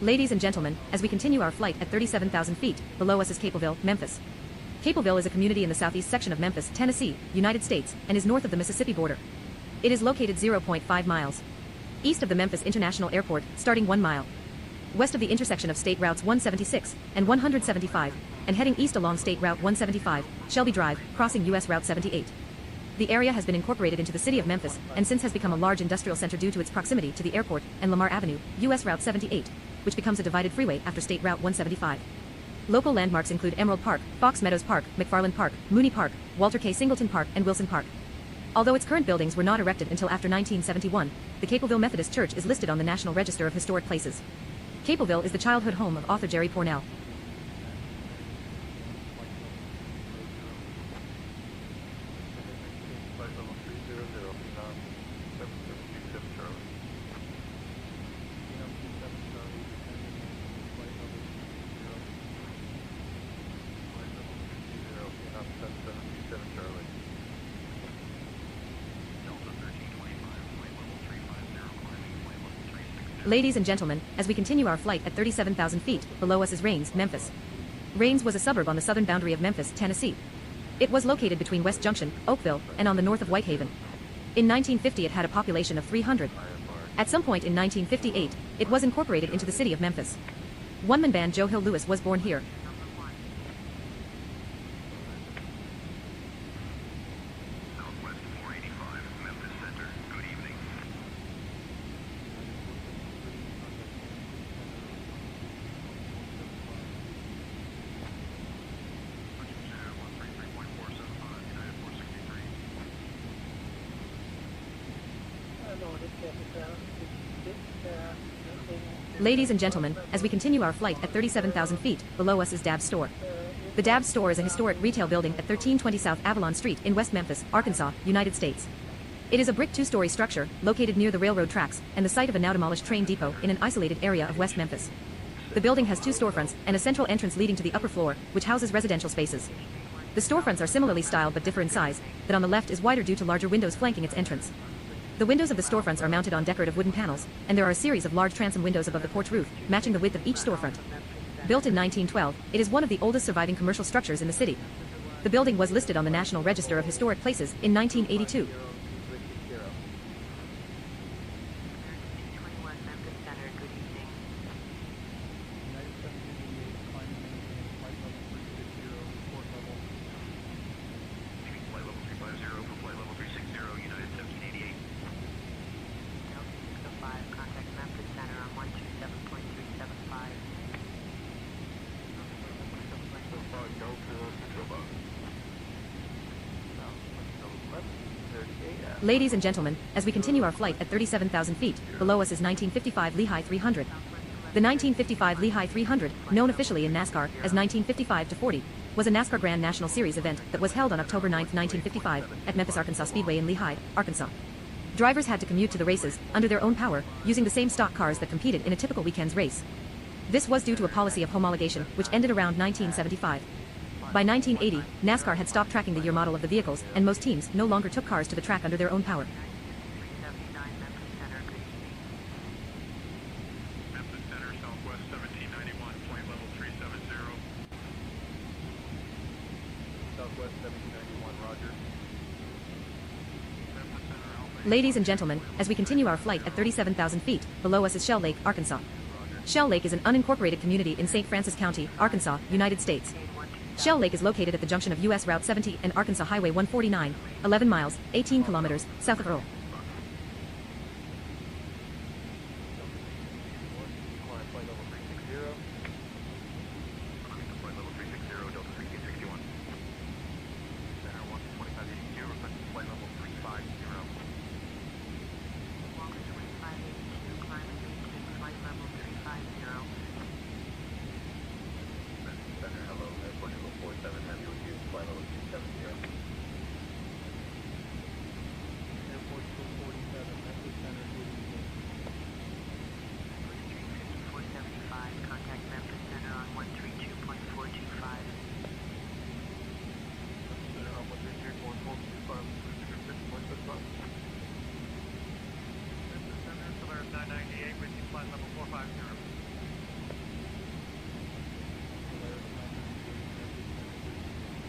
Ladies and gentlemen, as we continue our flight at 37,000 feet, below us is Capelville, Memphis. Capelville is a community in the southeast section of Memphis, Tennessee, United States, and is north of the Mississippi border. It is located 0.5 miles east of the Memphis International Airport, starting 1 mile west of the intersection of State Routes 176 and 175, and heading east along State Route 175, Shelby Drive, crossing U.S. Route 78. The area has been incorporated into the city of Memphis, and since has become a large industrial center due to its proximity to the airport and Lamar Avenue, U.S. Route 78, which becomes a divided freeway after State Route 175. Local landmarks include Emerald Park, Fox Meadows Park, McFarland Park, Mooney Park, Walter K. Singleton Park, and Wilson Park. Although its current buildings were not erected until after 1971, the Capelville Methodist Church is listed on the National Register of Historic Places. Capelville is the childhood home of author Jerry Pournelle. Ladies and gentlemen, as we continue our flight at 37,000 feet, below us is Rains, Memphis. Rains was a suburb on the southern boundary of Memphis, Tennessee. It was located between West Junction, Oakville, and on the north of Whitehaven. In 1950 it had a population of 300. At some point in 1958, it was incorporated into the city of Memphis. One-man band Joe Hill Lewis was born here. Ladies and gentlemen, as we continue our flight at 37,000 feet, below us is Dab's Store. The Dab's Store is a historic retail building at 1320 South Avalon Street in West Memphis, Arkansas, United States. It is a brick two-story structure, located near the railroad tracks, and the site of a now-demolished train depot in an isolated area of West Memphis. The building has 2 storefronts, and a central entrance leading to the upper floor, which houses residential spaces. The storefronts are similarly styled but differ in size, that on the left is wider due to larger windows flanking its entrance. The windows of the storefronts are mounted on decorative wooden panels, and there are a series of large transom windows above the porch roof, matching the width of each storefront. Built in 1912, it is one of the oldest surviving commercial structures in the city. The building was listed on the National Register of Historic Places in 1982. Ladies and gentlemen, as we continue our flight at 37,000 feet, below us is 1955 Lehigh 300. The 1955 Lehigh 300, known officially in NASCAR as 1955-40, was a NASCAR Grand National Series event that was held on October 9, 1955, at Memphis Arkansas Speedway in Lehigh, Arkansas. Drivers had to commute to the races, under their own power, using the same stock cars that competed in a typical weekend's race. This was due to a policy of homologation, which ended around 1975. By 1980, NASCAR had stopped tracking the year model of the vehicles, and most teams no longer took cars to the track under their own power. Ladies and gentlemen, as we continue our flight at 37,000 feet, below us is Shell Lake, Arkansas. Shell Lake is an unincorporated community in St. Francis County, Arkansas, United States. Shell Lake is located at the junction of U.S. Route 70 and Arkansas Highway 149, 11 miles, 18 kilometers, south of Earl.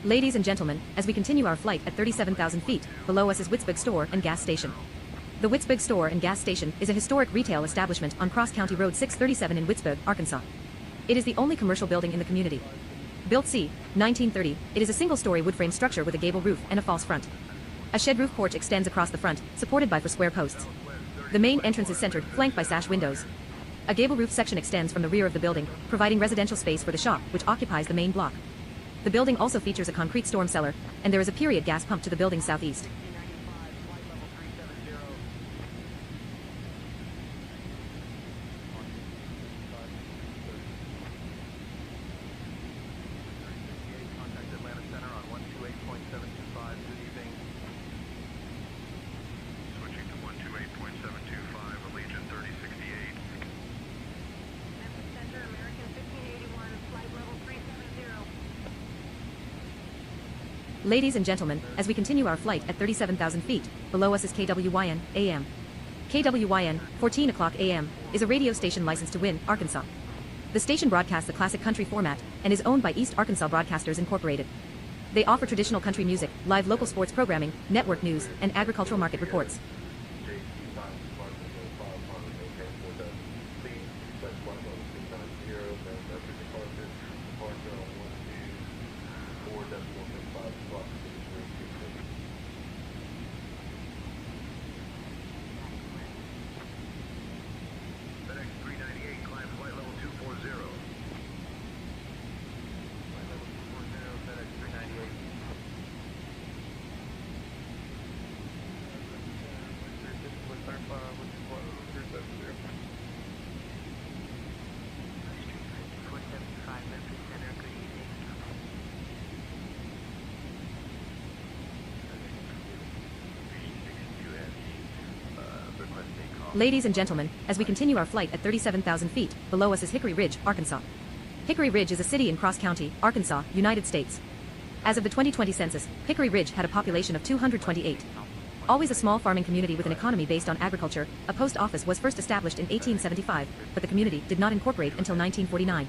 Ladies and gentlemen, as we continue our flight at 37,000 feet, below us is Witzbig Store and Gas Station. The Witzbig Store and Gas Station is a historic retail establishment on Cross County Road 637 in Witzbig, Arkansas. It is the only commercial building in the community. Built c. 1930, it is a single-story wood-frame structure with a gable roof and a false front. A shed roof porch extends across the front, supported by 4 square posts. The main entrance is centered, flanked by sash windows. A gable roof section extends from the rear of the building, providing residential space for the shop, which occupies the main block. The building also features a concrete storm cellar, and there is a period gas pump to the building's southeast. Ladies and gentlemen, as we continue our flight at 37,000 feet, below us is KWYN, AM. KWYN, 14 o'clock a.m., is a radio station licensed to Wynne, Arkansas. The station broadcasts the classic country format and is owned by East Arkansas Broadcasters Incorporated. They offer traditional country music, live local sports programming, network news, and agricultural market reports. Ladies and gentlemen, as we continue our flight at 37,000 feet, below us is Hickory Ridge, Arkansas. Hickory Ridge is a city in Cross County, Arkansas, United States. As of the 2020 census, Hickory Ridge had a population of 228. Always a small farming community with an economy based on agriculture, a post office was first established in 1875, but the community did not incorporate until 1949.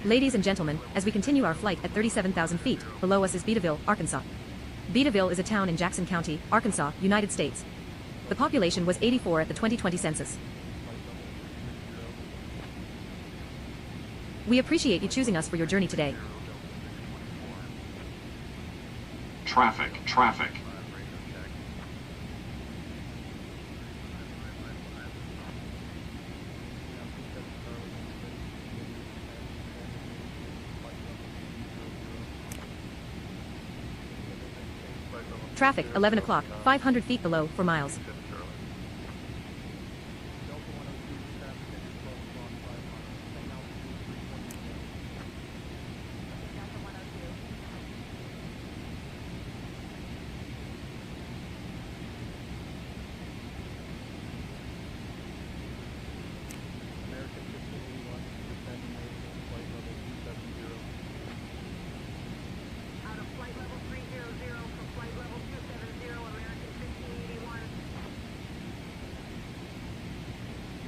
Ladies and gentlemen, as we continue our flight at 37,000 feet, below us is Beataville, Arkansas. Beataville is a town in Jackson County, Arkansas, United States. The population was 84 at the 2020 census. We appreciate you choosing us for your journey today. Traffic, traffic. Traffic, 11 o'clock, 500 feet below, for miles.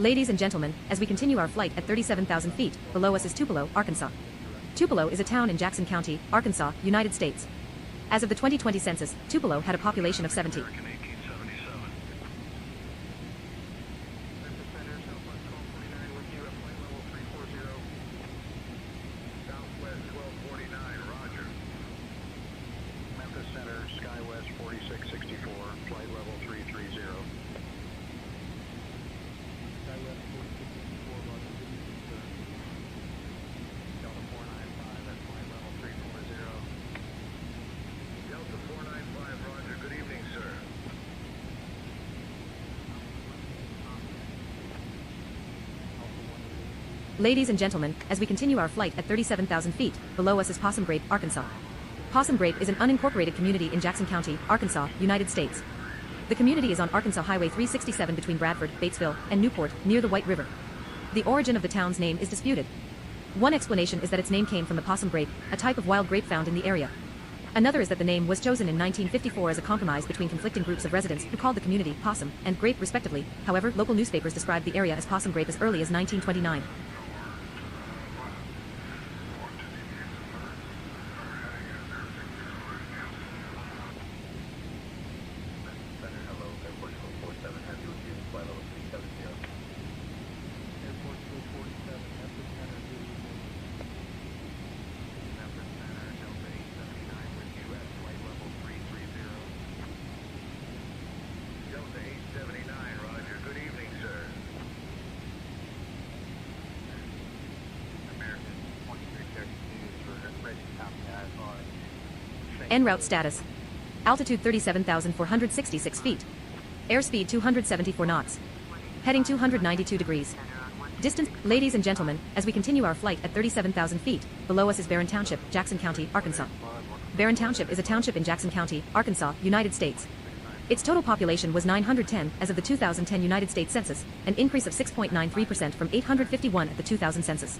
Ladies and gentlemen, as we continue our flight at 37,000 feet, below us is Tupelo, Arkansas. Tupelo is a town in Jackson County, Arkansas, United States. As of the 2020 census, Tupelo had a population of 70. Ladies and gentlemen, as we continue our flight at 37,000 feet, below us is Possum Grape, Arkansas. Possum Grape is an unincorporated community in Jackson County, Arkansas, United States. The community is on Arkansas Highway 367 between Bradford, Batesville, and Newport, near the White River. The origin of the town's name is disputed. One explanation is that its name came from the possum grape, a type of wild grape found in the area. Another is that the name was chosen in 1954 as a compromise between conflicting groups of residents who called the community Possum and Grape respectively. However, local newspapers described the area as Possum Grape as early as 1929. En route status. Altitude 37,466 feet. Airspeed 274 knots. Heading 292 degrees. Distance, ladies and gentlemen, as we continue our flight at 37,000 feet, below us is Barron Township, Jackson County, Arkansas. Barron Township is a township in Jackson County, Arkansas, United States. Its total population was 910 as of the 2010 United States Census, an increase of 6.93% from 851 at the 2000 census.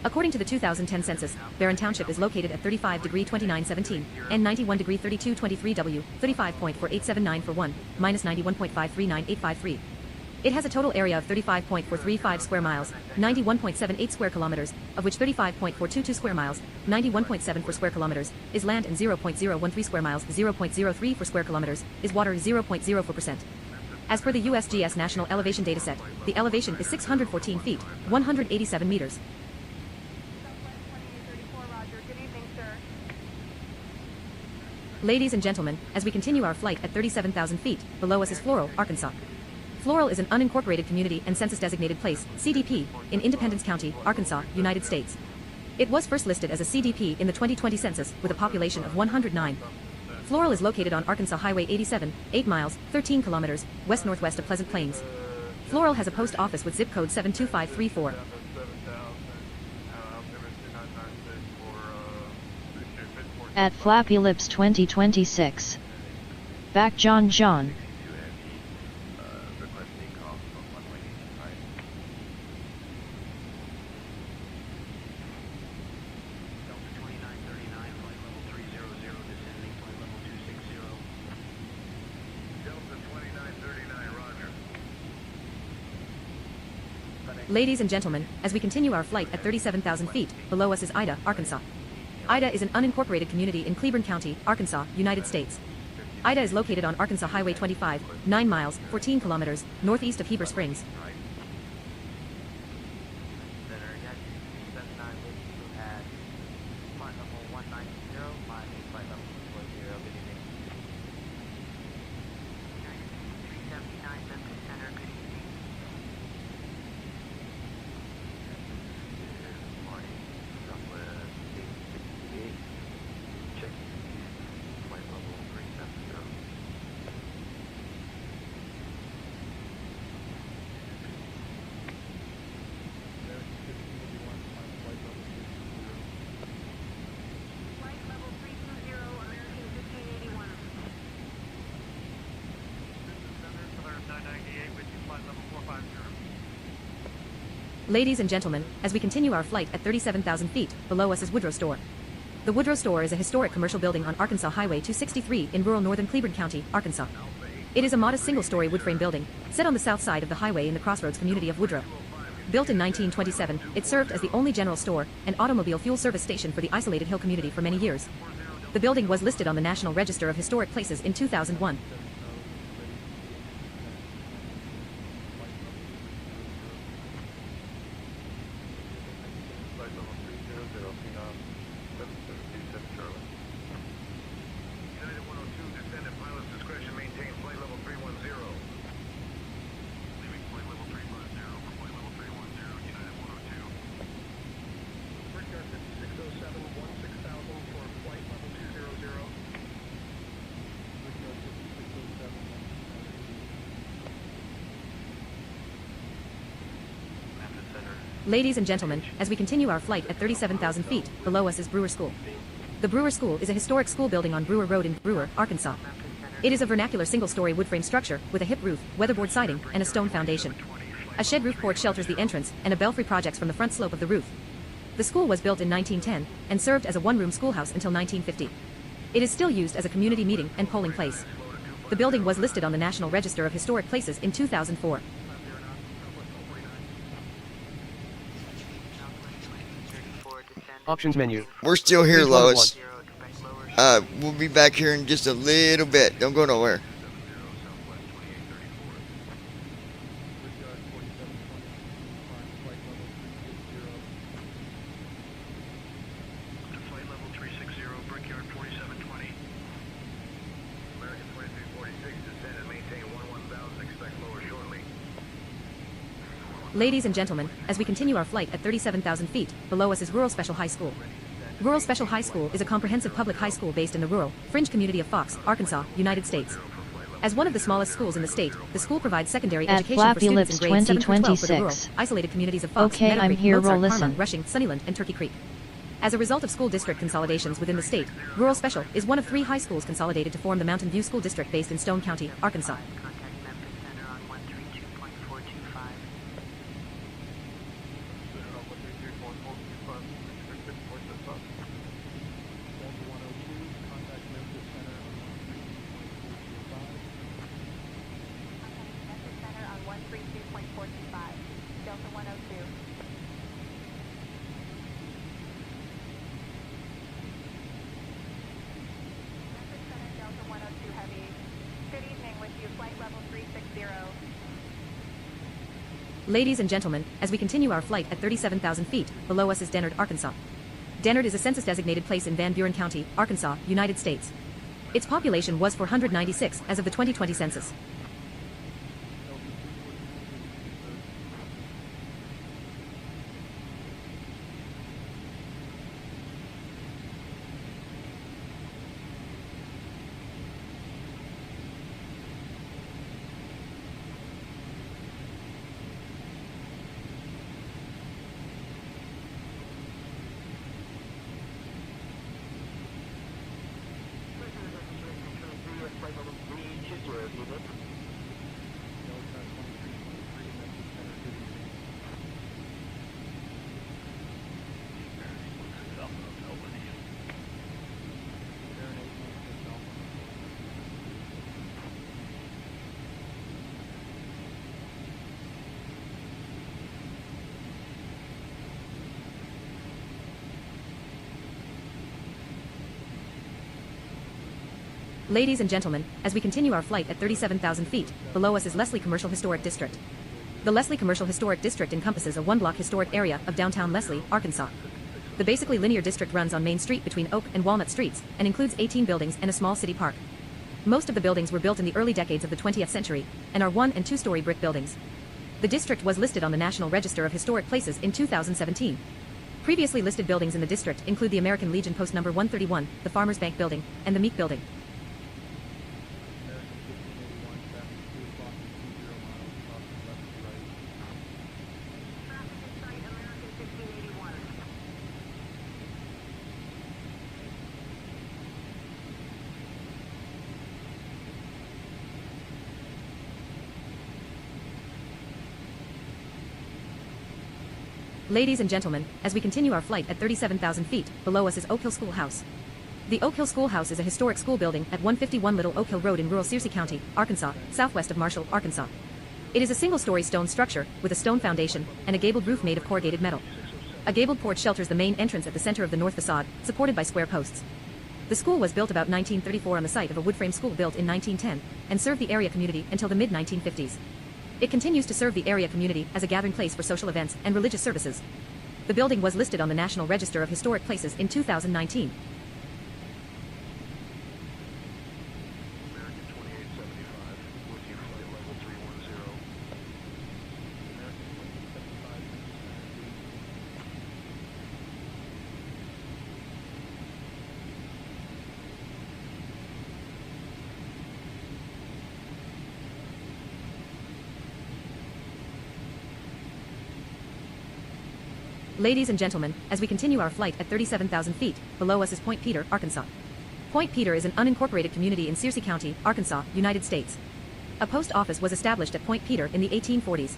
According to the 2010 census, Barron Township is located at 35°29'17 and 91°32'23 W, 35.4879 for 1, minus 91.539853. It has a total area of 35.435 square miles, 91.78 square kilometers, of which 35.422 square miles, 91.74 square kilometers, is land and 0.013 square miles, 0.03 for square kilometers, is water 0.04%. As per the USGS National Elevation Dataset, the elevation is 614 feet, 187 meters. Ladies and gentlemen, as we continue our flight at 37,000 feet, below us is Floral, Arkansas. Floral is an unincorporated community and census-designated place, CDP, in Independence County, Arkansas, United States. It was first listed as a CDP in the 2020 census, with a population of 109. Floral is located on Arkansas Highway 87, 8 miles, 13 kilometers, west-northwest of Pleasant Plains. Floral has a post office with zip code 72534. At Flappy Lips 2026. Back John John. Ladies and gentlemen, as we continue our flight at 37,000 feet, below us is Ida, Arkansas. Ida is an unincorporated community in Cleburne County, Arkansas, United States. Ida is located on Arkansas Highway 25, 9 miles, 14 kilometers, northeast of Heber Springs. Ladies and gentlemen, as we continue our flight at 37,000 feet, below us is Woodrow Store. The Woodrow Store is a historic commercial building on Arkansas Highway 263 in rural northern Cleburne County, Arkansas. It is a modest single-story wood frame building, set on the south side of the highway in the crossroads community of Woodrow. Built in 1927, it served as the only general store and automobile fuel service station for the isolated hill community for many years. The building was listed on the National Register of Historic Places in 2001. Ladies and gentlemen, as we continue our flight at 37,000 feet, below us is Brewer School. The Brewer School is a historic school building on Brewer Road in Brewer, Arkansas. It is a vernacular single-story wood frame structure with a hip roof, weatherboard siding, and a stone foundation. A shed roof porch shelters the entrance, and a belfry projects from the front slope of the roof. The school was built in 1910 and served as a one-room schoolhouse until 1950. It is still used as a community meeting and polling place. The building was listed on the National Register of Historic Places in 2004. Options menu. We're still here, Please hold Lois. We'll be back here in just a little bit. Don't go nowhere. Flight level 360, Brickyard 4720. American 2346, descend and maintain 11,000, expect lower shortly. Ladies and gentlemen, as we continue our flight at 37,000 feet, below us is Rural Special High School. Rural Special High School is a comprehensive public high school based in the rural, fringe community of Fox, Arkansas, United States. As one of the smallest schools in the state, the school provides secondary At education for Flappy students Lips in grades 7 through 12 for the rural, 2026. isolated communities of Fox, Okay, Meadow I'm Creek, here, Mozart, roll Carmel, listen. Rushing, Sunnyland, and Turkey Creek. As a result of school district consolidations within the state, Rural Special is one of 3 high schools consolidated to form the Mountain View School District based in Stone County, Arkansas. Center on 132.425. Delta 102. Memphis Center, Delta 102 Heavy. Good evening with you, flight level 360. Ladies and gentlemen, as we continue our flight at 37,000 feet, below us is Dennard, Arkansas. Dennard is a census-designated place in Van Buren County, Arkansas, United States. Its population was 496 as of the 2020 census. Ladies and gentlemen, as we continue our flight at 37,000 feet, below us is Leslie Commercial Historic District. The Leslie Commercial Historic District encompasses a one-block historic area of downtown Leslie, Arkansas. The basically linear district runs on Main Street between Oak and Walnut Streets and includes 18 buildings and a small city park. Most of the buildings were built in the early decades of the 20th century and are 1- and 2-story brick buildings. The district was listed on the National Register of Historic Places in 2017. Previously listed buildings in the district include the American Legion Post No. 131, the Farmers Bank Building, and the Meek Building. Ladies and gentlemen, as we continue our flight at 37,000 feet, below us is Oak Hill Schoolhouse. The Oak Hill Schoolhouse is a historic school building at 151 Little Oak Hill Road in rural Searcy County, Arkansas, southwest of Marshall, Arkansas. It is a single-story stone structure with a stone foundation and a gabled roof made of corrugated metal. A gabled porch shelters the main entrance at the center of the north facade, supported by square posts. The school was built about 1934 on the site of a wood frame school built in 1910 and served the area community until the mid-1950s. It continues to serve the area community as a gathering place for social events and religious services. The building was listed on the National Register of Historic Places in 2019. Ladies and gentlemen, as we continue our flight at 37,000 feet, below us is Point Peter, Arkansas. Point Peter is an unincorporated community in Searcy County, Arkansas, United States. A post office was established at Point Peter in the 1840s.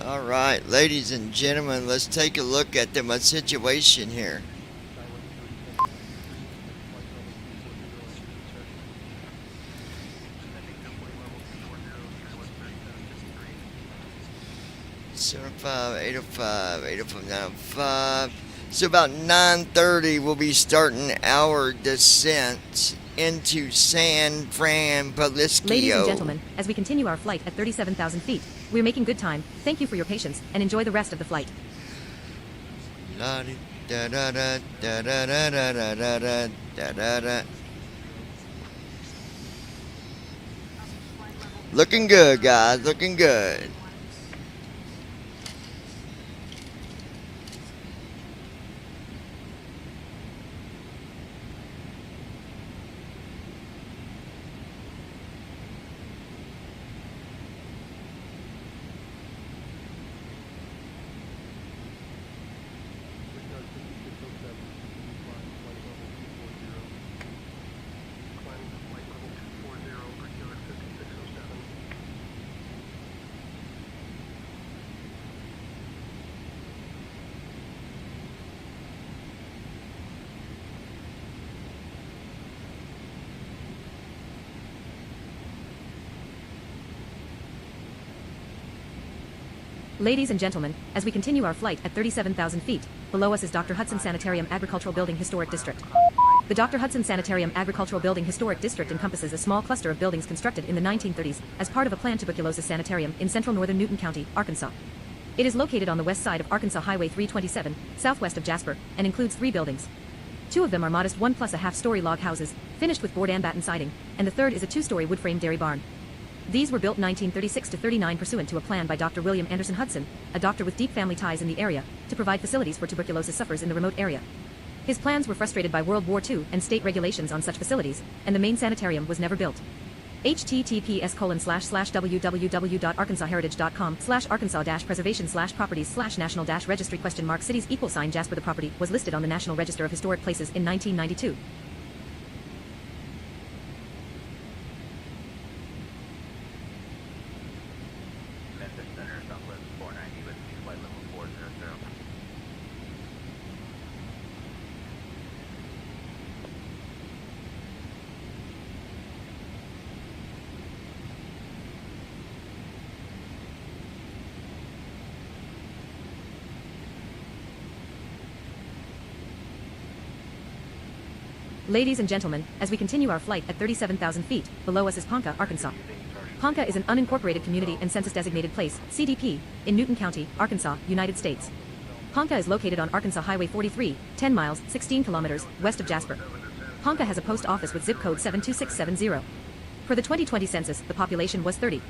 All right, ladies and gentlemen, let's take a look at the situation here. 705, 805, 805, 905. So about 9:30, we'll be starting our descent into San Fran Paliscio. Ladies and gentlemen, as we continue our flight at 37,000 feet, we're making good time. Thank you for your patience, and enjoy the rest of the flight. La-di-da. da da da da da da da da da da da da. Looking good, guys. Looking good. Ladies and gentlemen, as we continue our flight at 37,000 feet, below us is Dr. Hudson Sanitarium Agricultural Building Historic District. The Dr. Hudson Sanitarium Agricultural Building Historic District encompasses a small cluster of buildings constructed in the 1930s as part of a planned tuberculosis sanitarium in central northern Newton County, Arkansas. It is located on the west side of Arkansas Highway 327, southwest of Jasper, and includes 3 buildings. 2 of them are modest 1+1/2-story log houses, finished with board and batten siding, and the third is a 2-story wood-frame dairy barn. These were built 1936 to 39 pursuant to a plan by Dr. William Anderson Hudson, a doctor with deep family ties in the area, to provide facilities for tuberculosis sufferers in the remote area. His plans were frustrated by World War II and state regulations on such facilities, and the main sanitarium was never built. https://www.arkansas-heritage.com/arkansas-preservation/properties/national-registry ? Jasper. The property was listed on the National Register of Historic Places in 1992. Ladies and gentlemen, as we continue our flight at 37,000 feet, below us is Ponca, Arkansas. Ponca is an unincorporated community and census-designated place, CDP, in Newton County, Arkansas, United States. Ponca is located on Arkansas Highway 43, 10 miles, 16 kilometers, west of Jasper. Ponca has a post office with zip code 72670. For the 2020 census, the population was 30.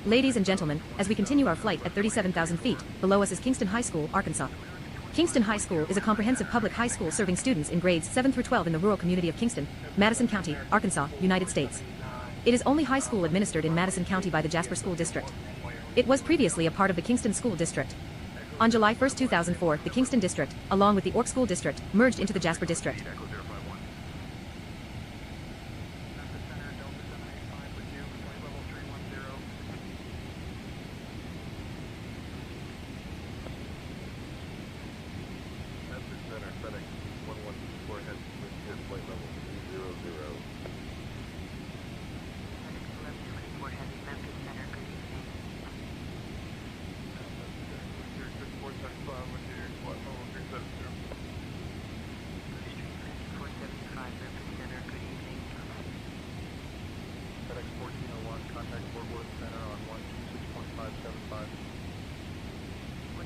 Ladies and gentlemen, as we continue our flight at 37,000 feet, below us is Kingston High School, Arkansas. Kingston High School is a comprehensive public high school serving students in grades 7 through 12 in the rural community of Kingston, Madison County, Arkansas, United States. It is only high school administered in Madison County by the Jasper School District. It was previously a part of the Kingston School District. On July 1, 2004, the Kingston District, along with the Ork School District, merged into the Jasper District.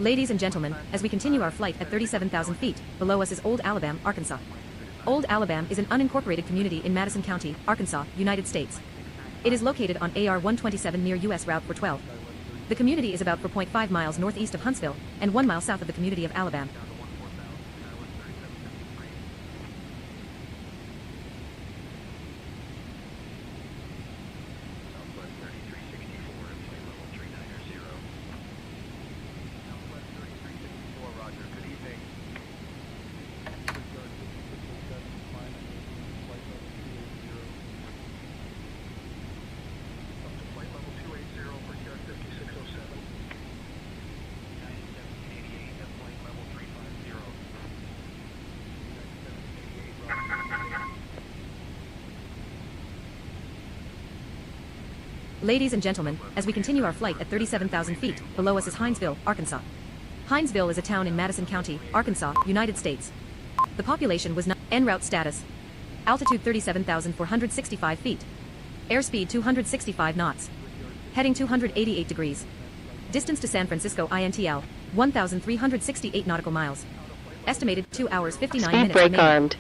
Ladies and gentlemen, as we continue our flight at 37,000 feet, below us is Old Alabama, Arkansas. Old Alabama is an unincorporated community in Madison County, Arkansas, United States. It is located on AR 127 near US Route 412. The community is about 4.5 miles northeast of Huntsville, and 1 mile south of the community of Alabama. Ladies and gentlemen, as we continue our flight at 37,000 feet, below us is Hinesville, Arkansas. Hinesville is a town in Madison County, Arkansas, United States. The population was En route status. Altitude 37,465 feet. Airspeed 265 knots. Heading 288 degrees. Distance to San Francisco INTL, 1,368 nautical miles. Estimated 2 hours 59 Speed minutes brake remaining. armed.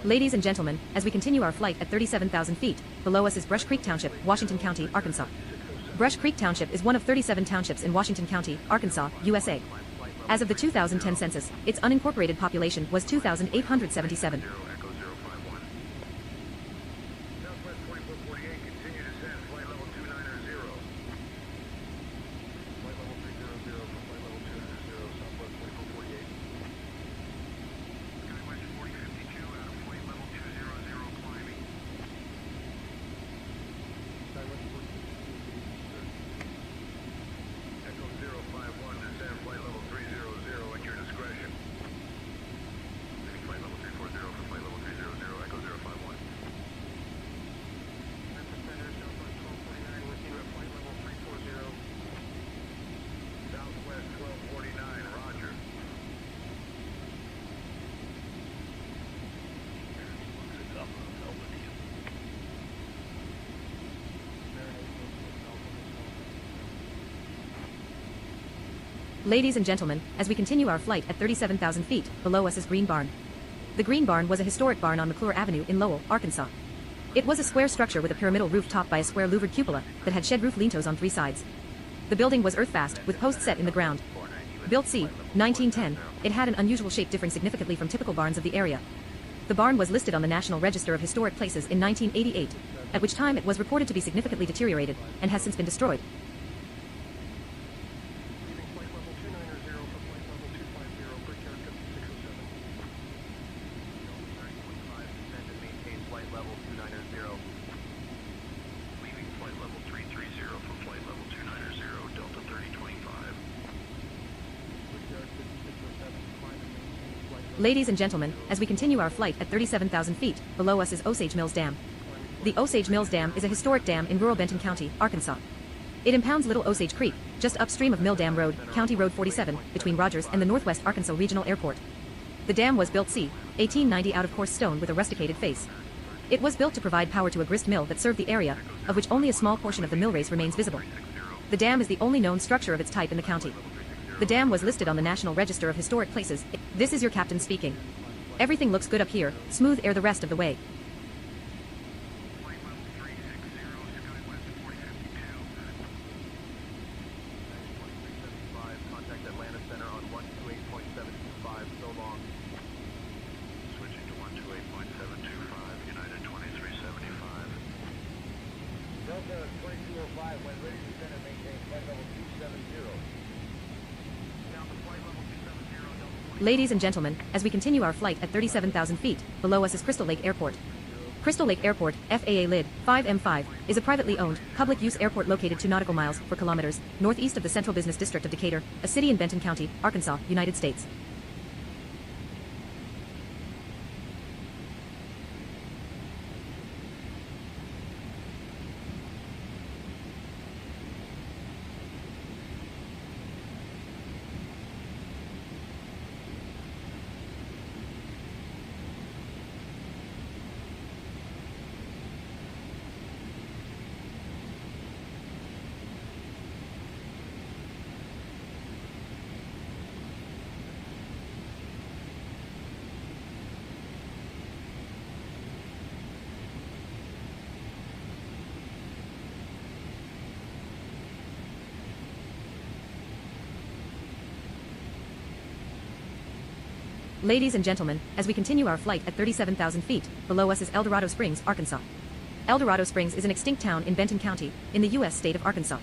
Ladies and gentlemen, as we continue our flight at 37,000 feet, below us is Brush Creek Township, Washington County, Arkansas. Brush Creek Township is one of 37 townships in Washington County, Arkansas, USA. As of the 2010 census, its unincorporated population was 2,877. Ladies and gentlemen, as we continue our flight at 37,000 feet, below us is Green Barn. The Green Barn was a historic barn on McClure Avenue in Lowell, Arkansas. It was a square structure with a pyramidal roof topped by a square louvered cupola that had shed roof lintos on 3 sides. The building was earth-fast, with posts set in the ground. Built c. 1910, it had an unusual shape differing significantly from typical barns of the area. The barn was listed on the National Register of Historic Places in 1988, at which time it was reported to be significantly deteriorated, and has since been destroyed. Ladies and gentlemen, as we continue our flight at 37,000 feet, below us is Osage Mills Dam. The Osage Mills Dam is a historic dam in rural Benton County, Arkansas. It impounds Little Osage Creek, just upstream of Mill Dam Road, County Road 47, between Rogers and the Northwest Arkansas Regional Airport. The dam was built c. 1890 out of coarse stone with a rusticated face. It was built to provide power to a grist mill that served the area, of which only a small portion of the mill race remains visible. The dam is the only known structure of its type in the county. The dam was listed on the National Register of Historic Places. This is your captain speaking. Everything looks good up here, smooth air the rest of the way. Ladies and gentlemen, as we continue our flight at 37,000 feet, below us is Crystal Lake Airport. Crystal Lake Airport, FAA LID 5M5, is a privately owned, public-use airport located 2 nautical miles, 4 kilometers, northeast of the Central Business District of Decatur, a city in Benton County, Arkansas, United States. Ladies and gentlemen, as we continue our flight at 37,000 feet, below us is El Dorado Springs, Arkansas. El Dorado Springs is an extinct town in Benton County, in the U.S. state of Arkansas.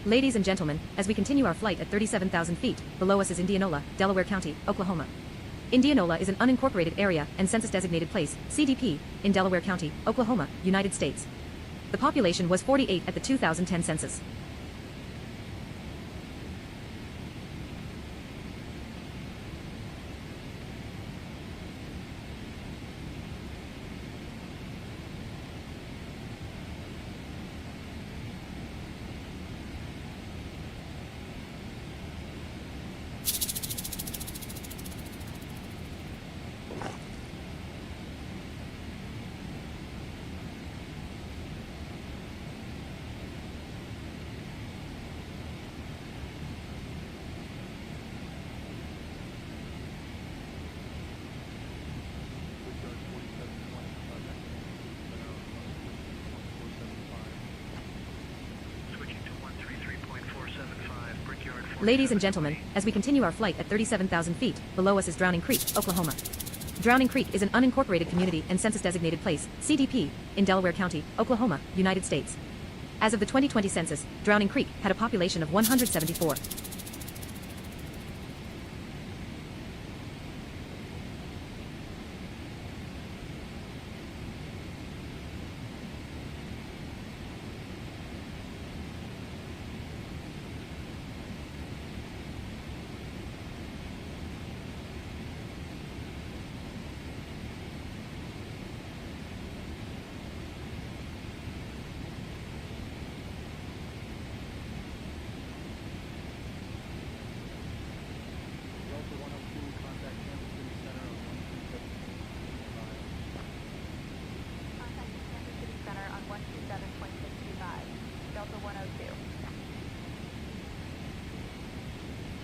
Ladies and gentlemen, as we continue our flight at 37,000 feet, below us is Indianola, Delaware County, Oklahoma. Indianola is an unincorporated area and census-designated place, CDP, in Delaware County, Oklahoma, United States. The population was 48 at the 2010 census. Ladies and gentlemen, as we continue our flight at 37,000 feet, below us is Drowning Creek, Oklahoma. Drowning Creek is an unincorporated community and census-designated place, CDP, in Delaware County, Oklahoma, United States. As of the 2020 census, Drowning Creek had a population of 174.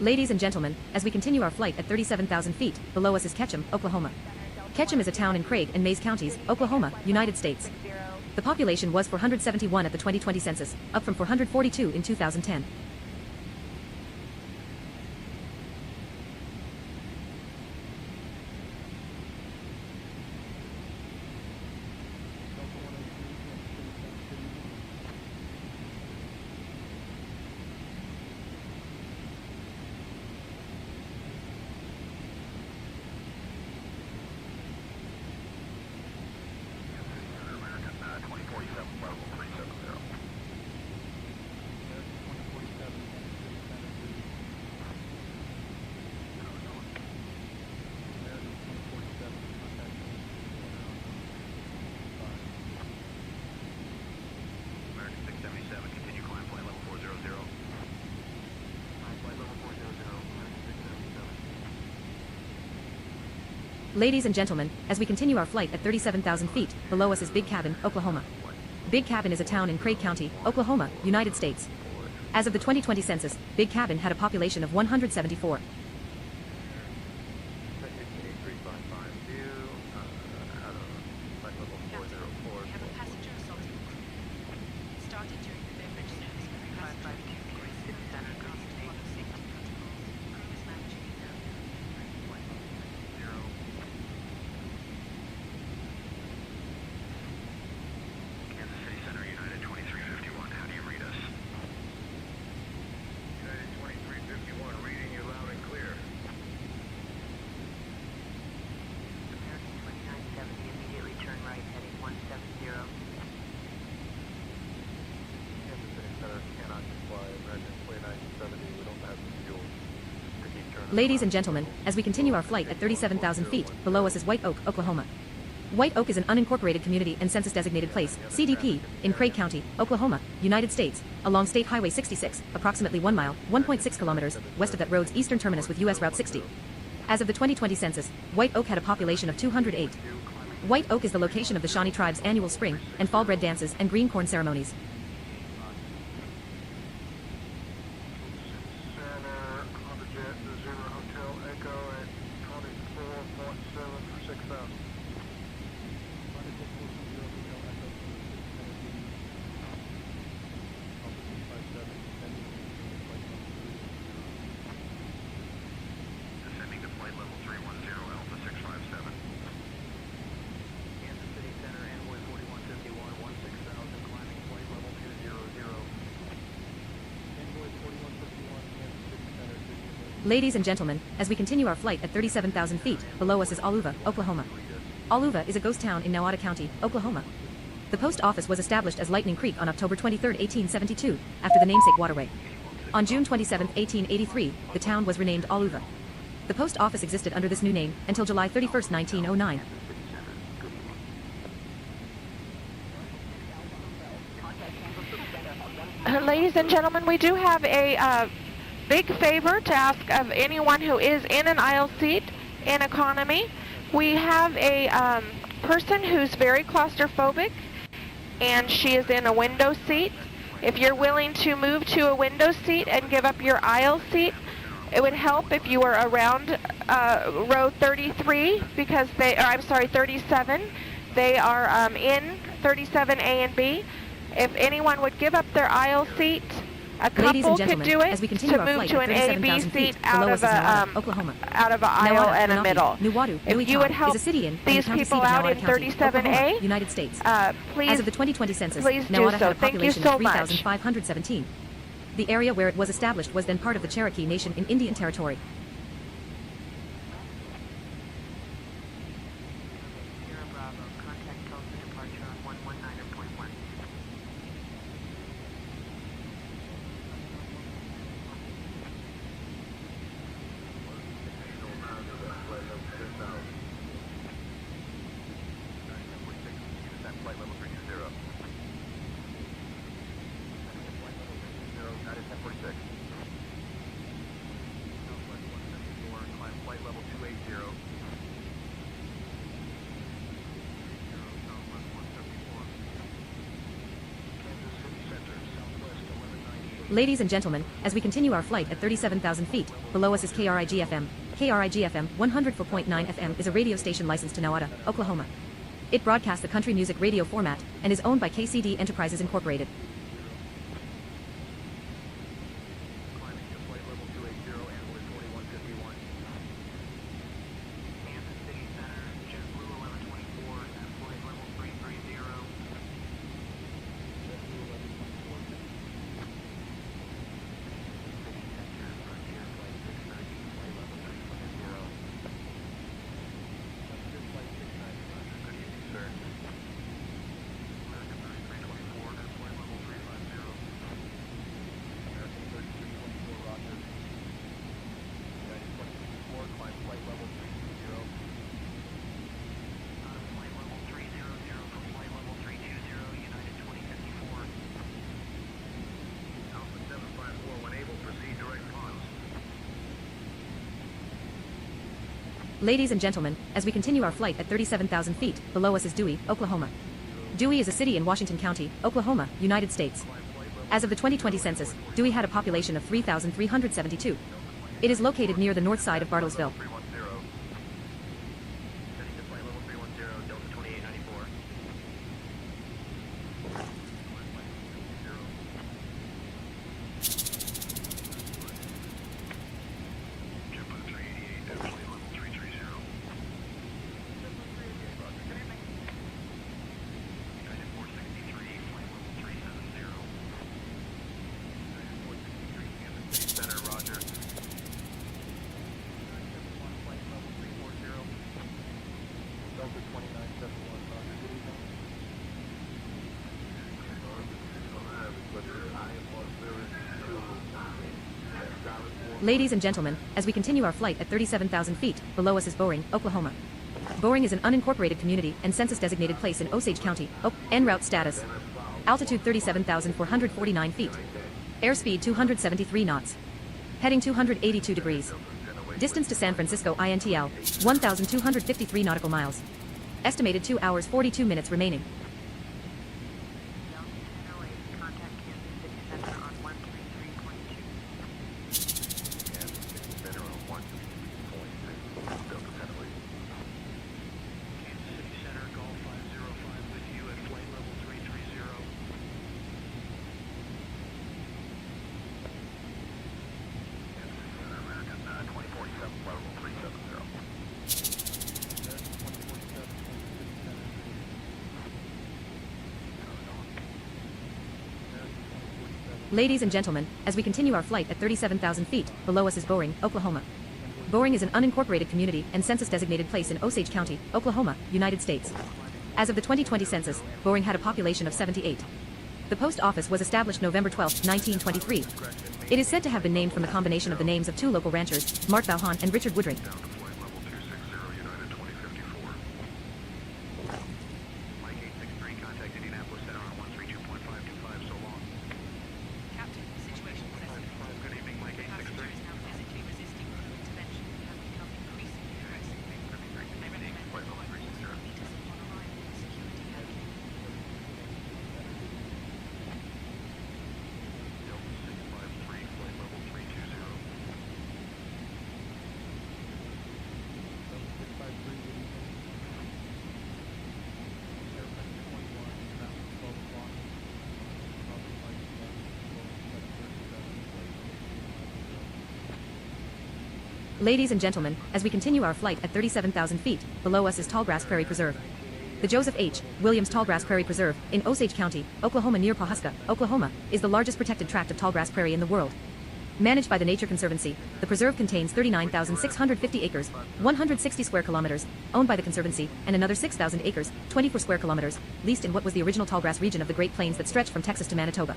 Ladies and gentlemen, as we continue our flight at 37,000 feet, below us is Ketchum, Oklahoma. Ketchum is a town in Craig and Mays counties, Oklahoma, United States. The population was 471 at the 2020 census, up from 442 in 2010. Ladies and gentlemen, as we continue our flight at 37,000 feet, below us is Big Cabin, Oklahoma. Big Cabin is a town in Craig County, Oklahoma, United States. As of the 2020 census, Big Cabin had a population of 174. Ladies and gentlemen, as we continue our flight at 37,000 feet, below us is White Oak, Oklahoma. White Oak is an unincorporated community and census-designated place, CDP, in Craig County, Oklahoma, United States, along State Highway 66, approximately 1 mile, 1.6 kilometers, west of that road's eastern terminus with U.S. Route 60. As of the 2020 census, White Oak had a population of 208. White Oak is the location of the Shawnee tribe's annual spring and fall bread dances and green corn ceremonies. Ladies and gentlemen, as we continue our flight at 37,000 feet, below us is Aluva, Oklahoma. Aluva is a ghost town in Nowata County, Oklahoma. The post office was established as Lightning Creek on October 23, 1872, after the namesake waterway. On June 27, 1883, the town was renamed Aluva. The post office existed under this new name until July 31, 1909. Ladies and gentlemen, we do have a big favor to ask of anyone who is in an aisle seat in economy. We have a person who's very claustrophobic, and she is in a window seat. If you're willing to move to a window seat and give up your aisle seat, it would help if you were around row 33, because 37. They are in 37A and B. If anyone would give up their aisle seat, a couple could do it as we continue to move to an A, B seat out of Oklahoma. Out of an aisle and a middle. Nuwadu, If you would help is a city in these people out in 37A, United States. please, as of the 2020 census, please do Nowata so. had a Thank you population so of much. 3,517. The area where it was established was then part of the Cherokee Nation in Indian Territory. Ladies and gentlemen, as we continue our flight at 37,000 feet, below us is KRIG-FM. KRIG-FM 104.9 FM is a radio station licensed to Nowata, Oklahoma. It broadcasts the country music radio format and is owned by KCD Enterprises Incorporated. Ladies and gentlemen, as we continue our flight at 37,000 feet, below us is Dewey, Oklahoma. Dewey is a city in Washington County, Oklahoma, United States. As of the 2020 census, Dewey had a population of 3,372. It is located near the north side of Bartlesville. Ladies and gentlemen, as we continue our flight at 37,000 feet, below us is Boring, Oklahoma. Boring is an unincorporated community and census-designated place in Osage County, en route status. Altitude 37,449 feet. Airspeed 273 knots. Heading 282 degrees. Distance to San Francisco INTL, 1,253 nautical miles. Estimated 2 hours 42 minutes remaining. Ladies and gentlemen, as we continue our flight at 37,000 feet, below us is Boring, Oklahoma. Boring is an unincorporated community and census-designated place in Osage County, Oklahoma, United States. As of the 2020 census, Boring had a population of 78. The post office was established November 12, 1923. It is said to have been named from the combination of the names of two local ranchers, Mark Valhan and Richard Woodring. Ladies and gentlemen, as we continue our flight at 37,000 feet, below us is Tallgrass Prairie Preserve. The Joseph H. Williams Tallgrass Prairie Preserve, in Osage County, Oklahoma near Pawhuska, Oklahoma, is the largest protected tract of tallgrass prairie in the world. Managed by the Nature Conservancy, the preserve contains 39,650 acres, 160 square kilometers, owned by the Conservancy, and another 6,000 acres, 24 square kilometers, leased in what was the original tallgrass region of the Great Plains that stretched from Texas to Manitoba.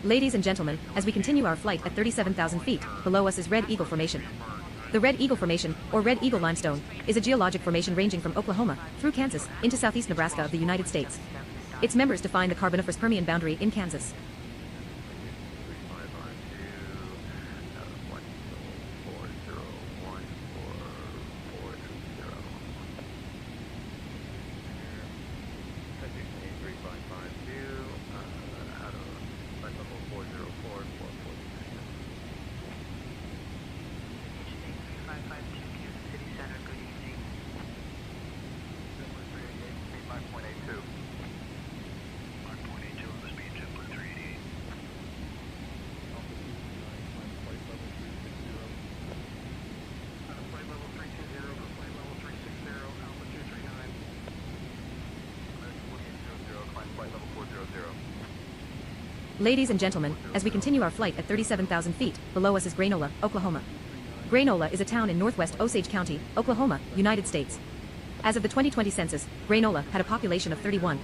Ladies and gentlemen, as we continue our flight at 37,000 feet, below us is Red Eagle Formation. The Red Eagle Formation, or Red Eagle Limestone, is a geologic formation ranging from Oklahoma, through Kansas, into southeast Nebraska of the United States. Its members define the Carboniferous Permian boundary in Kansas. Ladies and gentlemen, as we continue our flight at 37,000 feet, below us is Grainola, Oklahoma. Grainola is a town in northwest Osage County, Oklahoma, United States. As of the 2020 census, Grainola had a population of 31.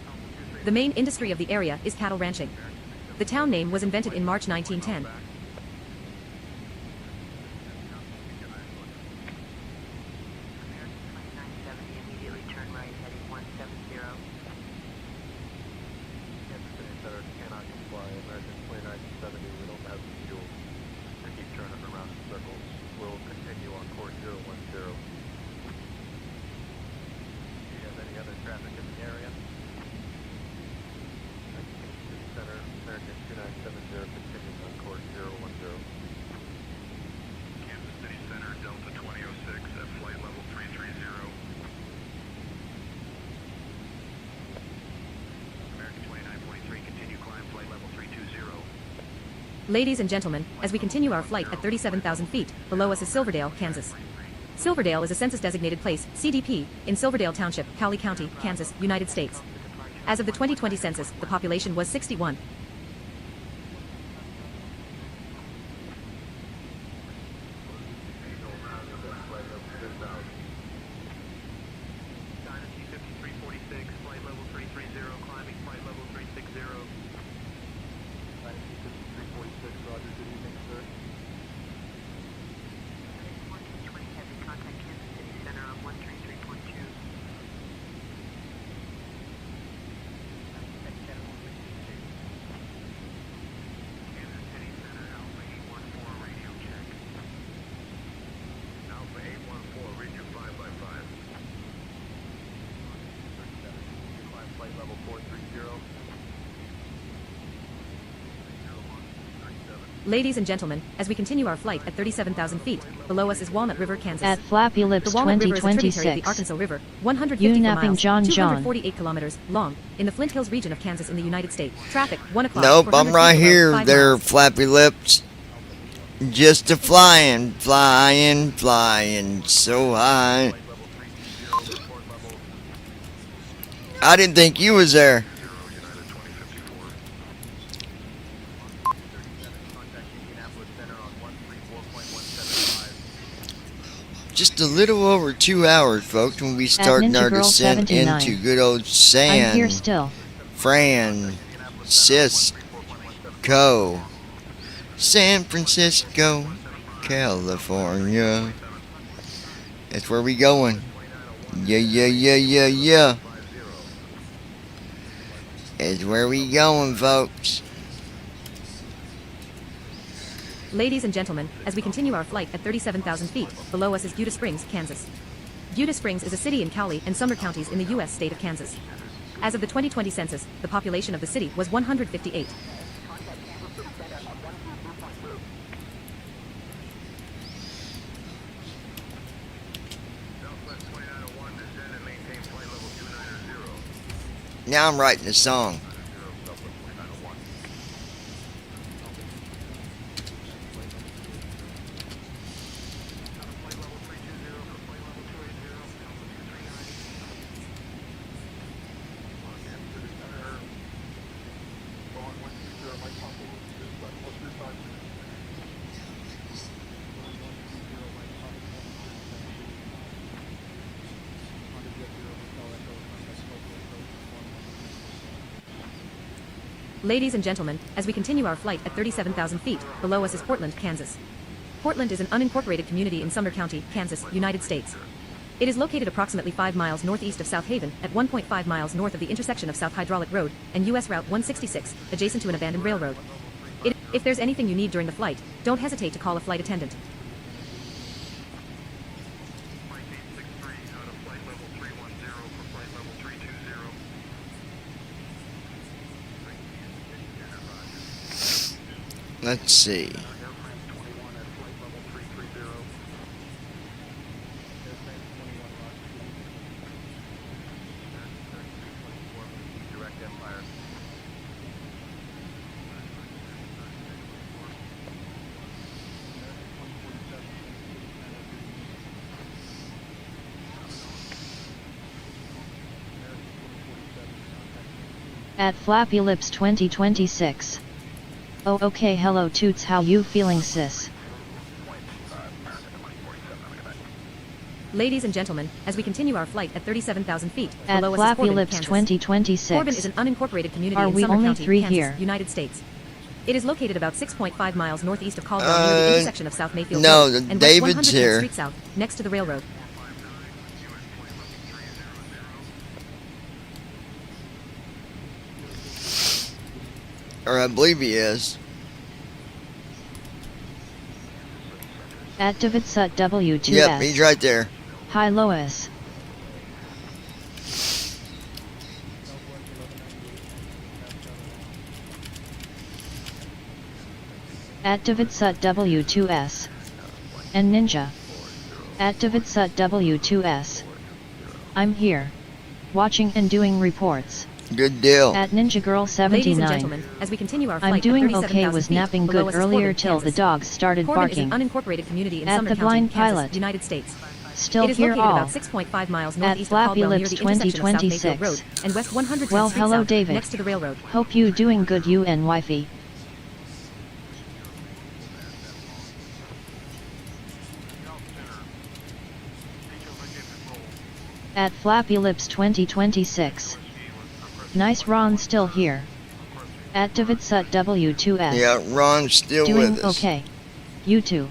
The main industry of the area is cattle ranching. The town name was invented in March 1910. Ladies and gentlemen, as we continue our flight at 37,000 feet, below us is Silverdale, Kansas. Silverdale is a census-designated place, CDP, in Silverdale Township, Cowley County, Kansas, United States. As of the 2020 census, the population was 61. Ladies and gentlemen, as we continue our flight at 37,000 feet, below us is Walnut River, Kansas. At Flappy Lips The Walnut River is a tributary of the 2026. Arkansas River, 154 napping miles, John 248 kilometers long, in the Flint Hills region of Kansas in the United States. Traffic, 1 o'clock. Nope, 400 I'm right feet below, here 5 there, miles. Flappy Lips. Just a flying, flying, flying so high. I didn't think you was there. Just a little over 2 hours, folks, when we starting Ninja our Girl descent 79. into good old I'm San here still. Francisco. San Francisco, California. That's where we going. Yeah. That's where we going, folks. Ladies and gentlemen, as we continue our flight at 37,000 feet, below us is Buda Springs, Kansas. Buda Springs is a city in Cowley and Sumner counties in the U.S. state of Kansas. As of the 2020 census, the population of the city was 158. Now I'm writing a song. Ladies and gentlemen, as we continue our flight at 37,000 feet, below us is Portland, Kansas. Portland is an unincorporated community in Sumner County, Kansas, United States. It is located approximately 5 miles northeast of South Haven, at 1.5 miles north of the intersection of South Hydraulic Road and U.S. Route 166, adjacent to an abandoned railroad. If there's anything you need during the flight, don't hesitate to call a flight attendant. Let's see. At Flappy Lips 2026. Oh okay, hello Toots, how you feeling sis? Ladies and gentlemen, as we continue our flight at 37,000 feet, At below us is Flappy Corbin, Lips Kansas. 2026. Corbin is an unincorporated community Are in we Sumner only County, 3 Kansas, here? United States. It is located about 6.5 miles northeast of Caldwell near the intersection of South Mayfield no, Road and David's West 110th here. Street South, next to the railroad. Or I believe he is. At Davidsut W2S. Yep, he's right there. Hi Lois. At Davidsut W2S. And Ninja. At Davidsut W2S. I'm here. Watching and doing reports. Good deal. At Ninja Girl Ladies and 79. gentlemen, as we continue our flight I'm doing at okay, 37,000 was feet, napping below good us is earlier Corbin, till the Kansas. dogs started Corbin barking. is an unincorporated community in At Sumner the County, Blind Kansas, Pilot. United States. Still It is here located all. about 6.5 miles At northeast of Flappy Caldwell near Lips the intersection of South Mayfield 2026. Road and West 110th Well Street hello South, David. next to the railroad. Hope you doing good you and wifey. At Flappy Lips 2026. Nice Ron still here. At Davidsut W2S. Yeah, Ron's still doing with us. okay. You too.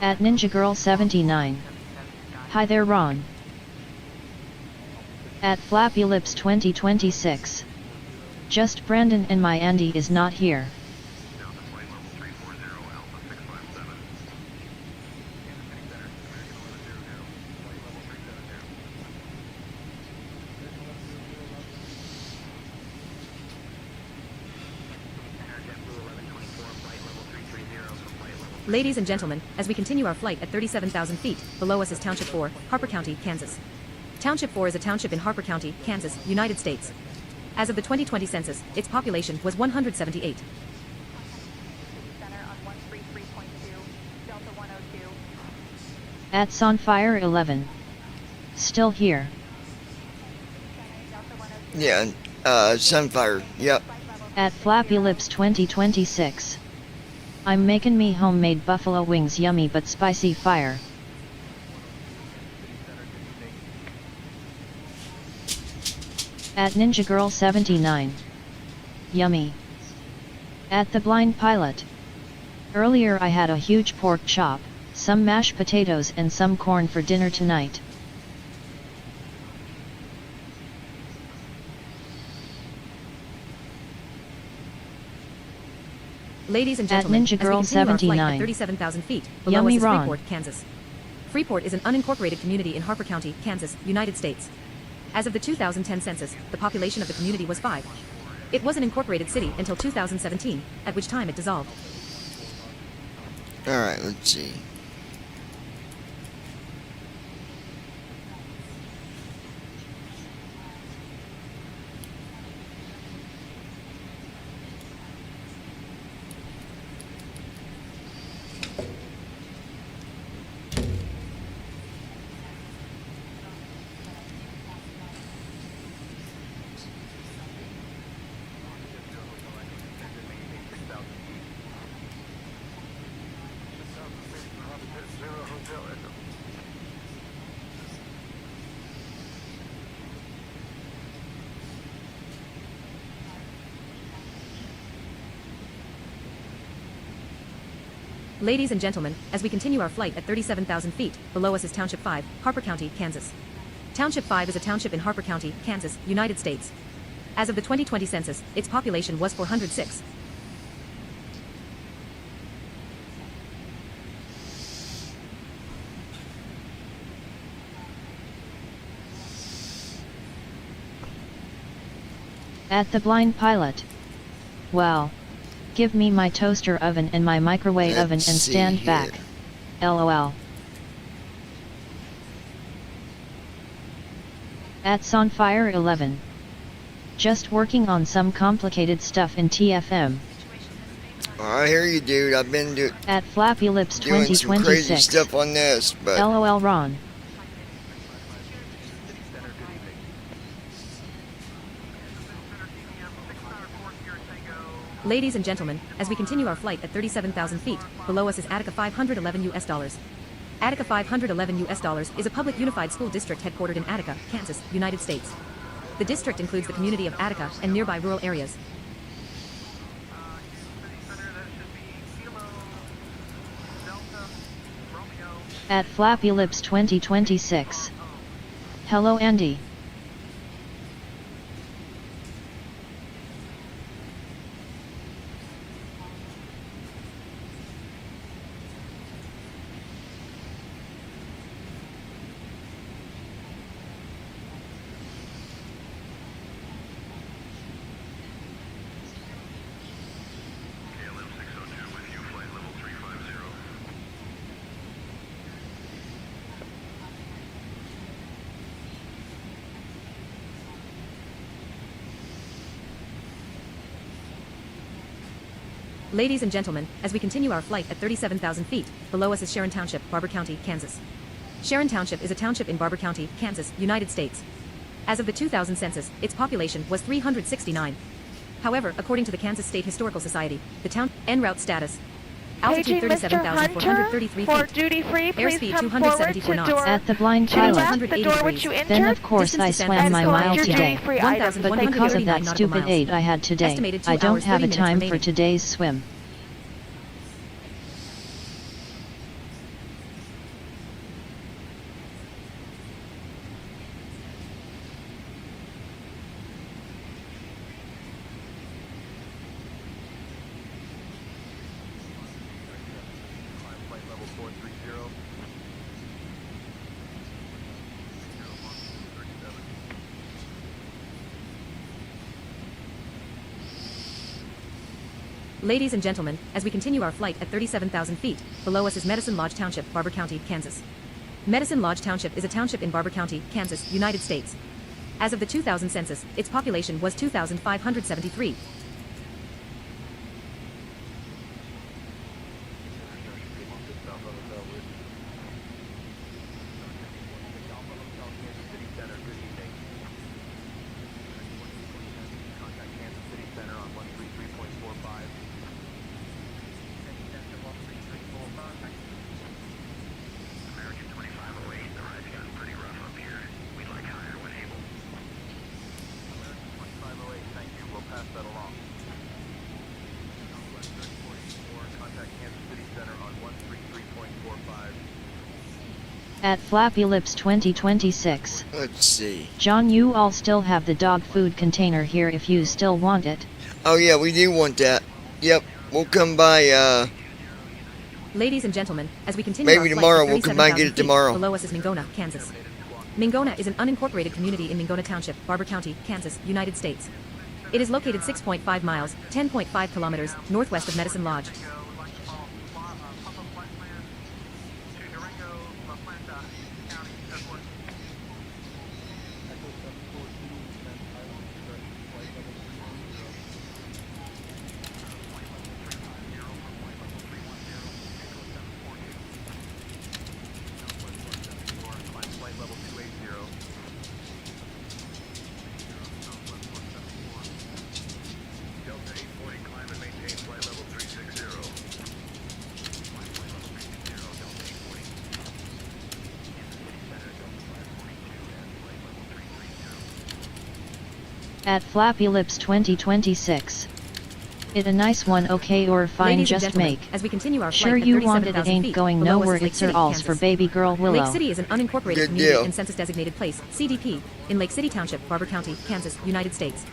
At Ninja Girl 79. Hi there Ron. At Flappy Lips 2026. Just Brandon and my Andy is not here. Ladies and gentlemen, as we continue our flight at 37,000 feet, below us is Township 4, Harper County, Kansas. Township 4 is a township in Harper County, Kansas, United States. As of the 2020 census, its population was 178. At Sunfire 11. Still here. Yeah, Sunfire, yep. At Flappy Lips 2026. I'm making me homemade buffalo wings, yummy but spicy fire. At Ninja Girl 79. Yummy. At The Blind Pilot. Earlier I had a huge pork chop, some mashed potatoes and some corn for dinner tonight. Ladies and gentlemen, At Ninja Girl as we continue our flight 79. at 37,000 feet, below Yummy us is Ron. Freeport, Kansas. Freeport is an unincorporated community in Harper County, Kansas, United States. As of the 2010 census, the population of the community was 5. It was an incorporated city until 2017, at which time it dissolved. Alright, let's see. Ladies and gentlemen, as we continue our flight at 37,000 feet, below us is Township 5, Harper County, Kansas. Township 5 is a township in Harper County, Kansas, United States. As of the 2020 census, its population was 406. At The Blind Pilot. Wow. Give me my toaster oven and my microwave oven and stand back. LOL. At Sunfire 11. Just working on some complicated stuff in TFM. I hear you, dude. I've been At Flappy Lips doing some crazy 2026. stuff on this, but LOL Ron. Ladies and gentlemen, as we continue our flight at 37,000 feet, below us is Attica 511 US dollars. Attica 511 US dollars is a public unified school district headquartered in Attica, Kansas, United States. The district includes the community of Attica and nearby rural areas. At Flappy Lips 2026. Hello Andy. Ladies and gentlemen, as we continue our flight at 37,000 feet, below us is Sharon Township, Barber County, Kansas. Sharon Township is a township in Barber County, Kansas, United States. As of the 2000 census, its population was 369. However, according to the Kansas State Historical Society, the town en route status. Altitude Paging Mr. 37,433 Hunter for feet. duty free. Please Airspeed come 274 forward knots. to door At The Blind to Pilot. left, the door which you Then entered. of course I Distance swam my and mile collect your today. duty-free items. But because of that 1,139 stupid nautical 8 I miles. had today, Estimated 2 I don't hours, have 30 a minutes time for remaining. today's swim. Ladies and gentlemen, as we continue our flight at 37,000 feet, below us is Medicine Lodge Township, Barber County, Kansas. Medicine Lodge Township is a township in Barber County, Kansas, United States. As of the 2000 census, its population was 2,573. At Flappy Lips 2026. Let's see. John, you all still have the dog food container here if you still want it. Oh yeah, we do want that. Yep, we'll come by, Ladies and gentlemen, as we continue maybe our flight tomorrow, at we'll come by and get 37,000 it tomorrow. feet, below us is Mingona, Kansas. Mingona is an unincorporated community in Mingona Township, Barber County, Kansas, United States. It is located 6.5 miles, 10.5 kilometers, northwest of Medicine Lodge. At Flappy Lips 2026. It a nice one, okay, or fine, Ladies and just gentlemen, make. as we continue our Sure flight at you want it, it 37,000 ain't feet, going below us nowhere, is Lake it's City, alls Kansas. for baby girl Willow. Lake City is an unincorporated Good community deal. and census-designated place, CDP, in Lake City Township, Barber County, Kansas, United States.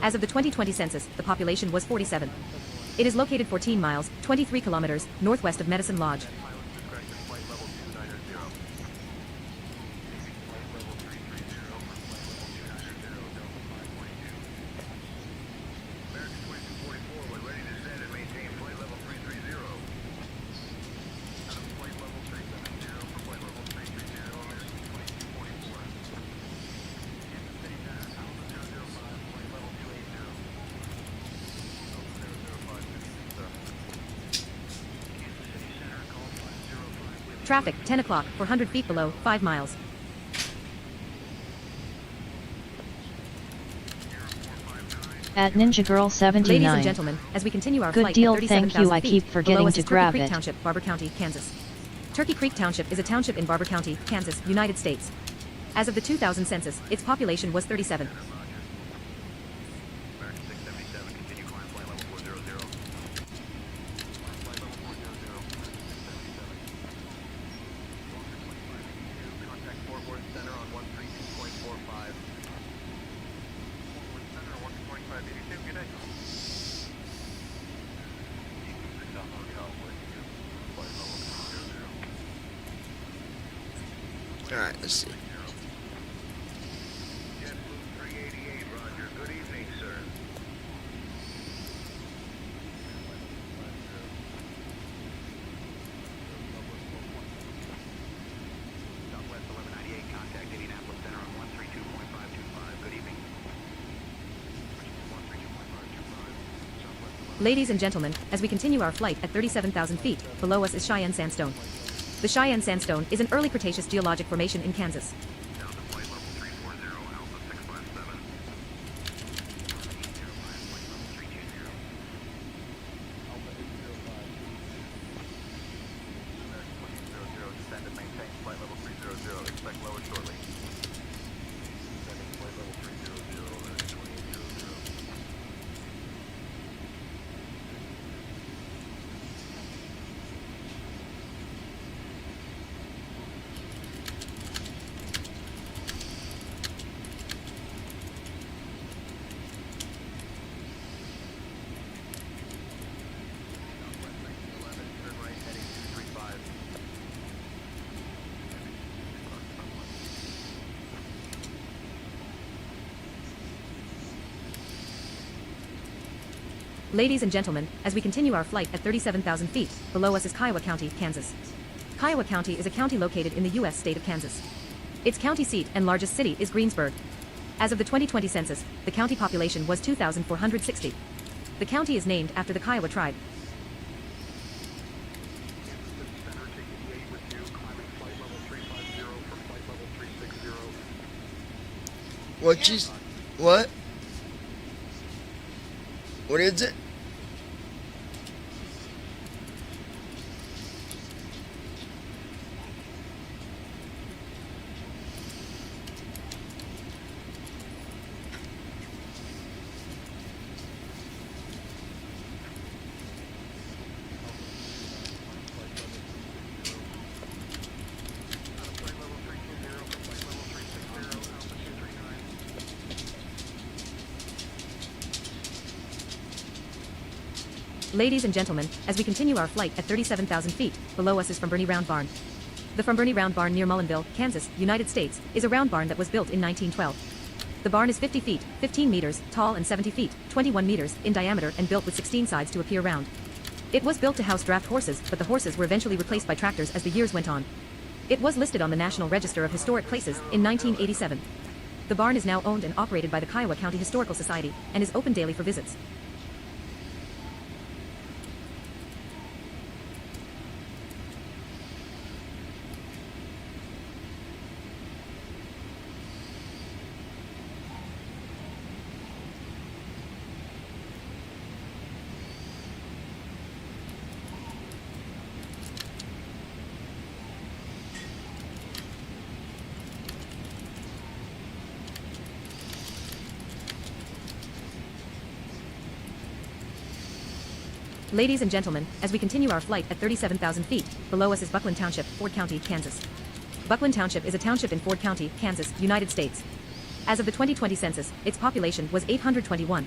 As of the 2020 census, the population was 47. It is located 14 miles, 23 kilometers, northwest of Medicine Lodge. Traffic, 10 o'clock, 400 feet below, 5 miles. At Ninja Girl 79. Ladies and gentlemen, as we continue our Good flight deal, at thank 37,000 you, I feet, keep below forgetting us to is Turkey grab Creek it. Township, Barber County, Kansas. Turkey Creek Township is a township in Barber County, Kansas, United States. As of the 2000 census, its population was 37. Alright, let's see. Ladies and gentlemen, as we continue our flight at 37,000 feet, below us is Cheyenne Sandstone. The Cheyenne Sandstone is an early Cretaceous geologic formation in Kansas. Ladies and gentlemen, as we continue our flight at 37,000 feet, below us is Kiowa County, Kansas. Kiowa County is a county located in the U.S. state of Kansas. Its county seat and largest city is Greensburg. As of the 2020 census, the county population was 2,460. The county is named after the Kiowa tribe. What? What is it? Ladies and gentlemen, as we continue our flight at 37,000 feet, below us is From Bernie Round Barn. The From Bernie Round Barn near Mullinville, Kansas, United States, is a round barn that was built in 1912. The barn is 50 feet, 15 meters, tall and 70 feet, 21 meters, in diameter and built with 16 sides to appear round. It was built to house draft horses, but the horses were eventually replaced by tractors as the years went on. It was listed on the National Register of Historic Places in 1987. The barn is now owned and operated by the Kiowa County Historical Society and is open daily for visits. Ladies and gentlemen, as we continue our flight at 37,000 feet, below us is Buckland Township, Ford County, Kansas. Buckland Township is a township in Ford County, Kansas, United States. As of the 2020 census, its population was 821.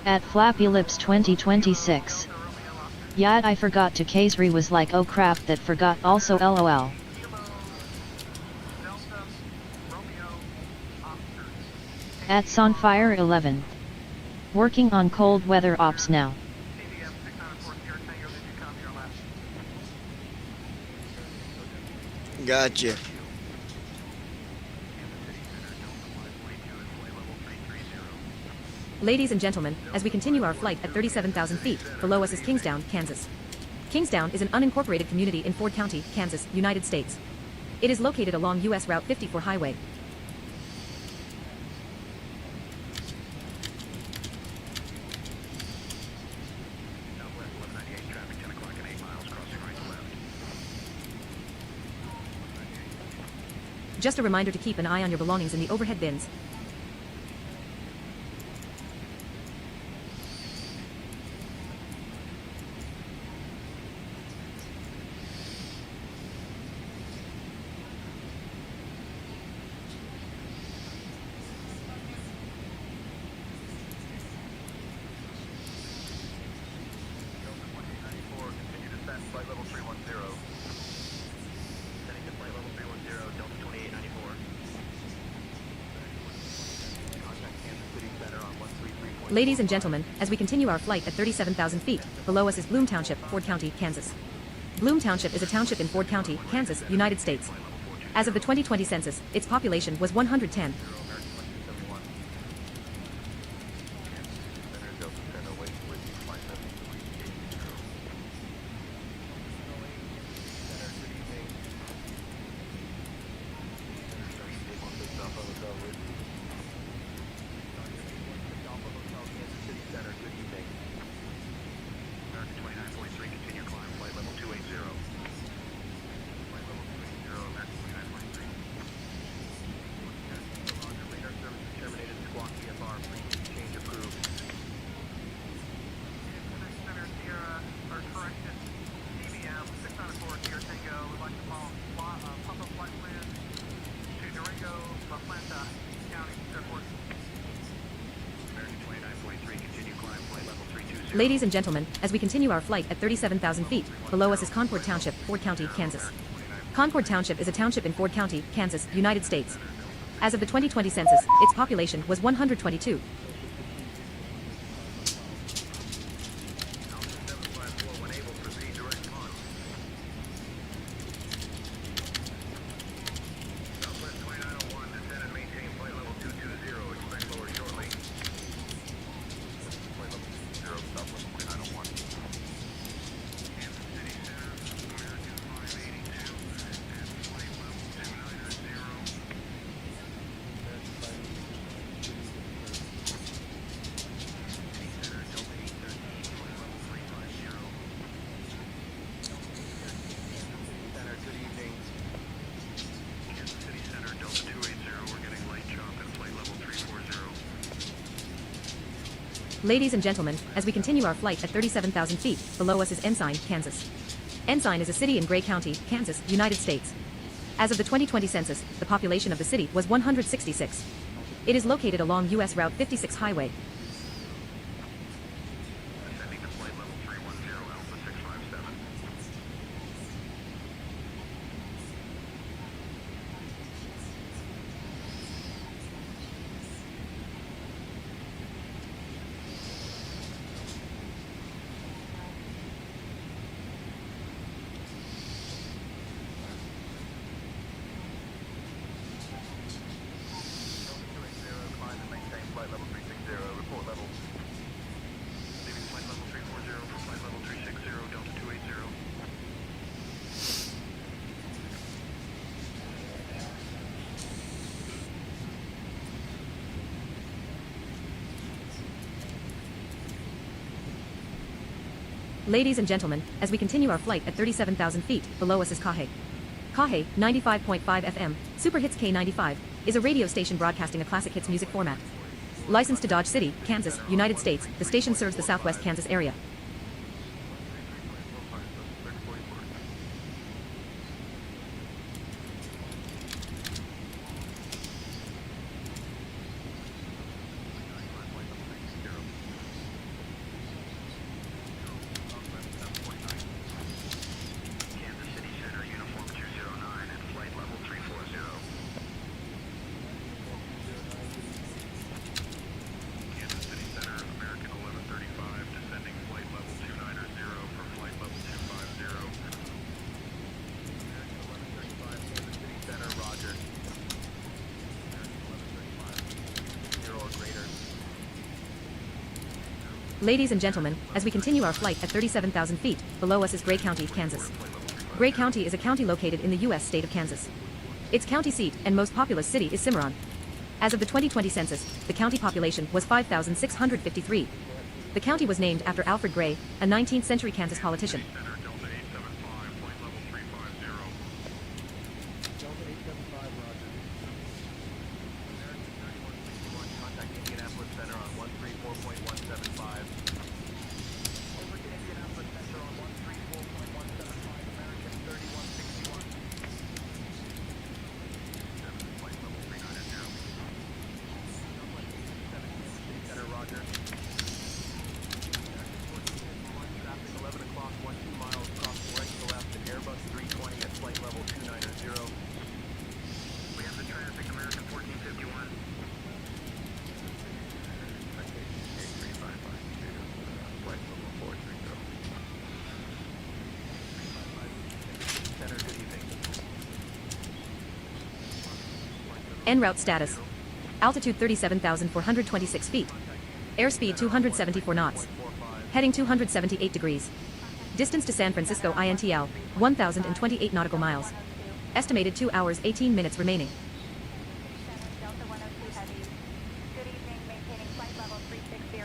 At Flappy Lips 2026. Yad I forgot to Kasri was like oh crap that forgot also lol. At Sonfire 11. Working on cold weather ops now. Gotcha. Ladies and gentlemen, as we continue our flight at 37,000 feet, below us is Kingstown, Kansas. Kingstown is an unincorporated community in Ford County, Kansas, United States. It is located along U.S. Route 54 highway. Just a reminder to keep an eye on your belongings in the overhead bins. Flight level 310. Descending to flight level 310, Delta 2894. Contact Kansas City Center on 133. Ladies and gentlemen, as we continue our flight at 37,000 feet, below us is Bloom Township, Ford County, Kansas. Bloom Township is a township in Ford County, Kansas, United States. As of the 2020 census, its population was 110. Ladies and gentlemen, as we continue our flight at 37,000 feet, below us is Concord Township, Ford County, Kansas. Concord Township is a township in Ford County, Kansas, United States. As of the 2020 census, its population was 122. Ladies and gentlemen, as we continue our flight at 37,000 feet, below us is Ensign, Kansas. Ensign is a city in Gray County, Kansas, United States. As of the 2020 census, the population of the city was 166. It is located along US Route 56 highway. Ladies and gentlemen, as we continue our flight at 37,000 feet, below us is Kahe. Kahe, 95.5 FM, Super Hits K95, is a radio station broadcasting a classic hits music format. Licensed to Dodge City, Kansas, United States, the station serves the southwest Kansas area. Ladies and gentlemen, as we continue our flight at 37,000 feet, below us is Gray County, Kansas. Gray County is a county located in the U.S. state of Kansas. Its county seat and most populous city is Cimarron. As of the 2020 census, the county population was 5,653. The county was named after Alfred Gray, a 19th century Kansas politician. En route status. Altitude 37,426 feet. Airspeed 274 knots. Heading 278 degrees. Distance to San Francisco INTL, 1,028 nautical miles. Estimated 2 hours 18 minutes remaining. Good evening, maintaining flight level 360.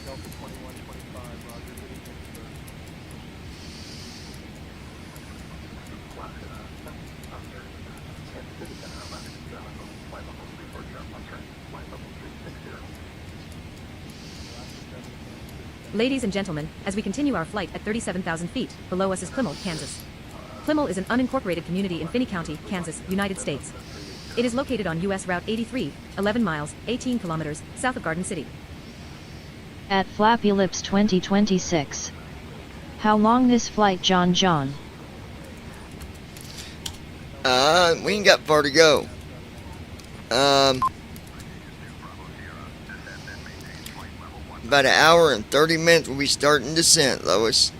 Delta 2125, roger, good evening, sir. Ladies and gentlemen, as we continue our flight at 37,000 feet, below us is Plymouth, Kansas. Plymouth is an unincorporated community in Finney County, Kansas, United States. It is located on U.S. Route 83, 11 miles, 18 kilometers, south of Garden City. At Flappy Lips 2026. How long this flight, John? We ain't got far to go. About an hour and 30 minutes we'll be starting descent, Lois.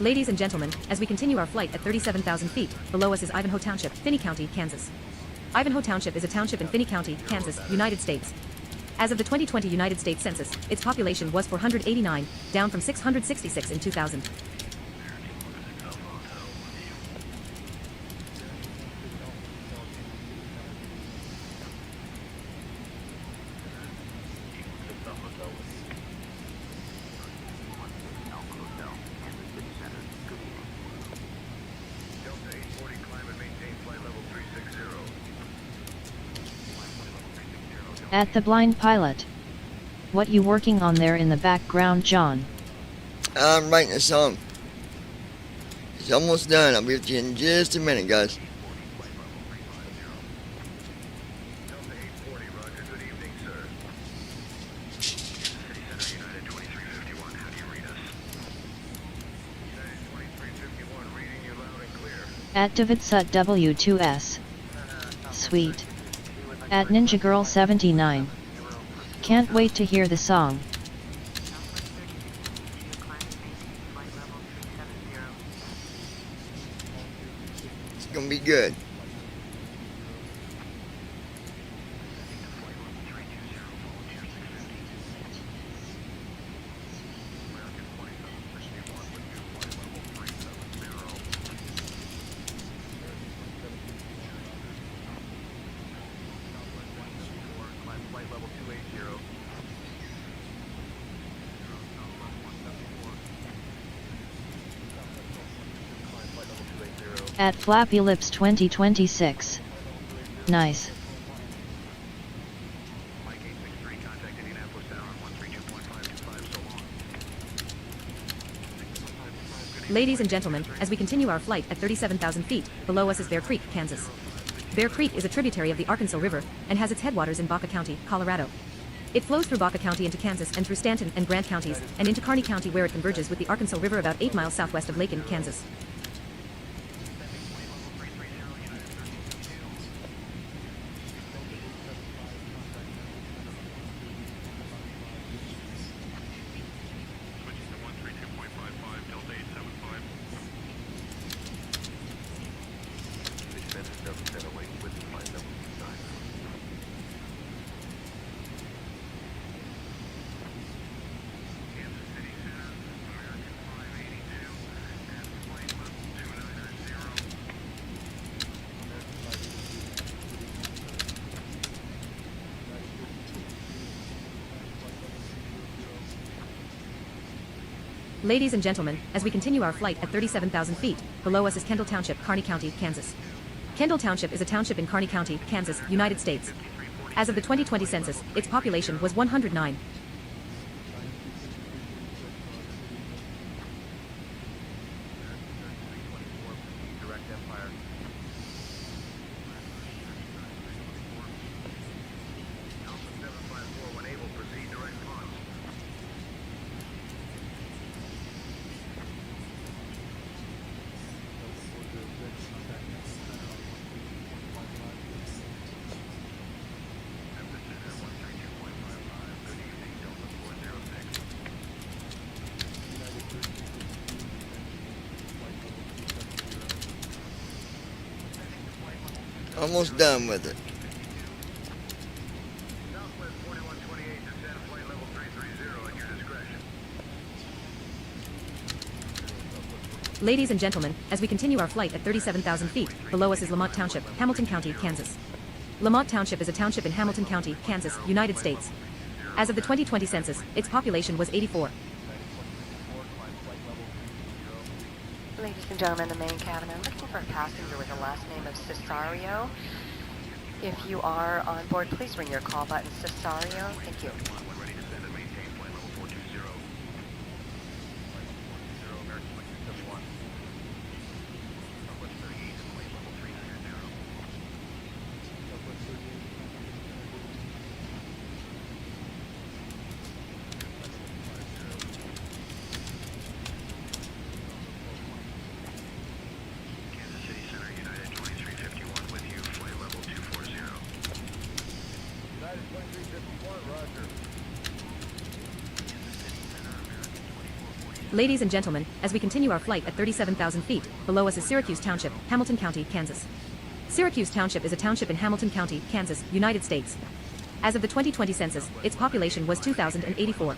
Ladies and gentlemen, as we continue our flight at 37,000 feet, below us is Ivanhoe Township, Finney County, Kansas. Ivanhoe Township is a township in Finney County, Kansas, United States. As of the 2020 United States Census, its population was 489, down from 666 in 2000. At the Blind Pilot. What you working on there in the background, John? I'm writing a song. It's almost done. I'll be with you in just a minute, guys. At Davidsut W2S. Sweet. At Ninja Girl 79. Can't wait to hear the song. It's gonna be good. At Flappy Lips 2026. Nice. Ladies and gentlemen, as we continue our flight at 37,000 feet, below us is Bear Creek, Kansas. Bear Creek is a tributary of the Arkansas River and has its headwaters in Baca County, Colorado. It flows through Baca County into Kansas and through Stanton and Grant counties, and into Kearney County where it converges with the Arkansas River about 8 miles southwest of Lacon, Kansas. Ladies and gentlemen, as we continue our flight at 37,000 feet, below us is Kendall Township, Kearney County, Kansas. Kendall Township is a township in Kearney County, Kansas, United States. As of the 2020 census, its population was 109. Almost done with it. Ladies and gentlemen, as we continue our flight at 37,000 feet, below us is Lamont Township, Hamilton County, Kansas. Lamont Township is a township in Hamilton County, Kansas, United States. As of the 2020 census, its population was 84. Ladies and gentlemen, the main cabin, I'm looking for a passenger with the last name of Cesario. If you are on board, please ring your call button, Cesario. Thank you. Ladies and gentlemen, as we continue our flight at 37,000 feet, below us is Syracuse Township, Hamilton County, Kansas. Syracuse Township is a township in Hamilton County, Kansas, United States. As of the 2020 census, its population was 2,084.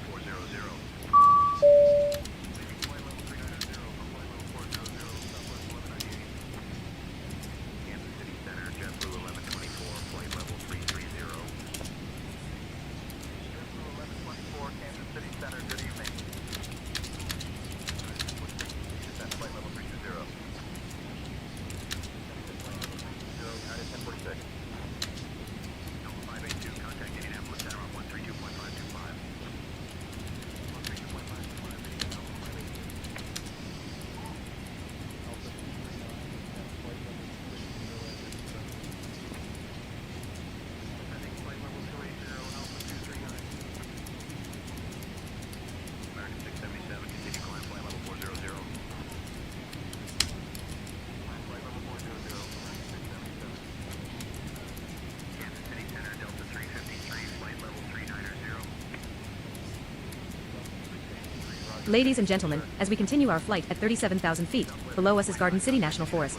Ladies and gentlemen, as we continue our flight at 37,000 feet, below us is Garden City National Forest.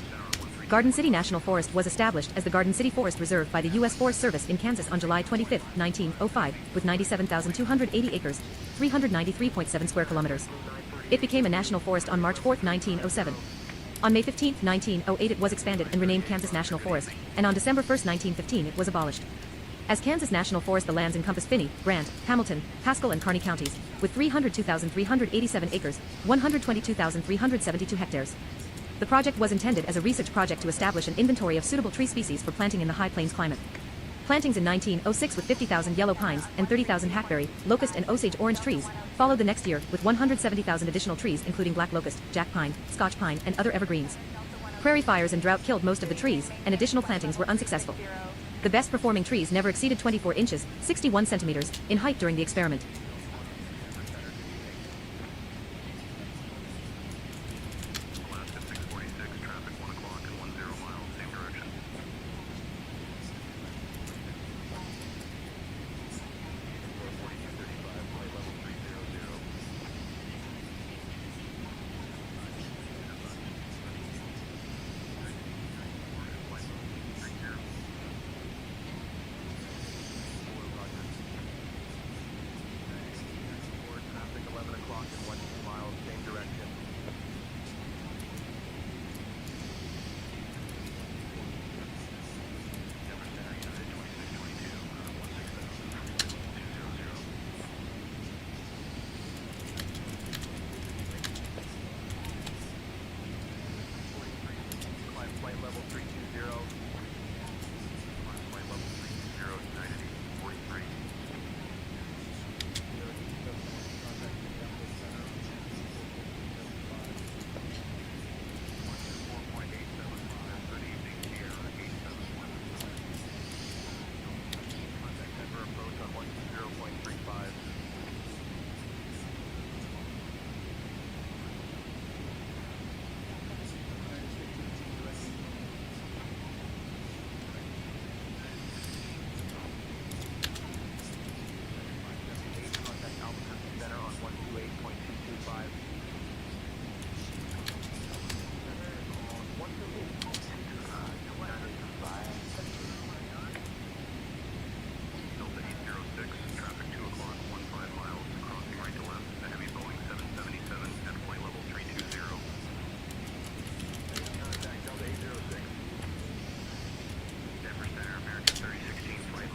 Garden City National Forest was established as the Garden City Forest Reserve by the U.S. Forest Service in Kansas on July 25, 1905, with 97,280 acres, 393.7 square kilometers. It became a national forest on March 4, 1907. On May 15, 1908 it was expanded and renamed Kansas National Forest, and on December 1, 1915 it was abolished. As Kansas National Forest, the lands encompass Finney, Grant, Hamilton, Pasco and Kearney counties, with 302,387 acres, 122,372 hectares. The project was intended as a research project to establish an inventory of suitable tree species for planting in the high plains climate. Plantings in 1906 with 50,000 yellow pines and 30,000 hackberry, locust and Osage orange trees followed the next year with 170,000 additional trees including black locust, jack pine, Scotch pine and other evergreens. Prairie fires and drought killed most of the trees, and additional plantings were unsuccessful. The best performing trees never exceeded 24 inches, 61 centimeters, in height during the experiment.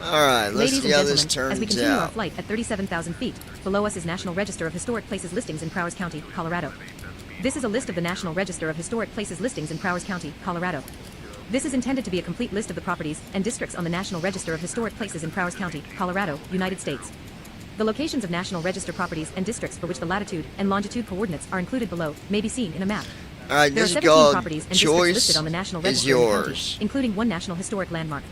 Alright, let's Ladies see and how this gentlemen, as we turns continue our out. flight at 37,000 feet, below us is National Register of Historic Places listings in Prowers County, Colorado. This is a list of the National Register of Historic Places listings in Prowers County, Colorado. This is intended to be a complete list of the properties and districts on the National Register of Historic Places in Prowers County, Colorado, United States. The locations of National Register properties and districts for which the latitude and longitude coordinates are included below may be seen in a map. Alright, There are this is 17 called properties and districts Choice listed on the National is Register in the county, Yours. including one National Historic Landmark.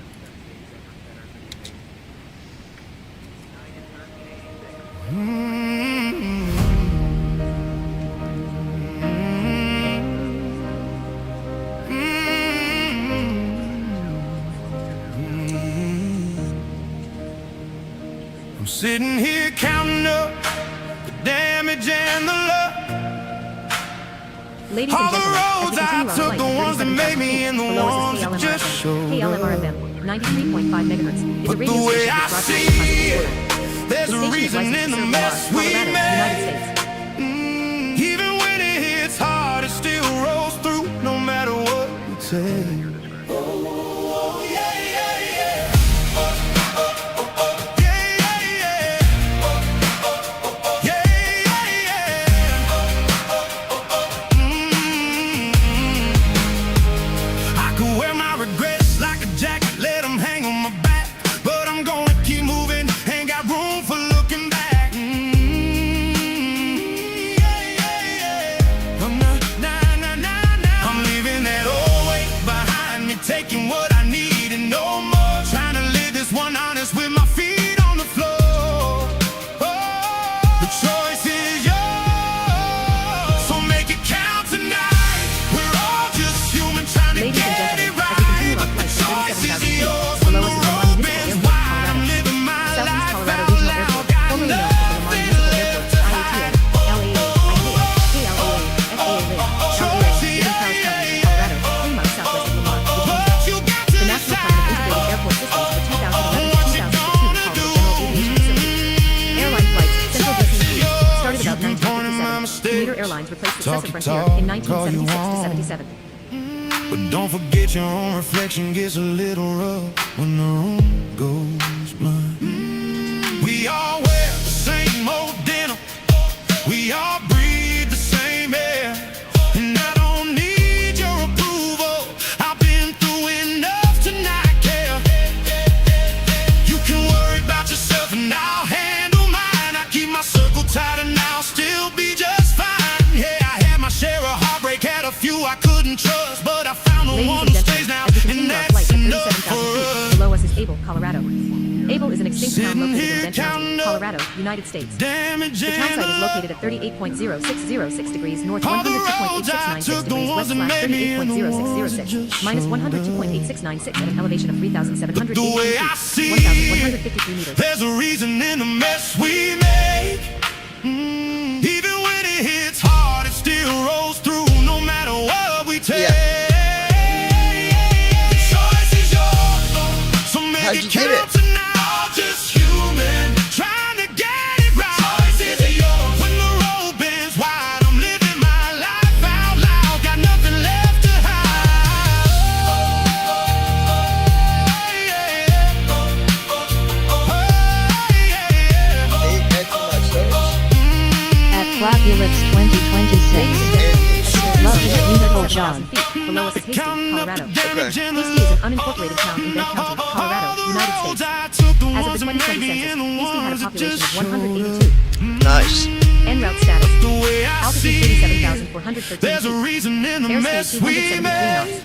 I'm sitting here counting up the damage and the love. Ladies and gentlemen, as we continue our flight at 37,000 feet, below us is KLMRFM. KLMRFM, 93.5 megahertz, is a radio station that broadcasts across the border. There's The a station is reason licensed in to the serve mess Lamar, we Colorado, United States. make. Even when it hits hard, it still rolls through, no matter what we take. I could wear my regrets like a jacket, let them hang on my back, but I'm gonna keep moving, ain't got room for looking back. I'm not, I'm leaving that old weight behind me, taking what I need and no more, trying to live this one honest with my feet on the floor. Oh, the choice is yours, so make it count tonight. We're all just human trying to Ladies and get it gentlemen, right. as we continue our flight at 37,000 feet, below us is Lamar Municipal Airport, Colorado. Southeast Colorado Regional Airport, formerly known as the Lamar Municipal Airport, IATA, LAA, ICAO, KLOA, FAA LID, LAA, in Prowers County, Colorado, 3 miles southwest of Lamar, Virginia. The National Plan of Integrated Airport Systems for 2011 to 2015 called the General Aviation Facility. Airline flights, Central DC started about 1957. Commuter Airlines replaced successor Frontier in 1976 to 77. But don't forget your own reflection gets a little rough when the room goes blind. We all wear the same old denim, we all breathe the same air, and I don't need your approval, I've been through enough to not care. You can worry about yourself and I'll handle mine. I keep my circle tight and I'll still be just fine. Yeah, I had my share of heartbreak, had a few I couldn't trust, but I found the Ladies one and who stays gentlemen, now, as we and continue our flight that's at enough 37,000 for feet, us. below us is Able, Colorado. Able is an extinct town located in Bent County, Colorado, United States. The town site is located at 38.0606 degrees north, 102.8696 degrees west / 38.0606, minus 102.8696 at an elevation of 3,718 The way I feet, see 1,153 meters. there's a reason in the mess we make. Even when it hits hard, it still rolls through, no matter what we take. The choice is yours, so make How'd it you get count it? tonight. All just human, trying to get it right. Choice is yours. When the road bends wide, I'm living my life out loud, got nothing left to hide. At Flabulous 2026. Love you, beautiful John. Below us is Hasty, Colorado. Hasty is an unincorporated town in Bent County, Colorado, United States. As of the 2020 census, Hasty had a population of 182. Nice. En route status. Altitude 37,413 There's a feet. reason in the Airspeed mess 273 we knots.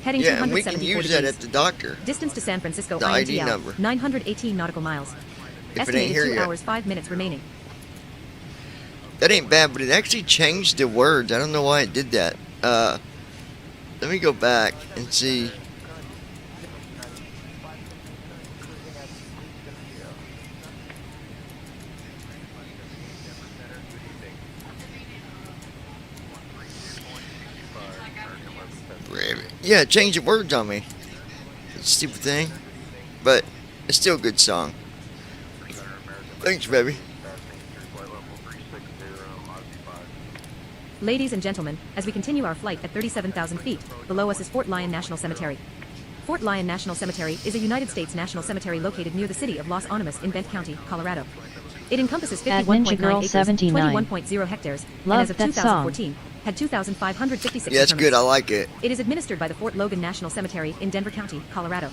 Heading Yeah, and we can 274 use that degrees. at the doctor. Distance to San Francisco The ID INTL, number. 918 nautical miles. If it ain't Estimated here 2 yet. hours 5 minutes remaining. That ain't bad, but it actually changed the words. I don't know why it did that. Let me go back and see. Yeah, it changed the words on me. That stupid thing. But it's still a good song. Thanks, baby. Ladies and gentlemen, as we continue our flight at 37,000 feet, below us is Fort Lyon National Cemetery. Fort Lyon National Cemetery is a United States national cemetery located near the city of Los Animas in Bent County, Colorado. It encompasses 51.9 acres, 21.0 hectares, and as of 2014, had 2,556 Yeah, that's good. I like it. It is administered by the Fort Logan National Cemetery in Denver County, Colorado.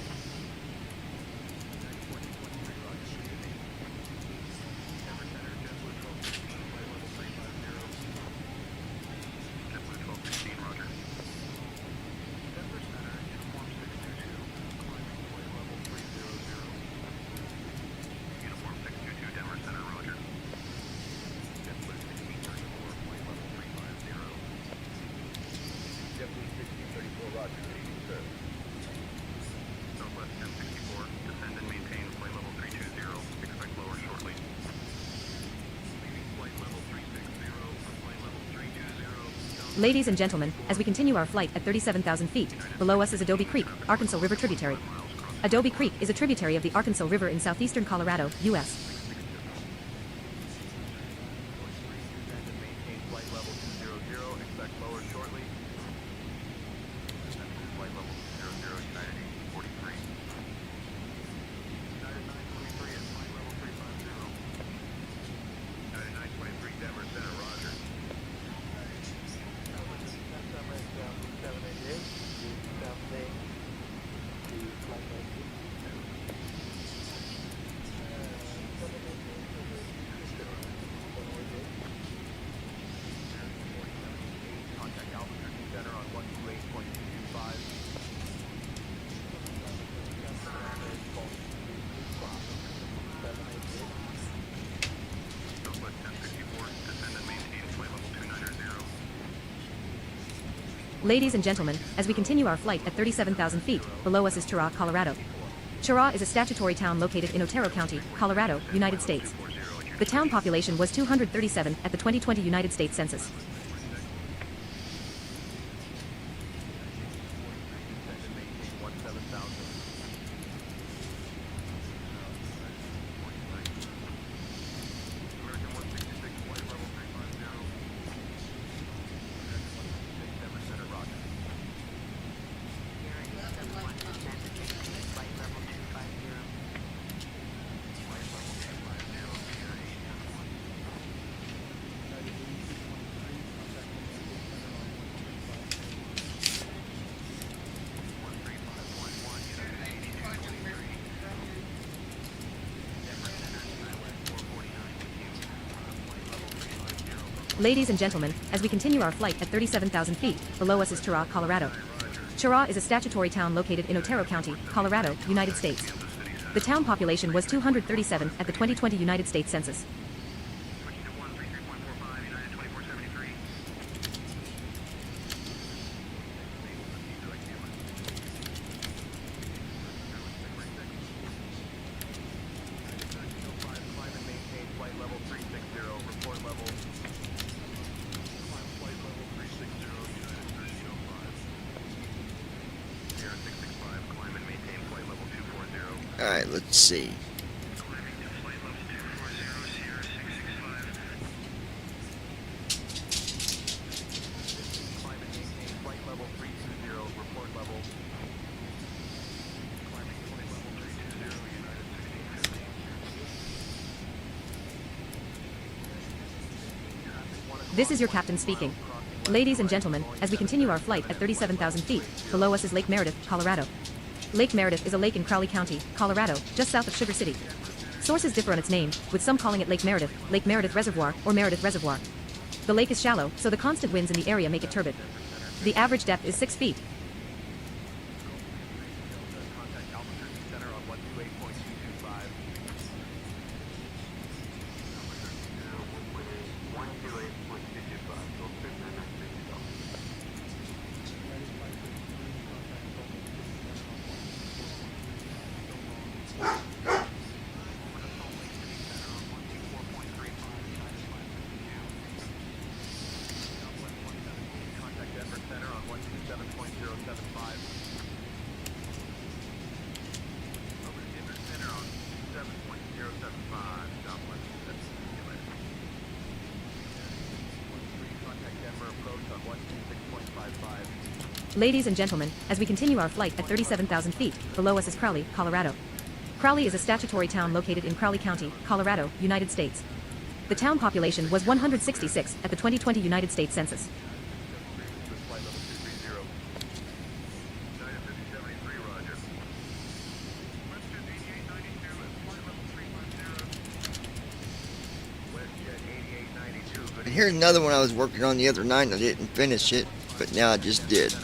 Ladies and gentlemen, as we continue our flight at 37,000 feet, below us is Adobe Creek, Arkansas River tributary. Adobe Creek is a tributary of the Arkansas River in southeastern Colorado, U.S. Ladies and gentlemen, as we continue our flight at 37,000 feet, below us is Cheraw, Colorado. Cheraw is a statutory town located in Otero County, Colorado, United States. The town population was 237 at the 2020 United States Census. Ladies and gentlemen, as we continue our flight at 37,000 feet, below us is Cheraw, Colorado. Cheraw is a statutory town located in Otero County, Colorado, United States. The town population was 237 at the 2020 United States Census. Alright, let's see. This is your captain speaking. Ladies and gentlemen, as we continue our flight at 37,000 feet, below us is Lake Meredith, Colorado. Lake Meredith is a lake in Crowley County, Colorado, just south of Sugar City. Sources differ on its name, with some calling it Lake Meredith Reservoir, or Meredith Reservoir. The lake is shallow, so the constant winds in the area make it turbid. The average depth is 6 feet. Ladies and gentlemen, as we continue our flight at 37,000 feet, below us is Crowley, Colorado. Crowley is a statutory town located in Crowley County, Colorado, United States. The town population was 166 at the 2020 United States Census. Here's another one I was working on the other night and I didn't finish it, but now I just did.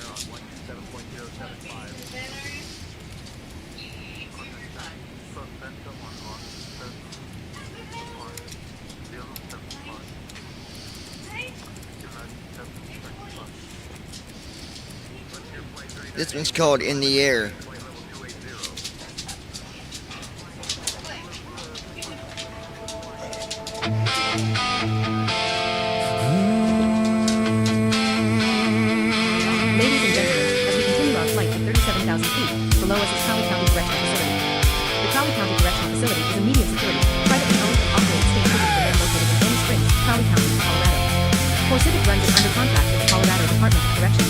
This one's called In the Air. Below us is Crowley County Correctional Facility. The Crowley County Correctional Facility is a medium security, privately owned and operated state prison for men located in Sandy Springs, Crowley County, Colorado. CoreCivic runs it under contract with the Colorado Department of Corrections.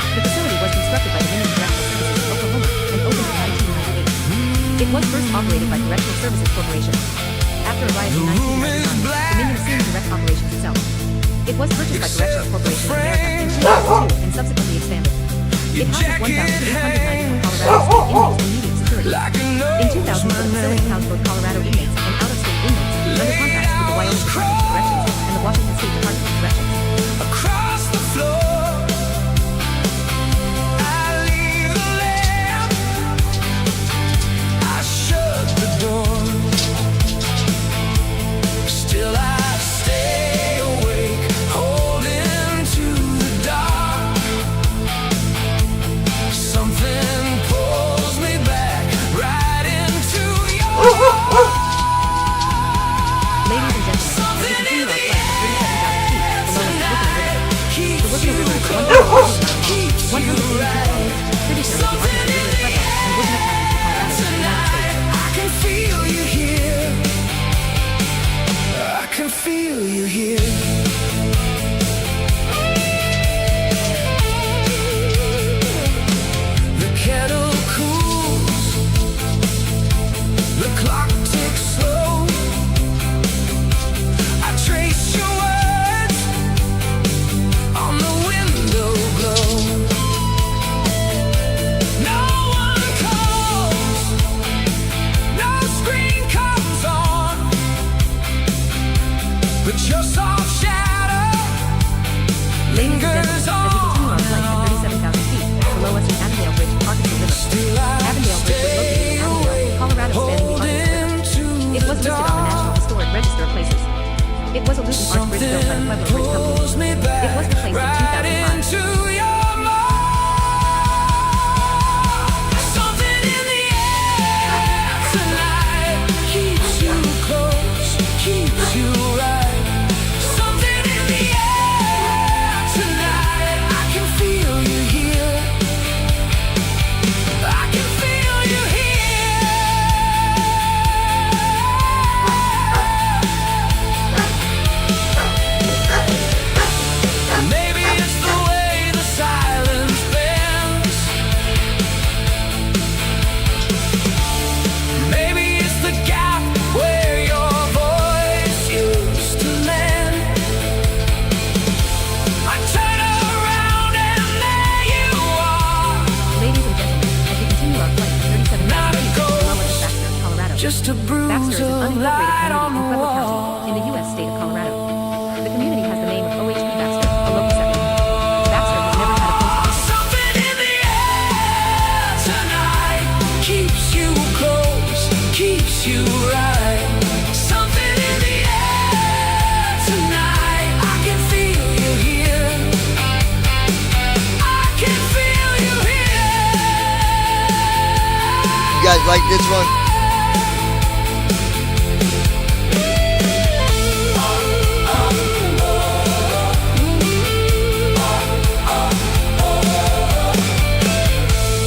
The facility was constructed by the Minimum Correctional Services of Oklahoma and opened in 1998. It was first operated by Correctional Services Corporation. After a riot in 1999, the Minimum assumed direct operations itself. It was purchased by Correctional Corporation of America in 2002 and subsequently expanded. It houses 1,891 Colorado state inmates and medium security. In 2000, the facility housed both Colorado inmates and out-of-state inmates under contracts with the Wyoming Department of Corrections and the Washington State Department of Corrections. Across the floor, I leave the lamp. I shut the door. Still I stay awake, holding to the dark. Something pulls me back right into your heart. Ladies and gentlemen, as we continue our flight at 37,000 feet, below us is the Whippany River. The Whippany River is 100 tributary of the Arkansas River and Wichita counties of Colorado, United States. I can feel you here. I can feel you here. The kettle cools, the clock ticks slow. I trace your words on the window glow. No one calls, no screen comes on, but your soft shadow lingers on. As we continue our flight at 37,000 feet, below us is Avondale Bridge, Arkansas River. Avondale Bridge was located in Avondale, Colorado, spanning the Arkansas River. It was listed on the National Historic Register of Places. It was a Luton arch bridge built by the Pueblo Bridge Company. It was replaced in 2005. Something in the air tonight keeps you close, keeps you right. Something in the air tonight, I can feel you here. I can feel you here. Maybe it's the way the silence bends. Maybe it's the gap where your voice used to land. I turn around and there you are. Ladies and gentlemen, as we continue our flight at 37,000 feet, below us is Baxter, Colorado. Just a bruise Baxter is an of unincorporated light on community in the Pueblo wall. County, in the U.S. state of Colorado. The community has the name of O.H.P. Baxter, a local settler. Baxter has never had a post office. Something in the air tonight keeps you close, keeps you right. Something in the air tonight, I can feel you here. I can feel you here. You guys like this one?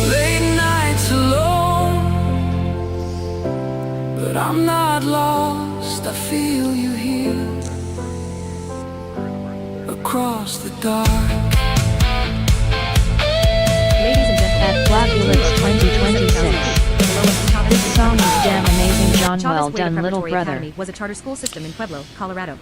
Late nights alone, but I'm not lost. I feel you here across the dark. Flappy Lips 2026. This song is damn amazing, John. Chavez Well Guida done, little Preparatory brother. Academy was a charter school system in Pueblo, Colorado.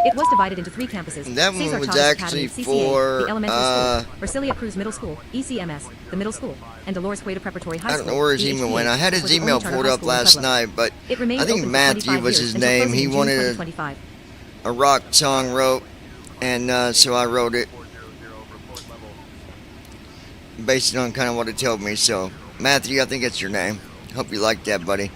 It was divided into 3 campuses: That one Cesar was Chavez actually Academy, CCA, for, the elementary school, Ercilia Cruz Middle School, ECMS, the middle school, and Dolores Guida Preparatory High I School. don't know where his the email HPA, went. I had was his the only email charter pulled high up school in last Pueblo. night, but It I remained think open for Matthew 25 was years his until name. closing He in June wanted 2025. a rock song wrote, and so I wrote it based on kind of what it told me. So, Matthew, I think that's your name. Hope you like that, buddy.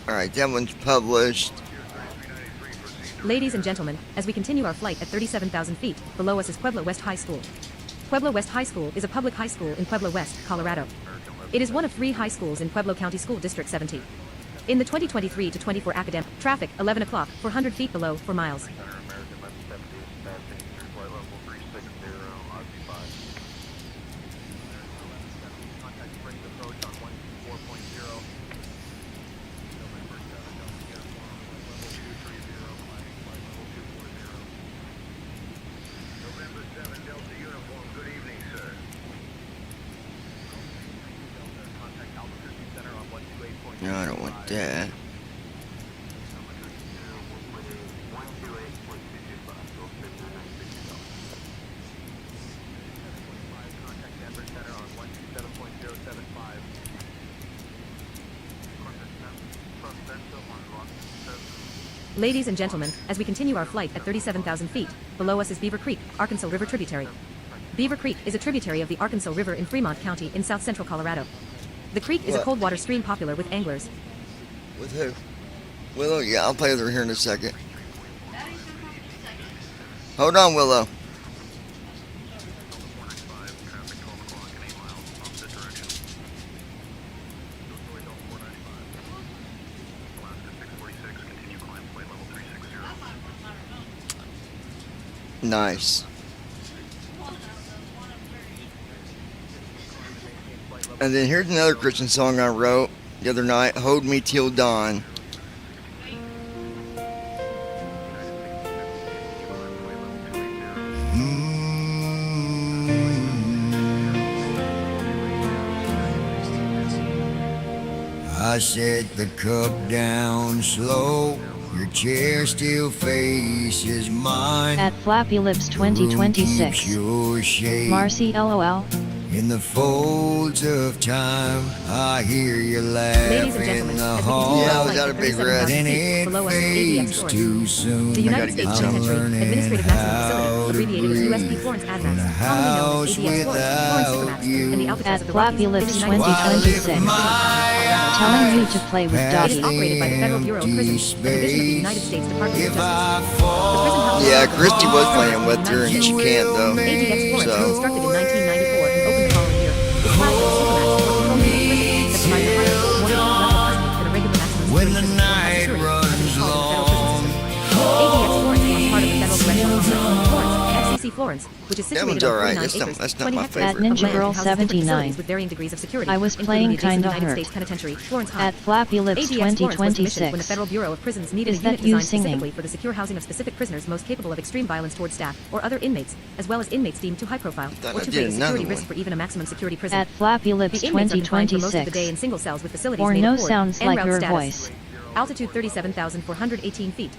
Alright, that one's published. Ladies and gentlemen, as we continue our flight at 37,000 feet, below us is Pueblo West High School. Pueblo West High School is a public high school in Pueblo West, Colorado. It is one of 3 high schools in Pueblo County School District 70. In the 2023-24 academic, traffic 11 o'clock, 400 feet below, 4 miles. No, I don't want that. Ladies and gentlemen, as we continue our flight at 37,000 feet, below us is Beaver Creek, Arkansas River tributary. Beaver Creek is a tributary of the Arkansas River in Fremont County in south central Colorado. The creek is a cold water stream popular with anglers. With who? Willow? Yeah, I'll play with her here in a second. Hold on, Willow. Nice. And then here's another Christian song I wrote the other night, Hold Me Till Dawn. I set the cup down slow. Your chair still faces mine. At Flappy Lips 2026. Marcy LOL. In the folds of time, I hear you laugh Ladies and in gentlemen, the as we hall. continue Yeah, our was flight that a at big 37,000 red? feet, Then it below us is ADX fades Florence. too soon. The United States Penitentiary, Administrative Maximum Facility, abbreviated as USP Florence ADMAX, commonly known as ADX Florence, Florence Supermax, and the altitudes At of the Flappy Rockies, Lips is the United States 2026. Colorado. Telling you to play with It is doggy. operated by the Federal Bureau of Prisons, a division of the United States Department of Justice. The prison houses Yeah, Christy was playing with her, and she can't though. ADX Florence was So constructed in 1994 and opened the following year. Its platform Supermax for controlling prisons that provide the higher, more level custody than a regular maximum when security the prison or high night security, runs as it is called in the long, federal prison system. ADX Florence forms part of the Federal Correctional Complex, Florence, FCC Florence, which is that situated one's on alright. 49 acres, That's not 20 my hectares At favorite. of Ninja land Girl and houses different 79. facilities with varying degrees of security, I was including playing the adjacent kinda United hurt. States Penitentiary, Florence High. At Flappy Lips ADX Florence was commissioned when the 2026. Federal Bureau of Prisons needed Is a unit that you designed singing? specifically for the secure housing of specific prisoners most capable of extreme violence towards staff or other inmates, as well as inmates deemed too high profile Thought or I too did great a security another risk one. for even a maximum security prison. At Flappy Lips The inmates are confined for most of the 2026. day in single cells with facilities Or made no of board sounds en like route your status. voice. Altitude 37,418 feet.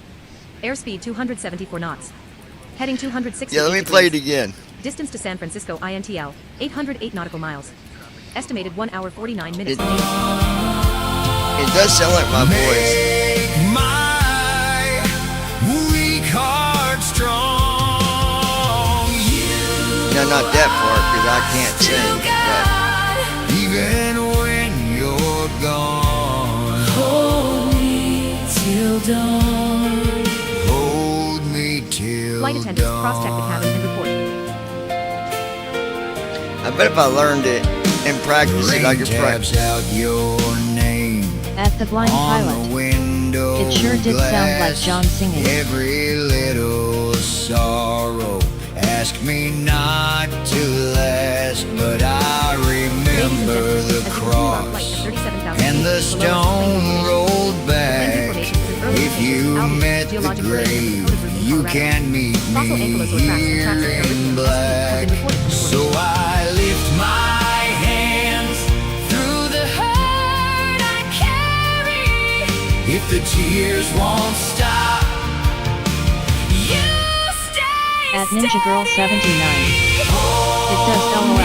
Airspeed 274 knots. Heading 268 Yeah, let me play it again. Distance to San Francisco INTL, 808 nautical miles. Estimated 1 hour 49 minutes. It does sound like my voice. My weak heart strong. No, not that part, because I can't sing. But Even when you're gone, Hold me till dawn. hold me till Flight attendants cross-check the cabin and report. I bet if I learned it and practiced it, I could taps practice. out your name At the Blind on the Pilot. window It sure did sound like glass. John singing. Every little sorrow ask me not to last, but I remember the cross and the stone rolled back. If you met the grave, you can meet me here in black. So I lift my hands through the hurt I carry. If the tears won't stop, you stay At Ninja Girl 79. It does LOL.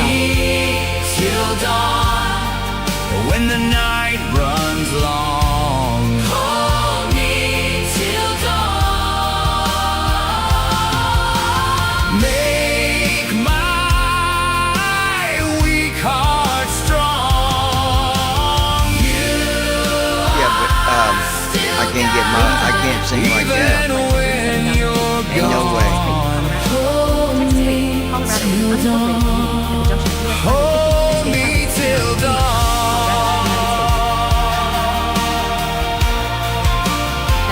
till dawn, when the night runs long. Hold me till dawn. Make my weak heart strong. Yeah, but I can't sing like that. Ain't no way. Hold me till dawn.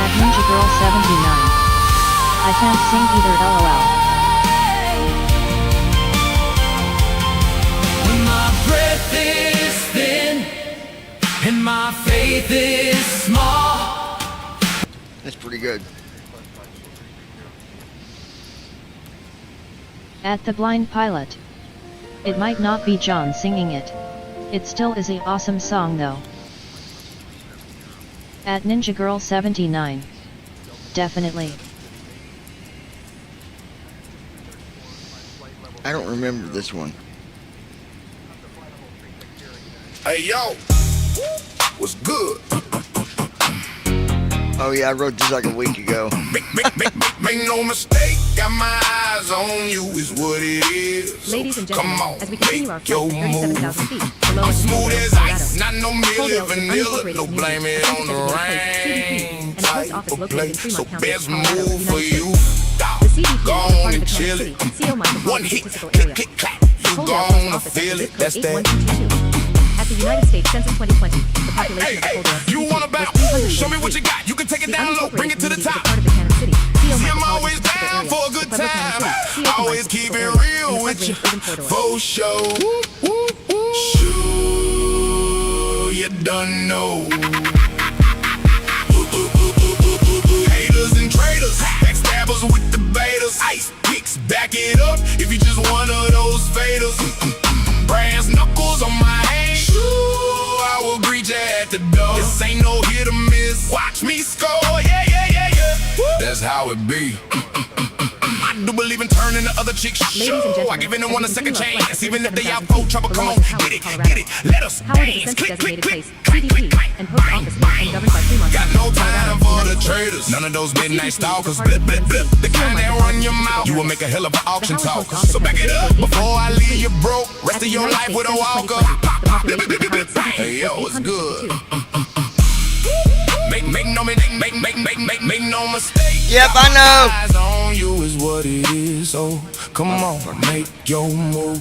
At Ninja Girl 79. I can't sing either LOL. When my breath is thin and my faith is small. That's pretty good. At The Blind Pilot. It might not be John singing it. It still is a awesome song though. At Ninja Girl 79. Definitely. I don't remember this one. Hey yo, what's good? Oh yeah, I wrote this like a week ago. Make no mistake, got my eyes on you is what it is. Ladies and Come gentlemen, on, as we continue our make your flight to move. 37,000 feet, below I'm us is smooth Colorado, as Colorado. ice, not no milli Coaldale is vanilla, unincorporated no blame community, it on the census rain. designated CDP, and a post office Type of located in place, so Fremont County, best Colorado, move for United you. States. The CDP Go is on a part of and the chill Kansas it. City, CO One micropolitan hit, statistical click, area. click, clack. You Coaldale gonna post office feel is it. zip That's code that. 81222. At the United States Census 2020, the population of Coaldale You CDP wanna was battle? Show me what you got. You can take it The down low, bring it to the unincorporated top. community is a part of the Kansas City, CO See, I'm micropolitan always statistical down area. for a good The Pueblo time. Kansas City, CO Always combined keep statistical it area, real and the with you. President's Urban Corridor. For sure. Sure, you done know. Haters and traitors, backstabbers with the betas. Ice picks, back it up if you just one of those faders. Brass knuckles on my hand. Sure, I will greet you at the door. This ain't no hit or miss. Watch me score, yeah, yeah, yeah, yeah. That's how it be. I do believe in turning the other chicks. Ladies and gentlemen, I give as anyone we a second continue our chance, flight even if they out 37,000 for trouble. Come below on, us is get Howard, it, Colorado. get it. Let us Howard is a dance. census Click, click, designated click, place, click, CDP, click, click. and post office and governed by Fremont Got County, no time Colorado, for United the States. traders. None of those midnight CDP stalkers. is a part of Blip, the blip, Kansas blip. City, The CO kind that micropolitan run your statistical mouth. You will area. make a hell of an auction The Howard talker. post So office back has it a up zip code before I 81222. leave you broke. At Rest the of your United life States with a Census walker. 2020, the population of Howard City Hey yo, was it's good. 852. Make no mistake. Yep, I know. Eyes on you is what it is. So come on, make your move.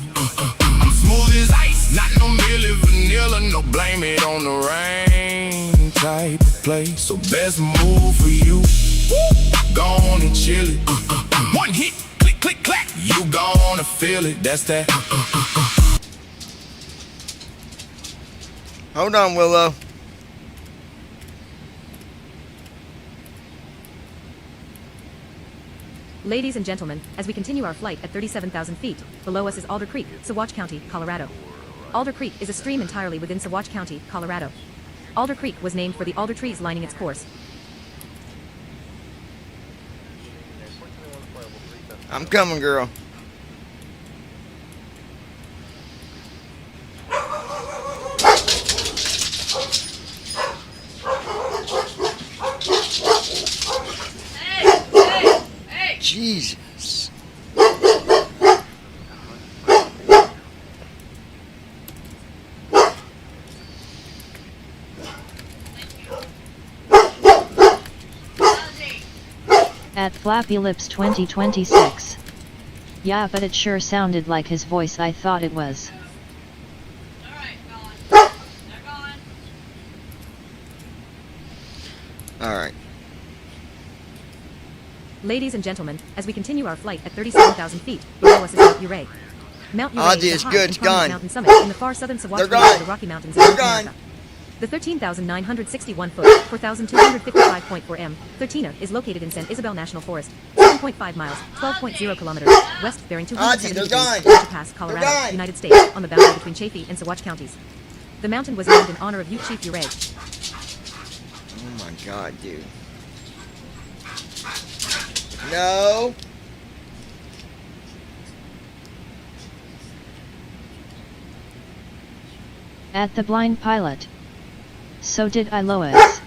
I'm smooth as ice, not no milli vanilla, no blame it on the rain type of play. So best move for you. Go on and chill it. One hit, click, click, clack. You gonna feel it. That's that. Hold on, Willow. Ladies and gentlemen, as we continue our flight at 37,000 feet, below us is Alder Creek, Saguache County, Colorado. Alder Creek is a stream entirely within Saguache County, Colorado. Alder Creek was named for the alder trees lining its course. I'm coming, girl. Jesus. At Flappy Lips 2026. Yeah, but it sure sounded like his voice. I thought it was. Alright. Ladies and gentlemen, as we continue our flight at 37,000 feet, below us is Mount Uray. Mount Uray Ozzy is is a high good, and it's prominent gone. mountain summit in the far southern Saguache They're region gone. of the Rocky Mountains They're of North gone. America. The 13,961 foot, 4,255.4 m, 13er is located in San Isabel National Forest, 7.5 miles, 12.0 kilometers, west bearing 270 they're degrees, gone. Georgia Pass, Colorado, They're gone. United States, on the boundary between Chaffee and Saguache counties. The mountain was named in honor of Ute Chief Uray. Oh my god, dude. No. At the blind pilot. So did I, Lois.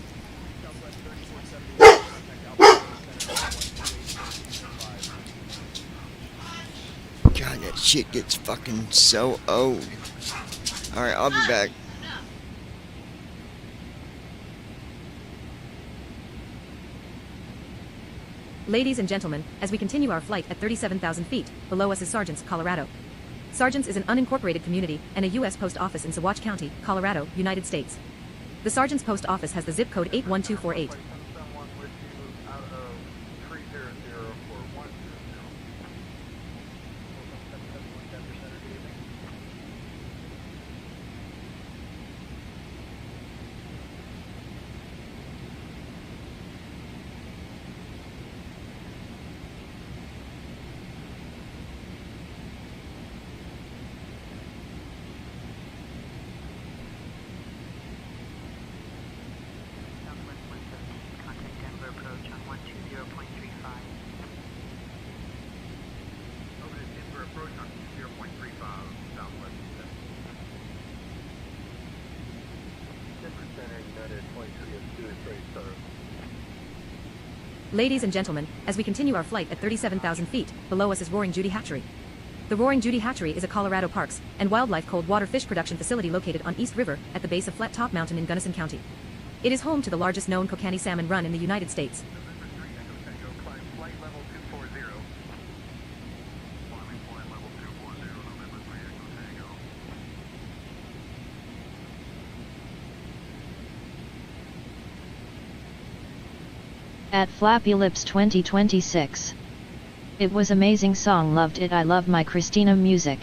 God, that shit gets fucking so old. Alright, I'll be back. Ladies and gentlemen, as we continue our flight at 37,000 feet, below us is Sargents, Colorado. Sargents is an unincorporated community and a U.S. post office in Saguache County, Colorado, United States. The Sargents post office has the zip code 81248. Ladies and gentlemen, as we continue our flight at 37,000 feet, below us is Roaring Judy Hatchery. The Roaring Judy Hatchery is a Colorado Parks and Wildlife cold water fish production facility located on East River at the base of Flat Top Mountain in Gunnison County. It is home to the largest known kokanee salmon run in the United States. At Flappy Lips 2026. It was amazing song, loved it, I love my Christina music.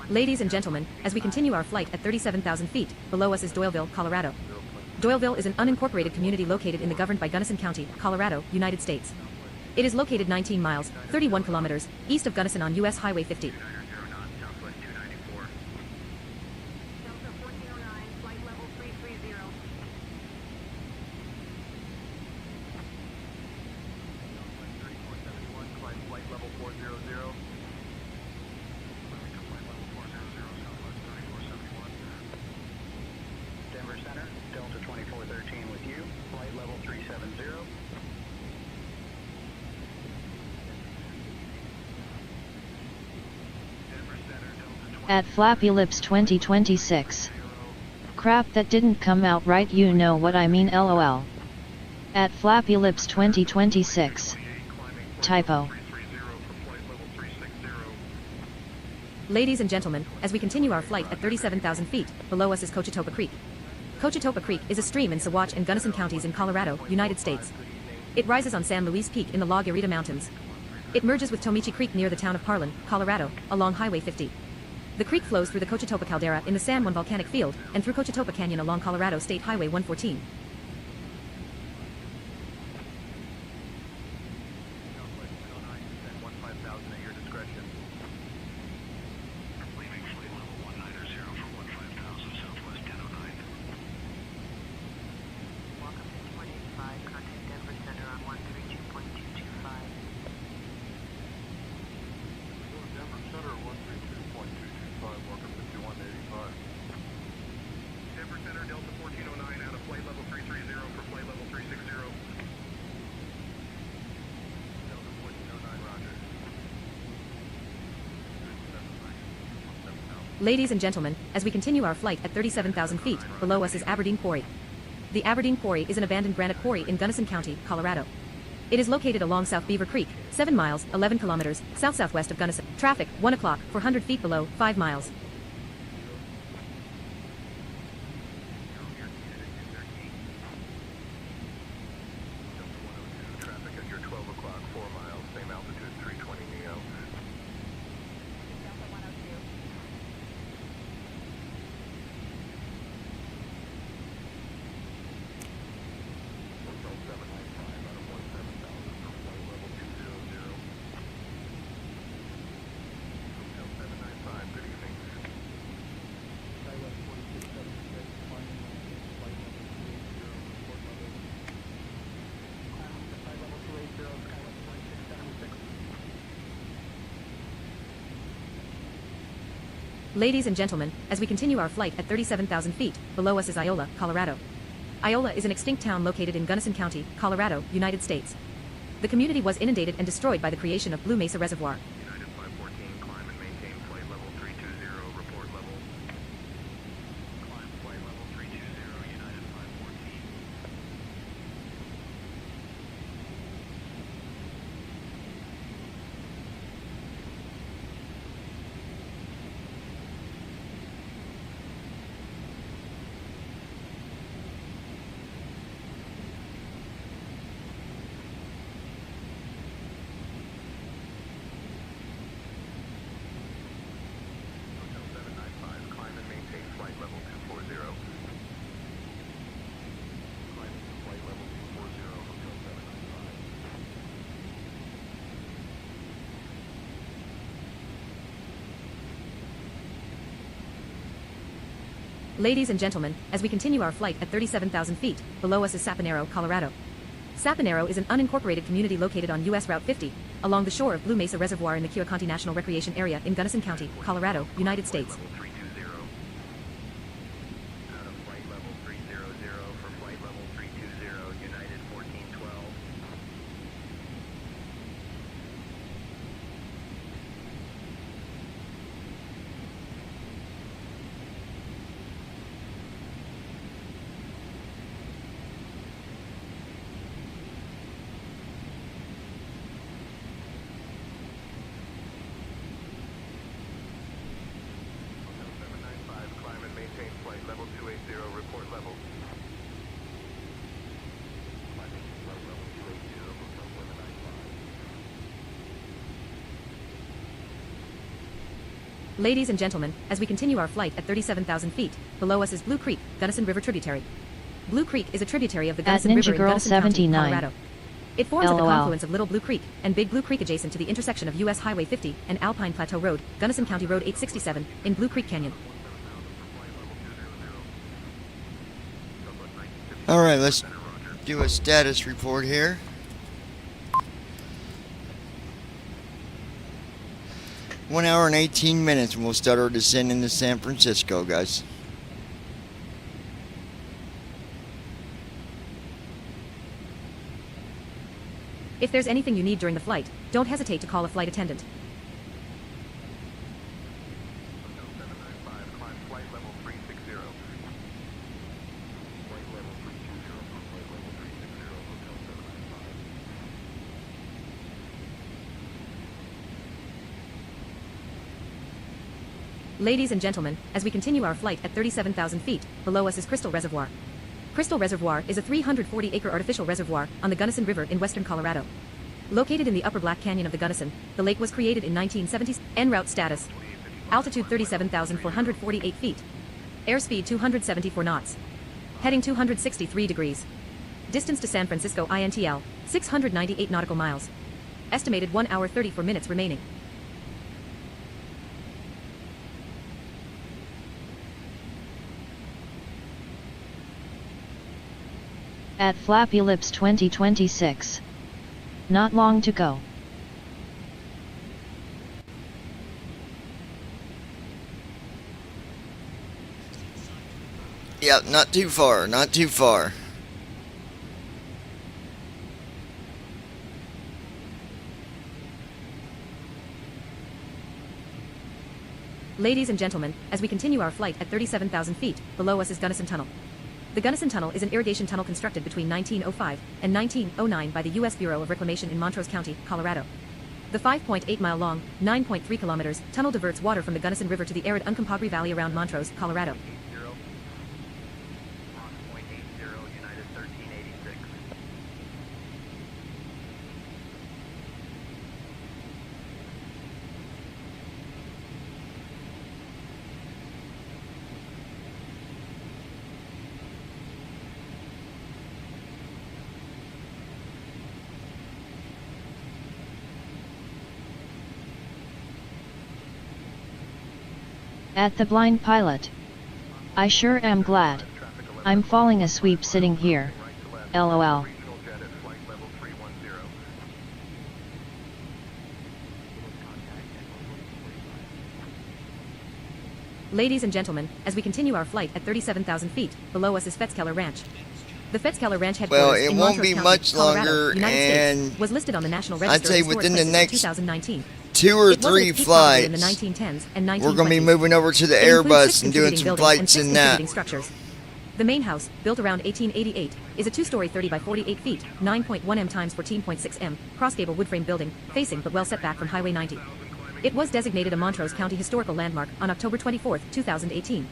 Ladies and gentlemen, as we continue our flight at 37,000 feet, below us is Doyleville, Colorado. Doyleville is an unincorporated community located in the governed by Gunnison County, Colorado, United States. It is located 19 miles, 31 kilometers, east of Gunnison on U.S. Highway 50. At Flappy Lips 2026. Crap, that didn't come out right, you know what I mean, lol. At Flappy Lips 2026. Typo. Ladies and gentlemen, as we continue our flight at 37,000 feet, below us is Cochetopa Creek. Cochetopa Creek is a stream in Saguache and Gunnison counties in Colorado, United States. It rises on San Luis Peak in the La Guarita Mountains. It merges with Tomichi Creek near the town of Parlin, Colorado, along Highway 50. The creek flows through the Cochetopa caldera in the San Juan Volcanic Field and through Cochetopa Canyon along Colorado State Highway 114. Denver Center, Delta 1409 out of flight level 3. Ladies and gentlemen, as we continue our flight at 37,000 feet, below us is Aberdeen Quarry. The Aberdeen Quarry is an abandoned granite quarry in Gunnison County, Colorado. It is located along South Beaver Creek, 7 miles, 11 kilometers, south-southwest of Gunnison. Traffic, 1 o'clock, 400 feet below, 5 miles. Traffic at your 12 o'clock, 4 miles, same altitude, 320 NEO. Ladies and gentlemen, as we continue our flight at 37,000 feet, below us is Iola, Colorado. Iola is an extinct town located in Gunnison County, Colorado, United States. The community was inundated and destroyed by the creation of Blue Mesa Reservoir. United 514, climb and maintain flight level 320, report level. Climb flight level 320, United 514. Ladies and gentlemen, as we continue our flight at 37,000 feet, below us is Sapanero, Colorado. Sapanero is an unincorporated community located on U.S. Route 50, along the shore of Blue Mesa Reservoir in the Kewaunee National Recreation Area in Gunnison County, Colorado, United States. Ladies and gentlemen, as we continue our flight at 37,000 feet, below us is Blue Creek, Gunnison River tributary. Blue Creek is a tributary of the Gunnison River in Gunnison County, Colorado. It forms at the confluence of Little Blue Creek and Big Blue Creek adjacent to the intersection of U.S. Highway 50 and Alpine Plateau Road, Gunnison County Road 867, in Blue Creek Canyon. All right, let's do a status report here. One hour and 18 minutes, and we'll start our descent into San Francisco, guys. If there's anything you need during the flight, don't hesitate to call a flight attendant. Ladies and gentlemen, as we continue our flight at 37,000 feet, below us is Crystal Reservoir. Crystal Reservoir is a 340-acre artificial reservoir on the Gunnison River in western Colorado. Located in the upper Black Canyon of the Gunnison, the lake was created in 1970s. En route status. Altitude 37,448 feet. Airspeed 274 knots. Heading 263 degrees. Distance to San Francisco INTL, 698 nautical miles. Estimated 1 hour 34 minutes remaining. At Flappy Lips 2026. Not long to go. Yeah, not too far, not too far. Ladies and gentlemen, as we continue our flight at 37,000 feet, below us is Gunnison Tunnel. The Gunnison Tunnel is an irrigation tunnel constructed between 1905 and 1909 by the U.S. Bureau of Reclamation in Montrose County, Colorado. The 5.8-mile-long, 9.3 tunnel diverts water from the Gunnison River to the arid Uncompahgre Valley around Montrose, Colorado. At the blind pilot. I sure am glad. I'm falling asleep sitting here. LOL. Ladies and gentlemen, as we continue our flight at 37,000 feet, below us is Fetzkeller Ranch. The Fetzkeller Ranch headquarters Well, it in won't Montrose be County, much Colorado, longer, United and States, was listed on the National I'd Register say of Historic within the Places next in 2019. 2 or It was 3 its peak probably in the flights, 1910s and we're going to be 1920s. moving over to the It includes 6 Airbus and doing contributing some buildings flights and 6 in that. contributing structures. The main house, built around 1888, is a 2-story 30 by 48 feet, 9.1 m times 14.6 m, cross-gable wood frame building, facing but well set back from Highway 90. It was designated a Montrose County Historical Landmark on October 24, 2018.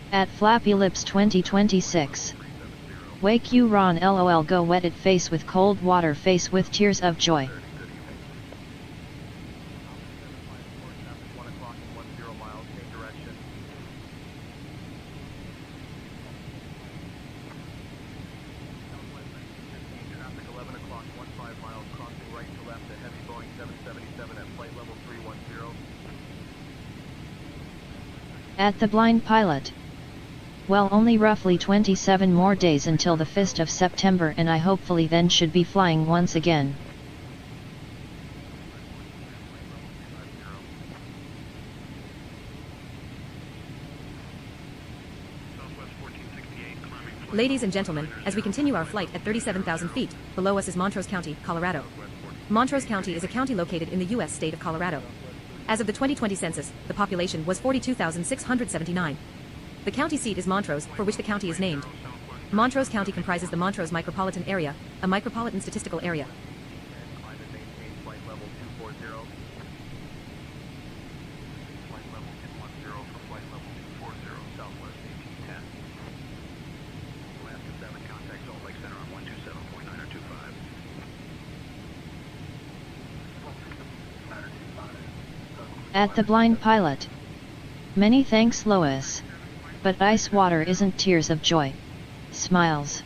At Flappy Lips 2026. Wake you Ron LOL go wet it face with cold water face with tears of joy. At the blind pilot. Well, only roughly 27 more days until the 1st of September, and I hopefully then should be flying once again. Ladies and gentlemen, as we continue our flight at 37,000 feet, below us is Montrose County, Colorado. Montrose County is a county located in the U.S. state of Colorado. As of the 2020 census, the population was 42,679. The county seat is Montrose, for which the county is named. Montrose County comprises the Montrose Micropolitan Area, a micropolitan statistical area. At the blind pilot. Many thanks Lois. But ice water isn't tears of joy. Smiles.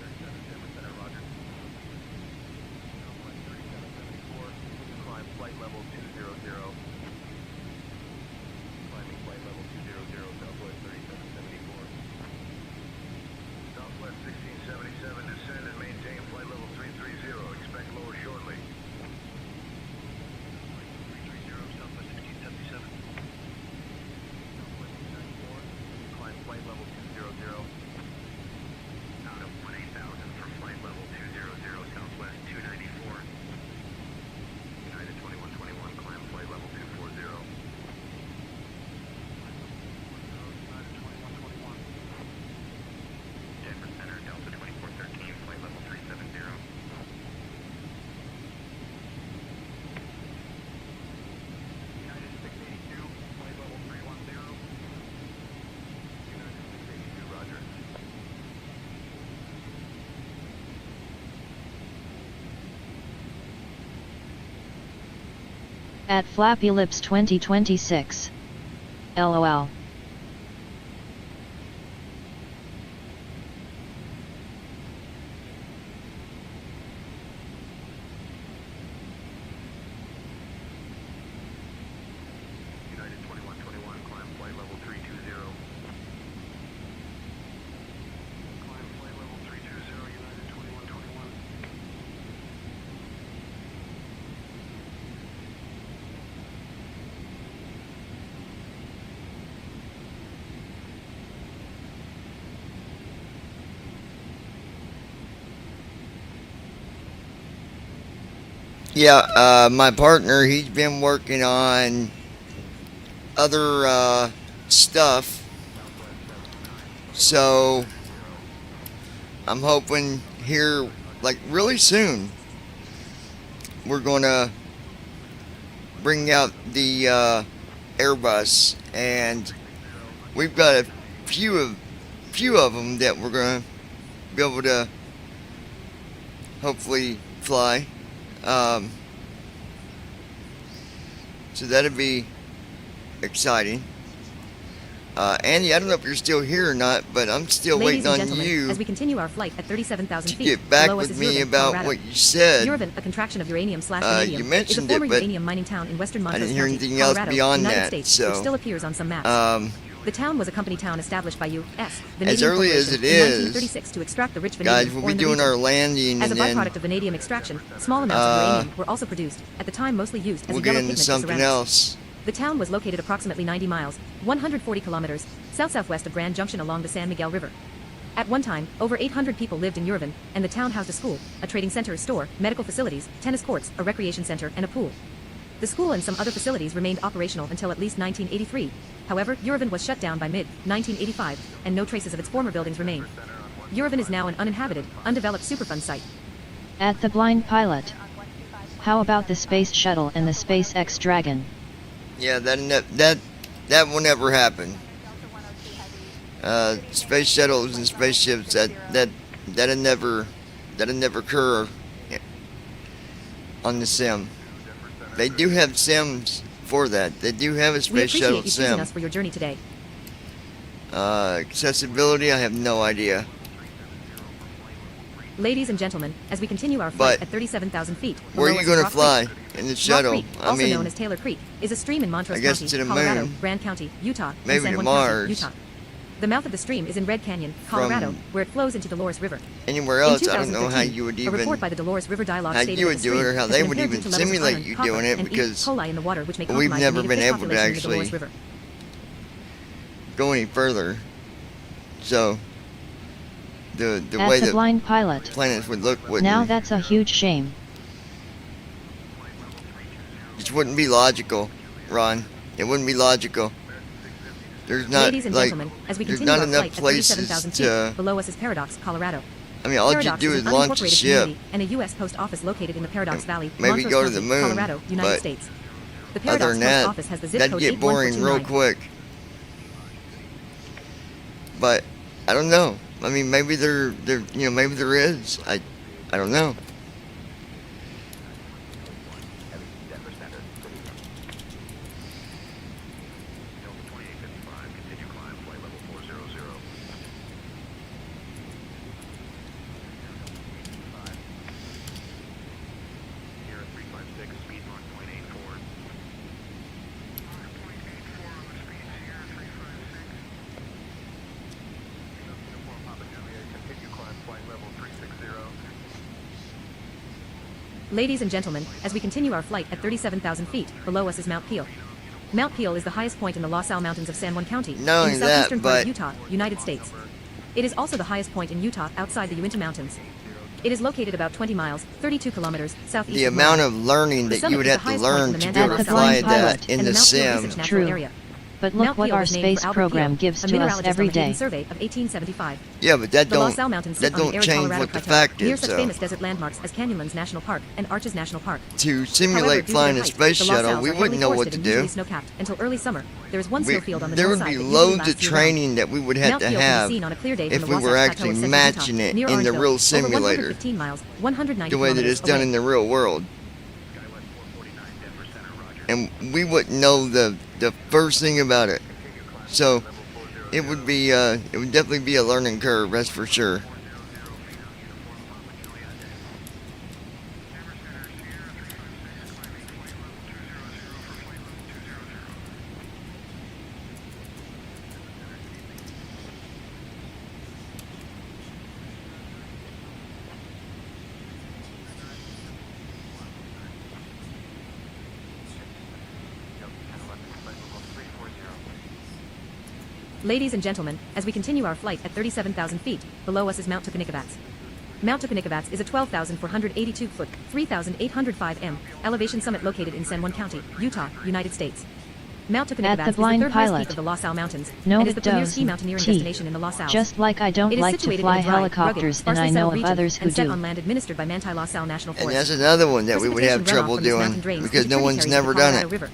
At Flappy Lips 2026. LOL. Yeah, my partner, he's been working on other stuff, so I'm hoping here, like really soon, we're gonna bring out the Airbus, and we've got a few of them that we're gonna be able to hopefully fly. So that'd be exciting. Andy, I don't know if you're still here or not, but I'm still Ladies waiting and on gentlemen, you as we continue our flight at 37,000 to feet, get back below us with is me Yerevan, about Colorado. what you said. Yerevan, a contraction of uranium/vanadium, You is a mentioned former it, but uranium mining town in western I Montrose didn't hear County, anything else Colorado, beyond United that. States, So, which still appears on some maps. The town was a company town established by U.S. as early as it in is, 1936 to extract the rich guys, vanadium we'll ore be in the doing region. our landing, As a and then byproduct of vanadium extraction, small amounts of uranium were also produced, at the time mostly used as we'll a get yellow into pigment for something ceramics. else. The town was located approximately 90 miles, 140 kilometers, south-southwest of Grand Junction along the San Miguel River. At one time, over 800 people lived in Yerevan, and the town housed a school, a trading center, store, medical facilities, tennis courts, a recreation center, and a pool. The school and some other facilities remained operational until at least 1983. However, Yerevan was shut down by mid-1985, and no traces of its former buildings remain. Yerevan is now an uninhabited, undeveloped Superfund site. At the blind pilot. How about the space shuttle and the SpaceX Dragon? Yeah, that will never happen. Space shuttles and spaceships that'll never occur on the sim. They do have sims for that. They do have a We space appreciate shuttle you choosing sim. us for your journey today. Accessibility, I have no idea. Ladies and gentlemen, as we continue our But flight at 37,000 feet, where are below you us is gonna Rock fly Creek. in the shuttle? Rock Creek, I also mean, known as Taylor Creek, is a stream in Montrose I guess County, to the Colorado, moon. Grand County, Utah, Maybe and San to Juan Mars. County, Utah. The mouth of the stream is in Red Canyon, Colorado, From where it flows into Dolores River. anywhere In else, I don't know how 2013, you would a report even by the Dolores River Dialogue how stated you that would the do it, stream or how has they been would impaired even due to levels of simulate iron, you copper, doing it, and E. because coli in the water, which may we've compromise the never native been fish able to population in the Dolores actually River. go any further. So the At way the that blind pilot. planets would look wouldn't Now that's a huge shame. just wouldn't be logical, Ron. It wouldn't be logical. There's not Ladies and like gentlemen, as we there's continue not our enough flight at places 37,000 feet, to. below us is Paradox, Colorado. I mean, all you Paradox do is is an launch a unincorporated ship. community and a U.S. Post Office located in the Paradox Valley, Maybe Montrose go to County, the moon, Colorado, United but States. The other Paradox than Post that, Office has the zip that'd code get boring real 81429. quick. But I don't know. I mean, maybe maybe there is. I don't know. Ladies and gentlemen, as we continue our flight at 37,000 feet, below us is Mount Peel. Mount Peel is the highest point in the Los Al Mountains of San Juan County, Not in only the southeastern that, part but of Utah, United States. It is also the highest point in Utah outside the Uinta Mountains. It is located about 20 miles, 32 kilometers, southeast the of amount Moab. of learning The that summit you would is the have to highest point in learn the to be Mandan able to At the fly blind that pilot. in and the the Mount Peel sim. Research National True. Area. But look Mount what Peel our was named for space Albert program Peel, gives a to us mineralogist every on the Hayden day. Survey of 1875. Yeah, but that The Los don't Al Mountains sit that on the don't arid change Colorado what the Plateau, fact near is, such though. famous desert landmarks as Canyonlands National Park and Arches National Park. To However, simulate due to flying their a height, space the Los shuttle, Als we are wouldn't heavily know what forested to and usually do. snow-capped until early summer. There is one We, snowfield on the there north would side be that usually loads of lasts year-round. training that we would have Mount to Peel can be have seen on a clear day from if the we Wasatch were Plateau actually of central matching Utah, it near in the Orangeville, real over simulator, 115 miles, 190 the way that kilometers it's done away. in the real world. And we wouldn't know the first thing about it. So it would definitely be a learning curve, that's for sure. Ladies and gentlemen, as we continue our flight at 37,000 feet, below us is Mount Tuckanikavats. Mount Tupinnicavats is a 12,482-foot, 3,805 m elevation summit located in San Juan County, Utah, United States. Mount Tupinnicavats is the third highest peak of the Los Al Mountains, and is the premier ski mountaineering destination in the Los Al's. Just like I don't like to fly helicopters, and I know of others who do. On land administered by Manti Los Al National Forest. And that's another one that we would have trouble doing because no one's never done it. River.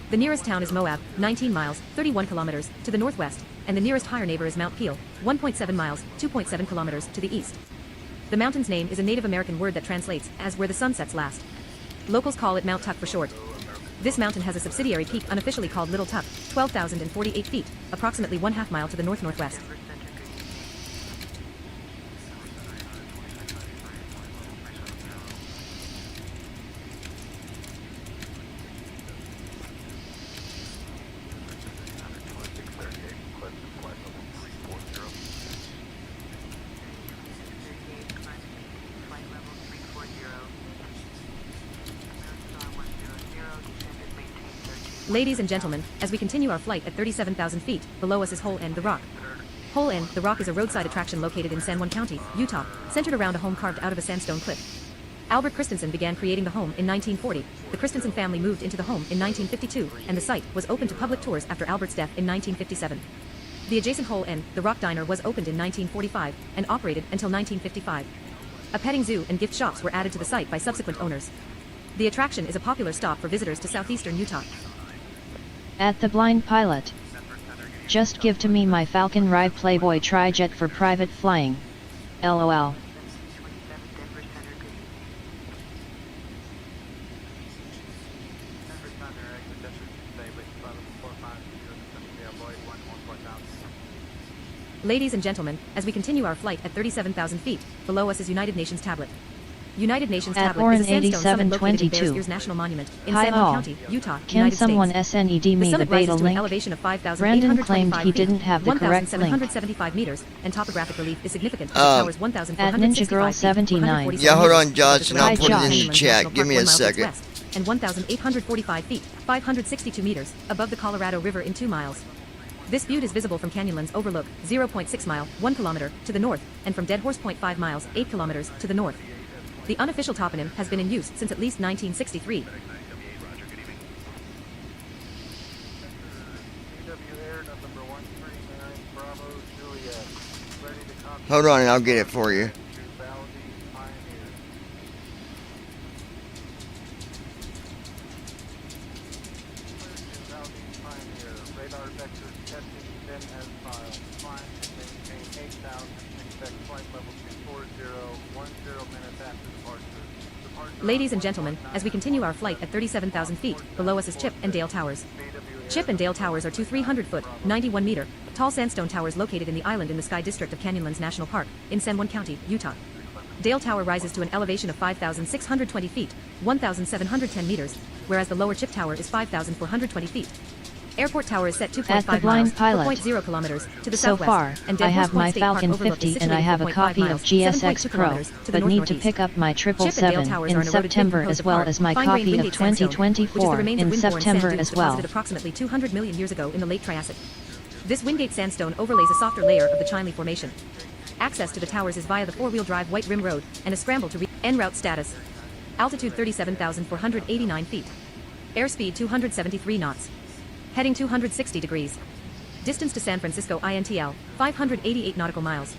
The nearest town is Moab, 19 miles, 31 kilometers, to the northwest, and the nearest higher neighbor is Mount Peel, 1.7 miles, 2.7 kilometers, to the east. The mountain's name is a Native American word that translates as where the sun sets last. Locals call it Mount Tuck for short. This mountain has a subsidiary peak unofficially called Little Tuck, 12,048 feet, approximately 1/2 mile to the north-northwest. Ladies and gentlemen, as we continue our flight at 37,000 feet, below us is Hole N, the Rock. Hole N, the Rock is a roadside attraction located in San Juan County, Utah, centered around a home carved out of a sandstone cliff. Albert Christensen began creating the home in 1940, the Christensen family moved into the home in 1952, and the site was open to public tours after Albert's death in 1957. The adjacent Hole N, the Rock Diner was opened in 1945, and operated until 1955. A petting zoo and gift shops were added to the site by subsequent owners. The attraction is a popular stop for visitors to southeastern Utah. At the Blind Pilot. Just give to me my Falcon Ride Playboy Tri-Jet for private flying. LOL. Ladies and gentlemen, as we continue our flight at 37,000 feet, below us is United Nations Tablet. United Nations at Tablet is a sandstone summit located in 8722. Bears Ears National Monument in Hi San Juan all. County, Utah, Can United someone States. SNED me the summit beta rises to an link? elevation of Brandon claimed he feet, didn't have the correct link. 1,775 meters, and topographic relief is significant. It towers At 1,465 Ninja Girl feet, 79. 147 Yeah, hold on, meters, Josh, and I'll with put it in Canyonlands the National chat. Park Give me 1 a mile to its second. west, and 1,845 feet, 562 meters, above the Colorado River in 2 miles. This butte is visible from Canyonlands Overlook, 0.6 mile, 1 kilometer, to the north, and from Dead Horse Point 5 miles, 8 kilometers, to the north. The unofficial toponym has been in use since at least 1963. Hold on and I'll get it for you. Ladies and gentlemen, as we continue our flight at 37,000 feet, below us is Chip and Dale Towers. Chip and Dale Towers are two 300-foot, 91-meter, tall sandstone towers located in the island in the Sky District of Canyonlands National Park, in San Juan County, Utah. Dale Tower rises to an elevation of 5,620 feet, 1,710 meters, whereas the lower Chip Tower is 5,420 feet. Airport Tower is set 2.5 miles, 4.0 kilometers, to the so southwest, far, and I Dead Horse have my Point State Park Falcon Overlook is 50 and I situated have a 4.5 copy of miles, GSX 7.2 Pro, kilometers to the but need to northeast. pick up my Chip and Dale 777 Towers in are an eroded September pavement as composed well of as my fine-grained copy of Wingate sandstone, which is the 2024 remains in of windborne September sand dunes as well. deposited approximately 200 million years ago in the late Triassic. This Wingate sandstone overlays a softer layer of the Chinle Formation. Access to the towers is via the four-wheel drive White Rim Road and a scramble to reach en route status. Altitude 37,489 feet. Airspeed 273 knots. Heading 260 degrees. Distance to San Francisco INTL, 588 nautical miles.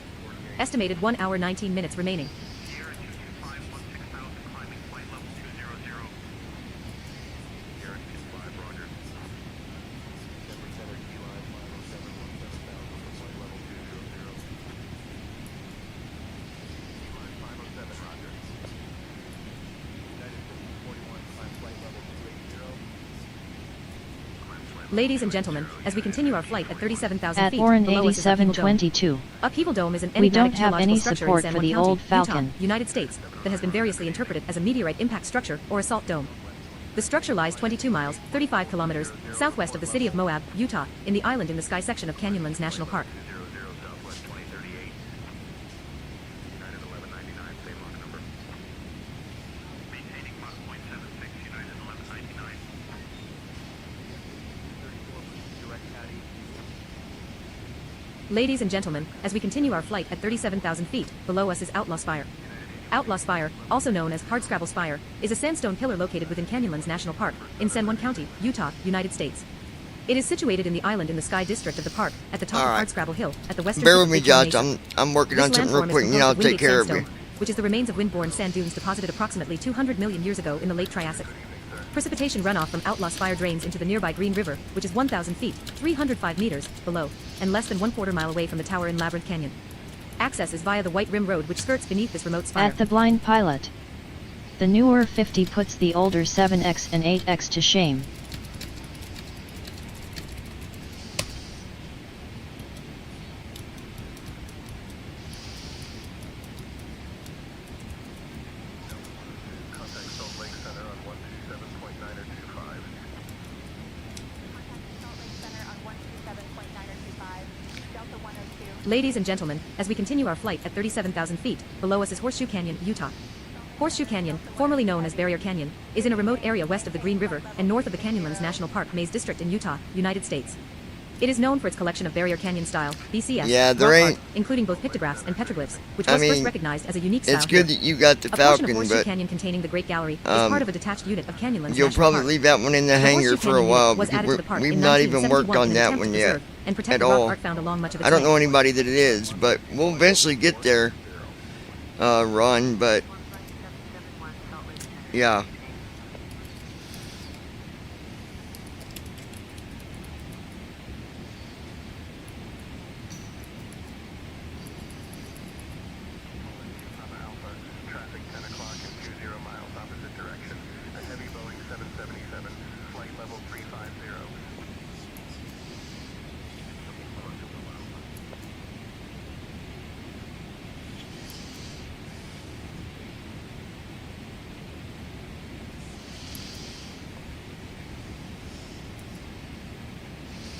Estimated 1 hour 19 minutes remaining. Ladies and gentlemen, as we continue our flight at 37,000 At feet, Orin below us is Upheaval Dome. 8722. Upheaval Dome is an We don't enigmatic have any geological structure support in San for Juan the County, old Falcon. Utah, United States, that has been variously interpreted as a meteorite impact structure or a salt dome. The structure lies 22 miles, 35 kilometers, southwest of the city of Moab, Utah, in the Island in the Sky section of Canyonlands National Park. Ladies and gentlemen, as we continue our flight at 37,000 feet, below us is Outlaw Spire. Outlaw Spire, also known as Hardscrabble Spire, is a sandstone pillar located within Canyonlands National Park, in San Juan County, Utah, United States. It is situated in the Island in the Sky district of the park, at the top All of right. Hardscrabble Hill, at the western Bear tip with of me, Big Horn Josh. Mesa. I'm working This on something real landform is quick, and then I'll composed of take care of wingate you. sandstone, which is the remains of wind-borne sand dunes deposited approximately 200 million years ago in the late Triassic. Precipitation runoff from Outlaw Spire drains into the nearby Green River, which is 1,000 feet, 305 meters, below, and less than 1/4 mile away from the tower in Labyrinth Canyon. Access is via the White Rim Road, which skirts beneath this remote spire. At the Blind Pilot. The newer 50 puts the older 7X and 8X to shame. Ladies and gentlemen, as we continue our flight at 37,000 feet, below us is Horseshoe Canyon, Utah. Horseshoe Canyon, formerly known as Barrier Canyon, is in a remote area west of the Green River and north of the Canyonlands National Park Maze District in Utah, United States. It is known for its collection of Barrier Canyon style, BCS, Yeah, there rock ain't- art, including both pictographs and petroglyphs, which I was first mean, recognized as a unique style it's good here. that you got the A portion Falcon, of Horseshoe but Canyon containing the Great Gallery is um, part of a detached unit of Canyonlands you'll National probably Park. leave that one in the Horseshoe hangar for a Canyon while unit was because added to the park we've in not even 1971 worked on in an that attempt one to yet preserve and protect at the rock all. art found along much of its I don't know length. anybody that it is, but we'll eventually get there, Ron. But yeah.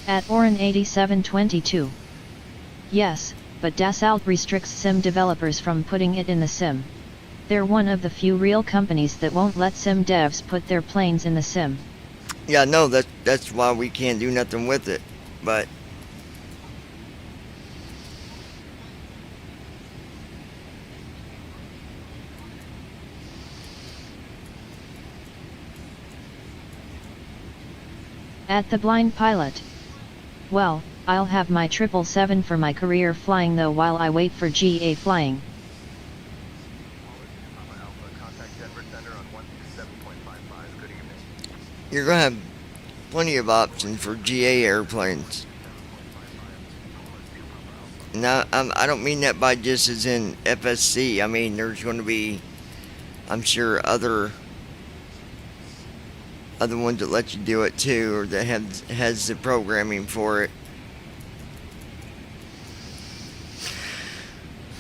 At Oren 8722. Yes, but Dassault restricts sim developers from putting it in the sim. They're one of the few real companies that won't let sim devs put their planes in the sim. Yeah, no, that's why we can't do nothing with it. But At the Blind Pilot. Well, I'll have my 777 for my career flying though while I wait for GA flying. you're gonna have plenty of options for GA airplanes. Now, I don't mean that by just as in FSC. I mean, there's going to be, I'm sure, other ones that let you do it too, or that has the programming for it.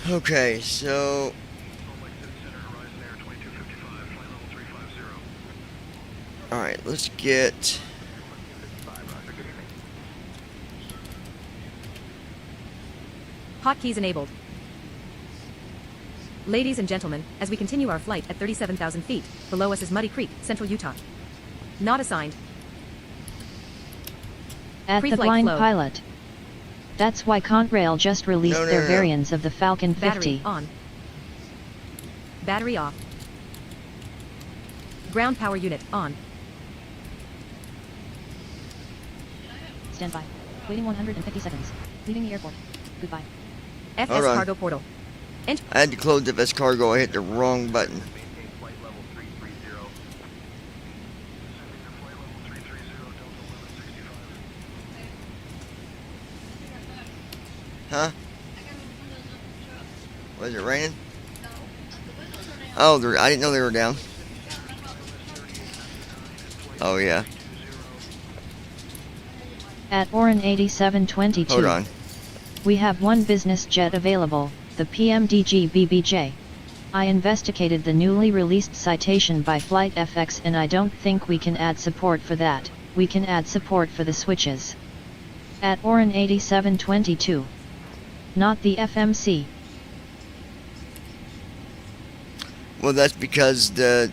Okay, so all right, let's get. Hotkeys enabled. Ladies and gentlemen, as we continue our flight at 37,000 feet, below us is Muddy Creek, Central Utah. Not assigned. At the Pre-flight Blind flow. Pilot. That's why Contrail just released No, no, their no. variants of the Falcon 50. Battery on. Battery off. Ground power unit on. Stand by. Waiting 150 seconds. Leaving the airport. Goodbye. FS Hold on. cargo portal. I had to close the FS cargo. I hit the wrong button. Huh? Was it raining? Oh, I didn't know they were down. Oh yeah. At Oren 8722. Hold on. We have one business jet available, the PMDG BBJ. I investigated the newly released citation by Flight FX and I don't think we can add support for that. We can add support for the switches. At Oren 8722. Not the FMC. Well, that's because the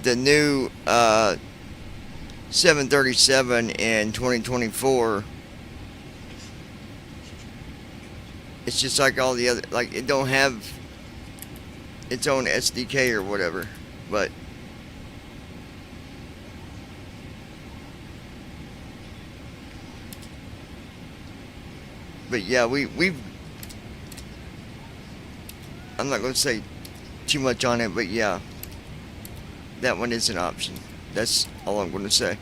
new 737 in 2024, it's just like all the other, like it don't have its own SDK or whatever. But yeah, we've I'm not going to say too much on it, but yeah, that one is an option. That's all I'm going to say.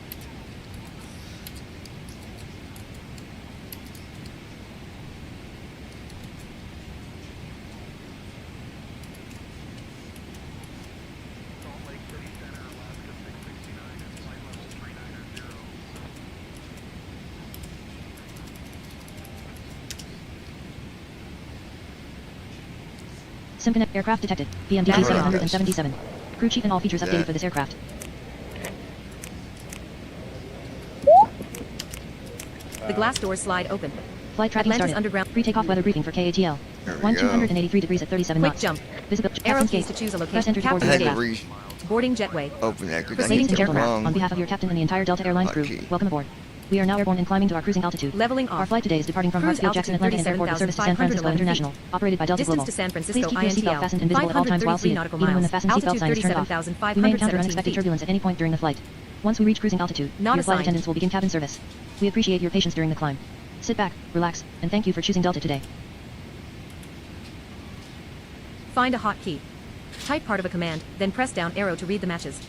SimConnect aircraft detected. PMDG 777. Crew chief and all features updated for this aircraft. The glass doors slide open. Flight tracking Atlantis started. underground. Pre-takeoff weather briefing for KATL. 283 degrees at 37 Quick knots. jump. Visibility. Arrow Captain's keys gate. to choose a Press location. enter to board Captain's the gate. aircraft. Boarding jetway. Open that because I Ladies need and to gentlemen, wrong. on behalf of your captain and the entire Delta Airlines crew, welcome aboard. We are now airborne and climbing to our cruising altitude. Leveling off. Our flight today is departing from Cruise Hartsfield Jackson altitude Atlanta Airport with service to San Francisco 37,511 International, operated by Delta Distance Global. to San Francisco Please keep your seatbelt INTL. fastened and visible at all times while 533 seated, nautical even when miles. the fasten seatbelt Altitude sign is turned off. 37,517 We may encounter feet. unexpected turbulence at any point during the flight. Once we reach cruising altitude, Not your flight assigned. attendants will begin cabin service. We appreciate your patience during the climb. Sit back, relax, and thank you for choosing Delta today. Find a hotkey. Type part of a command, then press down arrow to read the matches.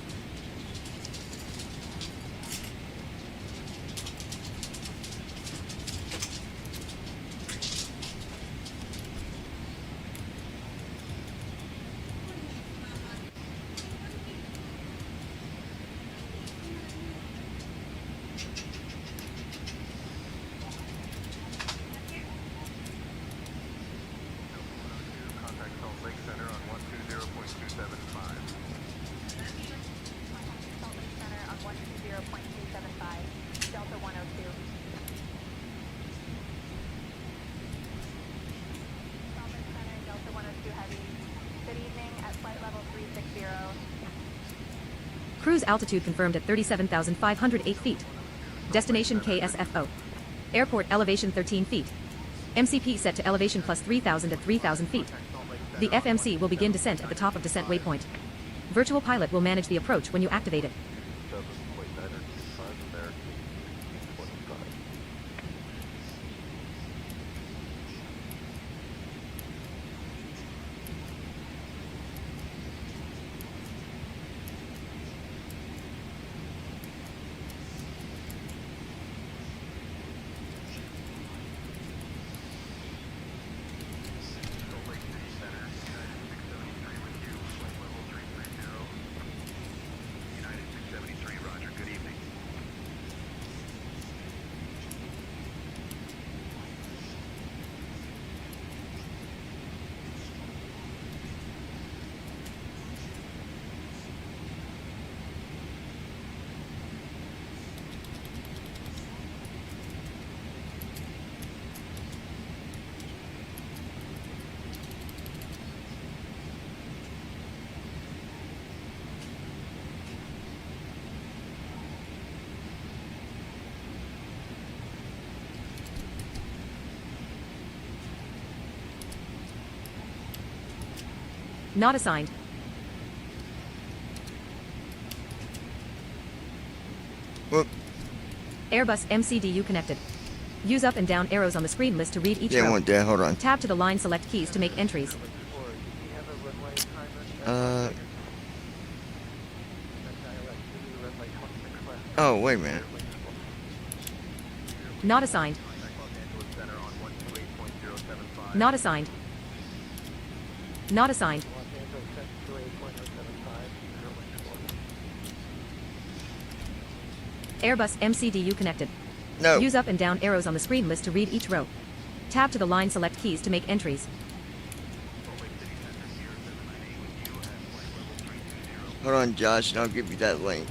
Cruise altitude confirmed at 37,508 feet. Destination KSFO. Airport elevation 13 feet. MCP set to elevation plus 3,000 at 3,000 feet. The FMC will begin descent at the top of descent waypoint. Virtual pilot will manage the approach when you activate it. Not assigned. Whoop. Airbus MCDU connected. Use up and down arrows on the screen list to read each Yeah, I row. want that. Hold on. Tab to the line select keys to make entries. Oh, wait a minute. Not assigned. Not assigned. Not assigned. Airbus MCDU connected. No. Use up and down arrows on the screen list to read each row. Tab to the line select keys to make entries. Hold on, Josh, and I'll give you that link.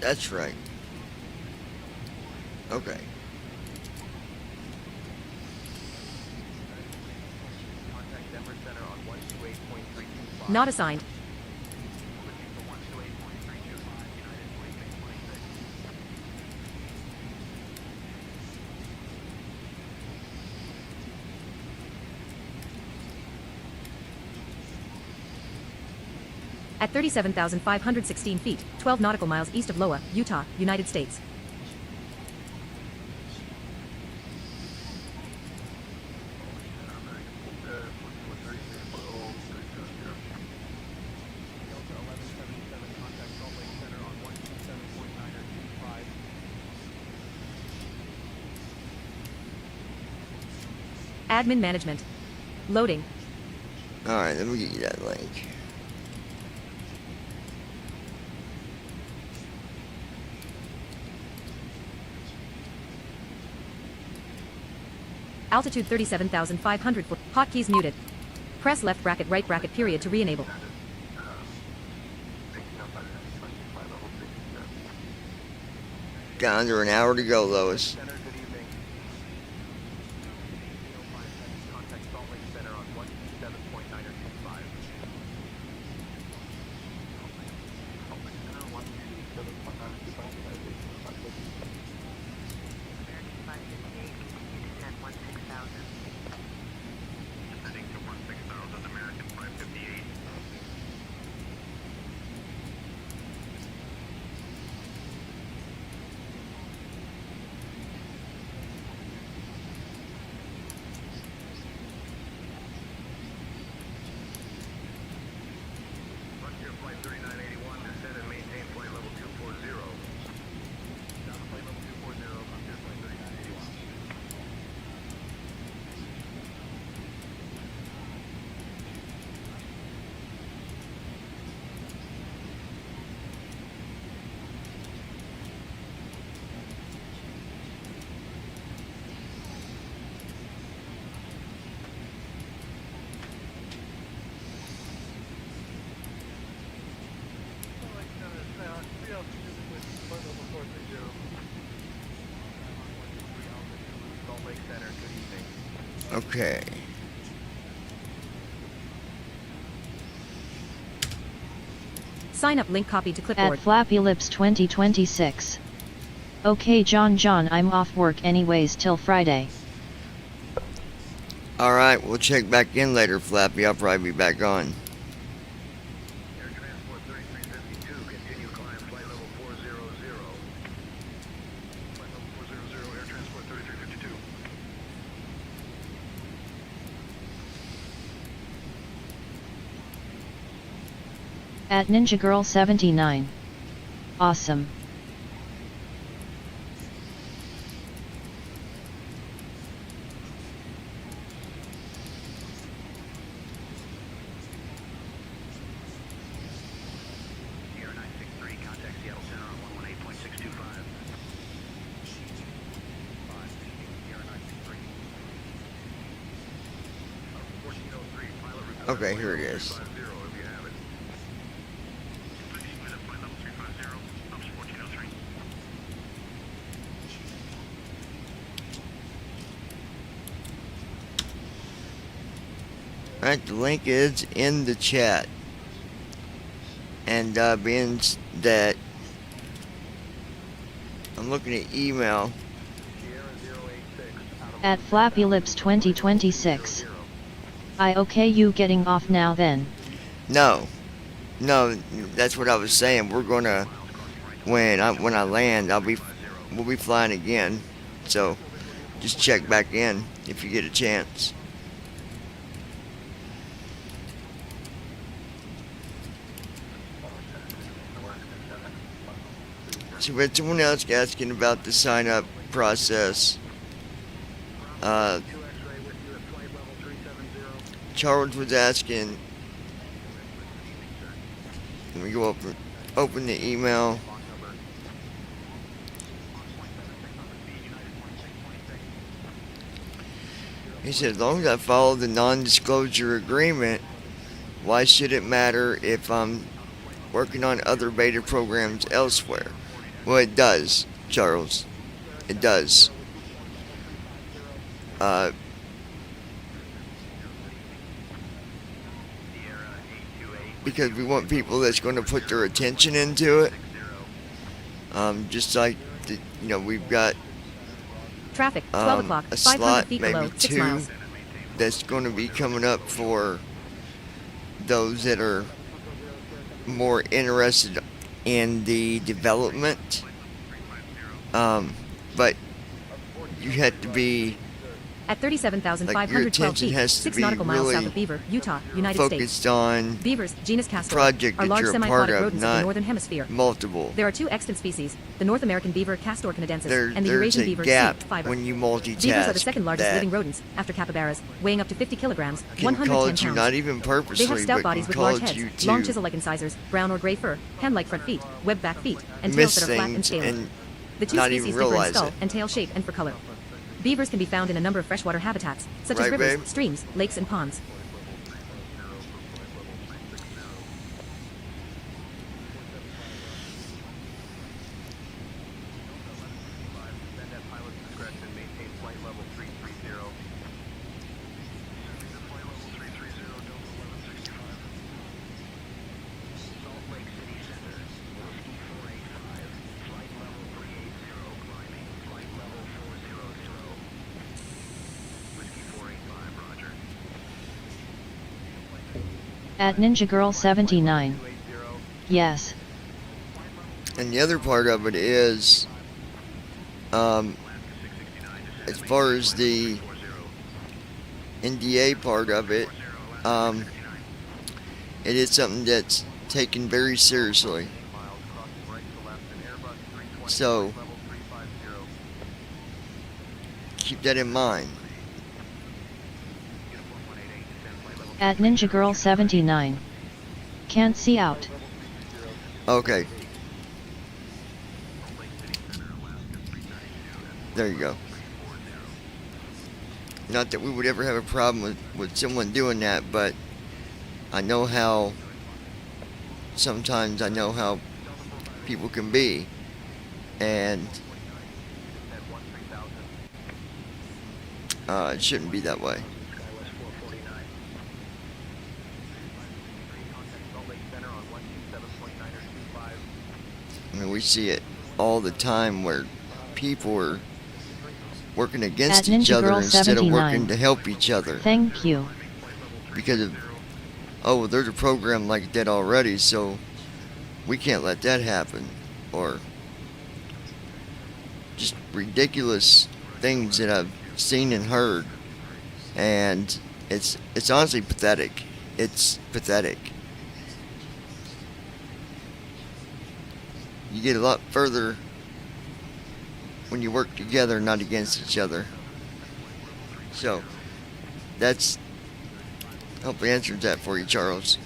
That's right. Okay. Not assigned. At 37,516 feet, 12 nautical miles east of Loa, Utah, United States. Admin management. Loading. Alright, let me get you that link. Altitude 37,500 foot. Hotkeys muted. Press left bracket right bracket period to re-enable. Got under an hour to go, Lois. Okay. Sign up link copied to clipboard. At Flappy Lips 2026. Okay John, I'm off work anyways till Friday. Alright, we'll check back in later, Flappy. I'll probably be back on. At Ninja Girl 79. Awesome. Okay, here it is. Alright, the link is in the chat. And being that I'm looking at email. At Flappy Lips 2026. Okay, you getting off now then? No, that's what I was saying. We're gonna when I land, we'll be flying again. So just check back in if you get a chance. So we had someone else asking about the sign up process. Charles was asking. Let me go open the email. He said, as long as I follow the non-disclosure agreement, why should it matter if I'm working on other beta programs elsewhere? Well, it does, Charles. It does. Because we want people that's going to put their attention into it. Just like, we've got Traffic, 12 o'clock, a 500 slot, feet maybe below, 6 two, miles. that's going to be coming up for those that are more interested in the development. But you have to be At 37,512 like your attention feet, has to 6 be nautical miles really south of Beaver, Utah, United focused States. on Beavers, genus Castor, project are that large you're a part semi-aquatic of, rodents of the not northern hemisphere. multiple. There are 2 extant species, the North American beaver Castor canadensis and the There's Eurasian a beaver gap C. fiber. when you multitask. Beavers are the second largest that living rodents, after capybaras, weighing up to 50 kilograms, can 110 cause pounds. you, not even purposely, They have stout but bodies can with large cause you heads, long to chisel-like incisors, brown or gray fur, hand-like front feet, webbed back feet, and miss tails that are flat and things scaly. and The 2 not species even differ in realize skull it. and tail shape and fur color. Beavers can be found in a number of freshwater habitats, such as Right, rivers, babe? streams, lakes, and ponds. At Ninja Girl 79. Yes. And the other part of it is, as far as the NDA part of it, it is something that's taken very seriously. So, keep that in mind. At Ninja Girl 79. Can't see out. Okay. There you go. Not that we would ever have a problem with someone doing that, but I know how, sometimes I know how people can be, and it shouldn't be that way. I mean, we see it all the time where people are working against At each Ninja other Girl instead of 79. working to help each other. Thank you. Because of, oh, there's a program like that already, so we can't let that happen. Or just ridiculous things that I've seen and heard. And it's honestly pathetic. It's pathetic. You get a lot further when you work together, not against each other. So, that's, hopefully answers that for you, Charles.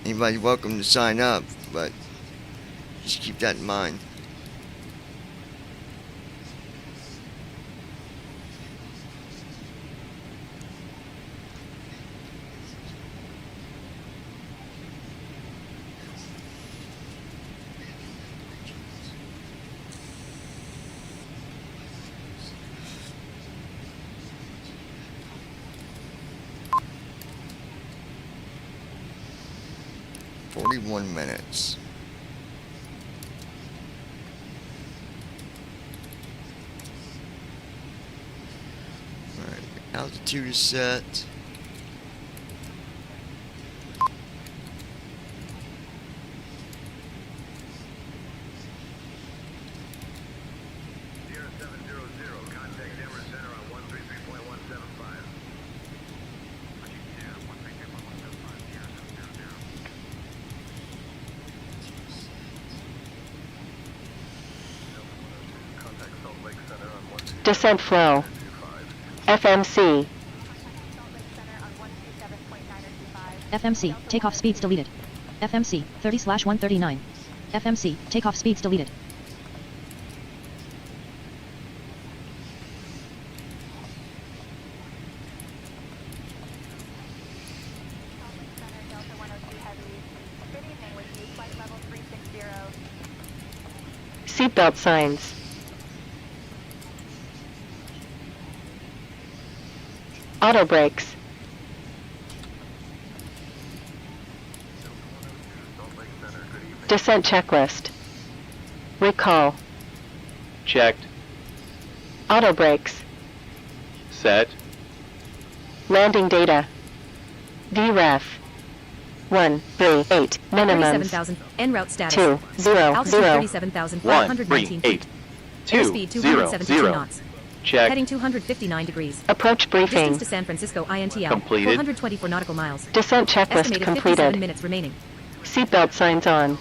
Anybody's welcome to sign up, but just keep that in mind. .41 minutes. Alright, altitude is set. Descent flow. FMC. FMC, takeoff speeds deleted. FMC, 30/139. FMC, takeoff speeds deleted. Seatbelt signs. Auto brakes. Descent checklist. Recall. Checked. Auto brakes. Set. Landing data. VREF. 138 minimums. 37,000. En route status. 200. Altitude 37,519 feet. 2 Airspeed 272 knots. Check. Heading 259 degrees. Approach briefing. Distance to San Francisco INTL. Completed. 424 nautical miles. Descent checklist Estimated 57 completed. minutes remaining. Seatbelt signs on.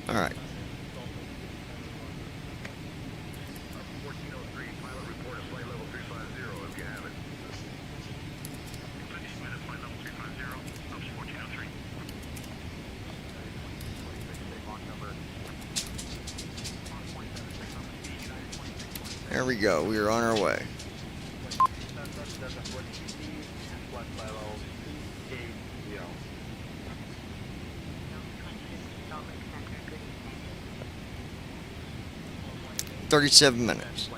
All right. There we go. We are on our way. $37 minutes.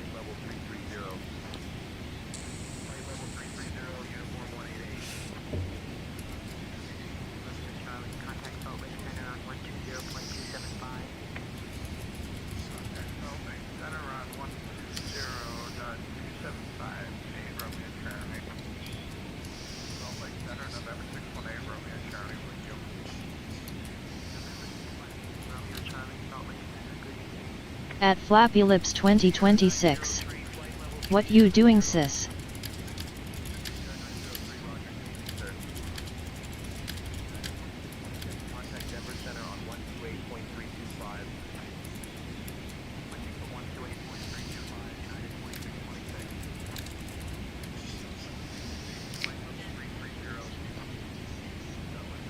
At Flappy Lips 2026. What you doing, sis?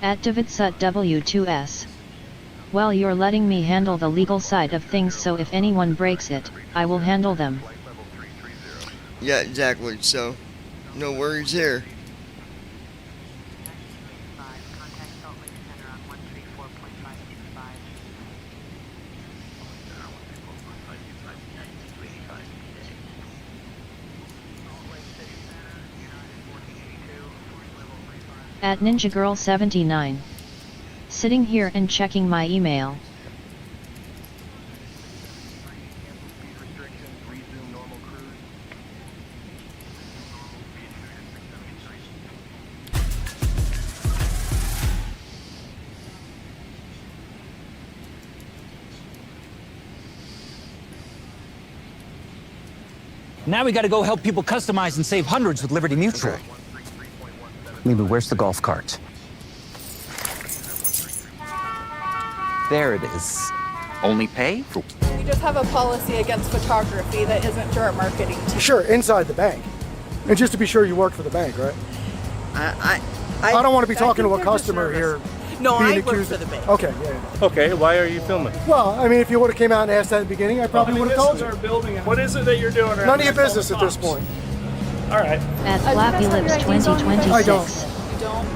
At Davidsut W2S. Well, you're letting me handle the legal side of things, so if anyone breaks it, I will handle them. Yeah, exactly. So, no worries here. At Ninja Girl 79. Sitting here and checking my email. Now we gotta go help people customize and save hundreds with Liberty Mutual. Okay. Lima, where's the golf cart? There it is. Only pay for... We just have a policy against photography that isn't through our marketing team. Sure, inside the bank. And just to be sure you work for the bank, right? I don't want to be talking to a customer here. No, being I work accused for of- the bank. Okay, yeah. Okay, why are you filming? Well, I mean, if you would have came out and asked that at the beginning, I probably would have told you. Building. What is it that you're doing? None of your business at this point. All right. At Flappy Lips I 2026. don't.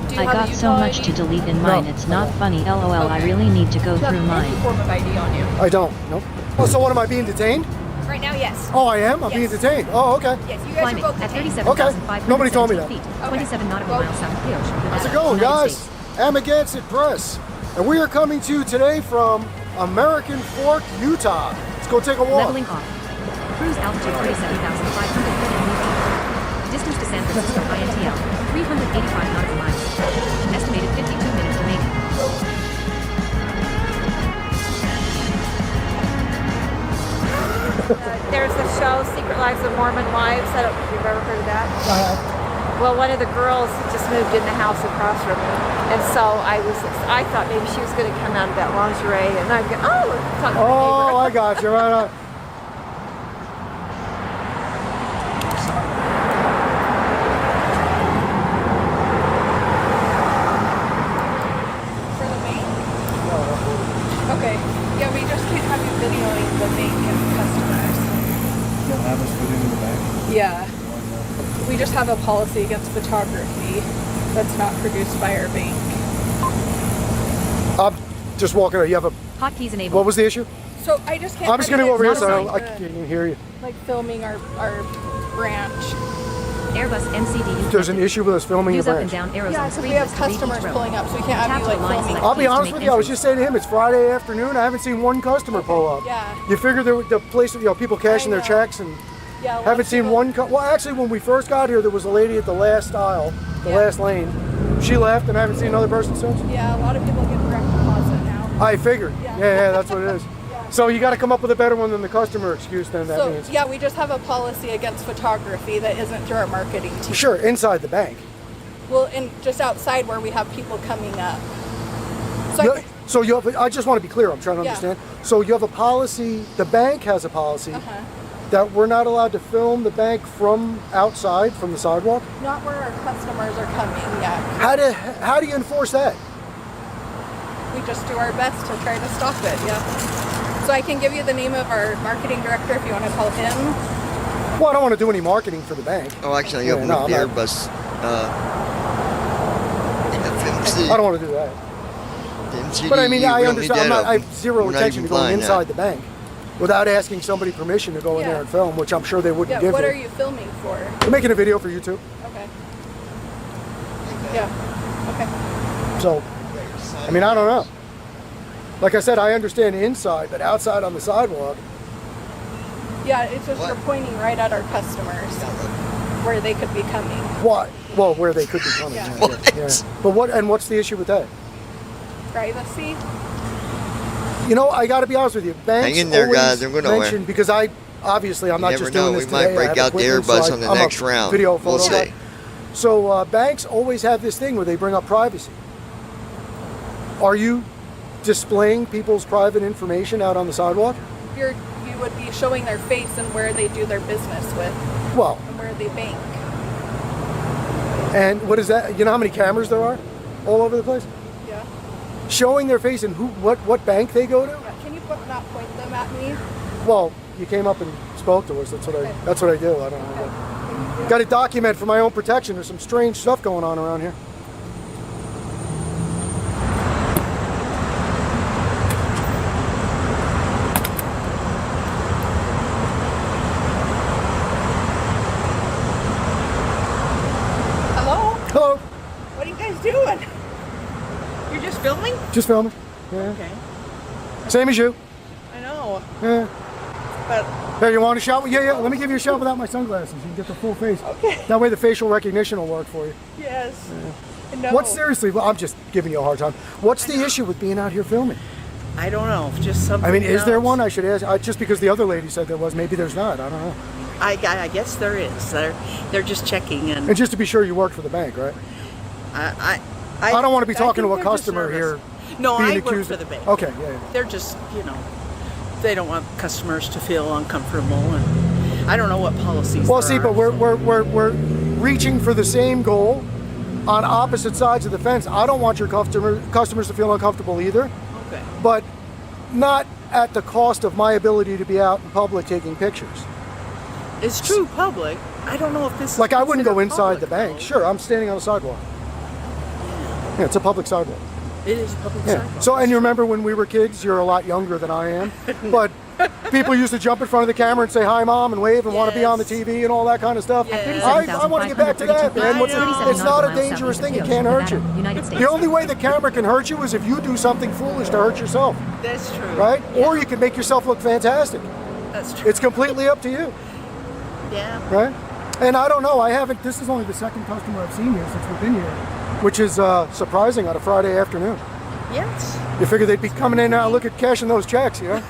Do you I have a got so Utah much ID? to delete in mine, it's not funny. LOL, I really need to go Do you have through any mine. form of ID on you? I don't. Nope. Oh, so what, am I being detained? Right now, yes. Oh, I am? I'm being detained. Oh, okay. Yes, you guys are Climbing both at detained. 37,517 Nobody told me that. feet, 27 nautical miles south of Page. How's it going, guys? Amagansett Press. And we are coming to you today from American Fork, Utah. Let's go take a walk. Leveling off. Cruise altitude 37,530 feet. Distance to San Francisco INTL, 385 nautical miles. Estimated 52 minutes remaining. There's a show, Secret Lives of Mormon Wives. I don't know if you've ever heard of that. Well, one of the girls just moved in the house across from me, and so I thought maybe she was going to come out of that lingerie, and I'm going, oh, talk to my neighbor. I got you. Right on. For the bank? Okay. Yeah, we just can't have you videoing the bank and customers. Don't have us put into the bank. Yeah. We just have a policy against photography that's not produced by our bank. I'm just walking out. You have a... Hotkeys enabled. What was the issue? So I just can't. I'm just going to go over here so I can't even hear you. Like filming our branch. Airbus MCD. There's an issue with us filming your Use up branch. and down arrows Yeah, on because screen we have list to read each customers row. pulling up, so we can't have Tap you to like align filming. select I'll be keys to honest make with you, I was entries. just saying to him, it's Friday afternoon, I haven't seen one customer pull up. Yeah. You figure the place, people cashing their checks and Yeah, lots haven't of seen people- one, well actually when we first got here, there was a lady at the last aisle, the last lane. She left and I haven't seen another person since. Yeah, a lot of people get direct deposit now. I figured, yeah, that's what it is. So you got to come up with a better one than the customer excuse then that So means. yeah, we just have a policy against photography that isn't through our marketing team. Sure, inside the bank. Well, and just outside where we have people coming up. So No, so you have, I just want to be clear, I'm trying to Yeah. understand. So you have a policy, the bank has a policy that we're not allowed to film the bank from outside, from the sidewalk? not where our customers are coming yet. How do you enforce that? We just do our best to try to stop it. Yeah. So I can give you the name of our marketing director if you want to call him. Well, I don't want to do any marketing for the bank. Oh, actually, Yeah, I opened no, up the I'm not- Airbus FMC. I don't want to do that. The MCD, But I mean, you I really understand. did I have zero we're not intention even to going flying inside that. the bank without asking somebody permission to go in Yeah. there and film, which I'm sure they wouldn't Yeah. give What you. are you filming for? I'm making a video for YouTube. Okay. Yeah. Okay. So, I mean, I don't know. Like I said, I understand inside, but outside on the sidewalk, Yeah, it's just you're pointing right at our customers where they could be coming. what? Well, where they could be coming. Yeah. Yeah. But what's the issue with that? Privacy. You know, I got to be honest with you. Banks Hang in there, always guys. They're going nowhere. mention, because I'm not You just never doing know. this We might today. I break have out the equipment, Airbus so on the I'm a next round. Video We'll photo guy. see. So banks always have this thing where they bring up privacy. Are you displaying people's private information out on the sidewalk? You would be showing their face and where they do their business with Well, and where they bank. and what is that? You know how many cameras there are all over the place? Yeah. Showing their face and what bank they go to? Yeah. Can you not point them at me? Well, you came up and spoke to us. That's what I do. I don't know. Got to document for my own protection. There's some strange stuff going on around here. Hello? Hello. What are you guys doing? You're just filming? Just filming. Yeah. Okay. Same as you. I know. Yeah. But Hey, you want a shot? Yeah. Let me give you a shot without my sunglasses. You can get the full face. Okay. That way the facial recognition will work for you. yes. Yeah. No. What's seriously? Well, I'm just giving you a hard time. What's the issue with being out here filming? I don't know. Just something. I mean, is there else. one? I should ask. Just because the other lady said there was, maybe there's not. I don't know. I guess there is. They're just checking And just to be sure, you work for the bank, right? I don't want to be talking to a think they're customer here. disservice. No, being I work accused for of- the bank. Okay, yeah. They're just, they don't want customers to feel uncomfortable, and I don't know what policies. Well, there see, are. but we're reaching for the same goal, on opposite sides of the fence. I don't want your customers to feel uncomfortable either. Okay. But not at the cost of my ability to be out in public taking pictures. It's true public. I don't know if this is Like I wouldn't go considered inside public, the bank. though. Sure, I'm standing on a sidewalk. Yeah, it's a public sidewalk. It is a public Yeah. sidewalk. So, and you remember when we were kids, you're a lot younger than I am, but people used to jump in front of the camera and say, hi, Mom, and wave and want to be on the TV and all that kind of stuff. Yes. I want to get back to that, man. It's not a dangerous thing. It can't hurt you. United States. The only way the camera can hurt you is if you do something foolish to hurt yourself, That's true. right? Or you can make yourself look fantastic. That's true. It's completely up to you, Yeah. right? And I don't know, this is only the second customer I've seen here since we've been here, which is surprising on a Friday afternoon. Yes. You figure they'd be coming in now, look at cashing those checks, you know?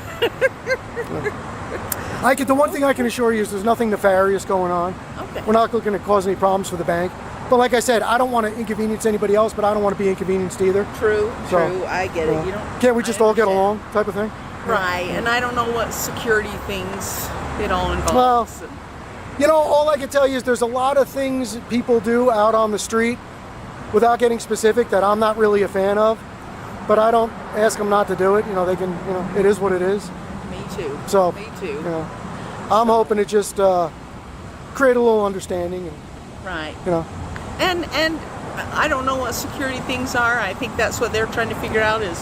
The one thing I can assure you is there's nothing nefarious going on. Okay. We're not looking to cause any problems for the bank. But like I said, I don't want to inconvenience anybody else, but I don't want to be inconvenienced either. True. So, True. I get it. You don't. Can't we just all get along type of thing? Right. And I don't know what security things it all Well, involves. you know, all I can tell you is there's a lot of things people do out on the street without getting specific that I'm not really a fan of. But I don't ask them not to do it. You know, they can, you know, it is what it is. Me too. So, Me too. You know, I'm hoping to just create a little understanding and, Right. you know. And I don't know what security things are. I think that's what they're trying to figure out is.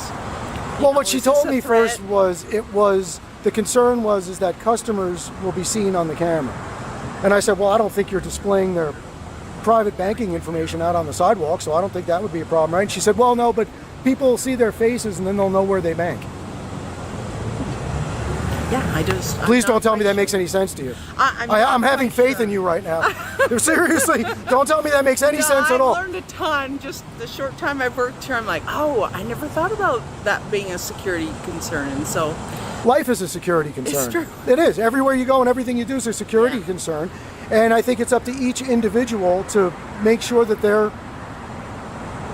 Well, what she told me first was the concern was that customers will be seen on the camera. And I said, well, I don't think you're displaying their private banking information out on the sidewalk, so I don't think that would be a problem, right? And she said, well, no, but people will see their faces and then they'll know where they bank. Yeah, Please don't tell me that makes any sense to you. I'm having faith in you right now. Seriously, don't tell me that makes any sense at all. I've learned a ton just the short time I've worked here. I'm like, oh, I never thought about that being a security concern. And so life is a security concern. It's true. It is. Everywhere you go and everything you do is a security concern. And I think it's up to each individual to make sure that their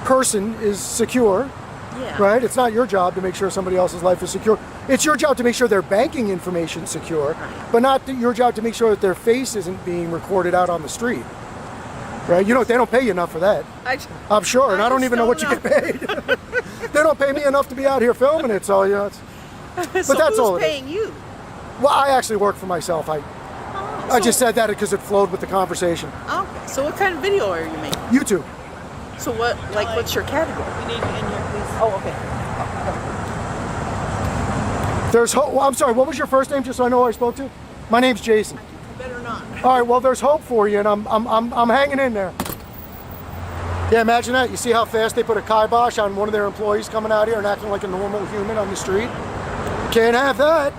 person is secure. Yeah. Right? It's not your job to make sure somebody else's life is secure. It's your job to make sure their banking information is secure, but not your job to make sure that their face isn't being recorded out on the street. Right? You know, they don't pay you enough for that. I'm sure, and I don't even know what you get paid. They don't pay me enough to be out here filming it, so, you know. But so that's all who's it is. paying you? Well, I actually work for myself. I just said that because it flowed with the conversation. Okay. So what kind of video are you making? YouTube. So what's your category? We need you in here, please. Oh, okay. There's hope. Well, I'm sorry, what was your first name, just so I know who I spoke to? My name's Jason. Better not. All right, well, there's hope for you, and I'm hanging in there. Yeah, imagine that. You see how fast they put a kibosh on one of their employees coming out here and acting like a normal human on the street? Can't have that.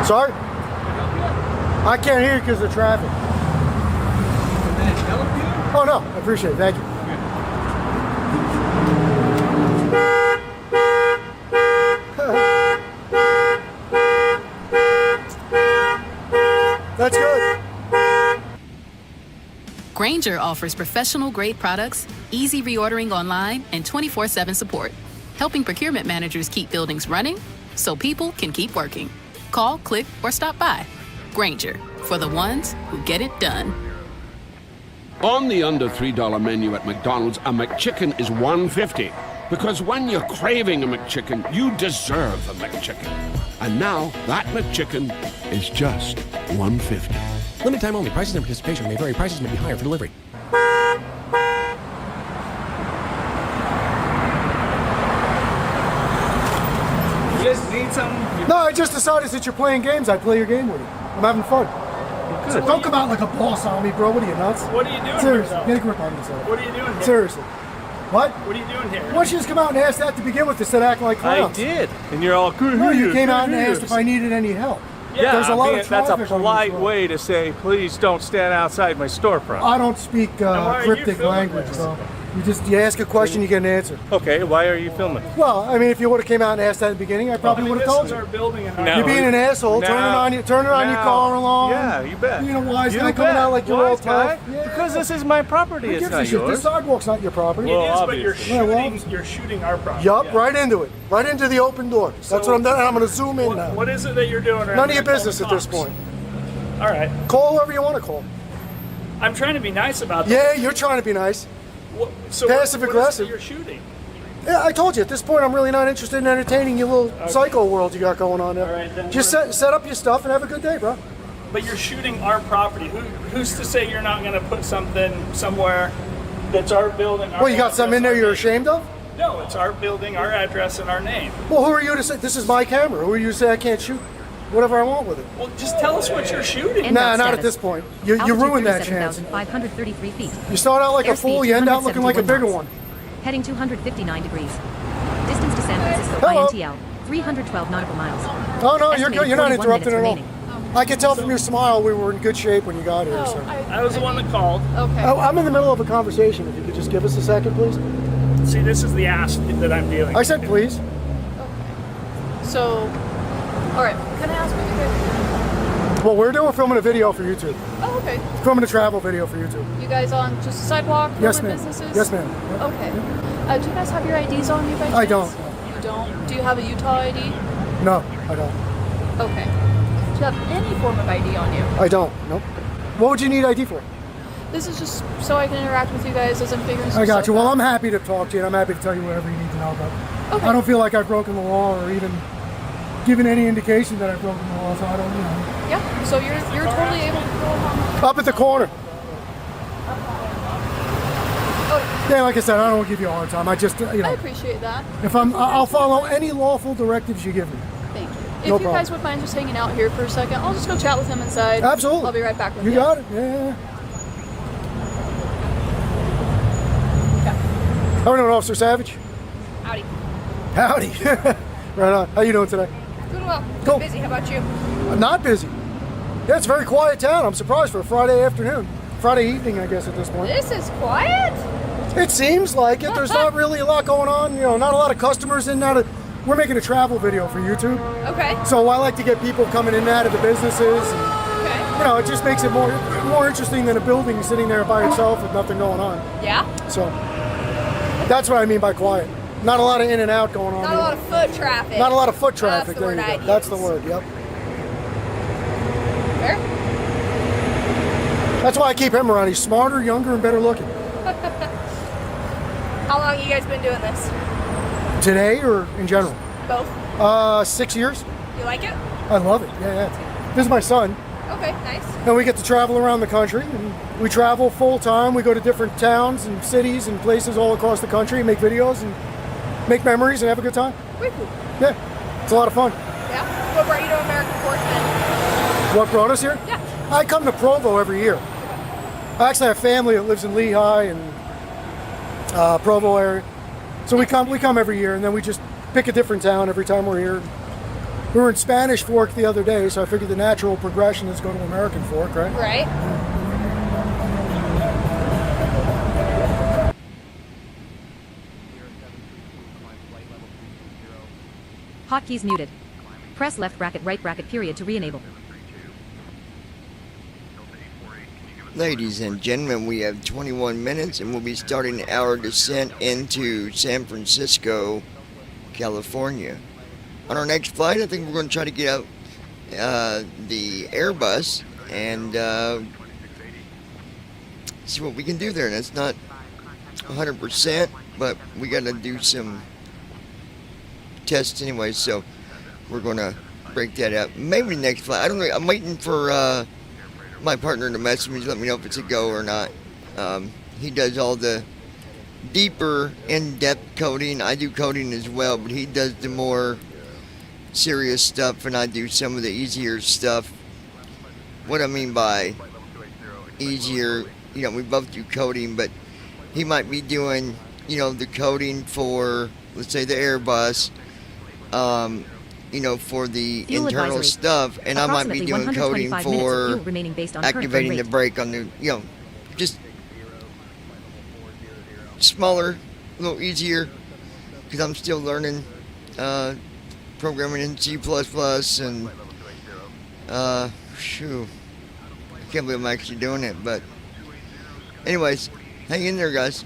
Sorry? I can't hear you because of traffic. Oh, no, I appreciate it. Thank you. That's good. Grainger offers professional-grade products, easy reordering online, and 24/7 support, helping procurement managers keep buildings running so people can keep working. Call, click, or stop by. Grainger, for the ones who get it done. On the under $3 menu at McDonald's, a McChicken is $1.50. Because when you're craving a McChicken, you deserve a McChicken. And now, that McChicken is just $1.50. Limited time only. Prices and participation may vary. Prices may be higher for delivery. You guys need something? No, I just decided since you're playing games, I'd play your game with you. I'm having fun. So don't come out like a boss on me, bro. What are you, nuts? What are you doing Seriously, here, though? get a grip on yourself. What are you doing here? Seriously. What? What are you doing here? Why don't you just come out and ask that to begin with instead of acting like clowns? I did, and you're all good. No, you came out and asked if I needed any help. Yeah, There's a lot of that's a traffic on polite this road. way to say, please don't stand outside my storefront. I don't speak why are you cryptic filming language, this? bro. You ask a question, you get an answer. Okay, why are you filming? Well, I mean, if you would have came out and asked that at the beginning, I probably would have told you. Our building and You're being an asshole, turning on your car alarm. Yeah, you bet. Being a wise You guy coming bet. out like you're all Wise guy? tough. Yeah. Because this is my property, Who it's gives a not shit? yours. This sidewalk's not your property. Well, It is, but obviously. you're shooting our property. Yup, right into it. Right into the open door. That's what I'm doing. I'm going to zoom in now. What is it that you're doing around None of here your business at calling this point. All right. Call whoever you want to call. I'm trying to be nice about this. Yeah, you're trying to be nice. So Passive aggressive. You're shooting. Yeah, I told you, at this point I'm really not interested in entertaining your little psycho world you got going on there. All right, then just set up your stuff and have a good day, bro. But you're shooting our property. Who's to say you're not going to put something somewhere that's our building? Well, you got something in there you're ashamed of? No, it's our building, our address, and our name. Well, who are you to say, this is my camera, who are you to say I can't shoot whatever I want with it? Well, just tell us what you're shooting. Nah, not at this point. You ruined that chance. 533 feet. You start out like a fool, you end out looking like a bigger one. Heading 259 degrees. Distance to San Francisco Hello. INTL, 312 nautical miles. Oh, no, you're good. You're not 41 interrupting at all. minutes I could tell from your smile we were in good shape when you got here. So. I was the one that called. Okay. Oh, I'm in the middle of a conversation. If you could just give us a second, please. See, this is the ask that I'm dealing with. I said please. So, all right. Can I ask what you guys? Well, we're filming a video for YouTube. Oh, okay. Filming a travel video for YouTube. You guys on just a sidewalk? Yes, for ma'am. Businesses? Yes, ma'am. Okay. Do you guys have your IDs on you by chance? I don't. You don't? Do you have a Utah ID? No, I don't. Okay. Do you have any form of ID on you? I don't. Nope. What would you need ID for? This is just so I can interact with you guys as I'm figuring some I got stuff you. Well, out. I'm happy to talk to you, and I'm happy to tell you whatever you need to know about. Okay. I don't feel like I've broken the law or even given any indication that I've broken the law, so I don't, Yeah. So you're totally able to go along. Up at the corner. Yeah, like I said, I don't give you a hard time. I just, I appreciate that. if I'll follow any lawful directives you give me. Thank you. No If you problem. guys would mind just hanging out here for a second, I'll just go chat with him inside. Absolutely. I'll be right back with you. You got it. Yeah. How are you doing, Officer Savage? Howdy. Howdy. Right on. How you doing today? Doing well. Cool. Busy. How about you? I'm not busy. Yeah, it's a very quiet town. I'm surprised for a Friday afternoon. Friday evening, I guess, at this point. This is quiet. It seems like it. There's not really a lot going on. Not a lot of customers in. We're making a travel video for YouTube. Okay. So I like to get people coming in and out of the businesses. And, Okay. it just makes it more interesting than a building sitting there by itself with nothing going on. Yeah. So that's what I mean by quiet. Not a lot of in and out going on. Not a lot of foot traffic. Not a lot of foot traffic. That's the There you word go. I'd That's use. the word. Yep. Where? That's why I keep him around. He's smarter, younger, and better looking. How long you guys been doing this? Today or in general? Both. 6 years. You like it? I love it. Yeah. This is my son. Okay, nice. And we get to travel around the country. And we travel full time. We go to different towns and cities and places all across the country and make videos and make memories and have a good time. Very cool. Yeah, it's a lot of fun. Yeah. What brought you to American Fortune? What brought us here? Yeah. I come to Provo every year. I actually have family that lives in Lehigh and Provo area. So we come every year, and then we just pick a different town every time we're here. We were in Spanish Fork the other day, so I figured the natural progression is go to American Fork, right? Right. Hotkeys muted. Press left bracket right bracket period to re-enable. Ladies and gentlemen, we have 21 minutes and we'll be starting our descent into San Francisco, California. On our next flight, I think we're going to try to get out the Airbus and see what we can do there. And it's not 100%, but we got to do some tests anyway, so we're going to break that up. Maybe next flight. I don't know. I'm waiting for my partner to message me to let me know if it's a go or not. He does all the deeper, in-depth coding. I do coding as well, but he does the more serious stuff, and I do some of the easier stuff. What I mean by easier, we both do coding, but he might be doing, the coding for, let's say, the Airbus, for the Fuel internal advisory. stuff, and I might be Approximately doing coding 125 minutes of for fuel remaining based on current burn activating the rate. brake on the, just smaller, a little easier, because I'm still learning programming in C++ and shoo, I can't believe I'm actually doing it, but anyways, hang in there, guys.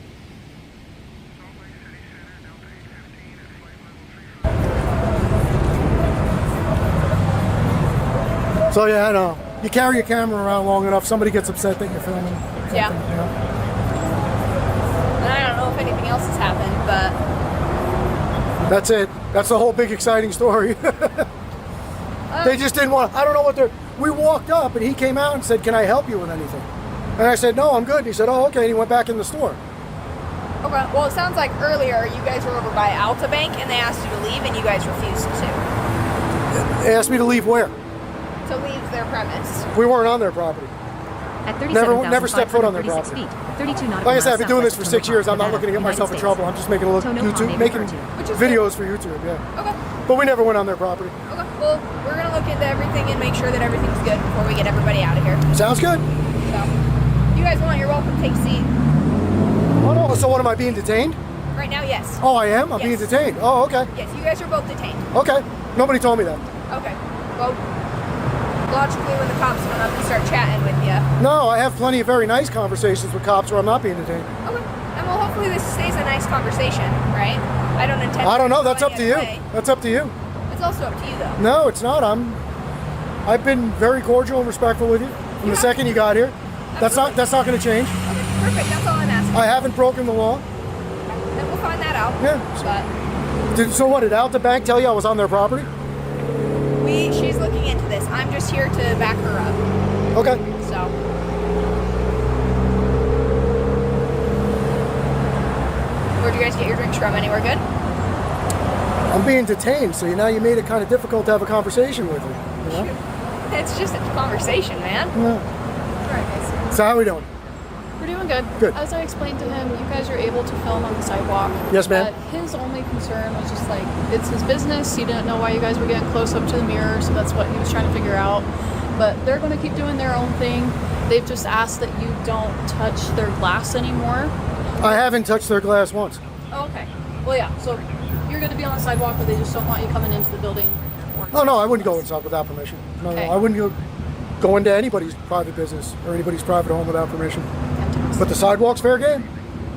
So yeah, I know. you carry your camera around long enough, somebody gets upset that you're filming. Yeah. You know? And I don't know if anything else has happened, but That's it. That's the whole big exciting story. They just didn't want, I don't know what they're, we walked up and he came out and said, "Can I help you with anything?" And I said, "No, I'm good." And he said, "Oh, okay." And he went back in the store. okay. Well, it sounds like earlier you guys were over by Alta Bank and they asked you to leave and you guys refused to. They asked me to leave where? To leave their premise. We weren't on their property. At Never stepped foot on their property. feet, 32 nautical Like I said, I've been doing this miles for southwest 6 years. I'm not Nevada, looking to get myself in United trouble. I'm just making a look Tono YouTube, Palm making Which is videos for YouTube. Yeah. Okay. But we never went on their property. Okay. Well, we're gonna look into everything and make sure that everything's good before we get everybody out of here. Sounds good. So, you guys want, you're welcome to take a seat. Oh no. So what, am I being detained? Right now, yes. Oh, I am. I'm being Yes. detained. Oh, okay. Yes, you guys are both detained. Okay. Nobody told me that. Okay. Well, logically, when the cops come up and start chatting with you. No, I have plenty of very nice conversations with cops where I'm not being detained. Okay. And well, hopefully this stays a nice conversation, right? I don't intend. I don't know. to go That's up any to you. other way. That's up to you. It's also up to you, though. No, it's not. I've been very cordial and respectful with you from the second you got here. That's not going to change. Okay, perfect. That's all I'm asking. I haven't broken the law. And we'll find that out. Yeah. But So what, did Alta Bank tell you I was on their property? she's looking into this. I'm just here to back her up. Okay. So. Where'd you guys get your drinks from? Anywhere good? I'm being detained, so now you made it kind of difficult to have a conversation with me. You know? It's just a conversation, man. Yeah. Alright, guys. So how are we doing? We're doing good. Good. As I explained to him, you guys are able to film on the sidewalk. Yes, ma'am. His only concern was just like, it's his business. He didn't know why you guys were getting close up to the mirror, so that's what he was trying to figure out. But they're going to keep doing their own thing. They've just asked that you don't touch their glass anymore. I haven't touched their glass once. Oh, okay. Well, yeah, so you're going to be on the sidewalk, but they just don't want you coming into the building. Oh, no, I wouldn't go inside without permission. No, Okay. no, I wouldn't go into anybody's private business or anybody's private home without permission. But the sidewalk's fair game.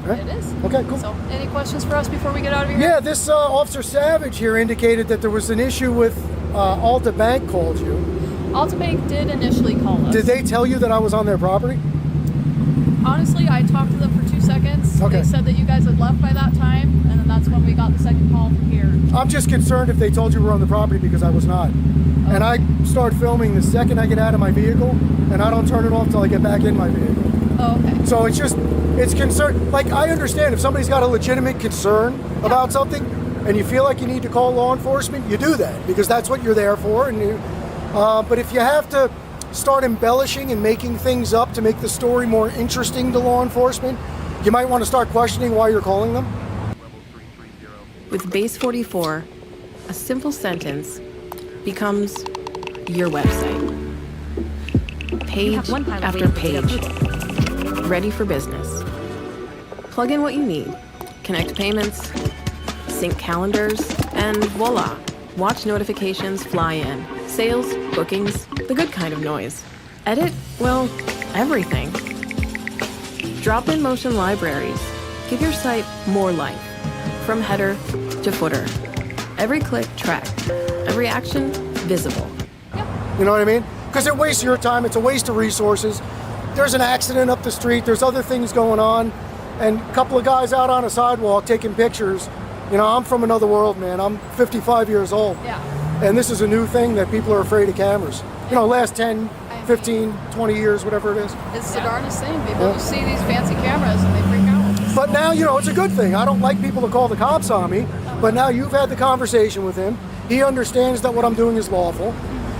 Right? It is. Okay, cool. So, any questions for us before we get out of here? Yeah, this Officer Savage here indicated that there was an issue with Alta Bank called you. Alta Bank did initially call us. Did they tell you that I was on their property? Honestly, I talked to them for 2 seconds. Okay. They said that you guys had left by that time, and then that's when we got the second call from here. I'm just concerned if they told you we were on the property because I was not. And I start filming the second I get out of my vehicle, and I don't turn it off until I get back in my vehicle. Oh, okay. So it's concern. Like, I understand if somebody's got a legitimate concern about something, and you feel like you need to call law enforcement, you do that because that's what you're there for. And but if you have to start embellishing and making things up to make the story more interesting to law enforcement, you might want to start questioning why you're calling them. With Base 44, a simple sentence becomes your website. Page after page, ready for business. Plug in what you need, connect payments, sync calendars, and voila, watch notifications fly in. Sales, bookings, the good kind of noise. Edit, well, everything. Drop-in motion libraries. Give your site more life. From header to footer. Every click tracked. Every action visible. You know what I mean? Because it wastes your time. It's a waste of resources. There's an accident up the street. There's other things going on. And a couple of guys out on a sidewalk taking pictures. You know, I'm from another world, man. I'm 55 years old. Yeah. And this is a new thing that people are afraid of cameras. You know, last 10, 15, 20 years, whatever it is. It's the darndest thing. People just see these fancy cameras and they freak out. But now, you know, it's a good thing. I don't like people to call the cops on me, but now you've had the conversation with him. He understands that what I'm doing is lawful.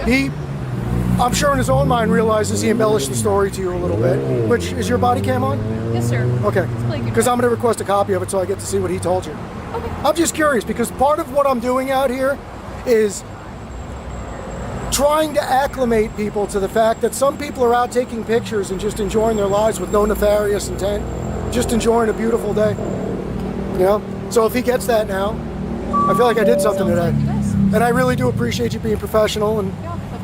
I'm sure in his own mind realizes he embellished the story to you a little bit. Which, is your body cam on? Yes, sir. Okay. Because I'm going to request a copy of it so I get to see what he told you. Okay. I'm just curious because part of what I'm doing out here is trying to acclimate people to the fact that some people are out taking pictures and just enjoying their lives with no nefarious intent, just enjoying a beautiful day. You know? So if he gets that now, I feel like I did something today. And I really do appreciate you being professional and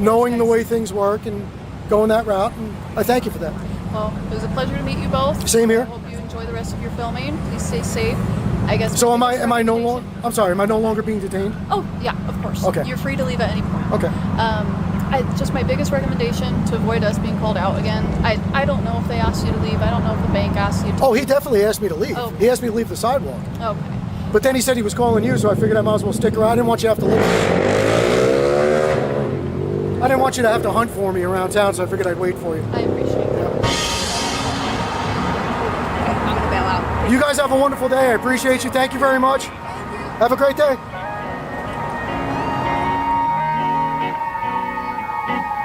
knowing the way things work and going that route. And I thank you for that. Well, it was a pleasure to meet you both. Same here. I hope you enjoy the rest of your filming. Please stay safe. I guess. So am I no longer? I'm sorry. Am I no longer being detained? Oh yeah, of course. Okay. You're free to leave at any point. Okay. just my biggest recommendation to avoid us being called out again. I don't know if they asked you to leave. I don't know if the bank asked you to Oh, he definitely asked me to leave. Oh. He asked me to leave the sidewalk. Okay. But then he said he was calling you, so I figured I might as well stick around. I didn't want you to have to look. I didn't want you to have to hunt for me around town, so I figured I'd wait for you. I appreciate that. I'm gonna bail out. You guys have a wonderful day. I appreciate you. Thank you very much. Have a great day.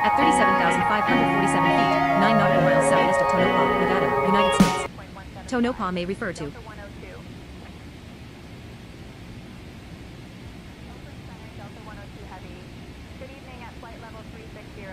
At 37,547 feet, 9 nautical miles southeast of Tonopah, Nevada, United States. Tonopah may refer to Delta 102 Heavy. Good evening at flight level 360.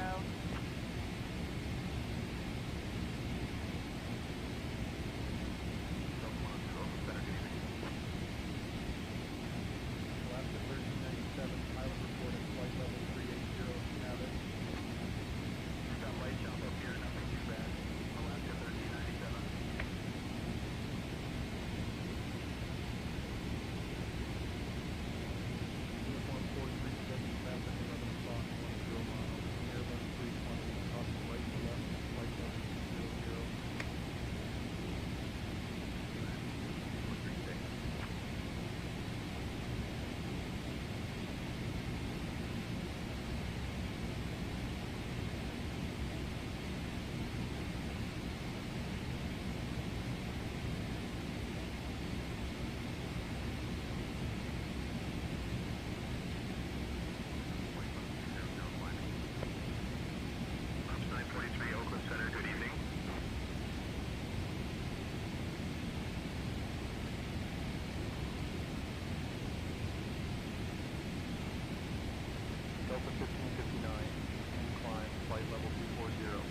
Delta 1559, incline, flight level 240.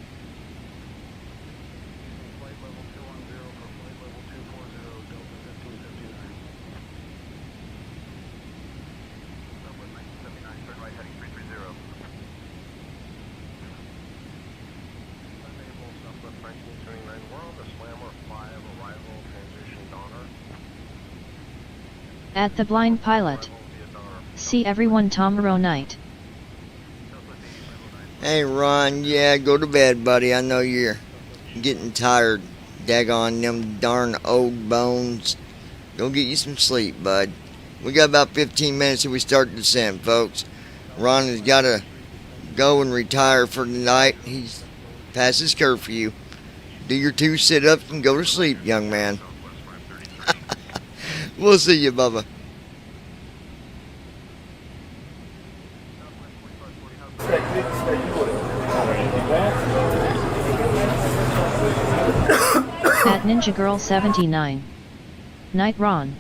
Flight level 210 for flight level 240, Delta 1559. Southwest 1979, turn right heading 330. Unable, Southwest 1979, we're on the Slammer 5, arrival, transition, Donner. At the blind pilot. See everyone tomorrow night. Hey Ron, yeah, go to bed, buddy. I know you're getting tired. Daggone them darn old bones. Go get you some sleep, bud. We got about 15 minutes till we start the descent, folks. Ron has got to go and retire for the night. He's past his curfew. Do your 2 sit-ups and go to sleep, young man. We'll see you, Bubba. At Ninja Girl 79. Night Ron.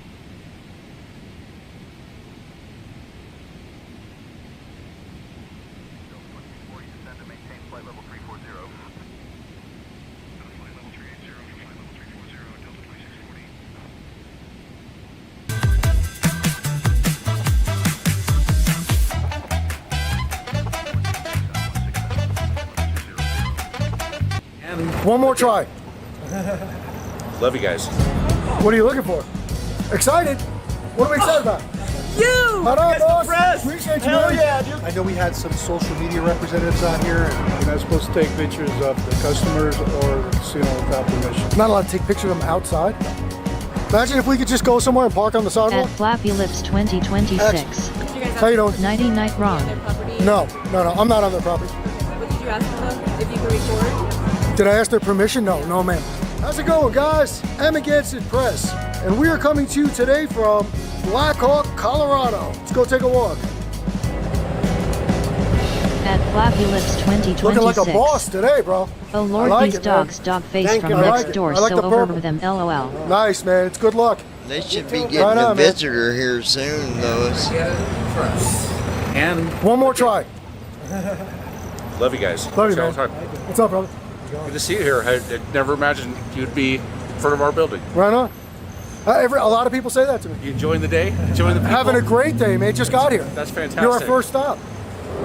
One more try. Love you guys. What are you looking for? Excited? What are we excited about? You! Right on, boss. Press. Appreciate you, Hell man. yeah, dude. I know we had some social media representatives out here, and You're not supposed to take pictures of the customers or the casino without permission. Not allowed to take pictures of them outside. Imagine if we could just go somewhere and park on the At sidewalk. Flappy Lips 2026. How you doing? Nighty Night Ron. No, I'm not on their property. What did you ask them if you could record? Did I ask their permission? No, ma'am. How's it going, guys? I'm Against It Press, and we are coming to you today from Black Hawk, Colorado. Let's go take a walk. At Flappy Lips 2026. Looking like a boss today, bro. Oh Lord, I like these it, man. dogs dog face Thank from you. I next like it. door, I like so the over purple. with them, lol. Nice, man. It's good luck. They should be getting Right a on, man. visitor here soon, Lois. And One more try. love you guys. Love you, See all man. the time. What's up, brother? Good to see you here. I never imagined you'd be in front of our building. Right on. A lot of people say that to me. You enjoying the day? Enjoying the people? Having a great day, mate. Just got here. That's fantastic. You're our first stop.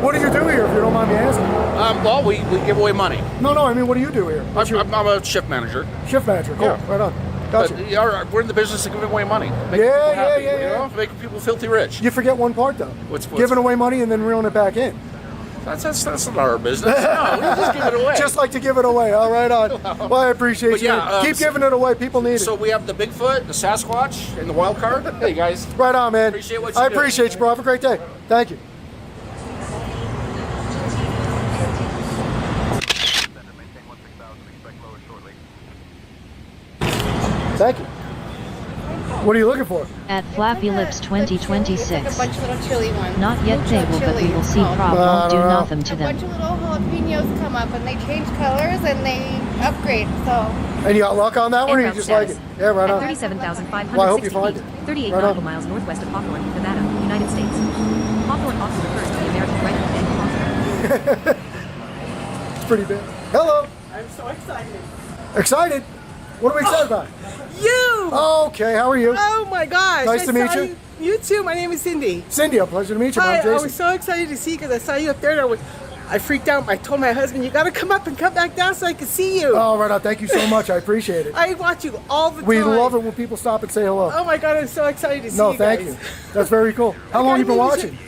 What do you do here, if you don't mind me asking? Well, we give away money. No, I mean, what do you do here? I'm a shift manager. Shift manager. Cool. Yeah. Right on. Gotcha. But we're in the business of giving away money. Making Yeah, people happy, yeah. You know, making people filthy rich. You forget one part, though. What's Giving away money and then reeling it back in. That's not our business. No, we just give it away. Just like to give it away. All right, on. Well, I appreciate But you. yeah, Keep giving it away. People need So it. we have the Bigfoot, the Sasquatch, and the wild card. Hey guys. Right on, man. Appreciate what you I do. appreciate you, bro. Have a great day. Thank you. Thank you. What are you looking for? At Flappy Lips 2026. A bunch of little chili ones. Not yet Mucho table, but we chili, will it's see. called. Prob won't do nothing to A bunch them. of little jalapenos come up and they change colors and they upgrade. So And you got luck on that one, or you En route just like it? status. Yeah, right At on. 37,560 Well, I hope you find feet, it. 38 Right on. nautical miles northwest of Hawthorne, Nevada, United States. Hawthorne often refers to the American Rifle and Hawthorne. It's pretty big. Hello. I'm so excited. Excited? What are we excited about? You! Okay, how are you? Oh my gosh. Nice to meet saw you. You too. My name is Cindy. Cindy, a pleasure to meet you. Hi, I'm I Jason. was so excited to see you because I saw you up there and I freaked out. I told my husband, you got to come up and come back down so I can see you. Oh, right on. Thank you so much. I appreciate it. I watch you all the time. We love it when people stop and say hello. Oh my God, I'm so excited to see No, you thank guys. you. That's very cool. How long you been watching?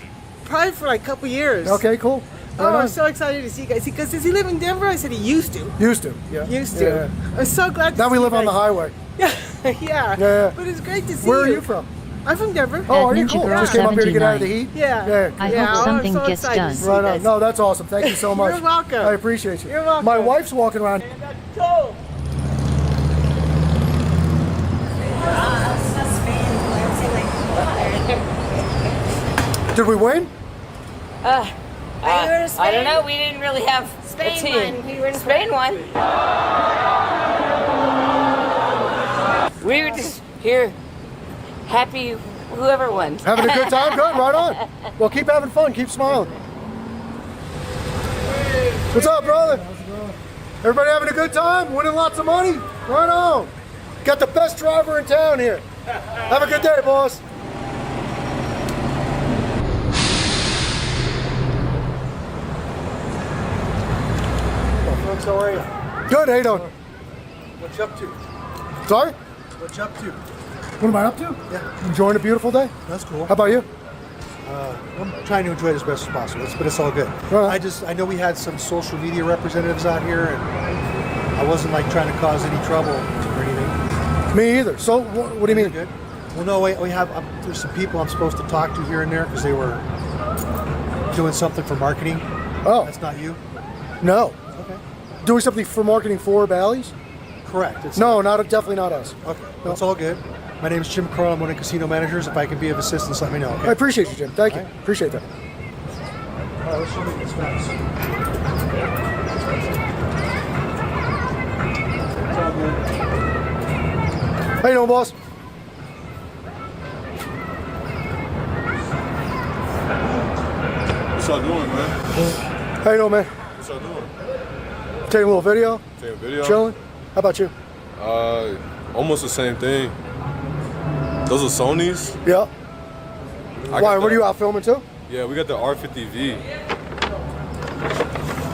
Probably for like a couple years. Okay, cool. Oh, Right on. I'm so excited to see you guys. Because does he live in Denver? I said he used to. Used to, yeah. Used to. Yeah. I'm so glad to Now we see live you on the guys. highway. Yeah. Yeah. But it's great to see Where you. are you from? I'm from Denver. Oh, are you cool? Just came up here to get out of the heat? Yeah. I Yeah, hope I'm something so gets excited to done. see you Right guys. on. No, that's awesome. Thank you so much. You're welcome. I appreciate you. You're welcome. My wife's walking around. Go. Did we win? I don't know. We didn't really have Spain a team. won. We were in Spain won. We were just here, happy whoever won. Having a good time? Good, right on. Well, keep having fun. Keep smiling. What's up, brother? Everybody having a good time? Winning lots of money? Right on. Got the best driver in town here. Have a good day, boss. Folks, how are you? Good, how you doing? What you up to? Sorry? What you up to? What am I up to? Yeah. Enjoying a beautiful day? That's cool. How about you? I'm trying to enjoy it as best as possible, but it's all good. I know we had some social media representatives out here, and I wasn't like trying to cause any trouble or anything. Me either. So, what do you mean? Good. Well, no, we have. There's some people I'm supposed to talk to here and there because they were doing something for marketing. Oh. That's not you? No. Okay. Doing something for marketing for Bally's? Correct. Definitely not us. Okay. That's all good. My name is Jim Carl. I'm one of the casino managers. If I can be of assistance, let me know. Okay? I appreciate you, Jim. Thank you. Appreciate that. All right, let's show me this fast. It's all good. How you doing, boss? What's y'all doing, man? How you doing, man? What's y'all doing? Taking a little video? Taking a video? Chilling? How about you? Almost the same thing. Those are Sonys. Yeah. Why? What are you out filming too? Yeah, we got the R50V.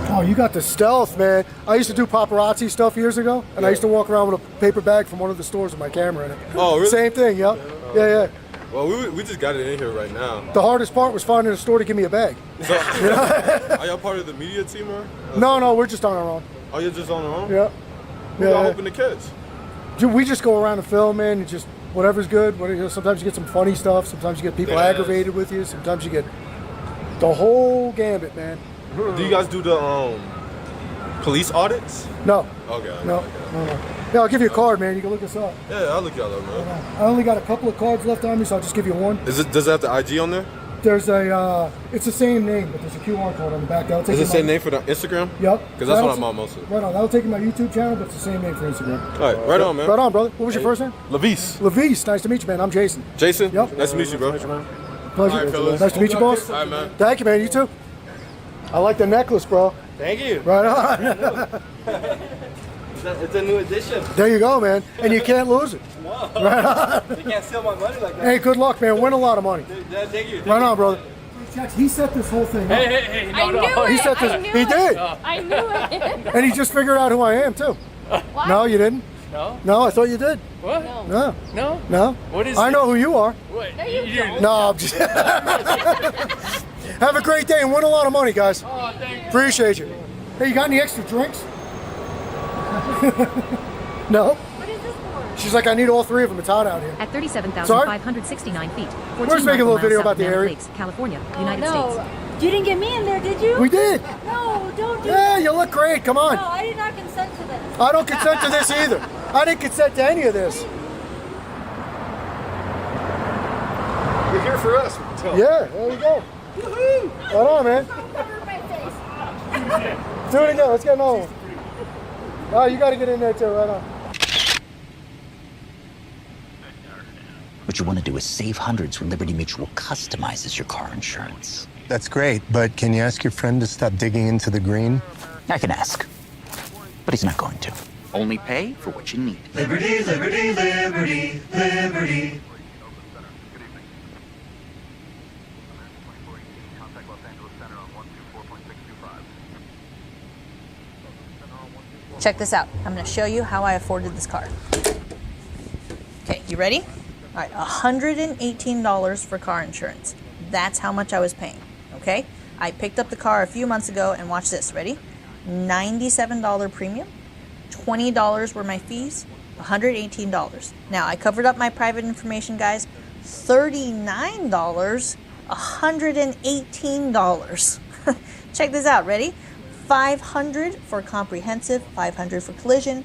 Oh, you got the stealth, man. I used to do paparazzi stuff years ago, and I used to walk around with a paper bag from one of the stores with my camera in it. Oh, really? Same thing, yeah. Yeah. Well, we just got it in here right now. The hardest part was finding a store to give me a bag. So, are y'all part of the media team, or? No, we're just on our own. Oh, you're just on your own? Yeah. Who y'all hoping to catch? We just go around and film, man, and just whatever's good. Sometimes you get some funny stuff. Sometimes you get people aggravated with you. Sometimes you get the whole gambit, man. Do you guys do the police audits? No. Okay. No. Yeah, I'll give you a card, man. You can look us up. Yeah, I'll look y'all up, man. I only got a couple of cards left on me, so I'll just give you one. Does it have the IG on there? There's it's the same name, but there's a QR code on the back. Is it the same name for the Instagram? Yep. Because that's what I'm on most of. Right on. That'll take you to my YouTube channel, but it's the same name for Instagram. All right, right on, man. Right on, brother. What was your first name? Lavis. Lavis. Nice to meet you, man. I'm Jason. Jason? Yep. Nice to meet you, bro. Pleasure. All right, fellas. Nice to meet you, boss. All right, man. Thank you, man. You too. I like the necklace, bro. Thank you. Right on. It's a new edition. There you go, man. And you can't lose it. No. Right on. You can't steal my money like that. Hey, good luck, man. Win a lot of money. Thank you. Right on, brother. He set this whole thing up. Hey, I knew it. He set this. I knew He it. did. I knew it. And he just figured out who I am too. What? No, you didn't. No. No, I thought you did. What? No. No. No. What is I it? know who you are. What? No, you don't. No, I'm just. Have a great day and win a lot of money, guys. Appreciate you. Hey, you got any extra drinks? No? What is this for? She's like, I need all 3 of them. It's hot out here. At 37,569 feet, 14 We're just making a little video about the Mammoth area. Lakes, California, United No, States. you didn't get me in there, did you? We did. No, don't do Yeah, that. you look great. Come on. No, I did not consent to this. I don't consent to this either. I didn't consent to any of this. You're here for us. we can tell. Yeah, there you go. Woohoo! Right on, man. Cover my face. Do it again. Let's get another one. Oh, you got to get in there too. Right on. What you want to do is save hundreds when Liberty Mutual customizes your car insurance. That's great, but can you ask your friend to stop digging into the green? I can ask, but he's not going to. Only pay for what you need. Liberty, liberty, liberty, liberty. Check this out. I'm going to show you how I afforded this car. Okay, you ready? All right, $118 for car insurance. That's how much I was paying, okay? I picked up the car a few months ago, and watch this, ready? $97 premium, $20 were my fees, $118. Now, I covered up my private information, guys. $39, $118. Check this out, ready? $500 for comprehensive, $500 for collision,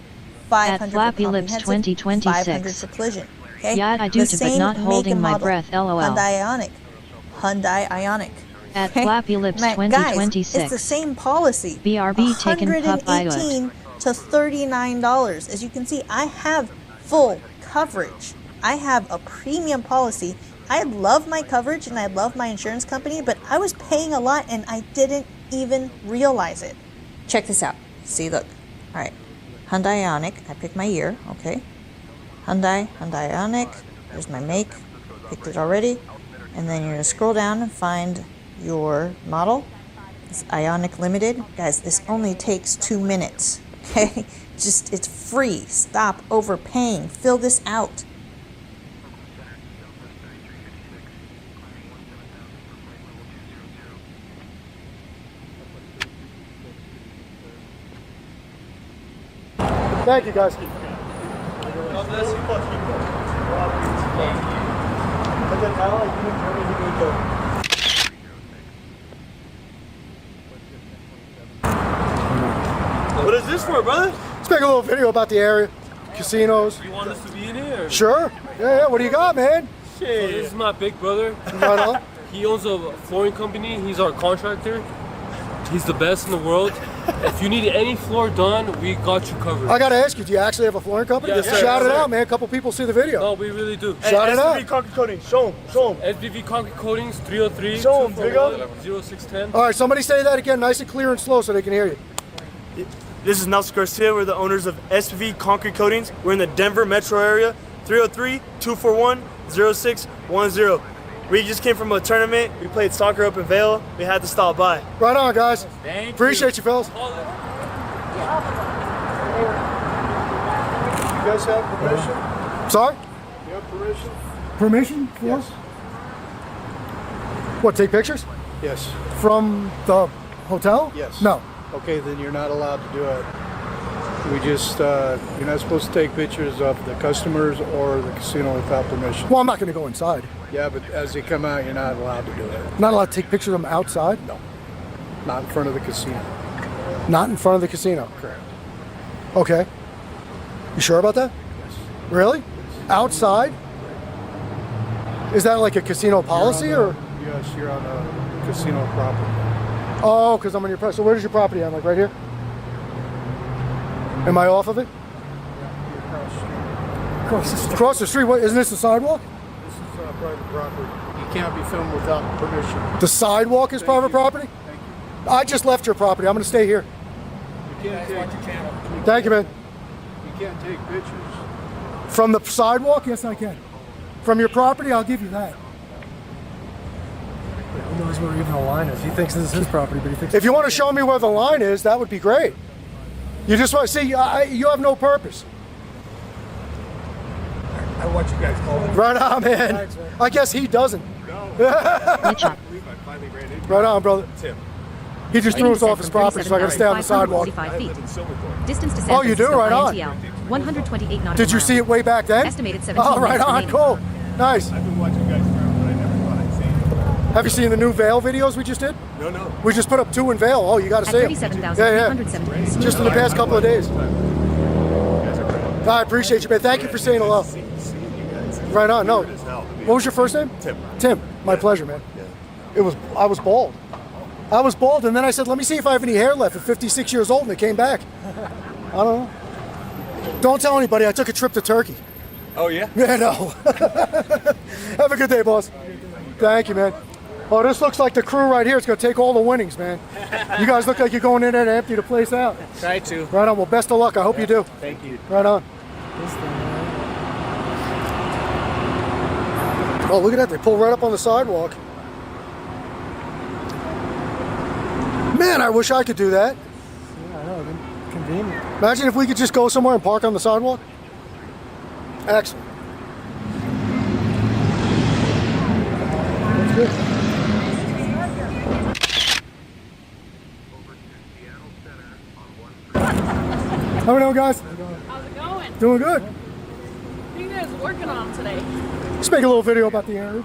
$500 At Flappy for Lips comprehensive, 2026. $500 for collision. Okay? Yeah, I do The too, but same not make holding and my model. breath, LOL. Hyundai Ioniq. At Okay? Flappy Lips Guys, 2026. it's the same policy. BRB taken pup $118 to $39. As you can see, I have full coverage. I have a premium policy. I love my coverage and I love my insurance company, but I was paying a lot and I didn't even realize it. Check this out. See, look. All right. Hyundai Ioniq. I picked my year. Okay. Hyundai Ioniq. There's my make. Picked it already. And then you're going to scroll down and find your model. It's Ioniq Limited. Guys, this only takes 2 minutes. Okay? Just, it's free. Stop overpaying. Fill this out. Thank you, guys. What is this for, brother? Let's make a little video about the area, casinos. You want us to be in here? Sure. Yeah. What do you got, man? So this is my big brother. Right on. He owns a flooring company. He's our contractor. He's the best in the world. If you need any floor done, we got you covered. I gotta ask you, do you actually have a flooring company? Yes, sir. Shout it Yes, sir. out, man. A couple people see the video. No, we really do. Shout it out. SPV Concrete Coatings. Show him. SPV Concrete Coatings, 303 Show 'em, big up. 0610. All right, somebody say that again, nice and clear and slow so they can hear you. This is Nelson Garcia. We're the owners of SPV Concrete Coatings. We're in the Denver metro area. 303-241-0610. We just came from a tournament. We played soccer up in Vail. We had to stop by. Right on, guys. Appreciate you, fellas. You guys have permission? Sorry? You have permission? Permission? Yes. What, take pictures? Yes. From the hotel? Yes. No. Okay, then you're not allowed to do it. We just, you're not supposed to take pictures of the customers or the casino without permission. Well, I'm not going to go inside. Yeah, but as they come out, you're not allowed to do it. Not allowed to take pictures of them outside? No. Not in front of the casino. Not in front of the casino? Correct. Okay. You sure about that? Yes. Really? Outside? Is that like a casino policy or? Yes, you're on a casino property. Oh, because I'm on your property. So where does your property end? Like right here? Am I off of it? Across the street. Across the street? What? Isn't this a sidewalk? This is private property. You can't be filmed without permission. The sidewalk is private property? Thank you. I just left your property. I'm going to stay here. You can't take. Thank you, man. You can't take pictures. From the sidewalk? Yes, I can. From your property? I'll give you that. Who knows where even the line is? He thinks this is his property, but he thinks. If you want to show me where the line is, that would be great. You just want to see, you have no purpose. I watch you guys call it. Right on, man. Thanks, man. I guess he doesn't. finally ran into. Right on, brother. Tim. He just threw us off his property, so I gotta stay on the sidewalk. 545 feet. Distance to San Oh, you do? Francisco Right on. INTL, 128 nautical Did you miles. see it way back then? Estimated 17 Oh, right minutes on. remaining. Cool. Nice. I've been watching you guys forever, but I never thought I'd see you. Have you seen the new Vail videos we just did? No. We just put up 2 in Vail. Oh, you gotta At see them. 37,370. Just in the past couple of days. I appreciate you, man. Thank you for saying hello. Right on. No. What was your first name? Tim. Tim. My pleasure, man. I was bald. And then I said, let me see if I have any hair left at 56 years old, and it came back. I don't know. Don't tell anybody. I took a trip to Turkey. Oh, yeah? Yeah, no. Have a good day, boss. Thank you, man. Oh, this looks like the crew right here. It's going to take all the winnings, man. You guys look like you're going in there to empty the place out. Try to. Right on. Well, best of luck. I hope you do. Thank you. Right on. Oh, look at that. They pull right up on the sidewalk. Man, I wish I could do that. Yeah, I know. Convenient. Imagine if we could just go somewhere and park on the sidewalk. Excellent. That's good. How we doing, guys? How's it going? Doing good. What are you guys working on today? Just make a little video about the area.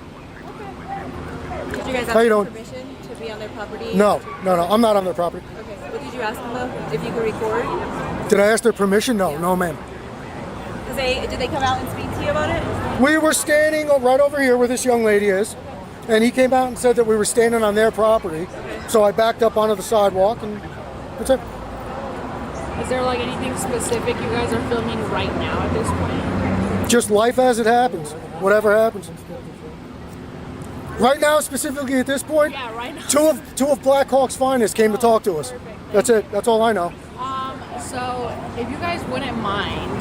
Did you guys How you doing? permission to be on their property? No. I'm not on their property. Okay. What did you ask them though? If you could record? Did I ask their permission? No, ma'am. Did they come out and speak to you about it? We were standing right over here where this young lady is, and he came out and said that we were standing on their property. So I backed up onto the sidewalk, and that's it. Is there like anything specific you guys are filming right now at this point? Just life as it happens, whatever happens. Right now, specifically at this point, Yeah, right now. two of Black Hawk's finest came to talk to us. That's it. That's all I know. So if you guys wouldn't mind,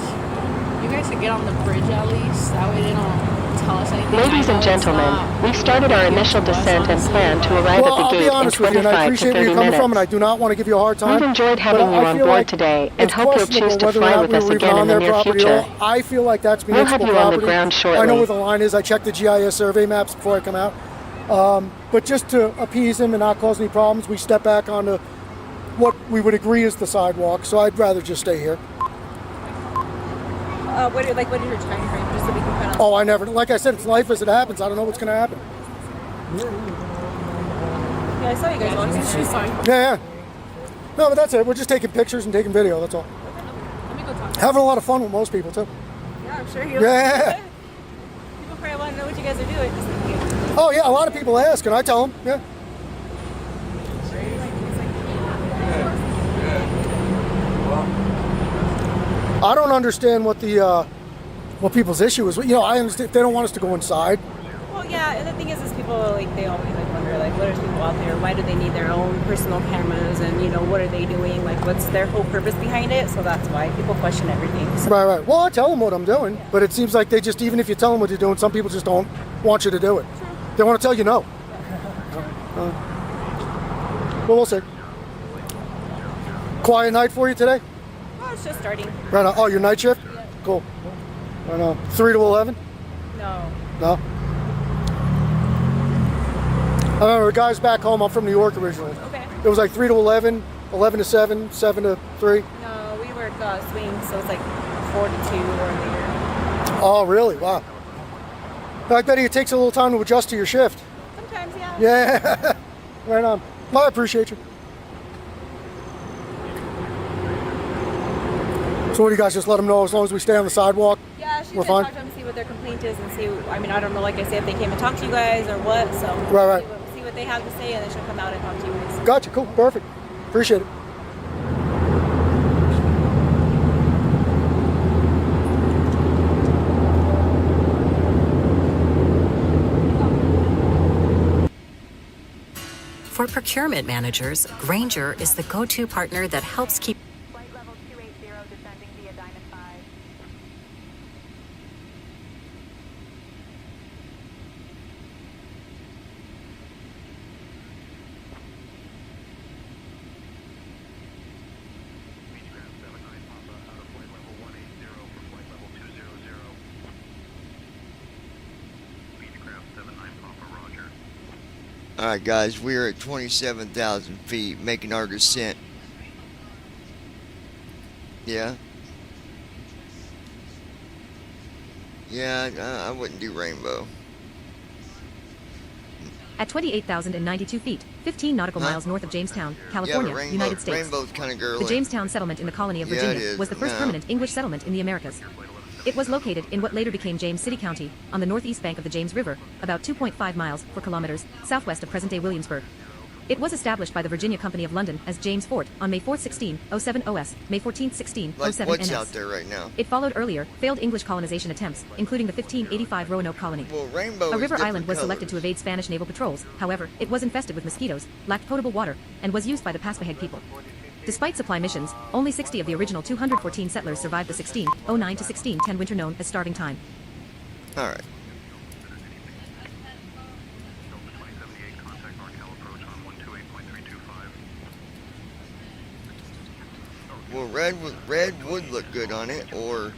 you guys could get on the bridge at least. That way they don't tell us anything. Ladies and gentlemen, we've started our initial descent and plan to arrive Well, at the I'll be gate in honest with you, and I 25 to appreciate where 30 you're coming minutes. from, and I do not want to give you a hard time. We've enjoyed but having you I on feel board like today and it's hope you'll questionable choose to whether or fly not with we us were even again on in the their near property. future. I feel like that's We'll municipal have you on the property. ground shortly. I know where the line is. I checked the GIS survey maps before I come out. But just to appease him and not cause any problems, we step back onto what we would agree is the sidewalk. So I'd rather just stay here. What is your time frame, just so we can kind of? Oh, I never. Like I said, it's life as it happens. I don't know what's going to happen. Yeah, I saw you guys walking. She's fine. Yeah. No, but that's it. We're just taking pictures and taking video. That's all. Let me go talk. Having a lot of fun with most people too. Yeah, I'm sure you. Yeah. People probably want to know what you guys are doing. Just like you. Oh yeah, a lot of people ask, and I tell them. Yeah. I don't understand what people's issue is. I understand if they don't want us to go inside. Well, yeah, and the thing is people they always wonder what are people out there? Why do they need their own personal cameras? And what are they doing? What's their whole purpose behind it? So that's why people question everything. So. Right. Well, I tell them what I'm doing, but it seems like they just even if you tell them what you're doing, some people just don't want you to do it. True. They want to tell you no. Well, we'll see. Quiet night for you today? Oh, it's just starting. Right on. Oh, your night shift? Yeah. Cool. Right on. 3 to 11? No. No? I remember guys back home, I'm from New York originally. Okay. It was like 3 to 11, 11 to 7, 7 to 3. No, we work swings, so it's like 4 to 2 or later. Oh, really? Wow. I bet it takes a little time to adjust to your shift. Sometimes, yeah. Yeah. Right on. Well, I appreciate you. So what do you guys just let them know as long as we stay on the sidewalk? Yeah, she's we're gonna fine? talk to them, see what their complaint is, and see. I mean, I don't know, like I said, if they came and talked to you guys or what. So Right. see what they have to say, and then she'll come out and talk to you guys. Gotcha. Cool. Perfect. Appreciate it. For procurement managers, Grainger is the go-to partner that helps keep Flight level 280 descending via Diamond 5. Alright guys, we are at 27,000 feet, making our descent. Yeah? Yeah, I wouldn't do rainbow. At 28,092 feet, 15 nautical miles north of Jamestown, California, yeah, United States. Rainbow's kind of girly. The Jamestown settlement in the colony of Yeah, Virginia it is, was the first no. permanent English settlement in the Americas. It was located in what later became James City County, on the northeast bank of the James River, about 2.5 miles, 4 kilometers, southwest of present-day Williamsburg. It was established by the Virginia Company of London as James Fort on May 4, 1607 OS, May 14, 1607 Like what's NS. out there right now? It followed earlier, failed English colonization attempts, including the 1585 Roanoke colony. Well, rainbow A is river different island was colors. selected to evade Spanish naval patrols. However, it was infested with mosquitoes, lacked potable water, and was used by the Paspahegh people. Despite supply missions, only 60 of the original 214 settlers survived the 1609 to 1610 winter known as starving time. Alright. Well, red would look good on it, or...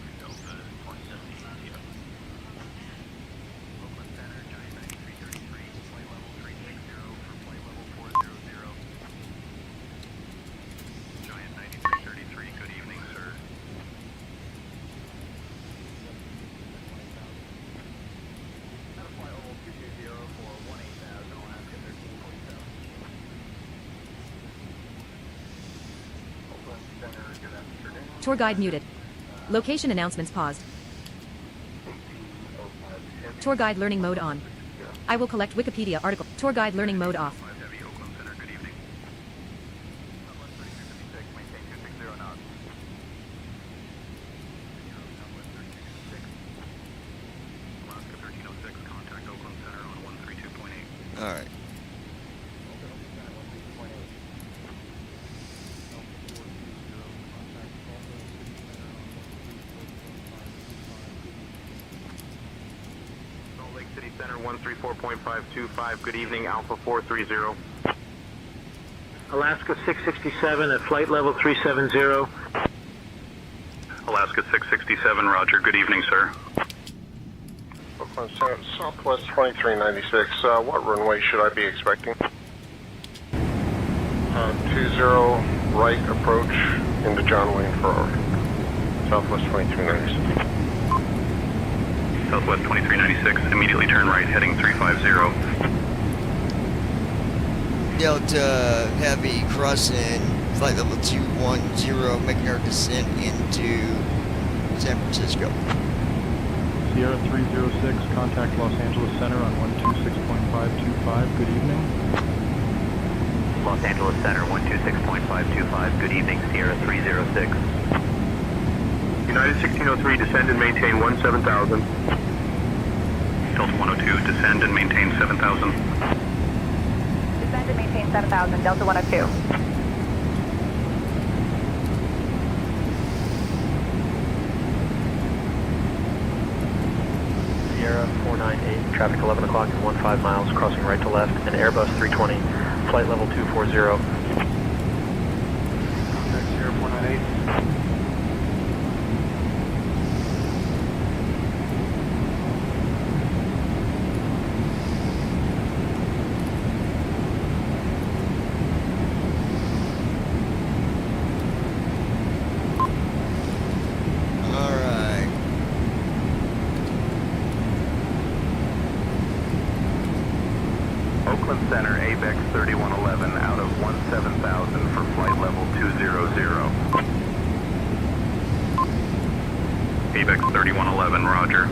Tour guide muted. Location announcements paused. Tour guide learning mode on. I will collect Wikipedia article. Tour guide learning mode off. Alright. Salt Lake City Center 134.525. Good evening, Alpha 430. Alaska 667 at flight level 370. Alaska 667, roger. Good evening, sir. Oakland Center, Southwest 2396. What runway should I be expecting? 20 right approach into John Wayne Ferrari. Southwest 2396. Southwest 2396, immediately turn right, heading 350. Delta Heavy crossing flight level 210, making our descent into San Francisco. Sierra 306, contact Los Angeles Center on 126.525. Good evening. Los Angeles Center 126.525. Good evening, Sierra 306. United 1603, descend and maintain 17,000. Delta 102, descend and maintain 7,000. Descend and maintain 7,000, Delta 102. Sierra 498, traffic 11 o'clock and 15 miles, crossing right to left, and Airbus 320, flight level 240. Sierra 498. Alright. Oakland Center, ABEX 3111, out of 17,000 for flight level 200. ABEX 3111, roger.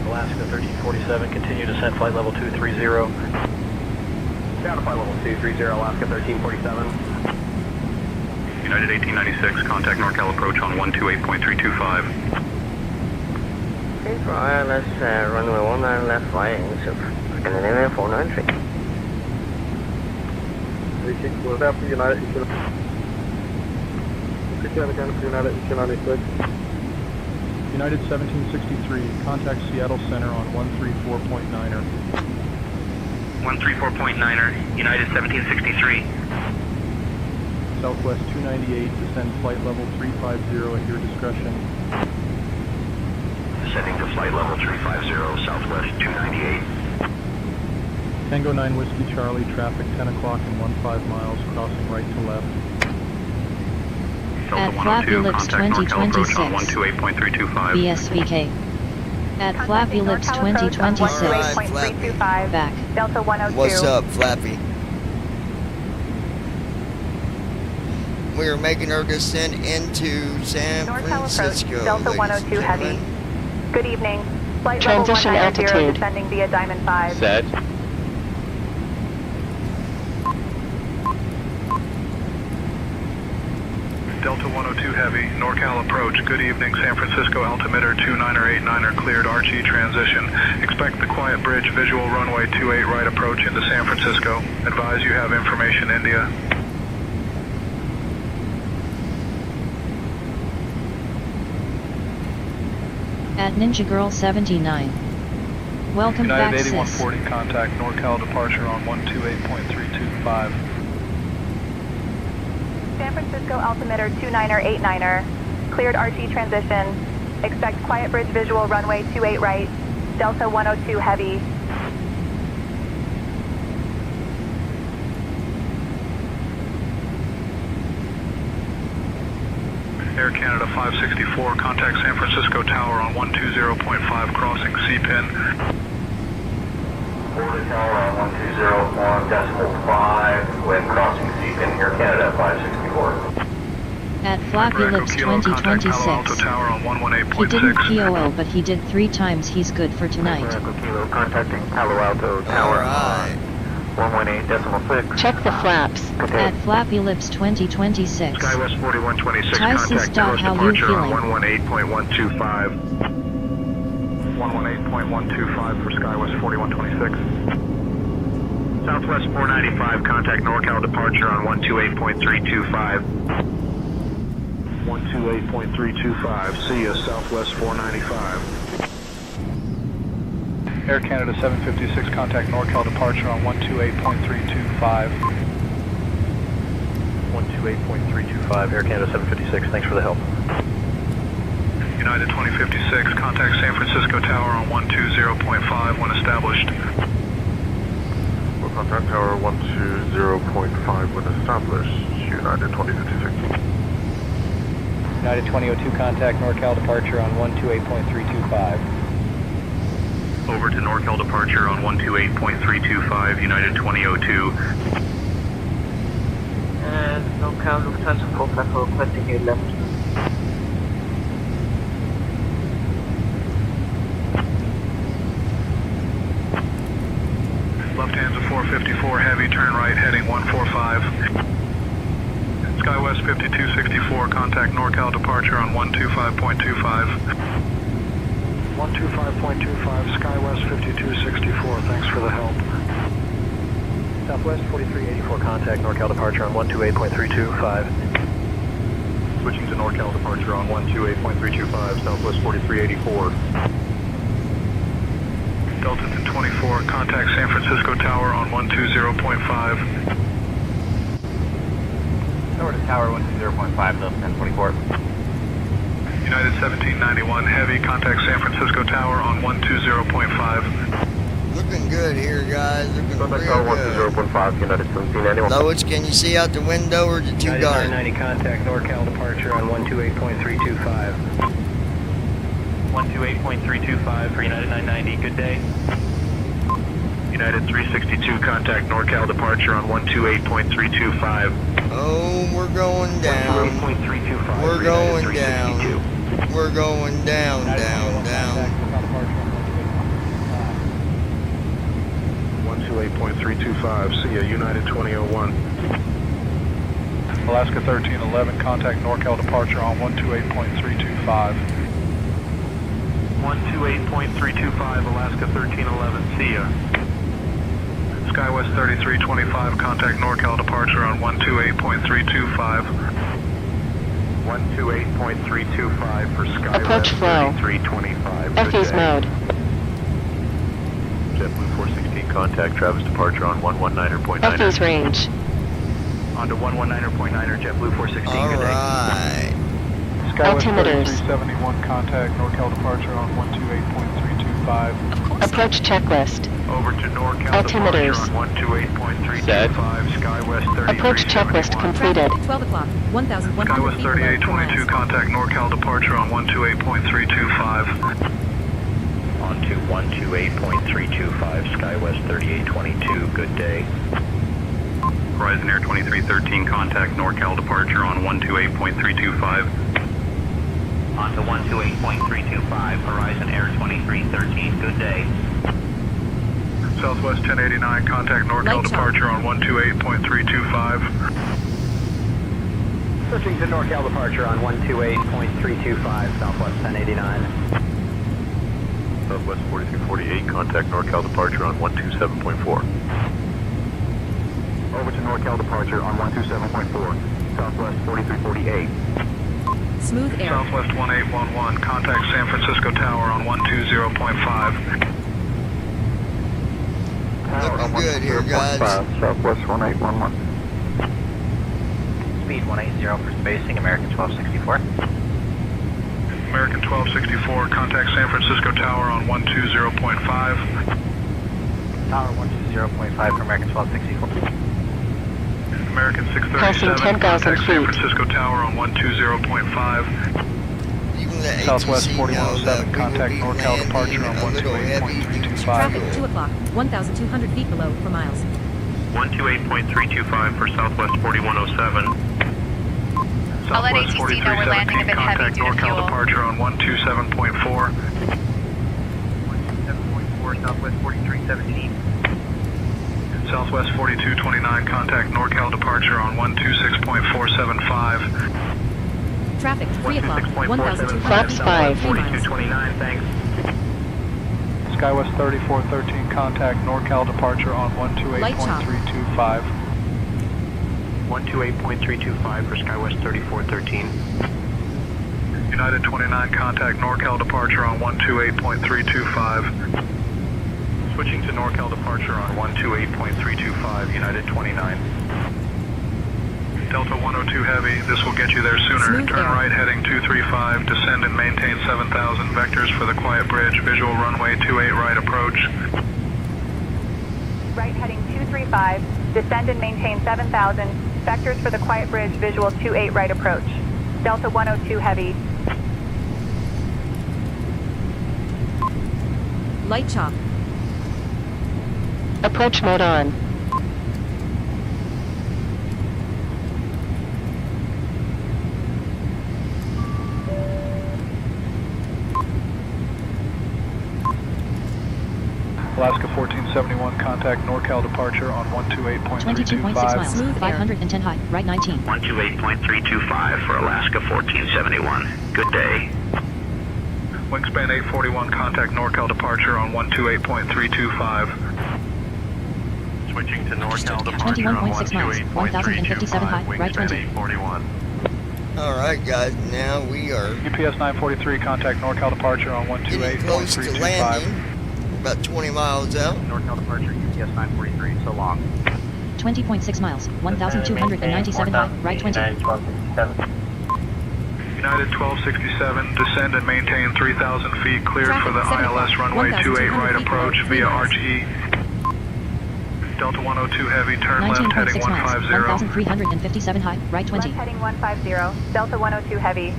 Alaska 1347, continue descent, flight level 230. Down to flight level 230, Alaska 1347. United 1896, contact NorCal approach on 128.325. Okay, for ILS runway 19 left flight into Scandinavia 493. Was that for United? Repeat that again for United 1896. United 1763, contact Seattle Center on 134.9er. 134.9er, United 1763. Southwest 298, descend flight level 350 at your discretion. Descending to flight level 350, Southwest 298. Tango 9 Whiskey Charlie, traffic 10 o'clock and 15 miles, crossing right to left. At Flappy Lips 2026. 128.325. BSVK. At Flappy Lips 2026. Back. Delta 102. What's up, Flappy? We are making our descent into San North Francisco. approach, Delta 102 heavy. Good evening. Flight Transition level 190 altitude. descending via Diamond 5. Set. Delta 102 heavy, NorCal approach. Good evening, San Francisco altimeter 2989er cleared Archie transition. Expect the quiet bridge visual runway 28 right approach into San Francisco. Advise you have information, India. At Ninja Girl 79. Welcome United back, sis. 8140 contact NorCal departure on 128.325. San Francisco altimeter 2989er. Cleared Archie transition. Expect quiet bridge visual runway 28 right. Delta 102 heavy. Air Canada 564, contact San Francisco Tower on 120.5, crossing C-pin. Florida Tower on 120.5 when crossing C-pin, Air Canada 564. At Flappy Lips 2026. He didn't POO, but he did 3 times. He's good for tonight. Kilo contacting Palo Alto Tower on 118.6. Check the flaps. At Flappy Lips 2026. SkyWest 4126, Tyson, contact stop. Dallas How you departure feeling? on 118.125. 118.125 for SkyWest 4126. Southwest 495, contact NorCal departure on 128.325. 128.325, see ya, Southwest 495. Air Canada 756, contact NorCal departure on 128.325. 128.325, Air Canada 756, thanks for the help. United 2056, contact San Francisco Tower on 120.5 when established. We'll contact Tower 120.5 when established. United 2056. United 2002, contact NorCal departure on 128.325. Over to NorCal departure on 128.325, United 2002. And NorCal Lufthansa 454, requesting you left. Lufthansa 454 heavy, turn right, heading 145. SkyWest 5264, contact NorCal departure on 125.25. 125.25, SkyWest 5264, thanks for the help. Southwest 4384, contact NorCal departure on 128.325. Switching to NorCal departure on 128.325, Southwest 4384. Delta 24, contact San Francisco Tower on 120.5. Tower to Tower 120.5, Delta 1024. United 1791 heavy, contact San Francisco Tower on 120.5. Looking good here, guys. Looking Contact real Tower good. 120.5, United 1791. Lois, can you see out the window or is it too United dark? 990, contact NorCal departure on 128.325. 128.325 for United 990, good day. United 362, contact NorCal departure on 128.325. Oh, we're going down. 128.325. We're going down. We're going down, down, down. 128.325, see ya, United 2001. Alaska 1311, contact NorCal departure on 128.325. 128.325, Alaska 1311, see ya. SkyWest 3325, contact NorCal departure on 128.325. 128.325 for SkyWest Approach flow. 3325. FE's mode. JetBlue 416, contact Travis departure on 119.9. FE's range. On to 119.9er, JetBlue 416, All good day. right. Skywest Altimeters. 3371, contact NorCal departure on 128.325. Approach checklist. Over to NorCal Altimeters. departure on 128.325, Skywest 3371. Approach checklist completed. 12 o'clock, 1,100 Skywest feet below 4 3822, miles. contact NorCal departure on 128.325. On to 128.325, Skywest 3822, good day. Horizon Air 2313, contact NorCal departure on 128.325. On to 128.325, Horizon Air 2313, good day. Southwest 1089, contact NorCal departure on 128.325. Switching to NorCal departure on 128.325, Southwest 1089. Southwest 4348, contact NorCal departure on 127.4. Over to NorCal departure on 127.4, Southwest 4348. Smooth air. Southwest 1811, contact San Francisco Tower on 120.5. Looking good here, guys. Southwest 1811. Speed 180 for spacing, American 1264. American 1264, contact San Francisco Tower on 120.5. Tower 120.5 for American 1264. American Passing 637, 10,000 contact San feet. Francisco Tower on 120.5. Even the Southwest ATC knows that 4107, we will contact be NorCal landing departure on a little heavy duty Traffic, fuel. 2 o'clock, 1,200 feet below 4 miles. 128.325 for Southwest 4107. I'll let Southwest ATC know we're landing a bit heavy contact due to NorCal fuel. departure on 127.4. 127.4, Southwest 4317. Southwest 4229, contact NorCal departure on 126.475. Traffic, 3 o'clock, 1,200 Flaps feet below 5. 3 miles. 4229, thanks. Skywest 3413, contact NorCal departure on Light chop. 128.325. 128.325 for Skywest 3413. United 29, contact NorCal departure on 128.325. Switching to NorCal departure on 128.325, United 29. Delta 102 Heavy, this will get you there sooner. Smooth Turn air. right heading 235, descend and maintain 7,000 vectors for the quiet bridge, visual runway 28 right approach. Right heading 235, descend and maintain 7,000, vectors for the quiet bridge, visual 28 right approach. Delta 102 Heavy. Light chop. Approach mode on. Alaska 1471, contact NorCal departure on 22.6 miles, 128.325. Smooth air. 510 high, right 19. 128.325 for Alaska 1471. Good day. Wingspan 841, contact NorCal departure on 128.325. Switching to NorCal departure on 21.6 miles, 1,057 high, right 20. 841. All right, guys. Now we are UPS 943, contact NorCal departure on getting close to 128.325. landing. About 20 miles out. NorCal departure, UPS 943, so long. 20.6 miles, 1,297 high, right 20. United 1267, descend and maintain 3,000 feet cleared Traffic, for the 7 ILS o'clock, runway 28 right 1,200 feet approach below, 3 via miles. RGE. Delta 102 Heavy, turn left heading 19.6 miles, 150. 1,357 high, right 20. Left heading 150, Delta 102 Heavy.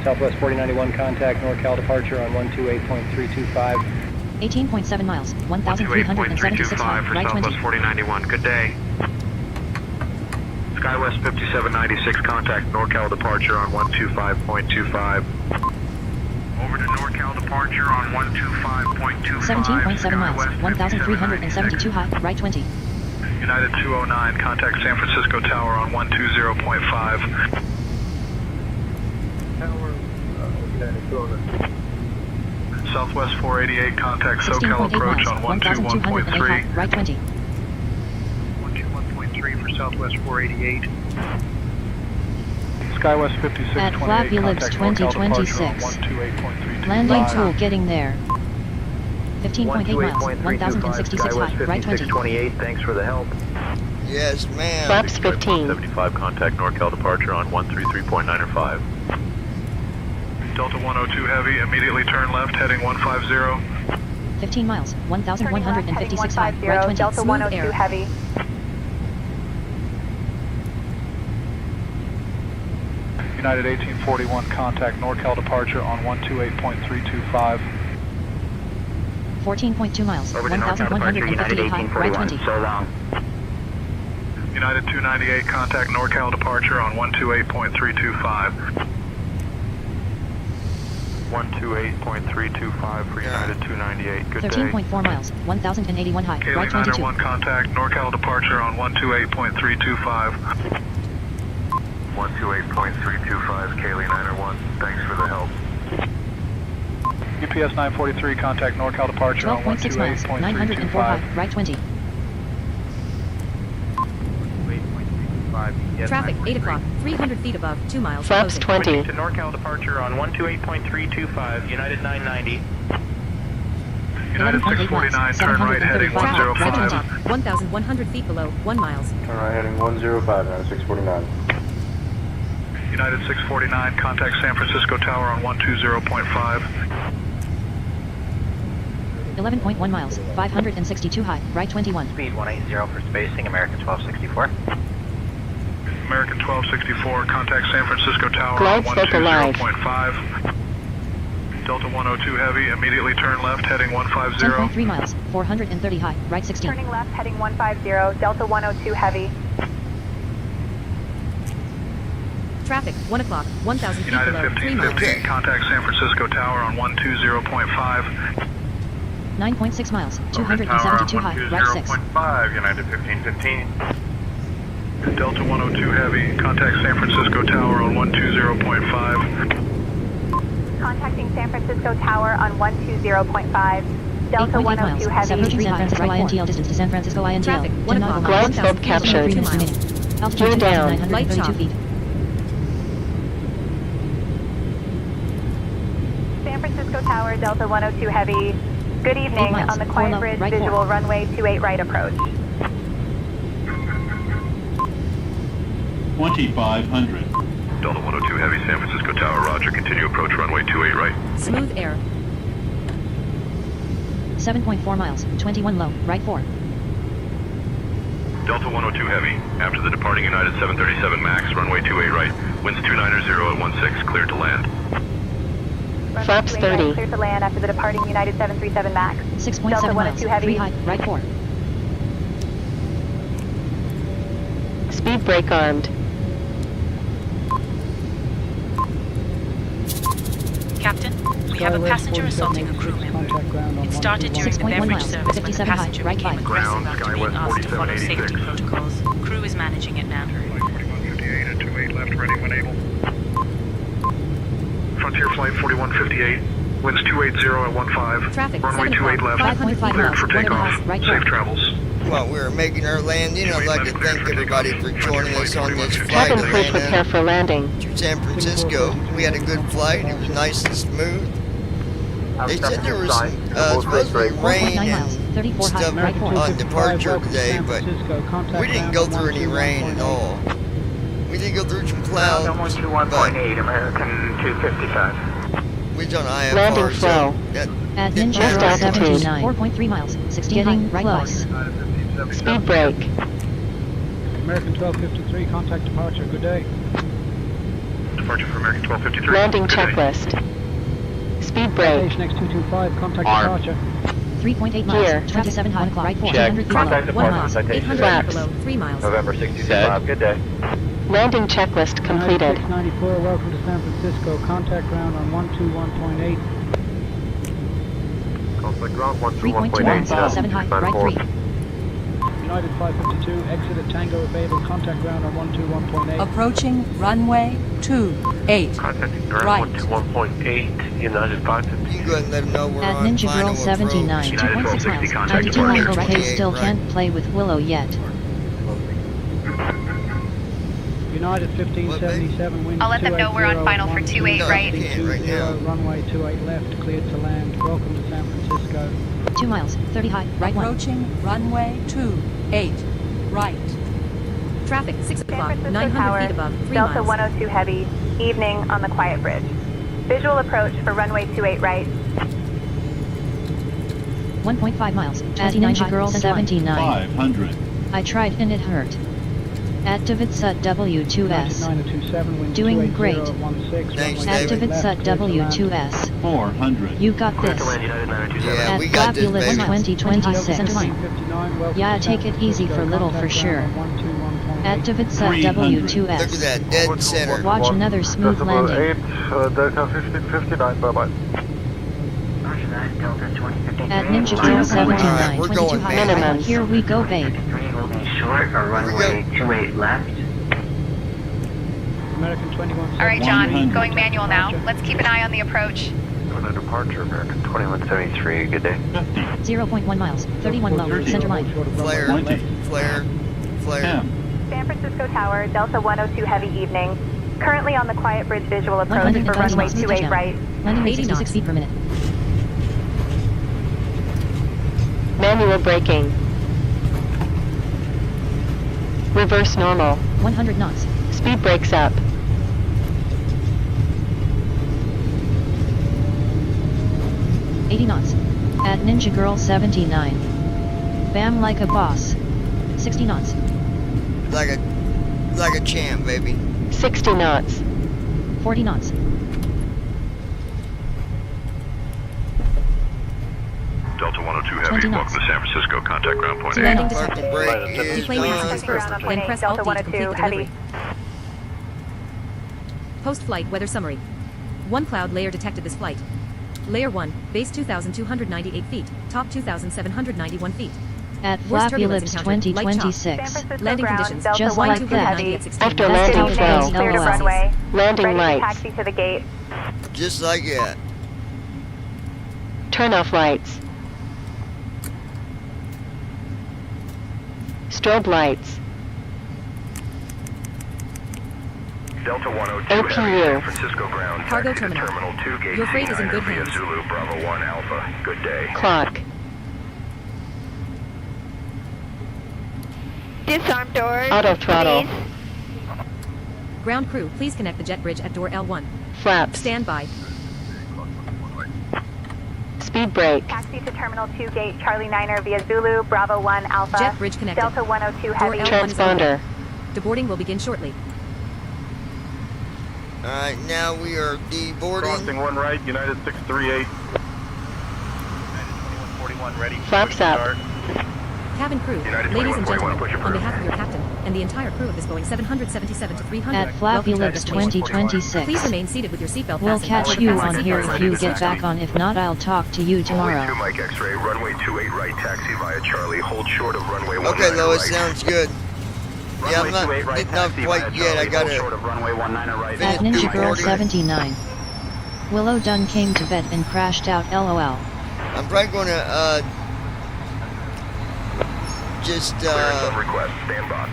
Southwest 4091, contact NorCal departure on 128.325. 18.7 miles, 1,376 high, 128.325 for right 20. Southwest 4091, good day. Skywest 5796, contact NorCal departure on 125.25. Over to NorCal departure on 125.25. 17.7 miles, Skywest 1,372 high, right 20. United 209, contact San Francisco Tower on 120.5. Southwest 488, contact SoCal 16.8 approach miles, on 1,208 high, 121.3. right 20. 121.3 for Southwest 488. Skywest 5628, At Flappy Lips contact NorCal departure on 2026. 128.325. Landing tool getting there. 15.8 miles, 1066 high, right 20. 5628, thanks for the help. Yes, ma'am. Flaps 15. 75, contact NorCal departure on 133.905. Delta 102 Heavy, immediately turn left, heading 150. 15 miles, 1156 high, heading right 20. Delta Smooth 102 air. Heavy. United 1841, contact NorCal departure on 128.325. 14.2 miles, Over to NorCal departure, United 1158 high, right 1841. 20. So long. United 298, contact NorCal departure on 128.325. 128.325 for United 298. Good day. 13.4 miles, 1081 high, Kaylee right 22. 901, contact NorCal departure on 128.325. 128.325, Kaylee 901, thanks for the help. UPS 943, contact NorCal departure on 12.6 miles, 904 high, 128.325. right 20. Traffic, 8 o'clock, 300 feet above, 2 miles. Flaps closing. 20. To NorCal departure on 128.325, United 990. United 649, turn right, heading Traffic, 105. 1,100 feet below, 1 miles. Turn right heading 105, United 649. United 649, contact San Francisco Tower on 120.5. 11.1 miles, 562 high, right 21. Speed 180 for spacing, American 1264. American 1264, contact San Francisco Tower Glide on slope alive. 120.5. Delta 102 Heavy, immediately turn left, heading 150. 10.3 miles, 430 high, right 16. Turning left, heading 150, Delta 102 Heavy. Traffic, 1 o'clock, 1,000 feet United below, 3 miles. 1515, contact San Francisco Tower on 120.5. 9.6 miles, 272 high, right 6. 5, United 1515. Delta 102 Heavy, contact San Francisco Tower on 120.5. Contacting San Francisco Tower on 120.5. Delta 8.8 102 miles, Heavy. 73 San Francisco right INTL distance to San Francisco INTL. Traffic, 1 10 o'clock, nautical Glide miles. slope 1,000 feet captured. 3 minutes remaining. Altitude Gear down. 2,932 feet. San Francisco Tower, Delta 102 Heavy. Good 8 evening. miles, On the 4 Quiet low, Bridge, right visual 4. runway 28 right approach. 2500. Delta 102 Heavy, San Francisco Tower, roger. Continue approach runway 28 right. Smooth air. 7.4 miles, 21 low, right 4. Delta 102 Heavy, after the departing United 737 MAX, runway 28 right. Winds 290 at 16, cleared to land. Runway Flaps 28 right, 30. clear to land after the departing United 737 MAX. 6.7 Delta miles, 102 Heavy. 3 high, right 4. Speed brake armed. Captain, we have a passenger assaulting a crew member. It started during the 6.1 beverage miles, service when the 57 high, passenger right became 5. aggressive Ground, after being Skywest asked to follow 4786. safety protocols. Crew is managing it now. 4158 at 28 left, ready when able. Frontier Flight 4158, winds 280 at 15. Traffic, Runway 7 28 o'clock, left, 500 feet cleared miles, for 1 takeoff. miles, right Safe 4. travels. While we were making our landing, I'd like to thank everybody for joining us on this flight Cabin crew prepare Atlanta for landing. to San Francisco. We had a good flight. It was nice and smooth. They said there was supposed to be rain 4.9 and miles, 34 high, stuff right 4. on departure today, but we didn't go through any rain at all. We did go through some clouds, but 121.8, American 255. we was on Landing IFR, so flow. that At didn't Ninja Left matter. altitude. 79, 4.3 miles, 16 getting high, right close. 5. Speed brake. American 1253, contact departure. Good day. Departure for American 1253. Landing Good day. checklist. Speed brake. X225, contact Arm. departure. 3.8 miles, Gear. 27 high, right 4. Check. 200 feet Contact below, 1 departure. mile. Citation 800 feet Flaps. below, 3 miles. November 65, good day. Landing checklist completed. 694, welcome to San Francisco. Contact ground on 121.8. Contact ground 3.2 miles, 7 high, right 3. United 552, exit at Tango available. Contact ground on 121.8. Approaching runway 28. Contacting ground Right. 121.8, United 552. You can go ahead and let them know we're At on Ninja final Girl 79, approach. 2.6 miles, Contact 92 departure. miles, okay, 28, still right. can't play with Willow yet. United United 1577, wind I'll let them know we're on final for 28 right. Runway 28 left, cleared to land. Welcome to San Francisco. 2 miles, 30 high, right 1. Approaching runway 28 right. Traffic, 6 o'clock, San Francisco 900 Tower, feet above, 3 Delta miles. 102 Heavy, evening on the Quiet Bridge. Visual approach for runway 28 right. 1.5 miles, at Ninja Girl 79. 500. I tried and it hurt. At Davidsut W2S. Doing great. At Davidsut W2S. 400. You got this. Yeah, At we got this, Fabulous baby. 2026. Yeah, take it easy for little for sure. At Davidsut W2S. Look at that, dead center. Watch another smooth landing. Delta 1559, bye-bye. At Ninja Girl 79. We're going Minimum. Here we go, babe. Short or runway 28 left. American 21. All right, John, going manual now. Let's keep an eye on the approach. On a departure, American 2173, good day. 0.1 miles, 31 low, center line. Flare, 20. flare, flare. 10. San Francisco Tower, Delta 102 Heavy evening. Currently on the Quiet Bridge visual approach 120 for runway miles, 28 touchdown. right. Landing rate 80 66 knots. feet per minute. Manual braking. Reverse normal. 100 knots. Speed brakes up. $80 knots. At Ninja Girl 79. Bam like a boss. 60 knots. Like a champ, baby. 60 knots. 40 knots. Delta 102 20 Heavy, knots. welcome to San Francisco. Contact ground point Landing A. detected. Brake is Deplane on. access first, then press Alt D to complete the delivery. Post-flight weather summary. 1 cloud layer detected this flight. Layer 1, base 2,298 feet, top 2,791 feet. At Worst Flappy turbulence Lips encountered, light chop. 2026. Landing conditions, Just like that. 1290 at 16. After That's landing how it flow. goes, Clear to LOL. runway. Landing Ready to lights. taxi to the gate. Just like that. Turn off lights. Strobe lights. Delta 102 APU. Heavy, San Francisco ground. Cargo Taxi to terminal. Terminal 2, gate Your freight is in good via hands. Zulu, Bravo 1 Alpha. Good day. Clock. Disarm doors. Auto throttle. please. Ground crew, please connect the jet bridge at door L1. Flaps. Stand by. Speed brake. Taxi to Terminal 2 gate Charlie 9er via Zulu, Bravo 1 Alpha. Jet bridge connected. Delta 102 Door Heavy. L1 is Transponder. open. Deboarding will begin shortly. Alright, now we are deboarding. Crossing 1 right, United 638. 2141 ready. Flaps up. Cabin crew, United ladies and 2141, gentlemen, push on approved. behalf of your captain and the entire crew of this Boeing 777-300, At Flappy welcome to Lips our destination. 2026. Please remain seated with your seatbelt We'll fastened. catch All you fasten on here seatbelts if you ready to get back on. If not, I'll talk to you tomorrow. 2 Mike X-ray, runway 28 right, taxi via Charlie, hold short of runway 19 Okay, Lois, right. sounds good. Yeah, I'm not getting up quite yet. I gotta At finish Ninja Girl deboarding. 79. Willow Dunn came to bed and crashed out, LOL. I'm probably gonna just Clearance on request, stand by.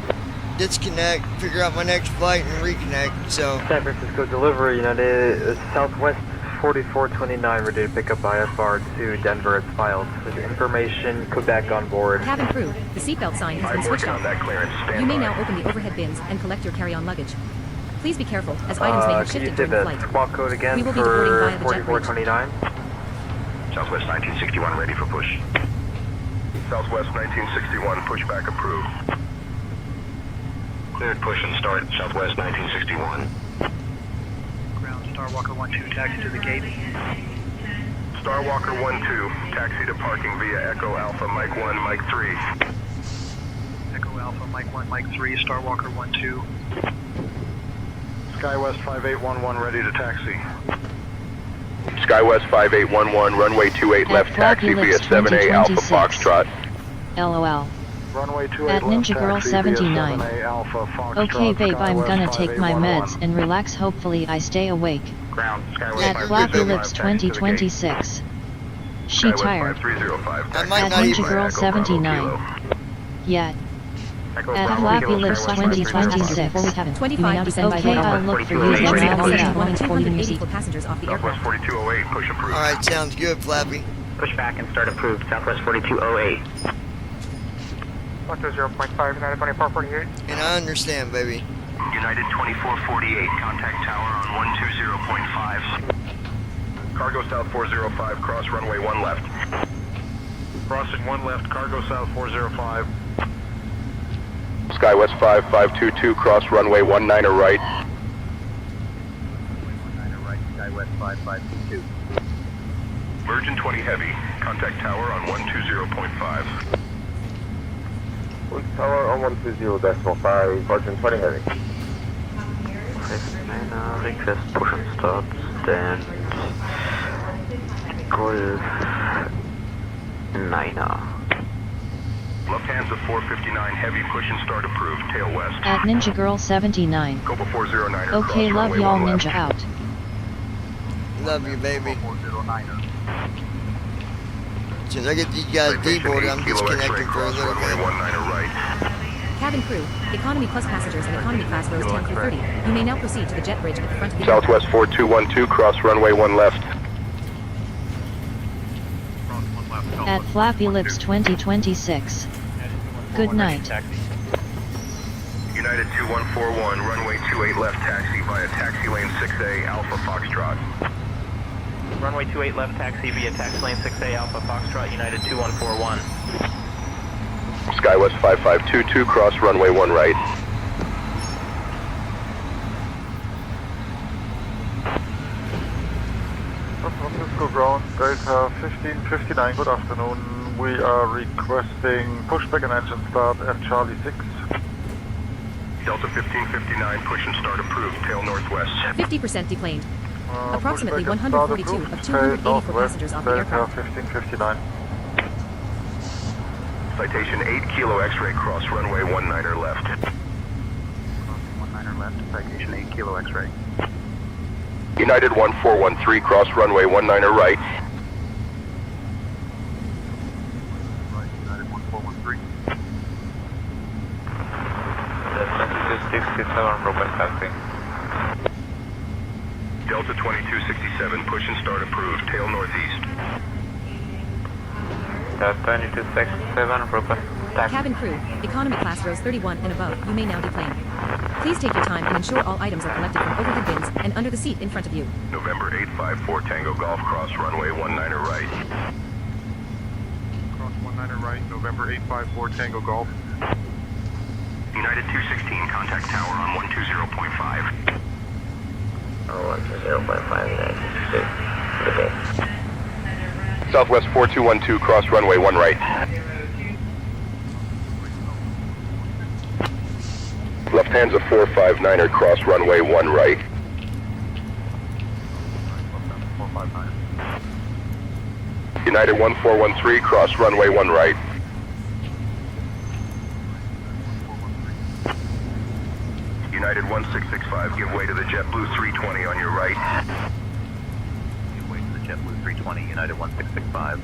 disconnect, figure out my next flight, and reconnect. So San Francisco delivery, United Southwest 4429, ready to pick up IFR to Denver as filed. With information, Quebec on board. Cabin crew, the seatbelt sign has been I'm switched working on off. that clearance, stand You may by. now open the overhead bins and collect your carry-on luggage. Please be careful, as items may have Can you shifted say during the the flight. squawk code again We will be for departing via the jet bridge. 4429? Southwest 1961 ready for push. Southwest 1961, pushback approved. Cleared push and start, Southwest 1961. Ground Star Walker 12, taxi to the gate. Starwalker 12, taxi to parking via Echo Alpha, Mike 1, Mike 3. Echo Alpha, Mike 1, Mike 3, Star Walker 12. SkyWest 5811 ready to taxi. SkyWest 5811, runway 28 At left, taxi Flappy via Lips 7A Alpha 2026. Foxtrot. LOL. Runway 28 At left, Ninja Girl taxi 79. via 7A Alpha Foxtrot. Okay, babe, I'm SkyWest gonna take my 5811. meds and relax. Hopefully, I stay awake. Ground, SkyWest At 530, Flappy Lips taxi to the gate. 2026. She SkyWest tired. 5305, I taxi might At not Ninja even. Girl Echo Bravo 79. Kilo. Yeah. At Flappy Lips 2026. 25 descend by Okay, I'll look for you then I'll be out. 280 for passengers off the Southwest aircraft. 4208, push approved. Alright, sounds good, Flappy. Push back and start approved. Southwest 4208. 120.5, United 2448. And I understand, baby. United 2448, contact tower on 120.5. Cargo South 405, cross runway 1 left. Crossing 1 left, cargo south 405. Skywest 5522, cross runway 19 right. Skywest 5522. Virgin 20 Heavy, contact tower on 120.5. Tower on 120.5, Virgin 20 Heavy. Request push and start, stand Golf 9er. Lufthansa 459 Heavy, push and start approved, tail west. At Ninja Girl 79. Copa 409er. Okay, love y'all, Ninja out. Love you, baby. As soon as I get these guys deboarded, I'm disconnecting for a little bit. Cabin crew, economy plus passengers and economy class rows 10 through 30. You may now proceed to the jet bridge at the front of the Southwest 4212, cross runway 1 left. At Flappy Lips 2026. Good night. United 2141, runway 28 left taxi via taxi lane 6A, Alpha Foxtrot. Runway 28 left taxi via taxi lane 6A Alpha Foxtrot, United 2141. Skywest 5522, cross runway 1 right. San Francisco ground, Delta 1559, good afternoon. We are requesting pushback and engine start at Charlie 6. Delta 1559, push and start approved, tail northwest. 50% deplaned. Approximately 142 of 284 passengers off the aircraft. 1559. Citation 8 Kilo X-ray, cross runway 19er left. 19er left, citation 8 Kilo X-ray. United 1413, cross runway 19er right. United 1413. 6667, robust taxi. Delta 2267, push and start approved, tail northeast. Delta 2267, robust taxi. Cabin crew, economy class rows 31 and above, you may now deplane. Please take your time and ensure all items are collected from overhead bins and under the seat in front of you. November 854 Tango Golf, cross runway 19er right. Cross 19er right, November 854 Tango Golf. United 216, contact tower on 120.5. 120.5, United 216. Good day. Southwest 4212, cross runway 1 right. Lufthansa 459er, cross runway 1 right. United 1413, cross runway 1 right. United 1665, give way to the JetBlue 320 on your right. Give way to the JetBlue 320, United 1665.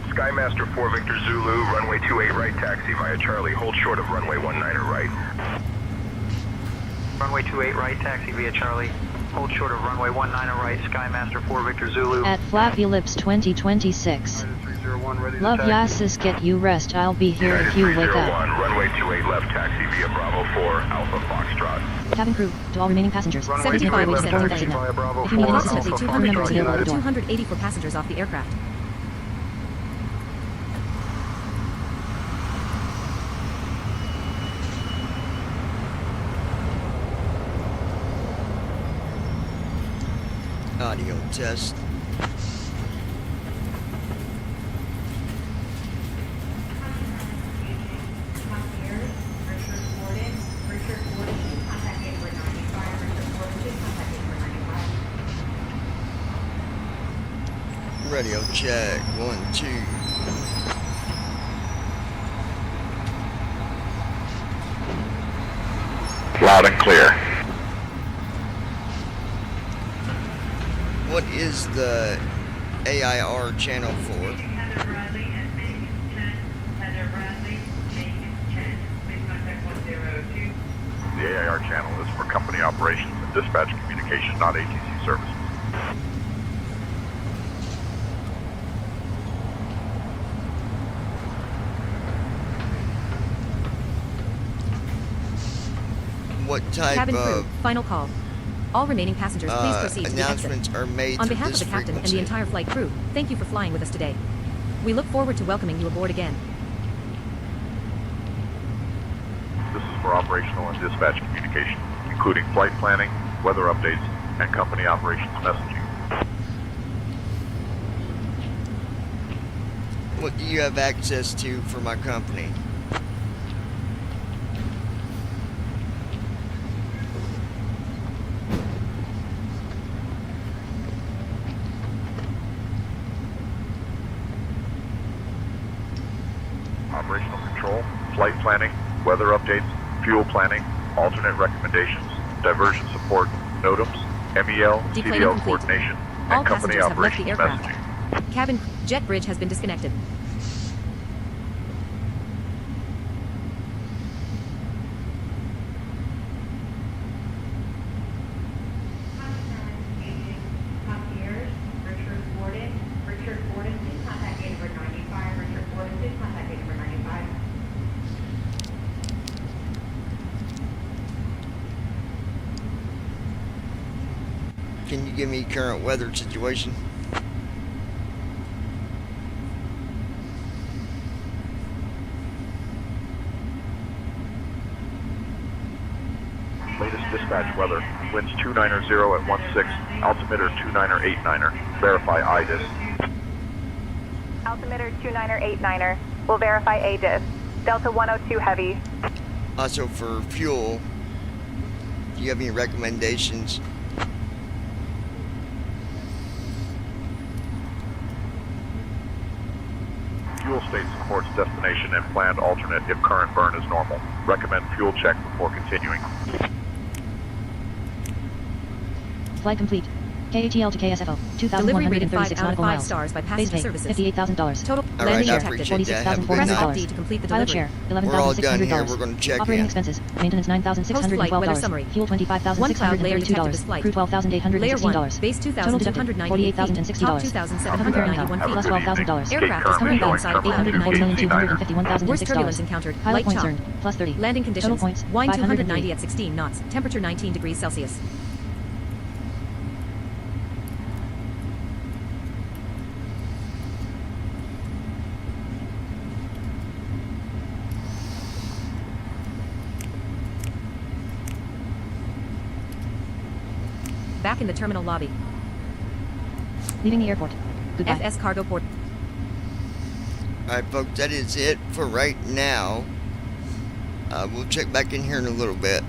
Skymaster 4 Victor Zulu, runway 28 right taxi via Charlie, hold short of runway 19er right. Runway 28 right taxi via Charlie, hold short of runway 19er right, Skymaster 4 Victor Zulu. At Flappy Lips 2026. Love Yasis, get you rest, I'll be here if you wake up. Runway 28 left taxi via Bravo 4, Alpha Foxtrot. Cabin crew, to all remaining passengers, 75 left descent from taxi. Designate. If you need assistance, 200 members available at the door. 284 passengers off the aircraft. Audio test. Radio check, 1, 2. Loud and clear. What is the AIR channel for? The AIR channel is for company operations and dispatch communication, not ATC services. What type Cabin crew, of final call. All remaining passengers, please proceed to the exit. announcements are made On through behalf of this the captain and frequency? the entire flight crew, thank you for flying with us today. We look forward to welcoming you aboard again. This is for operational and dispatch communication, including flight planning, weather updates, and company operations messaging. What do you have access to for my company? Operational control, flight planning, weather updates, fuel planning, alternate recommendations, diversion support, NOTAMs, MEL, Deplaning CDL complete. coordination, All and company passengers have left the operations aircraft. messaging. Cabin, jet bridge has been disconnected. Can you give me current weather situation? Latest dispatch weather, winds 290 at 16, altimeter 2989er, verify IDIS. Altimeter 2989er. Will verify ADIS. Delta 102 Heavy. Also for fuel, do you have any recommendations? Fuel state supports destination and planned alternate if current burn is normal. Recommend fuel check before continuing. Flight complete. KATL to KSFO. Delivery rated 5 2,136 out of nautical 5 miles. stars by Base passenger pay, services. $58,000. Total All landing right, I detected. appreciate that. Have a good Press night. FD to complete the Pilot delivery. share, We're all done here. $11,600. We're going to check Operating in. expenses, maintenance Post-flight weather $9,612. summary. Fuel One cloud layer detected this $25,632. flight. Crew Layer 1, $12,816. base Total deducted, 2,298 feet. Top $48,060. 2,791 Income, plus feet. $12,000. Aircraft is Company currently balance, inside $890,251,006. Worst turbulence encountered. Pilot Light points chop. earned, plus 30. Landing Total conditions. points, Wind 290 503. at 16 knots. Temperature 19 degrees Celsius. Back in the terminal lobby. Leaving the airport. Goodbye. FS cargo port. Alright folks, that is it for right now. We'll check back in here in a little bit.